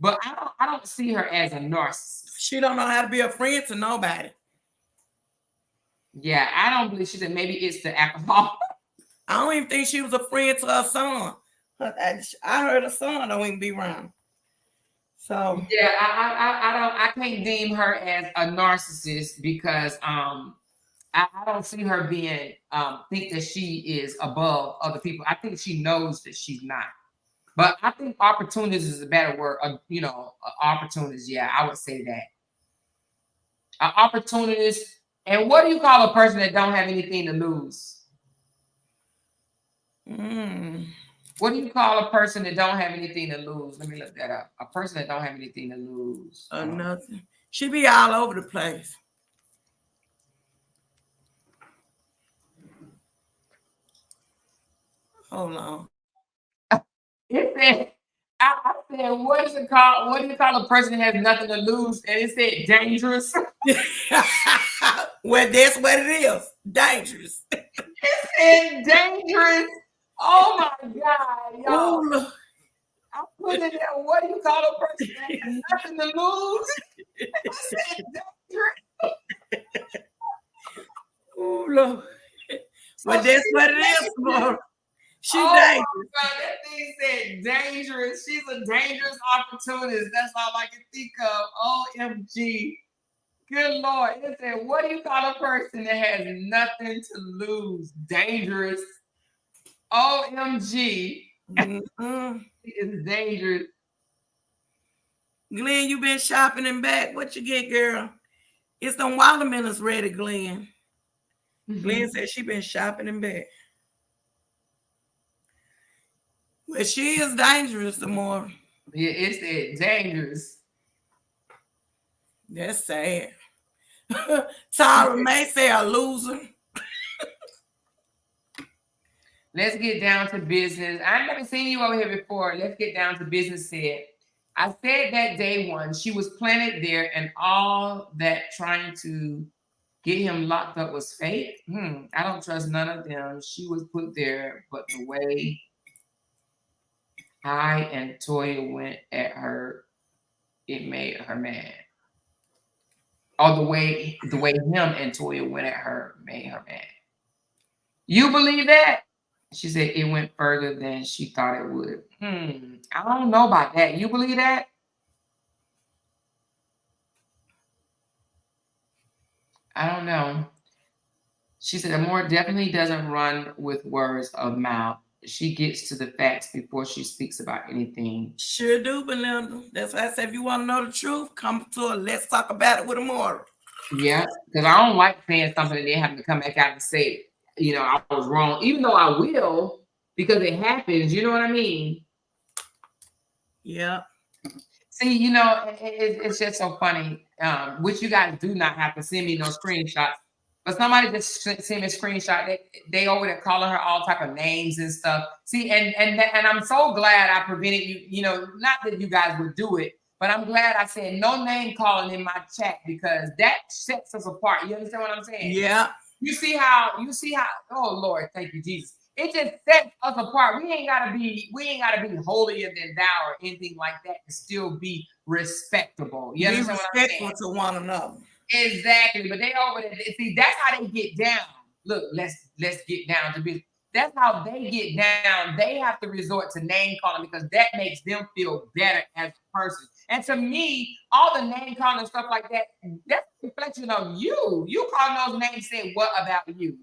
But I don't see her as a narcissist. She don't know how to be a friend to nobody. Yeah, I don't believe she said maybe it's the alcohol. I don't even think she was a friend to her son. I heard her son don't even be around. So yeah, I can't deem her as a narcissist because I don't see her being think that she is above other people. I think she knows that she's not. But I think opportunist is a better word. You know, opportunist. Yeah, I would say that. An opportunist. And what do you call a person that don't have anything to lose? What do you call a person that don't have anything to lose? Let me look that up. A person that don't have anything to lose. Nothing. She be all over the place. Hold on. It said, I said, what is it called? What do you call a person that has nothing to lose? And it said dangerous. Well, that's what it is. Dangerous. It said dangerous. Oh my God, y'all. Ooh, I put it there. What do you call a person that has nothing to lose? I said dangerous. Oh, Lord. Well, that's what it is, Laura. She's dangerous. God, that thing said dangerous. She's a dangerous opportunist. That's all I can think of. OMG. Good Lord. It said, what do you call a person that has nothing to lose? Dangerous. OMG. It's dangerous. Glenn, you been shopping and back. What you get, girl? It's them watermelons ready, Glenn. Glenn said she been shopping and back. Well, she is dangerous some more. Yeah, it said dangerous. That's sad. Tara May say a loser. Let's get down to business. I've never seen you over here before. Let's get down to business said. I said that day one, she was planted there and all that trying to get him locked up was fake. I don't trust none of them. She was put there, but the way I and Toya went at her, it made her mad. Or the way him and Toya went at her made her mad. You believe that? She said it went further than she thought it would. I don't know about that. You believe that? I don't know. She said Amore definitely doesn't run with words of mouth. She gets to the facts before she speaks about anything. Sure do, Belinda. That's why I said if you want to know the truth, come to her. Let's talk about it with Amore. Yeah, because I don't like saying something and then having to come back out and say, I was wrong, even though I will, because it happens. You know what I mean? Yeah. See, it's just so funny. Which you guys do not have to send me no screenshots. But somebody just sent me a screenshot. They over there calling her all type of names and stuff. See, and I'm so glad I prevented you. Not that you guys would do it, but I'm glad I said no name calling in my chat because that sets us apart. You understand what I'm saying? Yeah. You see how? Oh Lord, thank you, Jesus. It just sets us apart. We ain't gotta be holier than thou or anything like that to still be respectable. You Be understand what I'm respectful saying? to one another. Exactly, but they over there. See, that's how they get down. Look, let's get down to business. That's how they get down. They have to resort to name calling because that makes them feel better as a person. And to me, all the name calling and stuff like that, that's a reflection of you. You calling those names saying, what about you?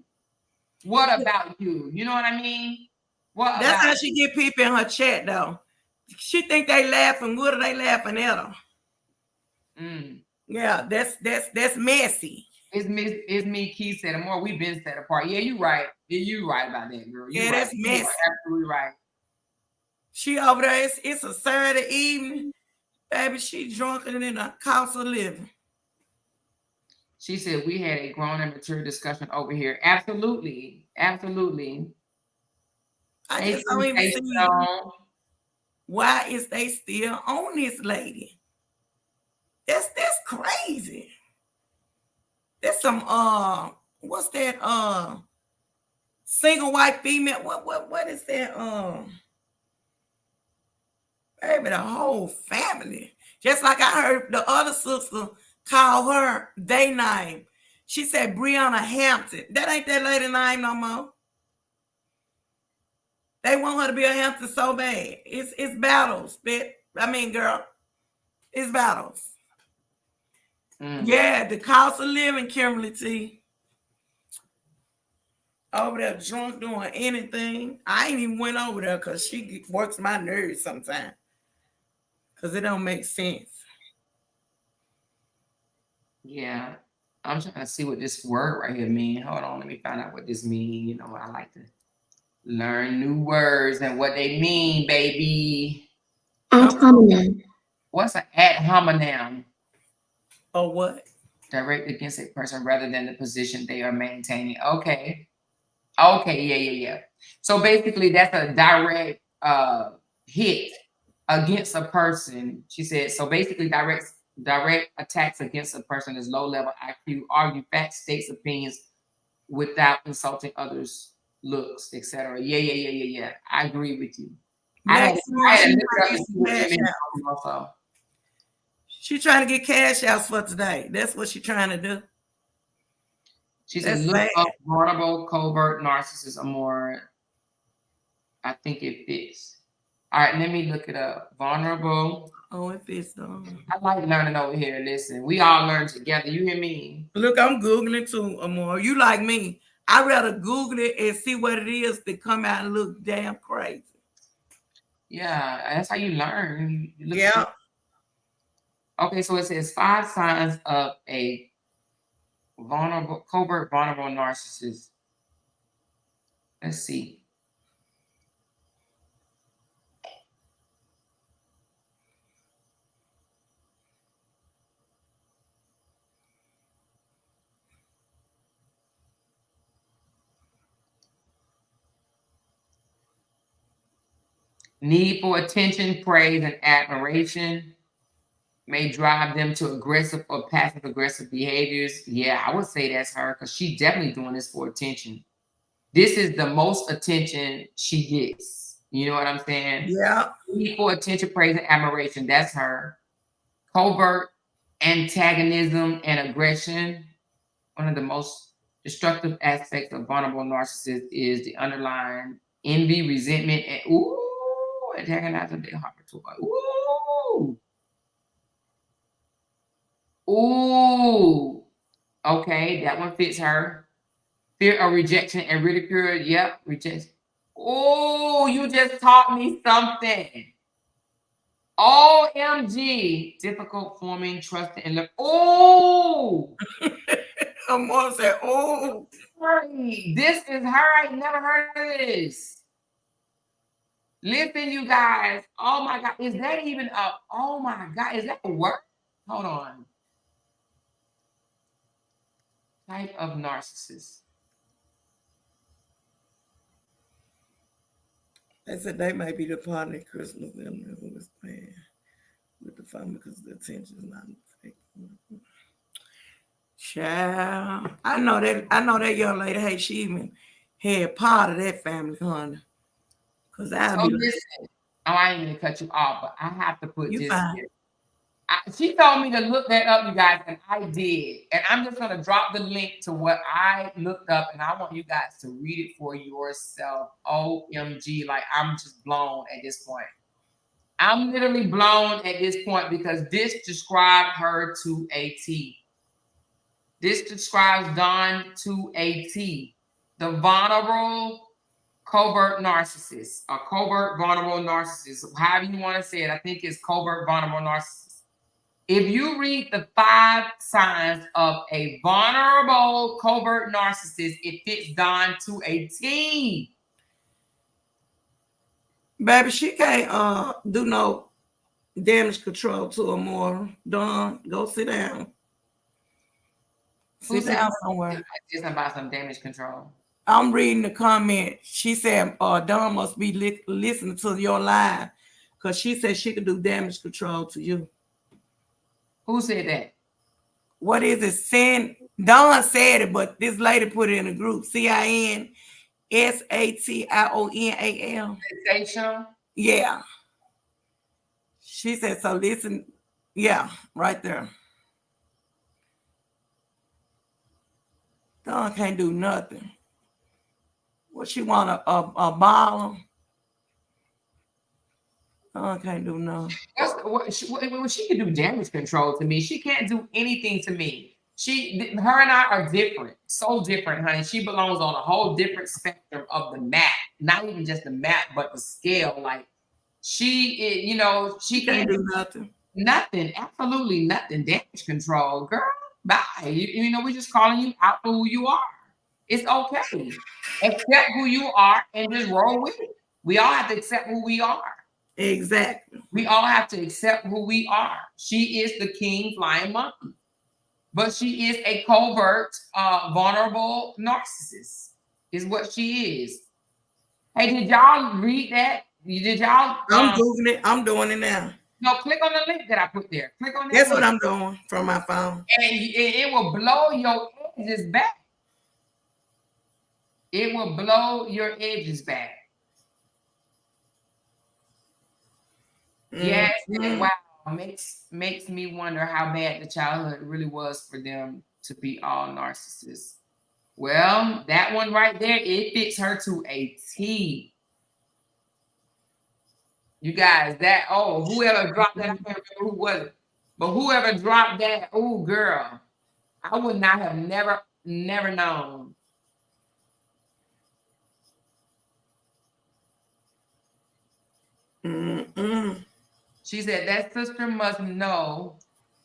What about you? You know what I mean? That's how she get people in her chat though. She think they laughing. What are they laughing at her? Yeah, that's messy. It's me, Keith said, the more we've been set apart. Yeah, you right. Yeah, you right about that, girl. You right. That's messy. Absolutely right. She over there, it's a Saturday evening. Baby, she drunker than a cost of living. She said we had a grown and mature discussion over here. Absolutely. Absolutely. I just don't even see why is they still on this lady. That's crazy. That's some what's that single white female? What is that? Baby, the whole family. Just like I heard the other sister call her they name. She said Brianna Hampton. That ain't that lady name no more. They want her to be a Hampton so bad. It's battles, bitch. I mean, girl, it's battles. Yeah, the cost of living, Kimberly T. Over there drunk doing anything. I ain't even went over there because she works my nerves sometimes. Because it don't make sense. Yeah. I'm trying to see what this word right here means. Hold on, let me find out what this means. I like to learn new words and what they mean, baby. Ad hominem. What's an ad hominem? Or what? Direct against a person rather than the position they are maintaining. Okay. Yeah. So basically, that's a direct hit against a person. She said, so basically, direct attacks against a person is low level IQ, argue facts, states opinions without insulting others' looks, etc. Yeah. I agree with you. She's trying to get cash outs for today. That's what she's trying to do. She said, look up vulnerable, covert, narcissist, Amore. I think it fits. All right, let me look it up. Vulnerable. Oh, it fits though. I like learning over here. Listen, we all learn together. You hear me? Look, I'm Googling too, Amore. You like me. I'd rather Google it and see what it is than come out and look damn crazy. Yeah, that's how you learn. Yeah. Okay, so it says 5 signs of a covert vulnerable narcissist. Let's see. Need for attention, praise, and admiration may drive them to aggressive or passive aggressive behaviors. Yeah, I would say that's her because she's definitely doing this for attention. This is the most attention she gets. You know what I'm saying? Yeah. Need for attention, praise, and admiration. That's her. Covert antagonism and aggression. One of the most destructive aspects of vulnerable narcissists is the underlying envy, resentment, and antagonizing their heart to Ooh. Okay, that one fits her. Fear of rejection and ridicule. Yep, rejection. Oh, you just taught me something. OMG. Difficult forming trust and love. Oh, I'm gonna say, oh, this is her. I never heard of this. Listen, you guys. Oh my God. Is that even a, oh my God. Is that a word? Hold on. Type of narcissist. they said they may be the partner at Christmas dinner who was playing with the family because the attention is not fake. Child, I know that young lady. Hey, she even had part of that family, honey. Cause I'll So be like, listen. Oh, I ain't gonna cut you off, but I have to put you this fine. here. She told me to look that up, you guys, and I did. And I'm just going to drop the link to what I looked up, and I want you guys to read it for yourself. OMG, like I'm just blown at this point. I'm literally blown at this point because this described her to a T. This describes Dawn to a T. The vulnerable covert narcissist, a covert vulnerable narcissist, however you want to say it. I think it's covert vulnerable narcissist. If you read the 5 signs of a vulnerable covert narcissist, it fits Dawn to a T. Baby, she can't do no damage control to her more. Dawn, go sit down. Sit down somewhere. It's about some damage control. I'm reading the comment. She said, Dawn must be listening to your live because she said she could do damage control to you. Who said that? What is it? Dawn said it, but this lady put it in a group. CINSATIONAL. Sensational? Yeah. She said, so listen. Yeah, right there. Dawn can't do nothing. What she want, a ball? Dawn can't do nothing. She can do damage control to me. She can't do anything to me. Her and I are different. So different, honey. She belongs on a whole different spectrum of the map. Not even just the map, but the scale. Like she can't do nothing. Nothing. Absolutely nothing. Damage control. Girl, bye. We're just calling you out for who you are. It's okay. Accept who you are and just roll with it. We all have to accept who we are. Exactly. We all have to accept who we are. She is the king flying monkey, but she is a covert, vulnerable narcissist, is what she is. Hey, did y'all read that? Did y'all? I'm Googling it. I'm doing it now. No, click on the link that I put there. Click on that. That's link. what I'm doing from my phone. And it will blow your edges back. It will blow your edges back. Yes, and wow, makes me wonder how bad the childhood really was for them to be all narcissists. Well, that one right there, it fits her to a T. You guys, whoever dropped that, I can't remember who was it, but whoever dropped that, oh girl, I would not have never known. She said that sister must know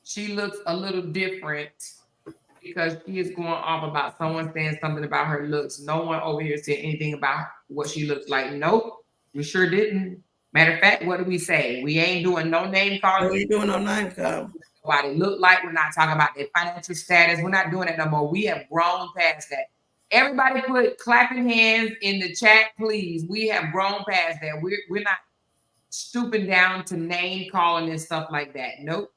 she looks a little different because she is going off about someone saying something about her looks. No one over here said anything about what she looks like. Nope, we sure didn't. Matter of fact, what do we say? We ain't doing no name calling. We ain't doing no name calling. What they look like. We're not talking about their financial status. We're not doing it no more. We have grown past that. Everybody put clapping hands in the chat, please. We have grown past that. We're not stooping down to name calling and stuff like that. Nope.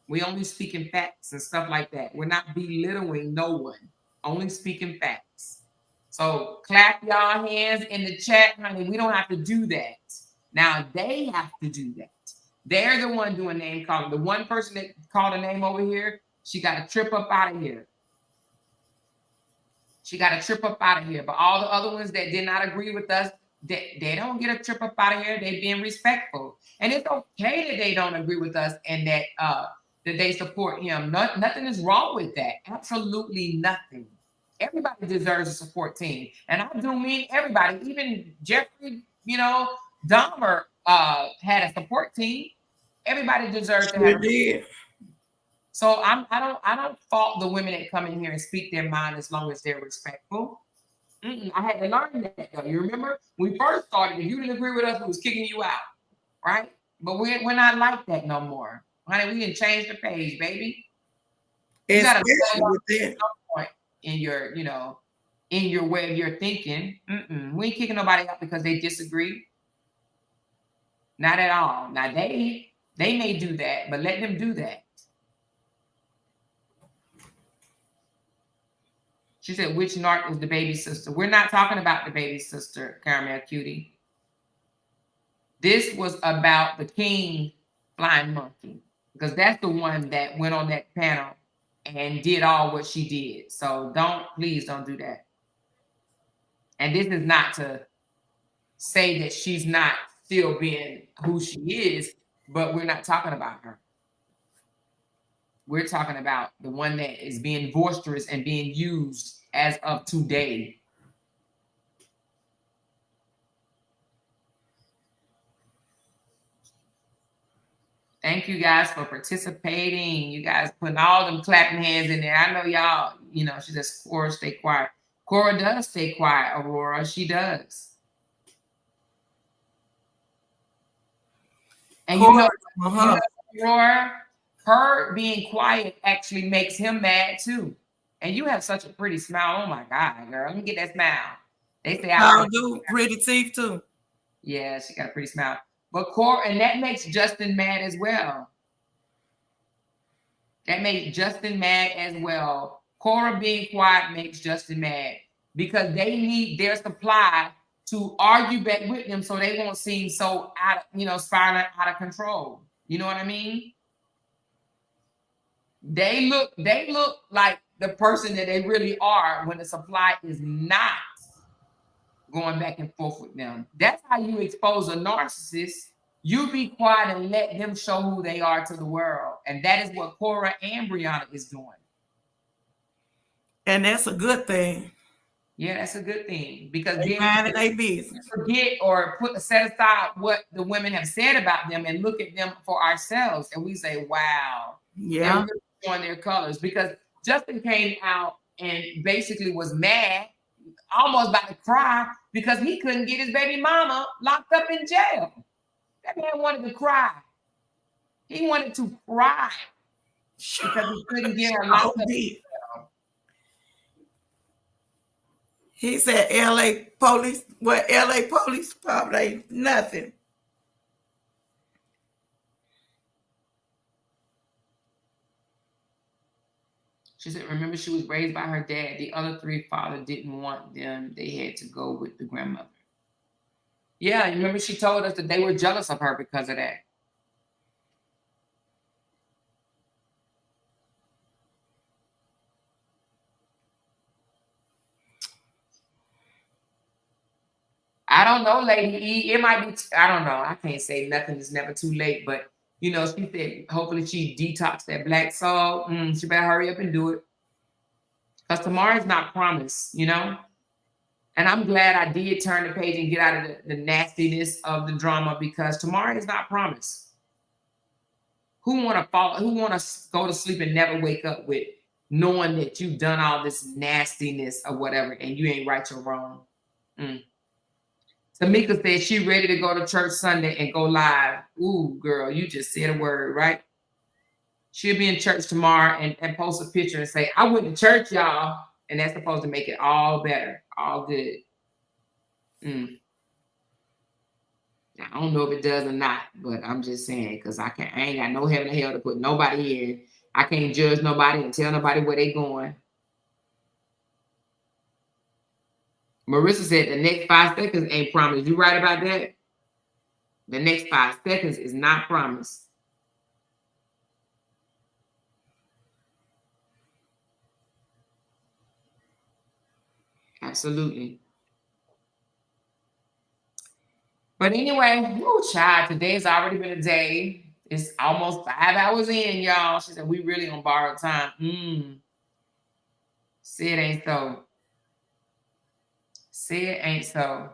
We only speaking facts and stuff like that. We're not belittling no one. Only speaking facts. So clap y'all hands in the chat, honey. We don't have to do that. Now they have to do that. They're the one doing name calling. The one person that called a name over here, she got to trip up out of here. She got to trip up out of here. But all the other ones that did not agree with us, they don't get a trip up out of here. They being respectful. And it's okay that they don't agree with us and that they support him. Nothing is wrong with that. Absolutely nothing. Everybody deserves a support team. And I do mean everybody. Even Jeffrey, Dahmer had a support team. Everybody deserves to have did. So I don't fault the women that come in here and speak their mind as long as they're respectful. I had to learn that though. You remember when we first started, if you didn't agree with us, we was kicking you out, right? But we're not like that no more. Honey, we didn't change the page, baby. You gotta with that. point in your, in your way of your thinking. We ain't kicking nobody out because they disagree. Not at all. Now they may do that, but let them do that. She said, which narc is the baby sister? We're not talking about the baby sister, Caramel Cutie. This was about the king flying monkey, because that's the one that went on that panel and did all what she did. So please don't do that. And this is not to say that she's not still being who she is, but we're not talking about her. We're talking about the one that is being boisterous and being used as of today. Thank you guys for participating. You guys putting all them clapping hands in there. I know y'all, she says, Cora, stay quiet. Cora does stay quiet, Aurora. She does. And Aurora, her being quiet actually makes him mad too. And you have such a pretty smile. Oh my God, girl. Let me get that smile. They say I do pretty teeth too. Yeah, she got a pretty smile. But Cora, and that makes Justin mad as well. That makes Justin mad as well. Cora being quiet makes Justin mad because they need their supply to argue back with them so they won't seem so spiraling out of control. You know what I mean? They look like the person that they really are when the supply is not going back and forth with them. That's how you expose a narcissist. You be quiet and let them show who they are to the world. And that is what Cora and Brianna is doing. And that's a good thing. Yeah, that's a good thing. Because they then we forget or set aside what the women have said about them and look at them for ourselves. And we say, wow. Yeah. They're really showing their colors. Because Justin came out and basically was mad, almost about to cry, because he couldn't get his baby mama locked up in jail. That man wanted to cry. He wanted to cry because he couldn't get her locked up in jail. He said LA police, LA police probably nothing. She said, remember, she was raised by her dad. The other three father didn't want them. They had to go with the grandmother. Yeah, remember she told us that they were jealous of her because of that. I don't know, Lady E. It might be, I don't know. I can't say nothing. It's never too late. But, she said hopefully she detox that black soul. She better hurry up and do it. Because tomorrow's not promised, And I'm glad I did turn the page and get out of the nastiness of the drama, because tomorrow is not promised. Who want to go to sleep and never wake up with knowing that you've done all this nastiness or whatever and you ain't right or wrong? Tamika said she ready to go to church Sunday and go live. Ooh, girl, you just said a word, right? She'll be in church tomorrow and post a picture and say, I went to church, y'all. And that's supposed to make it all better, all good. I don't know if it does or not, but I'm just saying, because I ain't got no heaven or hell to put nobody in. I can't judge nobody and tell nobody where they going. Marissa said the next 5 seconds ain't promised. You right about that? The next 5 seconds is not promised. Absolutely. But anyway, child, today's already been a day. It's almost 5 hours in, y'all. She said, we really on borrowed time. See, it ain't so. Say it ain't so.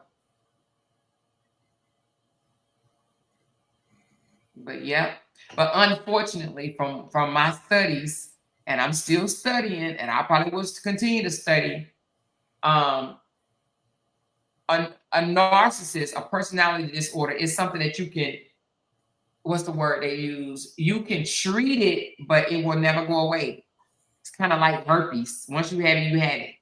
But yeah. But unfortunately, from my studies, and I'm still studying, and I probably will continue to study, a narcissist, a personality disorder, is something that you can, what's the word they use? You can treat it, but it will never go away. It's kind of like herpes. Once you have it, you have it.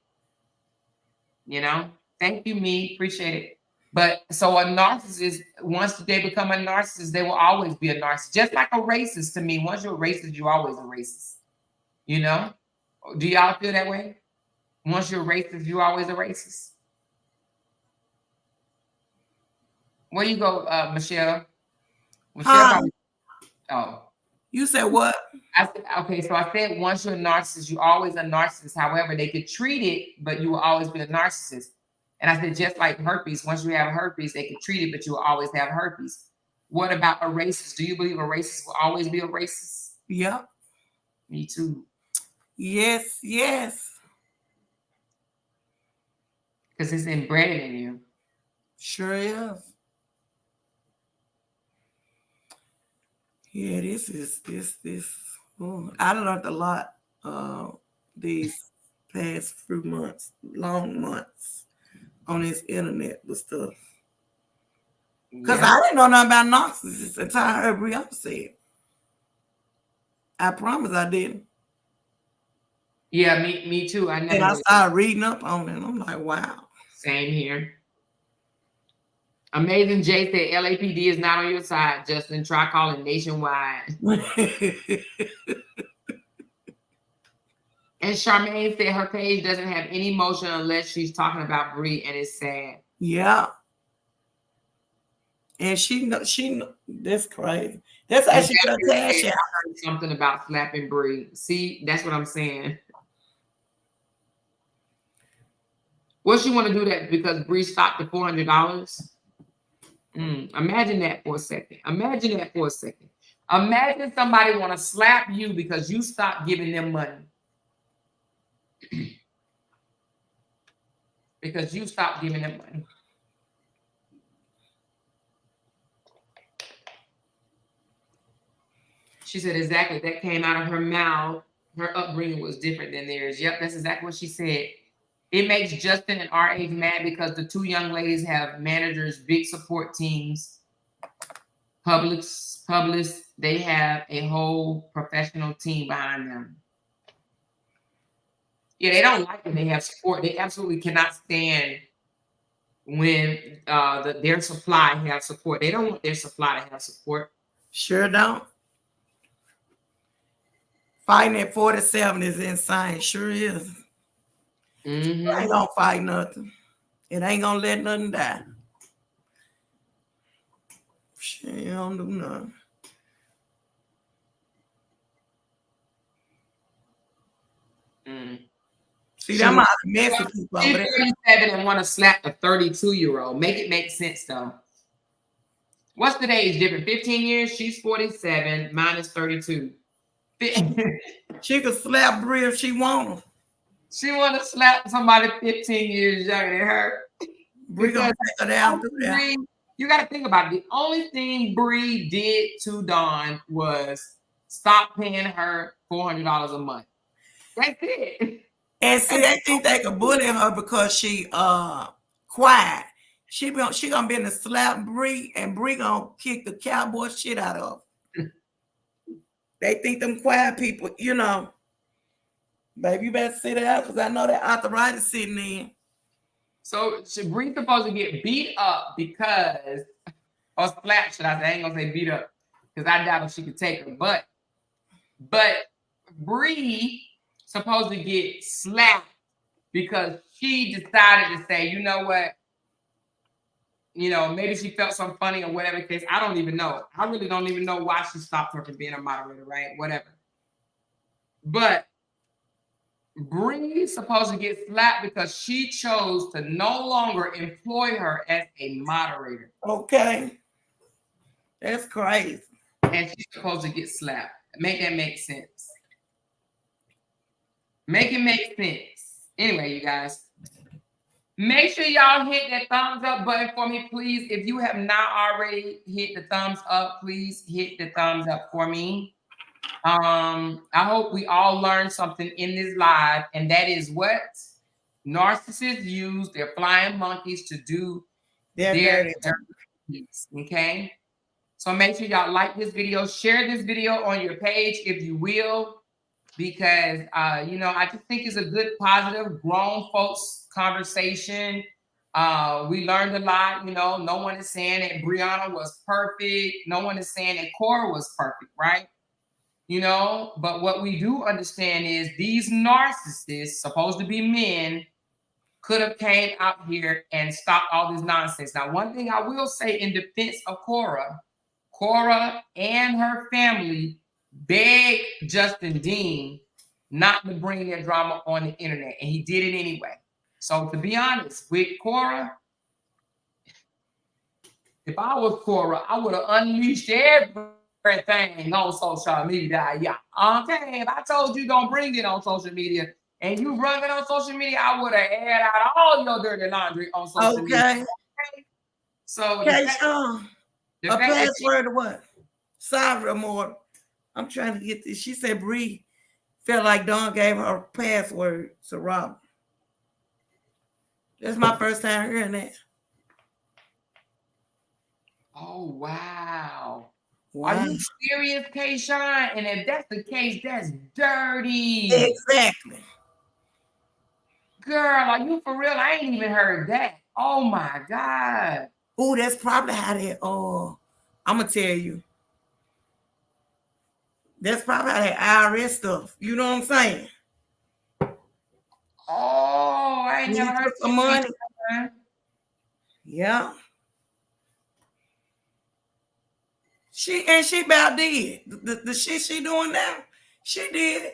You know? Thank you, me. Appreciate it. But so a narcissist, once they become a narcissist, they will always be a narcissist. Just like a racist to me. Once you're a racist, you're always a racist. You know? Do y'all feel that way? Once you're a racist, you're always a racist. Where you go, Michelle? Michelle probably, oh. You said what? I said, okay, so I said once you're a narcissist, you're always a narcissist. However, they could treat it, but you will always be a narcissist. And I said, just like herpes, once you have herpes, they can treat it, but you will always have herpes. What about a racist? Do you believe a racist will always be a racist? Yep. Me too. Yes, yes. Because it's embedded in you. Sure is. Yeah, this. Oh, I learned a lot these past few months, long months on this internet with stuff. Because I didn't know nothing about narcissists until I heard Brianna say it. I promise I didn't. Yeah, me too. I never. And I started reading up on it, and I'm like, wow. Same here. Amazing Jay said LAPD is not on your side, Justin. Try calling nationwide. And Charmaine said her page doesn't have any emotion unless she's talking about Bree, and it's sad. Yeah. And she that's crazy. That's how she got cash out. Something about slapping Bree. See, that's what I'm saying. What she want to do that because Bree stopped at $400? Imagine that for a second. Imagine that for a second. Imagine somebody want to slap you because you stopped giving them money. Because you stopped giving them money. She said exactly. That came out of her mouth. Her upbringing was different than theirs. Yep, that's exactly what she said. It makes Justin and RH mad because the two young ladies have managers, big support teams, publicists. They have a whole professional team behind them. Yeah, they don't like when they have support. They absolutely cannot stand when their supply have support. They don't want their supply to have support. Sure don't. Fighting at 47 is insane. Sure is. Mm-hmm. I ain't gonna fight nothing. It ain't gonna let nothing die. She don't do nothing. See, that might mess with people over there. 37 and want to slap a 32-year-old. Make it make sense, though. What's the age difference? 15 years? She's 47. Mine is 32. She could slap Brie if she want to. She want to slap somebody 15 years younger than her. Brie gonna take her down through that. You got to think about it. The only thing Brie did to Dawn was stop paying her $400 a month. That's it. And see, they think they could bully her because she quiet. She gonna be in the slap Brie, and Brie gonna kick the cowboy shit out of her. They think them quiet people, you know. Baby, you better sit down because I know that arthritis sitting in. So Bree's supposed to get beat up because, or slapped, should I say? I ain't gonna say beat up because I doubt if she could take her. But Bree supposed to get slapped because she decided to say, you know what? You know, maybe she felt something funny or whatever case. I don't even know. I really don't even know why she stopped her from being a moderator, right? Whatever. But Bree's supposed to get slapped because she chose to no longer employ her as a moderator. Okay. That's crazy. And she's supposed to get slapped. Make that make sense. Make it make sense. Anyway, you guys. Make sure y'all hit that thumbs up button for me, please. If you have not already hit the thumbs up, please hit the thumbs up for me. I hope we all learned something in this live, and that is what narcissists use their flying monkeys to do their dirty deeds, okay? So make sure y'all like this video, share this video on your page if you will, because you know, I just think it's a good, positive, grown folks conversation. We learned a lot. You know, no one is saying that Brianna was perfect. No one is saying that Cora was perfect, right? You know, but what we do understand is these narcissists, supposed to be men, could have came out here and stopped all this nonsense. Now, one thing I will say in defense of Cora and her family begged Justin Dean not to bring their drama on the internet, and he did it anyway. So to be honest with Cora, if I was Cora, I would have unleashed everything on social media. Yeah, okay. If I told you don't bring it on social media and you run it on social media, I would have aired out all your dirty laundry on social media. Okay. So okay, a password or what? Sorry, Amor. I'm trying to get this. She said Bree felt like Dawn gave her a password to Robert. That's my first time hearing that. Oh, wow. Are you serious, Kayshawn? And if that's the case, that's dirty. Exactly. Girl, are you for real? I ain't even heard that. Oh, my God. Oh, that's probably how they, I'm going to tell you. That's probably how that IRS stuff. You know what I'm saying? Oh, I ain't never heard some money. Yeah. She about did. The shit she doing now, she did.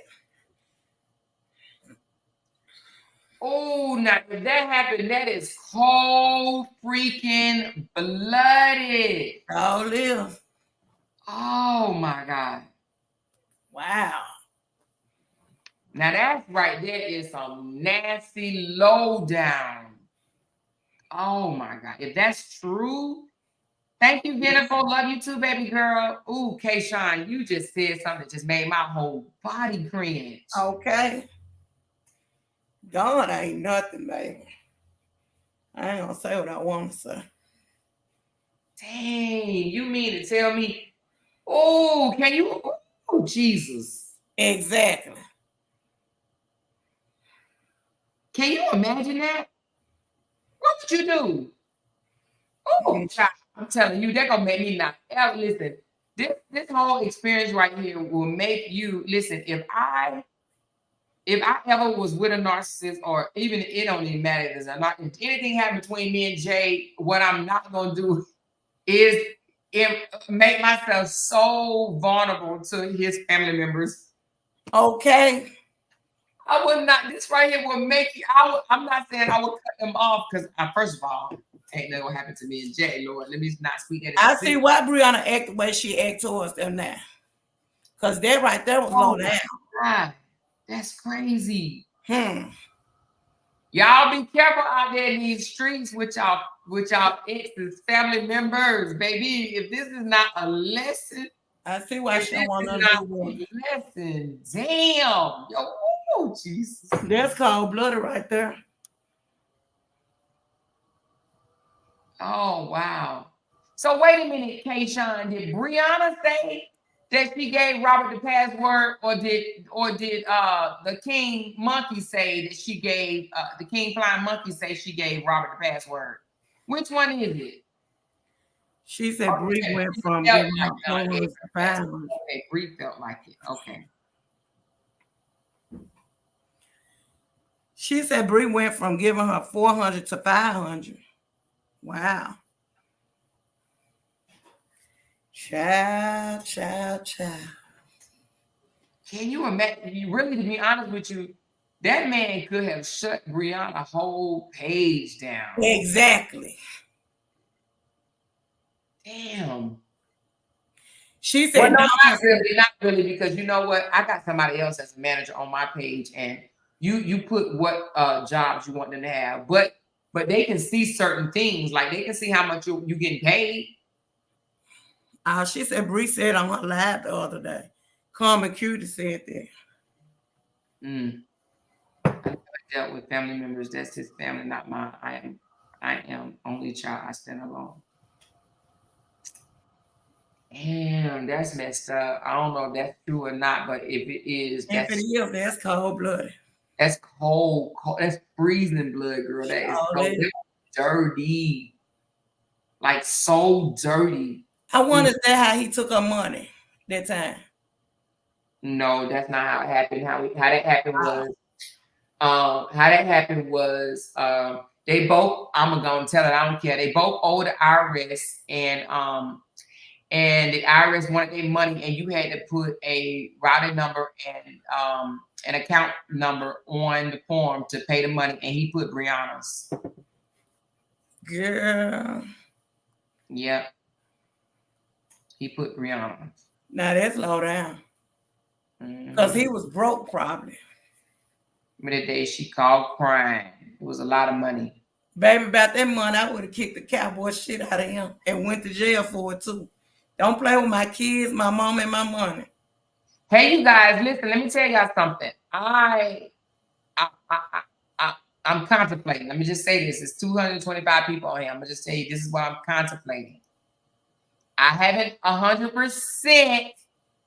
Oh, now if that happened, that is cold freaking blooded. Oh, live. Oh my God. Wow. Now that's right. There is some nasty lowdown. Oh my God. If that's true, thank you, Jennifer. Love you too, baby girl. Ooh, Kayshawn, you just said something that just made my whole body cringe. Okay. God ain't nothing, baby. I ain't gonna say what I want to say. Dang, you mean to tell me? Oh, can you? Oh, Jesus. Exactly. Can you imagine that? What would you do? Oh, child, I'm telling you, they're gonna make me not ever listen. This whole experience right here will make you listen. If I ever was with a narcissist, or even it don't even matter if anything happened between me and Jay, what I'm not gonna do is make myself so vulnerable to his family members. Okay. I would not. This right here will make you. I'm not saying I would cut them off because, first of all, ain't nothing gonna happen to me and Jay. Lord, let me not speak that. I see why Brianna act the way she act towards them now, because that right there was low down. God, that's crazy. Y'all be careful out there in these streets with y'all exes, family members, baby. If this is not a lesson, I see why she don't want to do a lesson. Damn, yo, oh, Jesus. That's cold blooded right there. Oh wow. So wait a minute, Kayshawn. Did Brianna say that she gave Robert the password, or did the King Monkey say that she gave the King Flying Monkey say she gave Robert the password? Which one is it? She said Bree went from giving her $400 to $500. Okay, Bree felt like it. Okay. She said Bree went from giving her $400 to $500. Wow. Child. Can you imagine? You really, to be honest with you, that man could have shut Brianna's whole page down. Exactly. Damn. She said, well, no, not really, because you know what? I got somebody else as a manager on my page, and you put what jobs you want them to have. But but they can see certain things. Like they can see how much you getting paid. She said, Bree said on her live the other day. Carmen Cutie said that. I never dealt with family members. That's his family, not mine. I am only child. I stand alone. Damn, that's messed up. I don't know if that's true or not, but if it is, That's cold blooded. That's cold. That's freezing blood, girl. That is cold. That's dirty. Like so dirty. I wonder if that's how he took her money that time. No, that's not how it happened. How that happened was they both, I'm gonna tell it, I don't care. They both owed the IRS and the IRS wanted their money, and you had to put a routing number and an account number on the form to pay the money, and he put Brianna's. Girl. Yep. He put Brianna's. Now that's low down. Because he was broke probably. Remember the day she called crying. It was a lot of money. Baby, about that money, I would have kicked the cowboy shit out of him and went to jail for it too. Don't play with my kids, my mom, and my money. Hey, you guys, listen, let me tell y'all something. I'm contemplating. Let me just say this. It's 225 people on here. I'm going to just tell you, this is what I'm contemplating. I haven't 100%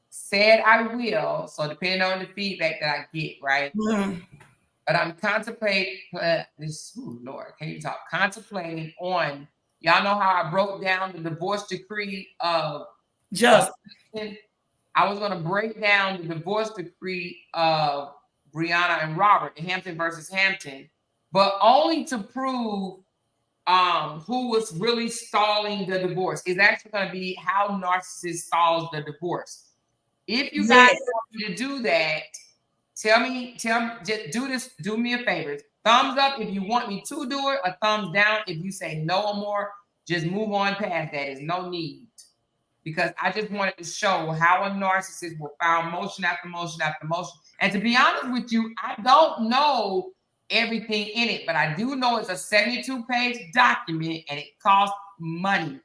said I will. So depending on the feedback that I get, right? But I'm contemplating this. Ooh, Lord, can you talk? Contemplating on. Y'all know how I broke down the divorce decree of Justin. I was going to break down the divorce decree of Brianna and Robert, the Hampton versus Hampton, but only to prove who was really stalling the divorce. It's actually going to be how Narcissist stalls the divorce. If you guys want me to do that, tell me, just do this, do me a favor. Thumbs up if you want me to do it, a thumbs down if you say no or more. Just move on past that. There's no need. Because I just wanted to show how a narcissist will file motion after motion after motion. And to be honest with you, I don't know everything in it, but I do know it's a 72-page document and it costs money.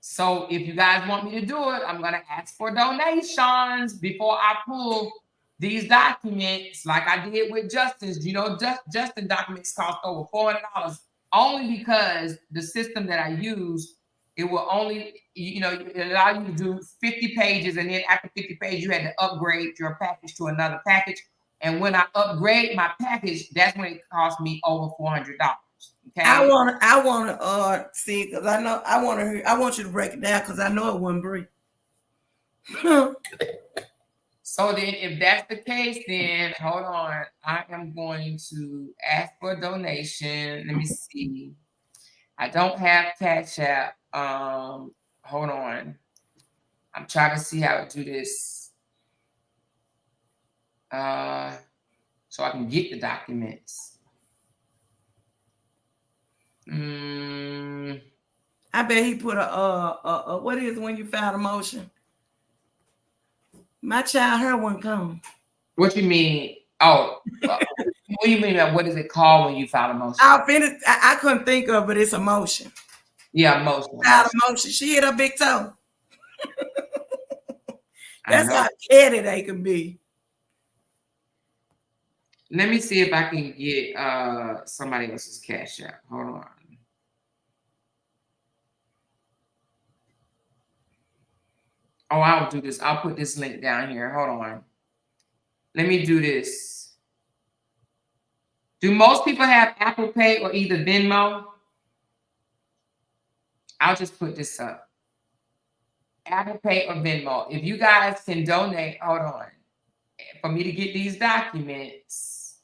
So if you guys want me to do it, I'm going to ask for donations before I pull these documents like I did with Justin's. You know, Justin documents cost over $400 only because the system that I use, it will only, you know, it allow you to do 50 pages. And then after 50 pages, you had to upgrade your package to another package. And when I upgrade my package, that's when it cost me over $400. Okay. I want to see, because I know I want you to break it down because I know it wouldn't break. So then if that's the case, then hold on. I am going to ask for a donation. Let me see. I don't have Cash App. Hold on. I'm trying to see how to do this. So I can get the documents. I bet he put a what is when you file a motion? My child, her one come. What you mean? Oh, what do you mean? What is it called when you file a motion? I'll finish. I couldn't think of, but it's a motion. Yeah, motion. File a motion. She hit her big toe. That's how petty they can be. Let me see if I can get somebody else's Cash App. Hold on. Oh, I'll do this. I'll put this link down here. Hold on. Let me do this. Do most people have Apple Pay or either Venmo? I'll just put this up. Apple Pay or Venmo. If you guys can donate, hold on. For me to get these documents,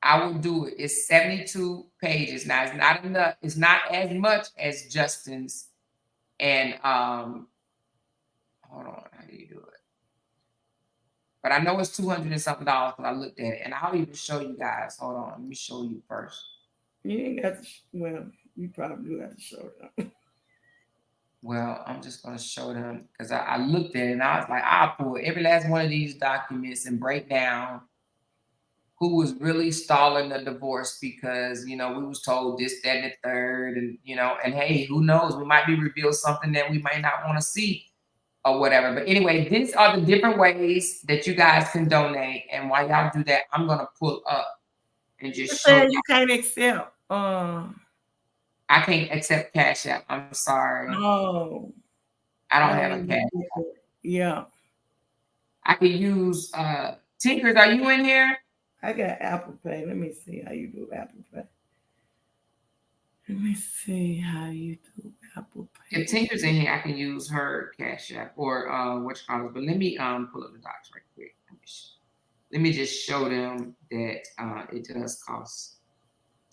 I will do it. It's 72 pages. Now, it's not enough. It's not as much as Justin's. And hold on, how do you do it? But I know it's $200 and something because I looked at it. And I'll even show you guys. Hold on, let me show you first. You ain't got to, well, you probably do have to show them. Well, I'm just going to show them because I looked at it and I was like, I'll pull every last one of these documents and break down who was really stalling the divorce because, you know, we was told this, that, and the third, and, you know, and hey, who knows, we might be revealed something that we might not want to see or whatever. But anyway, these are the different ways that you guys can donate. And while y'all do that, I'm going to pull up and just show you can't accept. I can't accept Cash App. I'm sorry. Oh. I don't have a Cash App. Yeah. I can use Tinkers. Are you in here? I got Apple Pay. Let me see how you do Apple Pay. Let me see how you do Apple Pay. If Tinker's in here, I can use her Cash App or what you call it. But let me pull up the docs right quick. Let me just show them that it does cost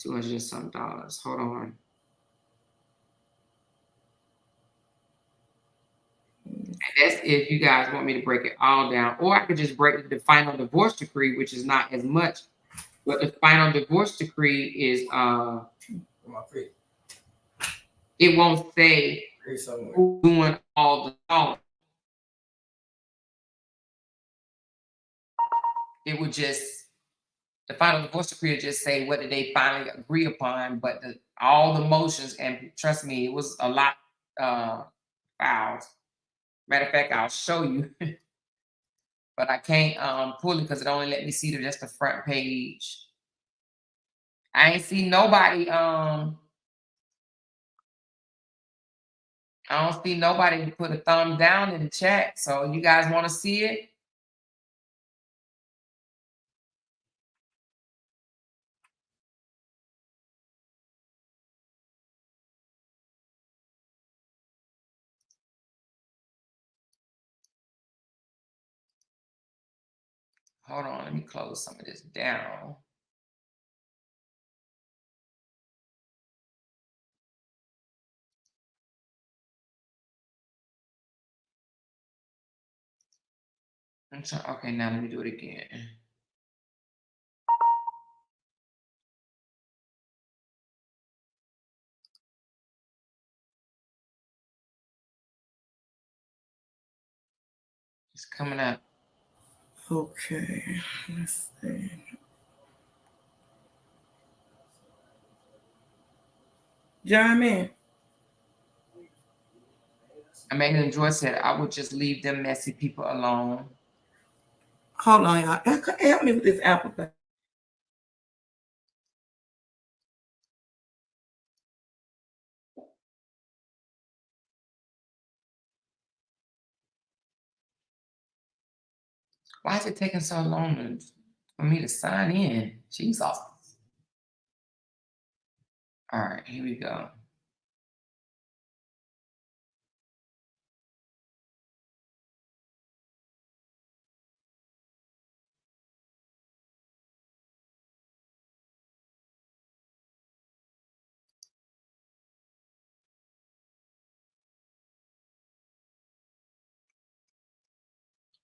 $200 and some. Hold on. And that's if you guys want me to break it all down, or I could just break the final divorce decree, which is not as much. But the final divorce decree is it won't say who's doing all the song. It would just, the final divorce decree would just say what did they finally agree upon, but all the motions, and trust me, it was a lot filed. Matter of fact, I'll show you, but I can't pull it because it only let me see just the front page. I ain't see nobody. I don't see nobody to put a thumb down in the chat. So you guys want to see it? Hold on, let me close some of this down. Okay, now let me do it again. It's coming up. Okay, let's see. Jeremy. Amanda and Joy said, I would just leave them messy people alone. Hold on, y'all. Help me with this Apple Pay. Why is it taking so long for me to sign in? Jesus. All right, here we go.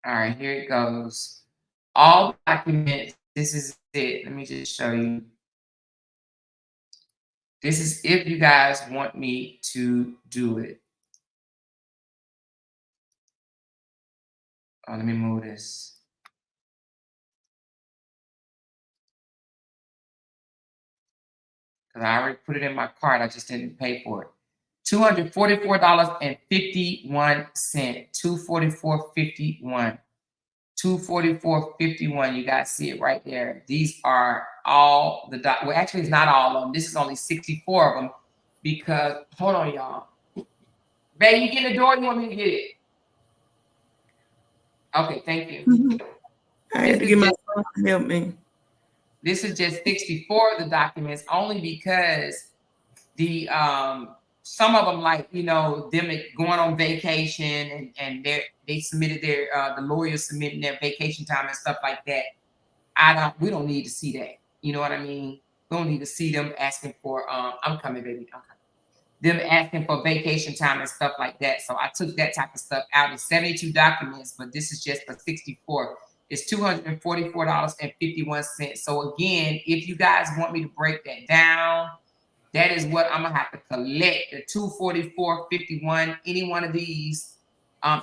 All right, here it goes. All documents, this is it. Let me just show you. This is if you guys want me to do it. Oh, let me move this. Because I already put it in my cart. I just didn't pay for it. $244.51. $244.51. $244.51. You guys see it right there. These are all the well, actually, it's not all of them. This is only 64 of them because hold on, y'all. Babe, you get in the door. You want me to get it? Okay, thank you. I had to get my son to help me. This is just 64 of the documents, only because the some of them, like, you know, them going on vacation and they submitted their the lawyers submitting their vacation time and stuff like that. We don't need to see that. You know what I mean? We don't need to see them asking for I'm coming, baby. I'm coming. Them asking for vacation time and stuff like that. So I took that type of stuff out. It's 72 documents, but this is just for 64. It's $244.51. So again, if you guys want me to break that down, that is what I'm gonna have to collect. The $244.51. Any one of these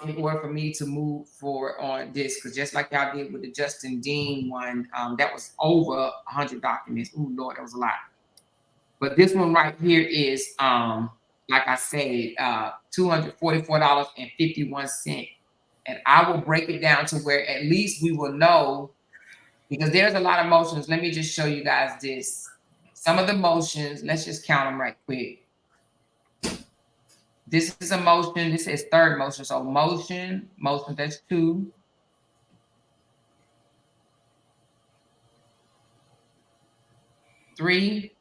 in order for me to move forward on this. Because just like y'all did with the Justin Dean one, that was over 100 documents. Oh Lord, that was a lot. But this one right here is, like I said, $244.51. And I will break it down to where at least we will know, because there's a lot of motions. Let me just show you guys this. Some of the motions, let's just count them right quick. This is a motion. This is third motion. So motion, that's 2. Three.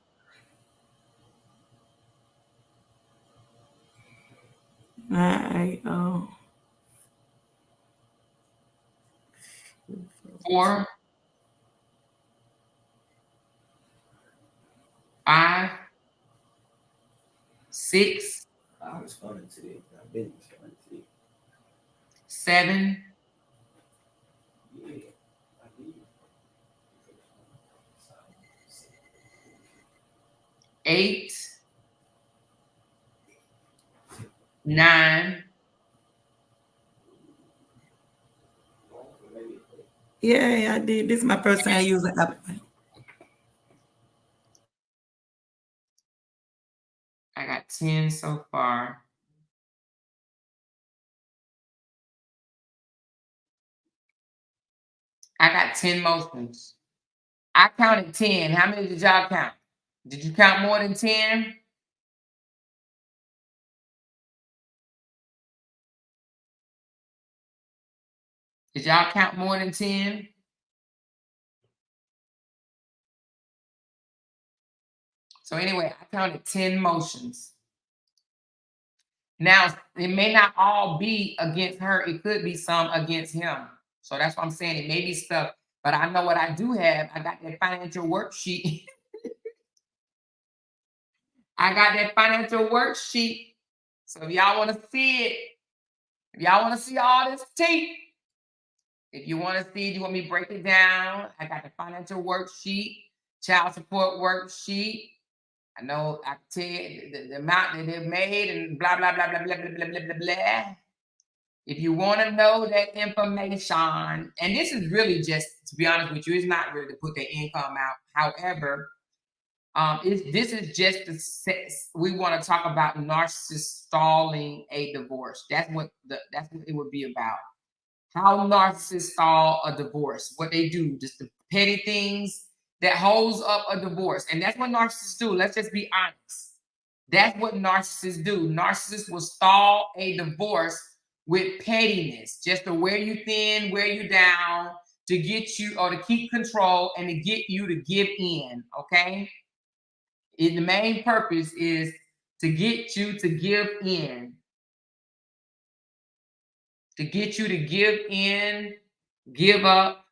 All right. 4. 5. 6. I responded to it. I've been responding to it. 7. Yeah, I did. 8. 9. Yeah, I did. This is my first time using Apple. I got 10 so far. I got 10 motions. I counted 10. How many did y'all count? Did you count more than 10? Did y'all count more than 10? So anyway, I counted 10 motions. Now, it may not all be against her. It could be some against him. So that's what I'm saying. It may be stuff. But I know what I do have. I got that financial worksheet. I got that financial worksheet. So if y'all want to see it, if y'all want to see all this tape, if you want to see, you want me to break it down, I got the financial worksheet, child support worksheet. I know I can tell you the amount that they've made and blah, blah, blah, blah, blah, blah, blah, blah, blah, blah. If you want to know that information, and this is really just, to be honest with you, it's not really to put their income out. However, this is just we want to talk about narcissists stalling a divorce. That's what it would be about. How narcissists stall a divorce, what they do, just the petty things that holds up a divorce. And that's what narcissists do. Let's just be honest. That's what narcissists do. Narcissists will stall a divorce with pettiness, just to wear you thin, wear you down, to get you, or to keep control and to get you to give in, okay? The main purpose is to get you to give in. To get you to give in, give up.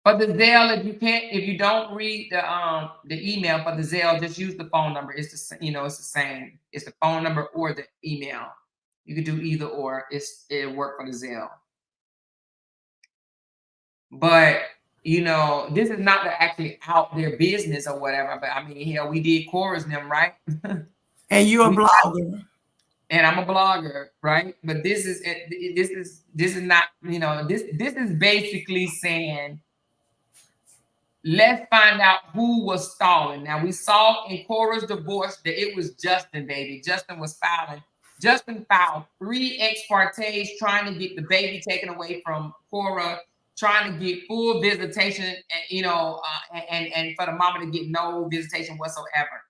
For the Zelle, if you don't read the email for the Zelle, just use the phone number. It's it's the same. It's the phone number or the email. You can do either or. It'll work for the Zelle. But this is not to actually out their business or whatever. But I mean, we did Cora's them, right? And you're a blogger. And I'm a blogger, right? But this is not, this is basically saying, let's find out who was stalling. Now, we saw in Cora's divorce that it was Justin, baby. Justin was filing. Justin filed 3 ex partes trying to get the baby taken away from Cora, trying to get full visitation, and for the mama to get no visitation whatsoever.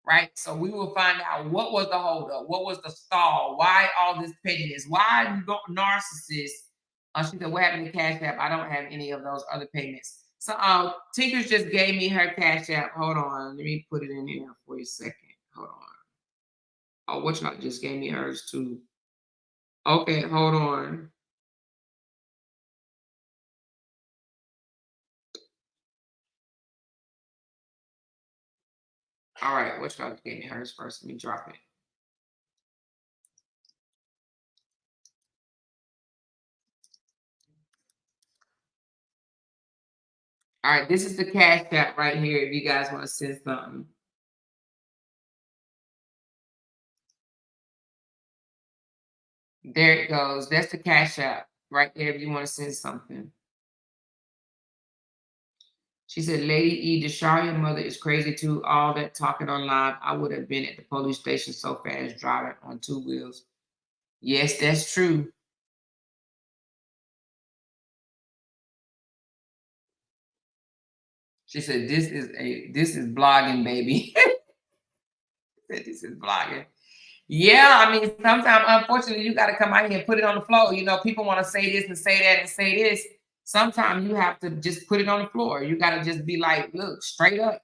Right? So we will find out what was the holdup, what was the stall, why all this pettiness, why narcissists. She said, what happened to Cash App? I don't have any of those other payments. So Tinkers just gave me her Cash App. Hold on. Let me put it in here for a second. Hold on. Oh, what y'all just gave me hers too. Okay, hold on. All right, what y'all gave me hers first? Let me drop it. All right, this is the Cash App right here if you guys want to send something. There it goes. That's the Cash App right there if you want to send something. She said, Lady E, Desharia mother is crazy too. All that talking on live. I would have been at the police station so fast driving on 2 wheels. Yes, that's true. She said, this is blogging, baby. This is blogging. Yeah, I mean, sometimes, unfortunately, you got to come out here and put it on the floor. You know, people want to say this and say that and say this. Sometimes you have to just put it on the floor. You got to just be like, look, straight up,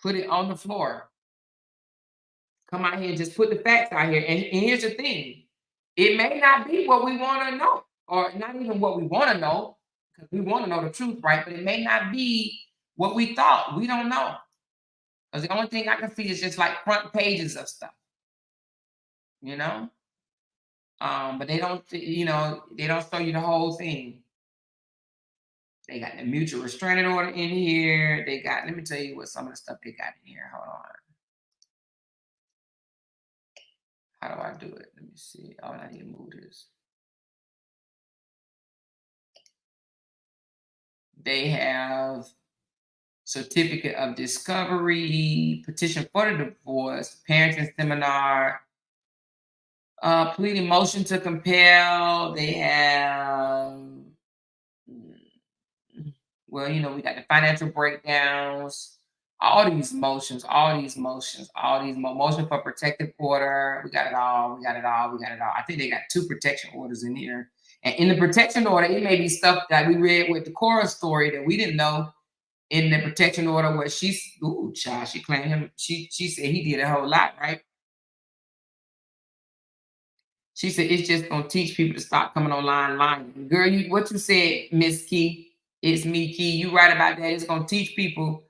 put it on the floor. Come out here and just put the facts out here. And here's the thing. It may not be what we want to know, or not even what we want to know, because we want to know the truth, right? But it may not be what we thought. We don't know. Because the only thing I can see is just like front pages of stuff, you know? But they don't, you know, they don't show you the whole thing. They got the mutual restraining order in here. They got, let me tell you what some of the stuff they got in here. Hold on. How do I do it? Let me see. Oh, I need to move this. They have certificate of discovery, petition for the divorce, parenting seminar, pleading motion to compel. They have, well, you know, we got the financial breakdowns, all these motions, motion for protective order. We got it all. I think they got 2 protection orders in here. And in the protection order, it may be stuff that we read with the Cora story that we didn't know in the protection order where she claimed him. She said he did a whole lot, right? She said it's just gonna teach people to stop coming online lying. Girl, what you said, Miss Key, it's me, Key. You right about that. It's gonna teach people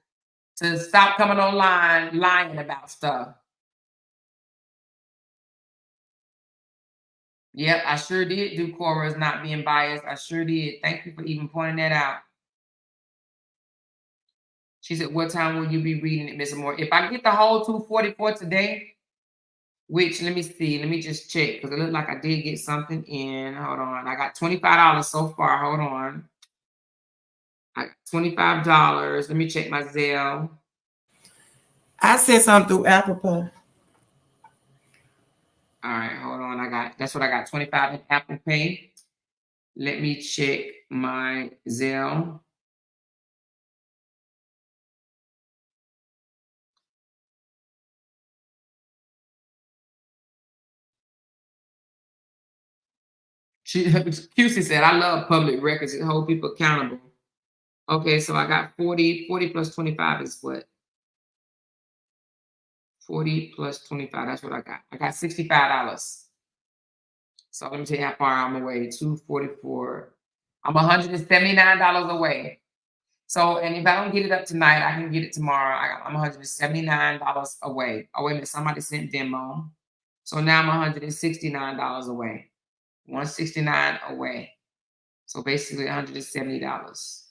to stop coming online lying about stuff. Yep, I sure did do Cora's not being biased. I sure did. Thank you for even pointing that out. She said, what time will you be reading it, Mr. Moore? If I get the whole 244 today, which, let me see. Let me just check, because it looked like I did get something in. Hold on. I got $25 so far. Hold on. I got $25. Let me check my Zelle. I sent something through Apple Pay. All right, hold on. That's what I got. 25 in Apple Pay. Let me check my Zelle. QC said, I love public records. It holds people accountable. Okay, so I got 40 plus 25 is what? 40 plus 25, that's what I got. I got $65. So let me tell you how far I'm away. 244. I'm $179 away. So, and if I don't get it up tonight, I can get it tomorrow. I'm $179 away. Oh, wait a minute, somebody sent Venmo. So now I'm $169 away. 169 away. So basically $170.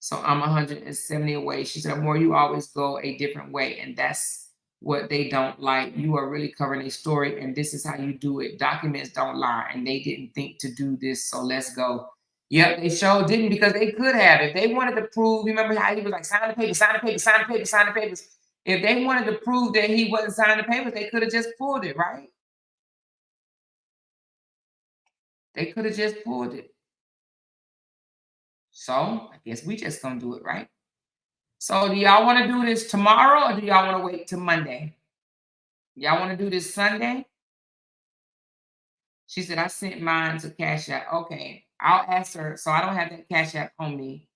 So I'm 170 away. She said, more you always go a different way. And that's what they don't like. You are really covering a story, and this is how you do it. Documents don't lie, and they didn't think to do this, so let's go. Yep, they sure didn't, because they could have. If they wanted to prove, remember how he was like, sign the paper, sign the paper, sign the paper, sign the papers. If they wanted to prove that he wasn't signing the papers, they could have just pulled it, right? They could have just pulled it. So I guess we just gonna do it, right? So do y'all want to do this tomorrow, or do y'all want to wait till Monday? Y'all want to do this Sunday? She said, I sent mine to Cash App. Okay, I'll ask her. So I don't have that Cash App on me.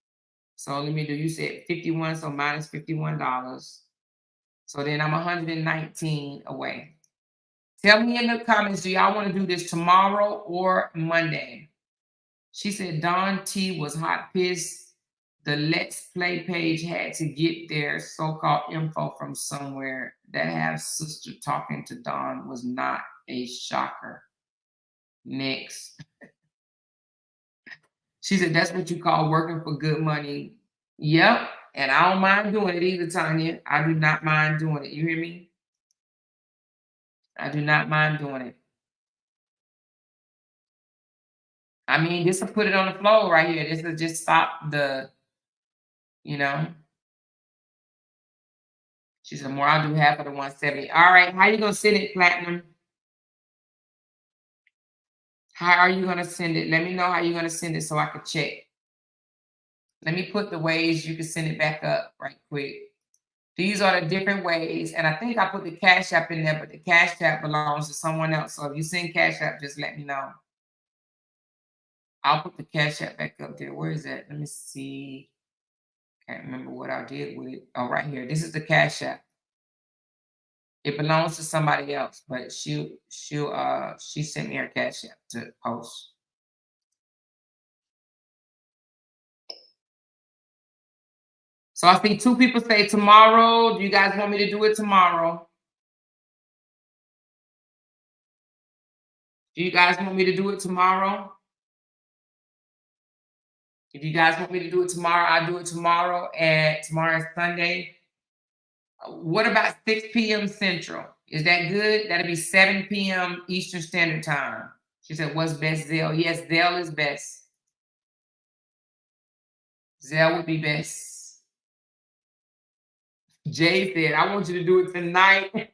So let me do, you said 51, so minus $51. So then I'm 119 away. Tell me in the comments, do y'all want to do this tomorrow or Monday? She said, Dawn T was hot pissed. The Let's Play page had to get their so-called info from somewhere. That half sister talking to Dawn was not a shocker. Next. She said, that's what you call working for good money. Yep. And I don't mind doing it either, Tanya. I do not mind doing it. You hear me? I do not mind doing it. I mean, this will put it on the floor right here. This will just stop the, you know. She said, more, I'll do half of the 170. All right, how you gonna send it, Platinum? How are you gonna send it? Let me know how you're gonna send it so I can check. Let me put the ways you can send it back up right quick. These are the different ways, and I think I put the Cash App in there, but the Cash App belongs to someone else. So if you send Cash App, just let me know. I'll put the Cash App back up there. Where is that? Let me see. Can't remember what I did with it. Oh, right here. This is the Cash App. It belongs to somebody else, but she sent me her Cash App to post. So I see 2 people say tomorrow. Do you guys want me to do it tomorrow? Do you guys want me to do it tomorrow? If you guys want me to do it tomorrow, I'll do it tomorrow. And tomorrow is Sunday. What about 6 p.m. Central? Is that good? That'll be 7 p.m. Eastern Standard Time. She said, what's best, Zelle? Yes, Zelle is best. Zelle would be best. Jay said, I want you to do it tonight.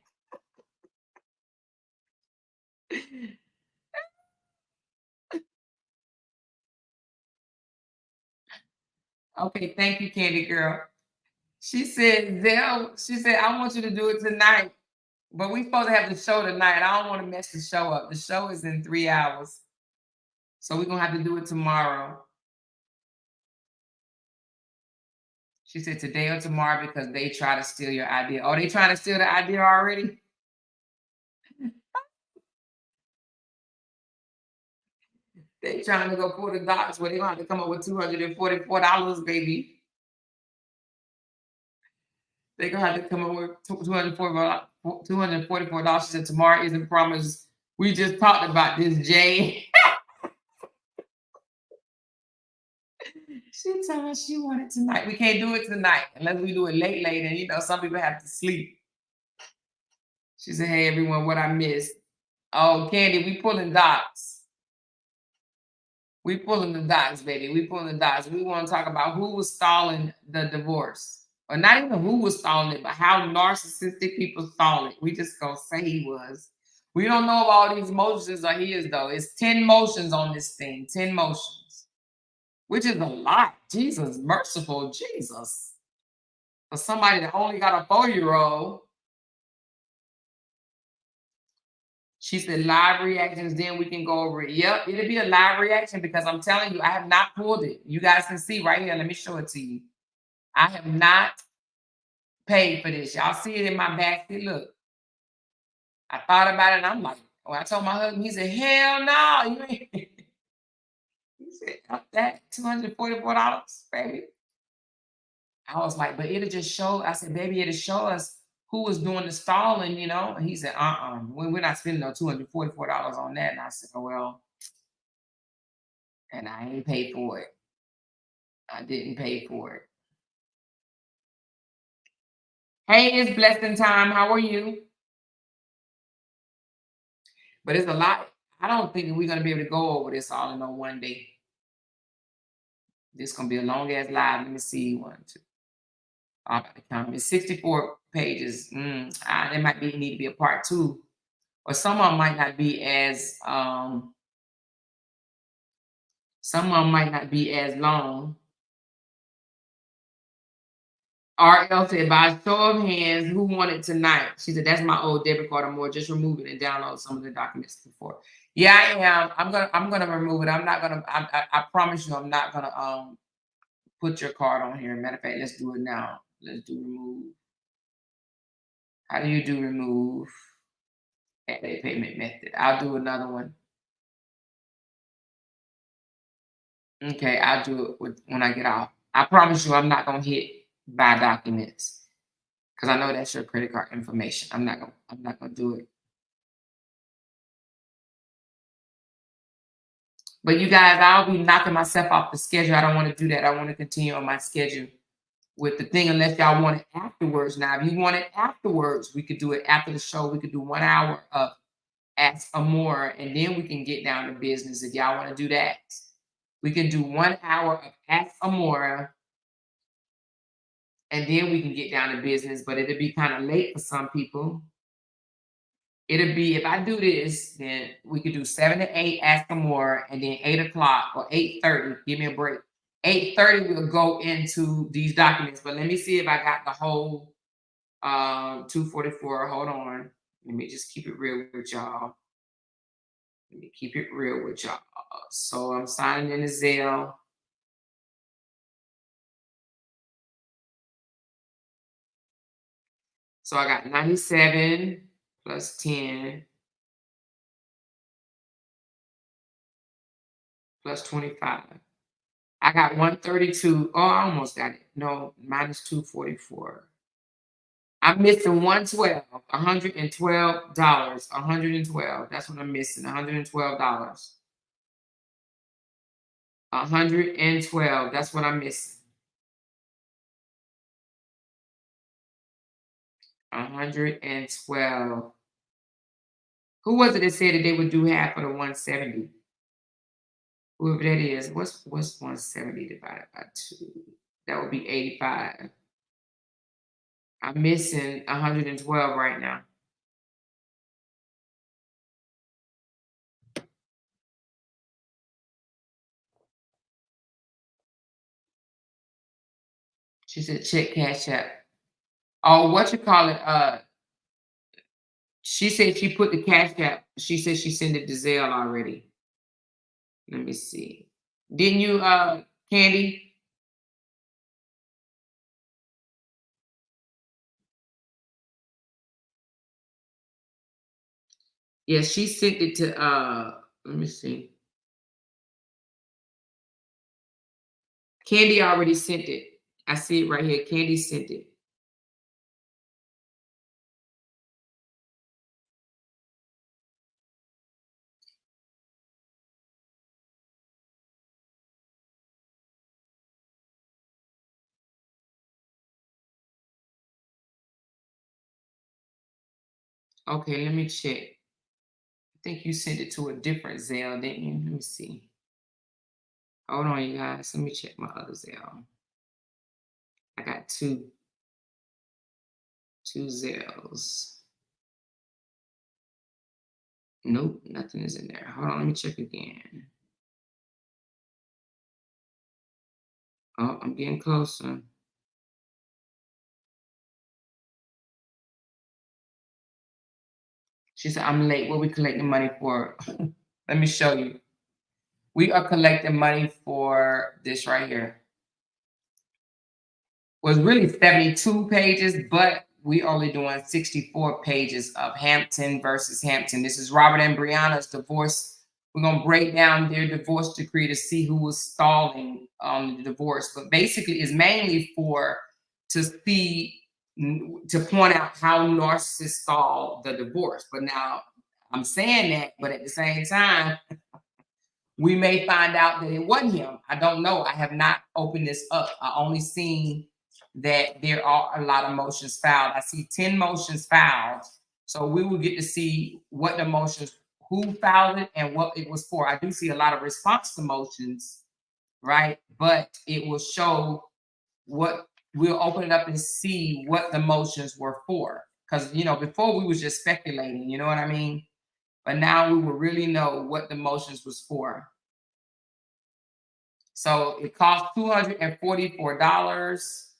Okay, thank you, Candy Girl. She said, Zelle, she said, I want you to do it tonight. But we supposed to have the show tonight. I don't want to mess the show up. The show is in 3 hours. So we're going to have to do it tomorrow. She said today or tomorrow because they try to steal your idea. Oh, they trying to steal the idea already? They trying to go pull the dots where they're going to have to come up with $244, baby. They're going to have to come up with $244. She said tomorrow isn't promised. We just talked about this, Jay. She told us she wanted tonight. We can't do it tonight unless we do it late, and you know, some people have to sleep. She said, hey, everyone, what I missed. Oh, Candy, we pulling dots. We pulling the dots, baby. We pulling the dots. We want to talk about who was stalling the divorce. Or not even who was stalling it, but how narcissistic people stall it. We just gonna say he was. We don't know if all these motions are his, though. It's 10 motions on this thing. 10 motions. Which is a lot. Jesus, merciful Jesus. For somebody that only got a 4-year-old. She said live reactions, then we can go over it. Yep, it'll be a live reaction because I'm telling you, I have not pulled it. You guys can see right here. Let me show it to you. I have not paid for this. Y'all see it in my basket. Look. I thought about it and I'm like, I told my husband, he said, hell no. You ain't. He said, up that $244, baby. I was like, but it'll just show. I said, baby, it'll show us who was doing the stalling, you know? And he said, we're not spending no $244 on that. And I said, oh, well, and I ain't paid for it. I didn't pay for it. Hey, it's blessing time. How are you? But it's a lot. I don't think we're going to be able to go over this all in one day. This is going to be a long ass live. Let me see. 1, 2. It's 64 pages. There might need to be a part 2. Or some of them might not be as long. RL said, by show of hands, who won it tonight? She said, that's my old debit card or more. Just remove it and download some of the documents before. Yeah, I am. I'm gonna remove it. I'm not gonna. I promise you, I'm not gonna put your card on here. Matter of fact, let's do it now. Let's do remove. How do you do remove? Add a payment method. I'll do another one. Okay, I'll do it when I get off. I promise you, I'm not gonna hit buy documents because I know that's your credit card information. I'm not gonna do it. But you guys, I'll be knocking myself off the schedule. I don't want to do that. I want to continue on my schedule. with the thing unless y'all want it afterwards. Now, if you want it afterwards, we could do it after the show. We could do 1 hour of Ask Amora, and then we can get down to business if y'all want to do that. We can do 1 hour of Ask Amora, and then we can get down to business, but it'll be kind of late for some people. It'll be, if I do this, then we could do 7 to 8, Ask Amora, and then 8 o'clock or 8:30, give me a break. 8:30, we'll go into these documents, but let me see if I got the whole 244. Hold on. Let me just keep it real with y'all. Let me keep it real with y'all. So I'm signing in the Zelle. So I got 97 plus 10 plus 25. I got 132. Oh, I almost got it. No, minus 244. I'm missing 112, $112. 112. That's what I'm missing. $112. 112. That's what I'm missing. 112. Who was it that said that they would do half of the 170? Whoever that is, what's 170 divided by 2? That would be 85. I'm missing 112 right now. She said check Cash App. Oh, what you call it? She said she put the Cash App. She said she sent it to Zelle already. Let me see. Didn't you, Candy? Yeah, she sent it to let me see. Candy already sent it. I see it right here. Candy sent it. Okay, let me check. I think you sent it to a different Zelle, didn't you? Let me see. Hold on, you guys. Let me check my other Zelle. I got two Zelles. Nope, nothing is in there. Hold on, let me check again. Oh, I'm getting closer. She said, I'm late. What we collecting money for? Let me show you. We are collecting money for this right here. Was really 72 pages, but we only doing 64 pages of Hampton versus Hampton. This is Robert and Brianna's divorce. We're going to break down their divorce decree to see who was stalling on the divorce. But basically, it's mainly to point out how Narcissist stalled the divorce. But now I'm saying that, but at the same time, we may find out that it wasn't him. I don't know. I have not opened this up. I only seen that there are a lot of motions filed. I see 10 motions filed. So we will get to see what the motions, who filed it and what it was for. I do see a lot of response to motions, right? But it will show what, we'll open it up and see what the motions were for. Because, before we was just speculating, you know what I mean? But now we will really know what the motions was for. So it cost $244.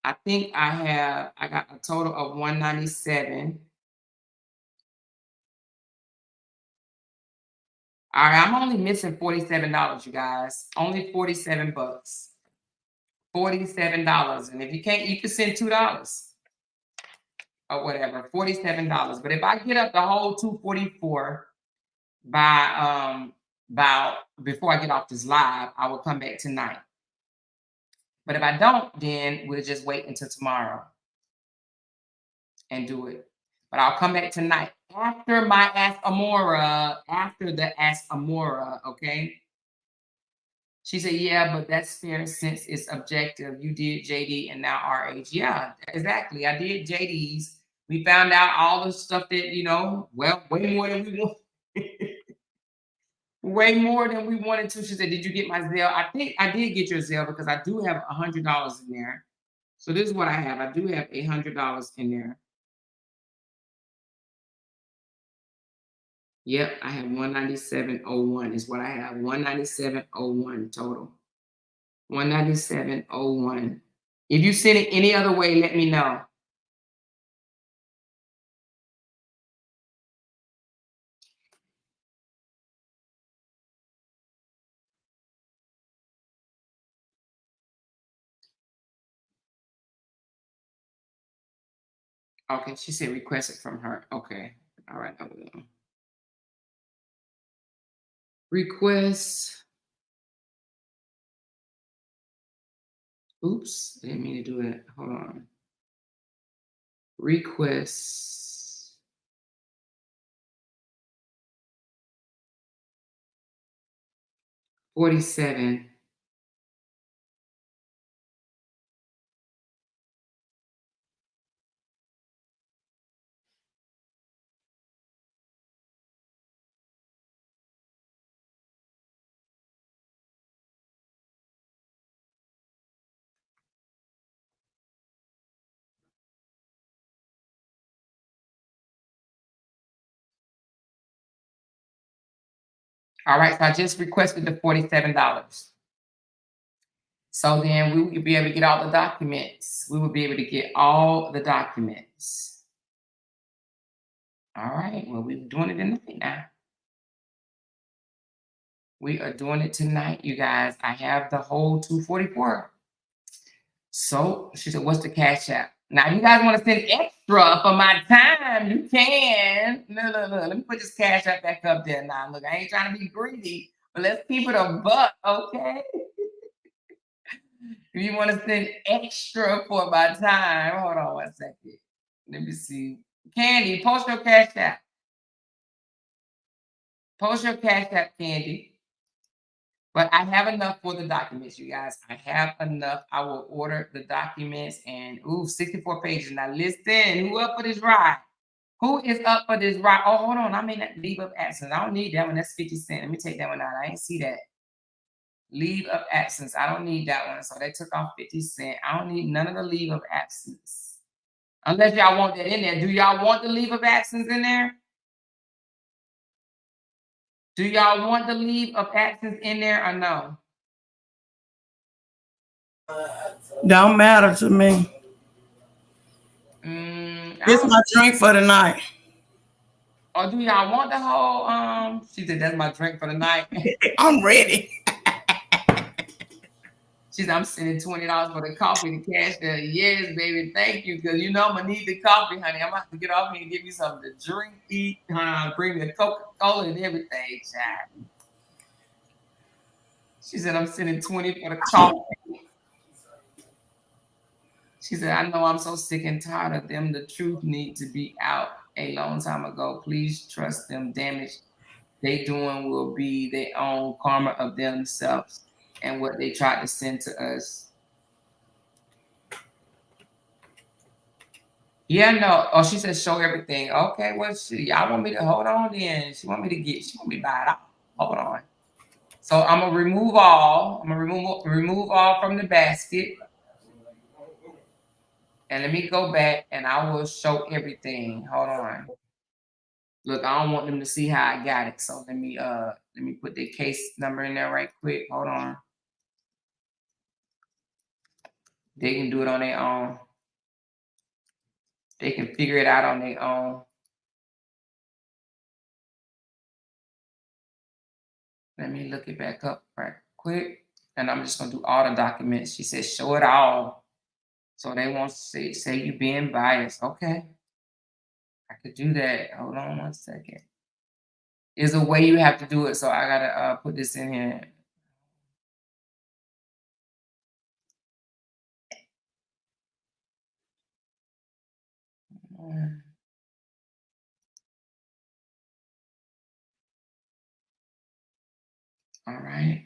I think I got a total of $197. All right, I'm only missing $47, you guys. Only 47 bucks. $47. And if you can't, you can send $2 or whatever. $47. But if I get up the whole 244 by before I get off this live, I will come back tonight. But if I don't, then we'll just wait until tomorrow and do it. But I'll come back tonight after my Ask Amora, after the Ask Amora, okay? She said, yeah, but that's fair since it's objective. You did JD and now RH. Yeah, exactly. I did JD's. We found out all the stuff that, well, way more than we want. Way more than we wanted to. She said, did you get my Zelle? I think I did get your Zelle because I do have $100 in there. So this is what I have. I do have $100 in there. Yep, I have 197.01 is what I have. 197.01 total. 197.01. If you send it any other way, let me know. Okay, she said request it from her. Okay. All right, I will. Request. Oops, I didn't mean to do it. Hold on. Request. $47. All right, so I just requested the $47. So then we would be able to get all the documents. We would be able to get all the documents. All right, well, we're doing it tonight now. We are doing it tonight, you guys. I have the whole 244. So she said, what's the cash app? Now, if you guys want to send extra for my time, you can. Look. Let me put this cash app back up there now. Look, I ain't trying to be greedy, but let's keep it a buck, okay? If you want to send extra for my time, hold on 1 second. Let me see. Candy, post your cash app. Post your cash app, Candy. But I have enough for the documents, you guys. I have enough. I will order the documents and 64 pages. Now listen, who up for this ride? Who is up for this ride? Oh, hold on. I may not leave of absence. I don't need that one. That's 50 cents. Let me take that one out. I ain't see that. Leave of absence. I don't need that one. So they took off 50 cents. I don't need none of the leave of absence. Unless y'all want that in there. Do y'all want the leave of absence in there? Do y'all want the leave of absence in there or no? Don't matter to me. This is my drink for the night. Or do y'all want the whole she said that's my drink for the night. I'm ready. She said I'm sending $20 for the coffee to cash there. Yes, baby, thank you. Because I'm gonna need the coffee, honey. I'm gonna have to get off here and give you something to drink, eat, bring me a Coca-Cola and everything, child. She said I'm sending 20 for the coffee. She said, I know I'm so sick and tired of them. The truth need to be out a long time ago. Please trust them. Damage they doing will be their own karma of themselves and what they tried to send to us. Yeah, no. Oh, she said show everything. Okay, well, y'all want me to hold on then. She want me to buy it out. Hold on. So I'm gonna remove all. I'm gonna remove all from the basket. And let me go back and I will show everything. Hold on. Look, I don't want them to see how I got it. So let me put the case number in there right quick. Hold on. They can do it on their own. They can figure it out on their own. Let me look it back up right quick. And I'm just gonna do all the documents. She said, show it all. So they won't say you being biased. Okay. I could do that. Hold on 1 second. There's a way you have to do it. So I gotta put this in here. All right.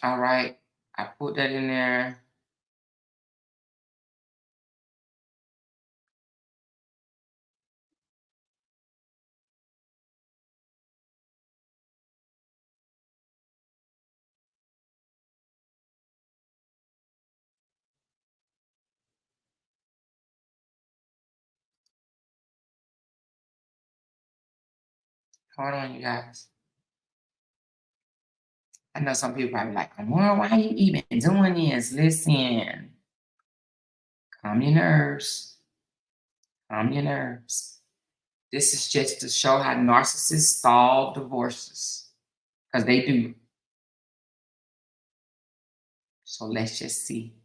All right. I put that in there. Hold on, you guys. I know some people probably like, well, why are you even doing this? Listen, calm your nerves. Calm your nerves. This is just to show how narcissists solve divorces, because they do. So let's just see.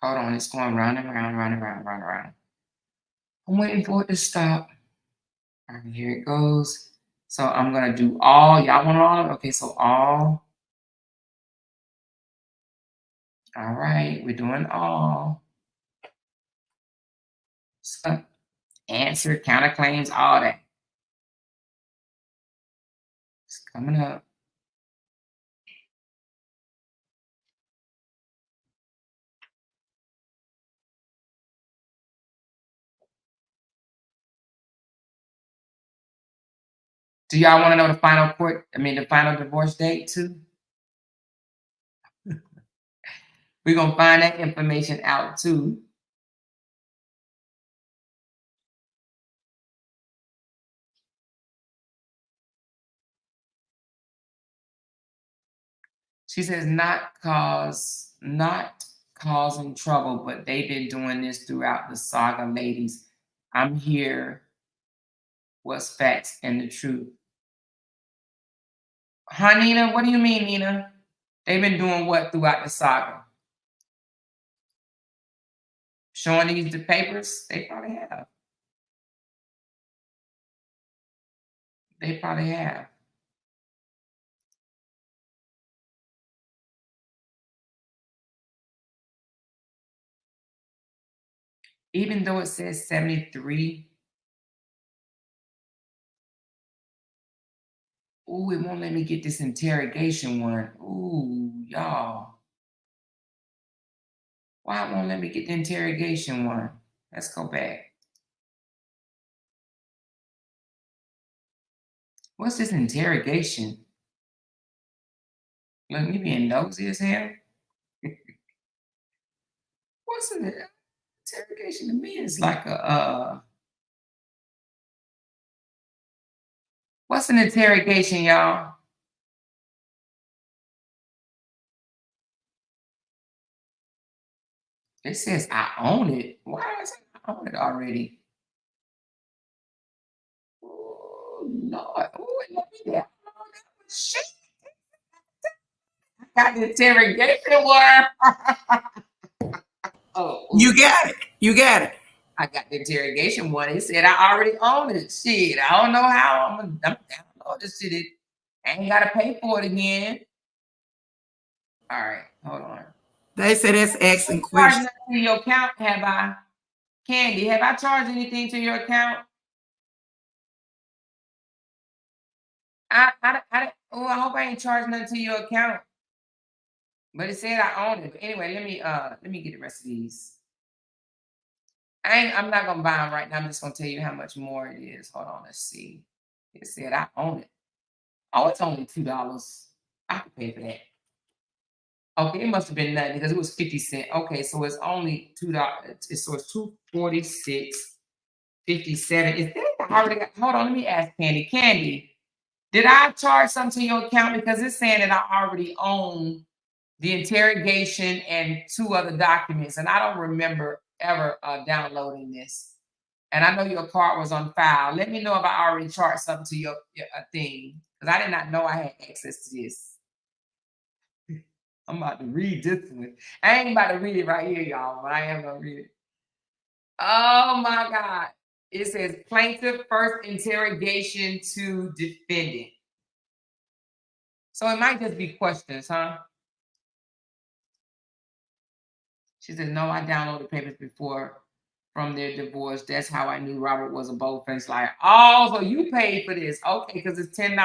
Hold on, it's going round and round, round and round, round and round. I'm waiting for it to stop. All right, here it goes. So I'm gonna do all. Y'all want all? Okay, so all. All right, we're doing all. So, answer, counterclaims, all that. It's coming up. Do y'all want to know the final divorce date too? We're gonna find that information out too. She says not causing trouble, but they've been doing this throughout the saga, ladies. I'm here. What's facts and the truth? Huh, Nina? What do you mean, Nina? They've been doing what throughout the saga? Showing these the papers? They probably have. They probably have. Even though it says 73. Ooh, it won't let me get this interrogation one. Ooh, y'all. Why it won't let me get the interrogation one? Let's go back. What's this interrogation? Look, me being nosy as hell. What's an interrogation to me? Is like a what's an interrogation, y'all? It says I own it. Why is it I own it already? Oh Lord. Oh, it let me down. Shit. I got the interrogation one. Oh, You got it. You got it. I got the interrogation one. It said I already own it. Shit. I don't know how I'm download this shit. I ain't gotta pay for it again. All right, hold on. They say that's asking Charged questions. nothing to your account, have I? Candy, have I charged anything to your account? Oh, I hope I ain't charged nothing to your account. But it said I own it. But anyway, let me get the rest of these. I'm not gonna buy them right now. I'm just gonna tell you how much more it is. Hold on, let's see. It said I own it. Oh, it's only $2. I can pay for that. Okay, it must have been nothing because it was 50 cents. Okay, so it's only $2. So it's 246.57. Is that already hold on? Let me ask Candy. Candy, did I charge something to your account because it's saying that I already own the interrogation and 2 other documents, and I don't remember ever downloading this. And I know your card was on file. Let me know if I already charged something to your thing because I did not know I had access to this. I'm about to read this one. I ain't about to read it right here, y'all, but I am gonna read it. Oh my God. It says plaintiff first interrogation to defendant. So it might just be questions, huh? She said, no, I downloaded papers before from their divorce. That's how I knew Robert was a bold-faced liar. Oh, so you paid for this. Okay, because it's $10.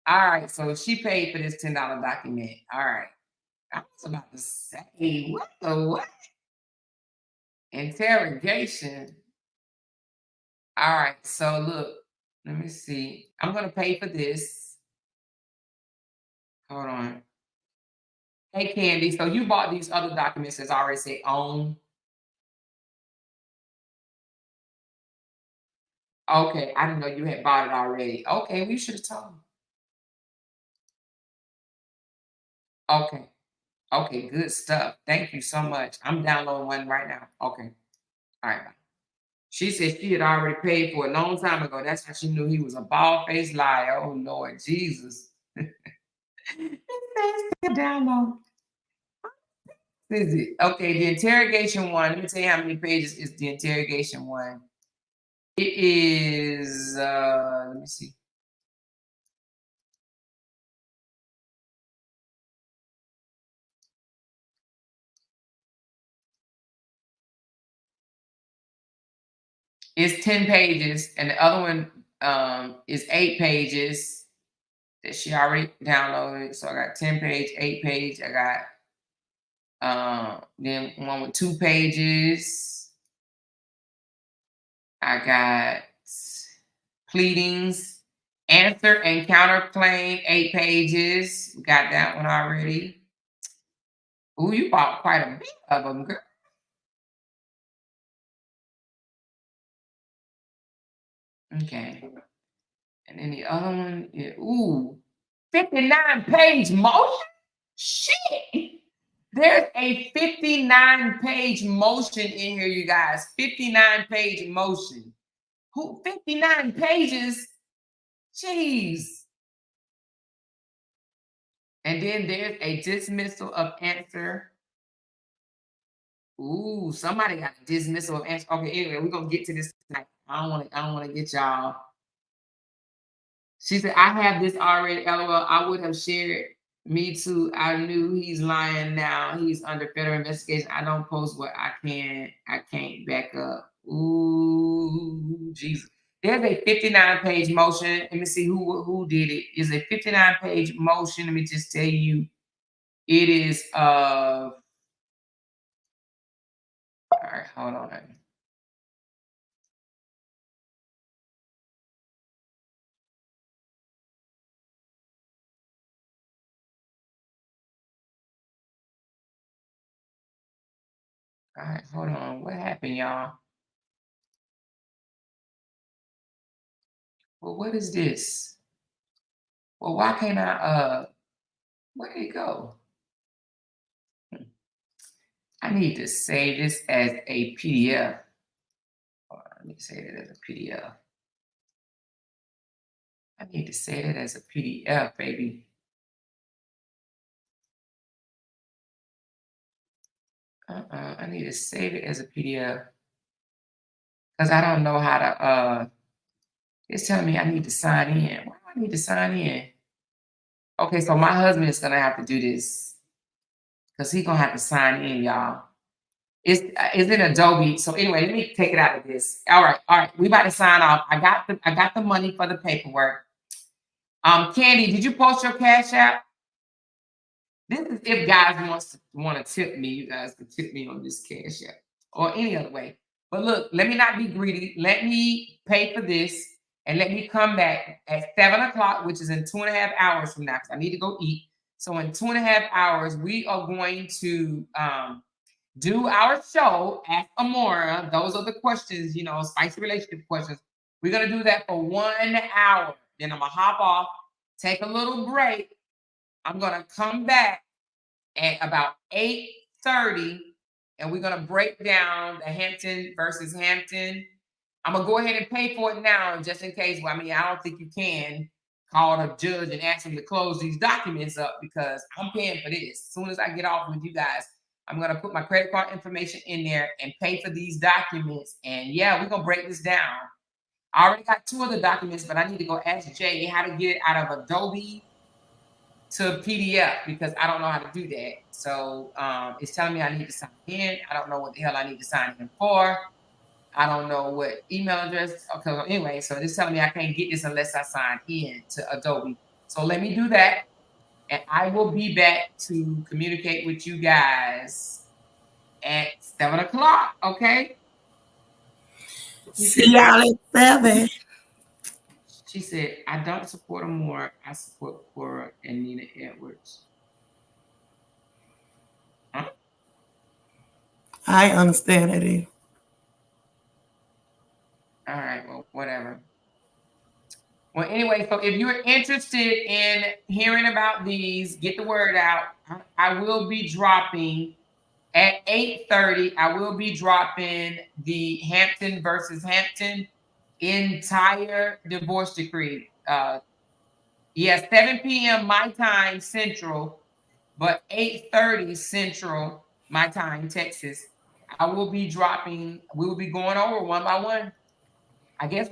All right, so she paid for this $10 document. All right. I was about to say, what the what? Interrogation. All right, so look, let me see. I'm going to pay for this. Hold on. Hey, Candy, so you bought these other documents that already say own? Okay, I didn't know you had bought it already. Okay, we should have told me. Okay. Okay, good stuff. Thank you so much. I'm downloading one right now. Okay. All right. Bye. She said she had already paid for it a long time ago. That's how she knew he was a bald-faced liar. Oh, Lord Jesus. It says still download. Is it? Okay, the interrogation one. Let me tell you how many pages is the interrogation one. It is, let me see. It's 10 pages, and the other one is 8 pages that she already downloaded. So I got 10 page, 8 page. I got then one with 2 pages. I got pleadings, answer and counterclaim, 8 pages. We got that one already. Ooh, you bought quite a bit of them, girl. Okay. And then the other one is, ooh, 59-page motion? Shit. There's a 59-page motion in here, you guys. 59-page motion. Who 59 pages? Jeez. And then there's a dismissal of answer. Ooh, somebody got a dismissal of answer. Okay, anyway, we're gonna get to this tonight. I don't want to get y'all. She said, I have this already. LOL. I would have shared. Me too. I knew he's lying now. He's under federal investigation. I don't post what I can't back up. Ooh, Jesus. There's a 59-page motion. Let me see who did it. It's a 59-page motion. Let me just tell you. It is all right, hold on. All right, hold on. What happened, y'all? Well, what is this? Well, why can't I where did it go? I need to save this as a PDF. Let me save it as a PDF. I need to save it as a PDF, baby. I need to save it as a PDF. Because I don't know how to it's telling me I need to sign in. Why do I need to sign in? Okay, so my husband is gonna have to do this. Because he's gonna have to sign in, y'all. It's in Adobe. So anyway, let me take it out of this. All right. We about to sign off. I got the money for the paperwork. Candy, did you post your Cash App? This is if guys want to tip me. You guys can tip me on this Cash App or any other way. But look, let me not be greedy. Let me pay for this and let me come back at 7 o'clock, which is in 2.5 hours from now, because I need to go eat. So in 2.5 hours, we are going to do our show, Ask Amora. Those are the questions, spicy relationship questions. We're going to do that for 1 hour. Then I'm going to hop off, take a little break. I'm going to come back at about 8:30, and we're going to break down the Hampton versus Hampton. I'm going to go ahead and pay for it now, just in case. Well, I don't think you can call the judge and ask him to close these documents up, because I'm paying for this. As soon as I get off with you guys, I'm going to put my credit card information in there and pay for these documents. And yeah, we're going to break this down. I already got 2 other documents, but I need to go ask Jay how to get it out of Adobe to PDF because I don't know how to do that. So it's telling me I need to sign in. I don't know what the hell I need to sign in for. I don't know what email address. Okay, anyway, so it's telling me I can't get this unless I sign in to Adobe. So let me do that. And I will be back to communicate with you guys at 7 o'clock. Okay. See y'all at 7. She said, I don't support them more. I support Cora and Nina Edwards. Huh? I understand it. All right, well, whatever. Well, anyway, so if you're interested in hearing about these, get the word out. I will be dropping at 8:30. I will be dropping the Hampton versus Hampton entire divorce decree. 7 p.m. my time Central, but 8:30 Central my time Texas. I will be dropping. We will be going over one by one. I guess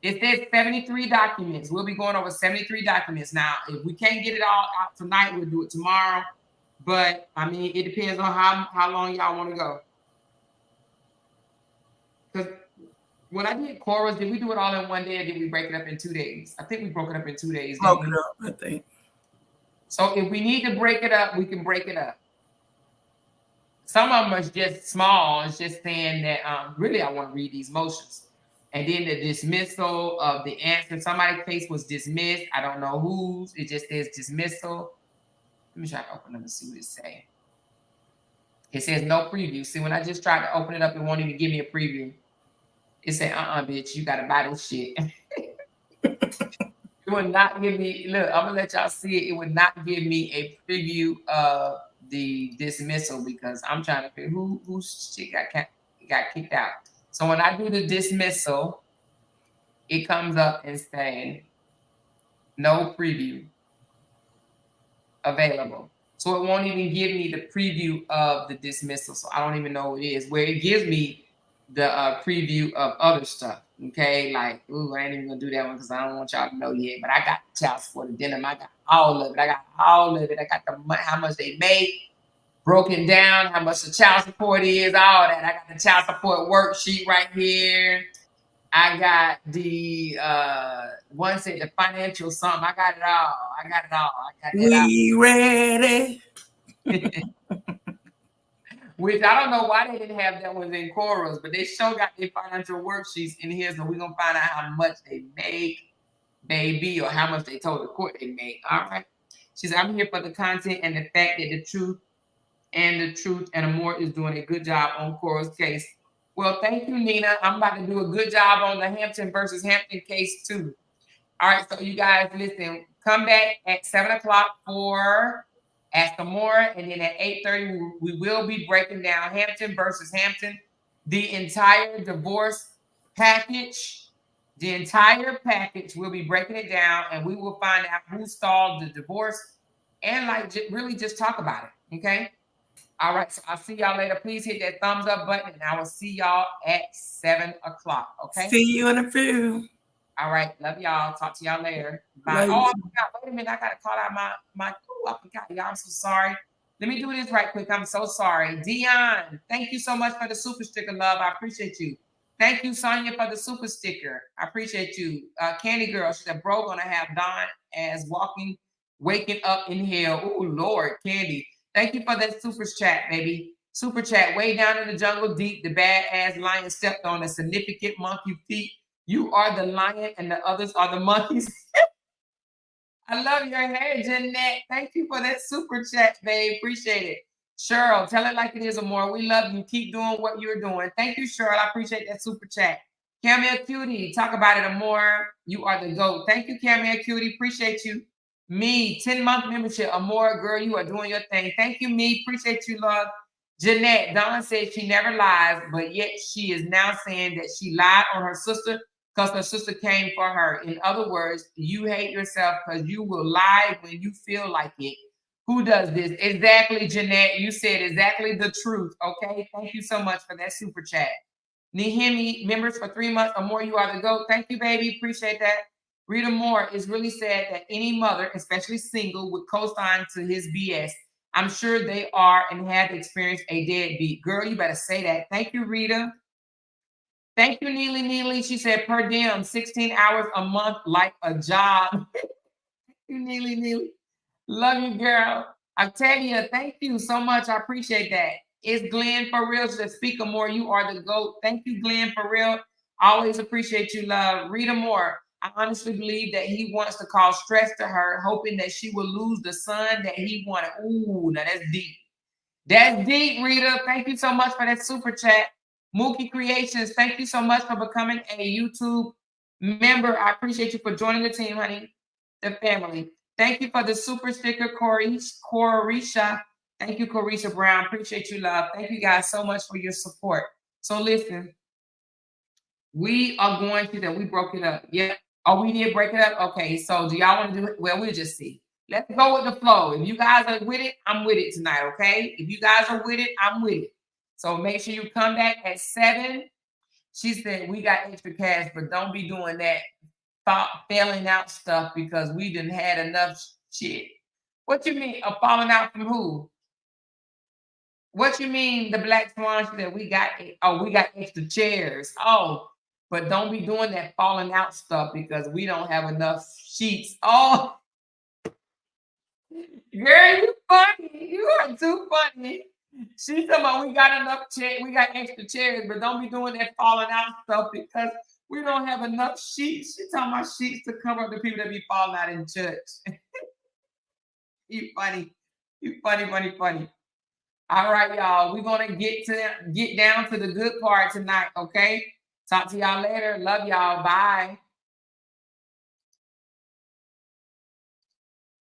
it says 73 documents. We'll be going over 73 documents. Now, if we can't get it all out tonight, we'll do it tomorrow. But I mean, it depends on how long y'all want to go. Because when I did Cora's, did we do it all in one day or did we break it up in 2 days? I think we broke it up in 2 days. Broke it up, I think. So if we need to break it up, we can break it up. Some of them are just small. It's just saying that really I want to read these motions. And then the dismissal of the answer. Somebody's case was dismissed. I don't know whose. It just says dismissal. Let me try to open up and see what it says. It says no preview. See, when I just tried to open it up, it won't even give me a preview. It said, bitch, you got to buy this shit. It would not give me, look, I'm going to let y'all see it. It would not give me a preview of the dismissal because I'm trying to figure whose shit got kicked out. So when I do the dismissal, it comes up and saying no preview available. So it won't even give me the preview of the dismissal. So I don't even know what it is. Where it gives me the preview of other stuff. Okay, like, ooh, I ain't even gonna do that one because I don't want y'all to know yet. But I got the child support addendum. I got all of it. I got the how much they make broken down, how much the child support is, all that. I got the child support worksheet right here. I got the one said the financial something. I got it all. I got We ready. Which I don't know why they didn't have that one in Cora's, but they sure got their financial worksheets in here, so we're gonna find out how much they make, baby, or how much they told the court they make. All right. She said, I'm here for the content and the fact that the truth and more is doing a good job on Cora's case. Well, thank you, Nina. I'm about to do a good job on the Hampton versus Hampton case too. All right, so you guys listen, come back at 7 o'clock for Ask for More, and then at 8:30 we will be breaking down Hampton versus Hampton, the entire divorce package. The entire package, we'll be breaking it down, and we will find out who stalled the divorce, and really just talk about it. Okay. All right, so I'll see y'all later. Please hit that thumbs up button, and I will see y'all at 7 o'clock. Okay. See you in a few. All right, love y'all. Talk to y'all later. Bye. Love Oh, I you. forgot. Wait a minute. I gotta call out my. Oh, I forgot. Y'all, I'm so sorry. Let me do this right quick. I'm so sorry. Dion, thank you so much for the super sticker, love. I appreciate you. Thank you, Sonia, for the super sticker. I appreciate you. Candy Girl, she said, bro, gonna have Don as waking up in hell. Oh, Lord, Candy. Thank you for that super chat, baby. Super chat. Way down in the jungle deep, the badass lion stepped on a significant monkey feet. You are the lion and the others are the monkeys. I love your hair, Jeanette. Thank you for that super chat, babe. Appreciate it. Cheryl, tell it like it is, Amore. We love you. Keep doing what you're doing. Thank you, Cheryl. I appreciate that super chat. Camille Cutie, talk about it, Amore. You are the GOAT. Thank you, Camille Cutie. Appreciate you. Me, 10-month membership. Amore, girl, you are doing your thing. Thank you, me. Appreciate you, love. Jeanette, Dawn said she never lies, but yet she is now saying that she lied on her sister because her sister came for her. In other words, you hate yourself because you will lie when you feel like it. Who does this? Exactly, Jeanette. You said exactly the truth. Okay. Thank you so much for that super chat. Nehemi, members for 3 months or more, you are the GOAT. Thank you, baby. Appreciate that. Rita Moore, it's really sad that any mother, especially single, would co-sign to his BS. I'm sure they are and have experienced a deadbeat. Girl, you better say that. Thank you, Rita. Thank you, Neely Neely. She said per diem, 16 hours a month like a job. Thank you, Neely Neely. Love you, girl. Octavia, thank you so much. I appreciate that. It's Glenn for real. The speaker more. You are the GOAT. Thank you, Glenn, for real. Always appreciate you, love. Rita Moore. I honestly believe that he wants to cause stress to her, hoping that she will lose the son that he wanted. Ooh, now that's deep. That's deep, Rita. Thank you so much for that super chat. Mookie Creations, thank you so much for becoming a YouTube member. I appreciate you for joining the team, honey, the family. Thank you for the super sticker, Corisha. Thank you, Corisha Brown. Appreciate you, love. Thank you guys so much for your support. So listen, we are going to that. We broke it up. Yeah. Oh, we did break it up? Okay. So do y'all want to do it? Well, we'll just see. Let's go with the flow. If you guys are with it, I'm with it tonight, okay? If you guys are with it, I'm with it. So make sure you come back at 7. She said, we got extra cash, but don't be doing that failing out stuff because we didn't had enough shit. What you mean, a falling out from who? What you mean, the Black Swan that we got extra chairs. Oh, but don't be doing that falling out stuff because we don't have enough sheets. Oh, girl, you funny. You are too funny. She's talking about we got enough chairs, we got extra chairs, but don't be doing that falling out stuff because we don't have enough sheets. She's talking about sheets to cover up the people that be falling out in church. You funny. You funny, funny, funny. All right, y'all. We're gonna get down to the good part tonight, okay? Talk to y'all later. Love y'all. Bye.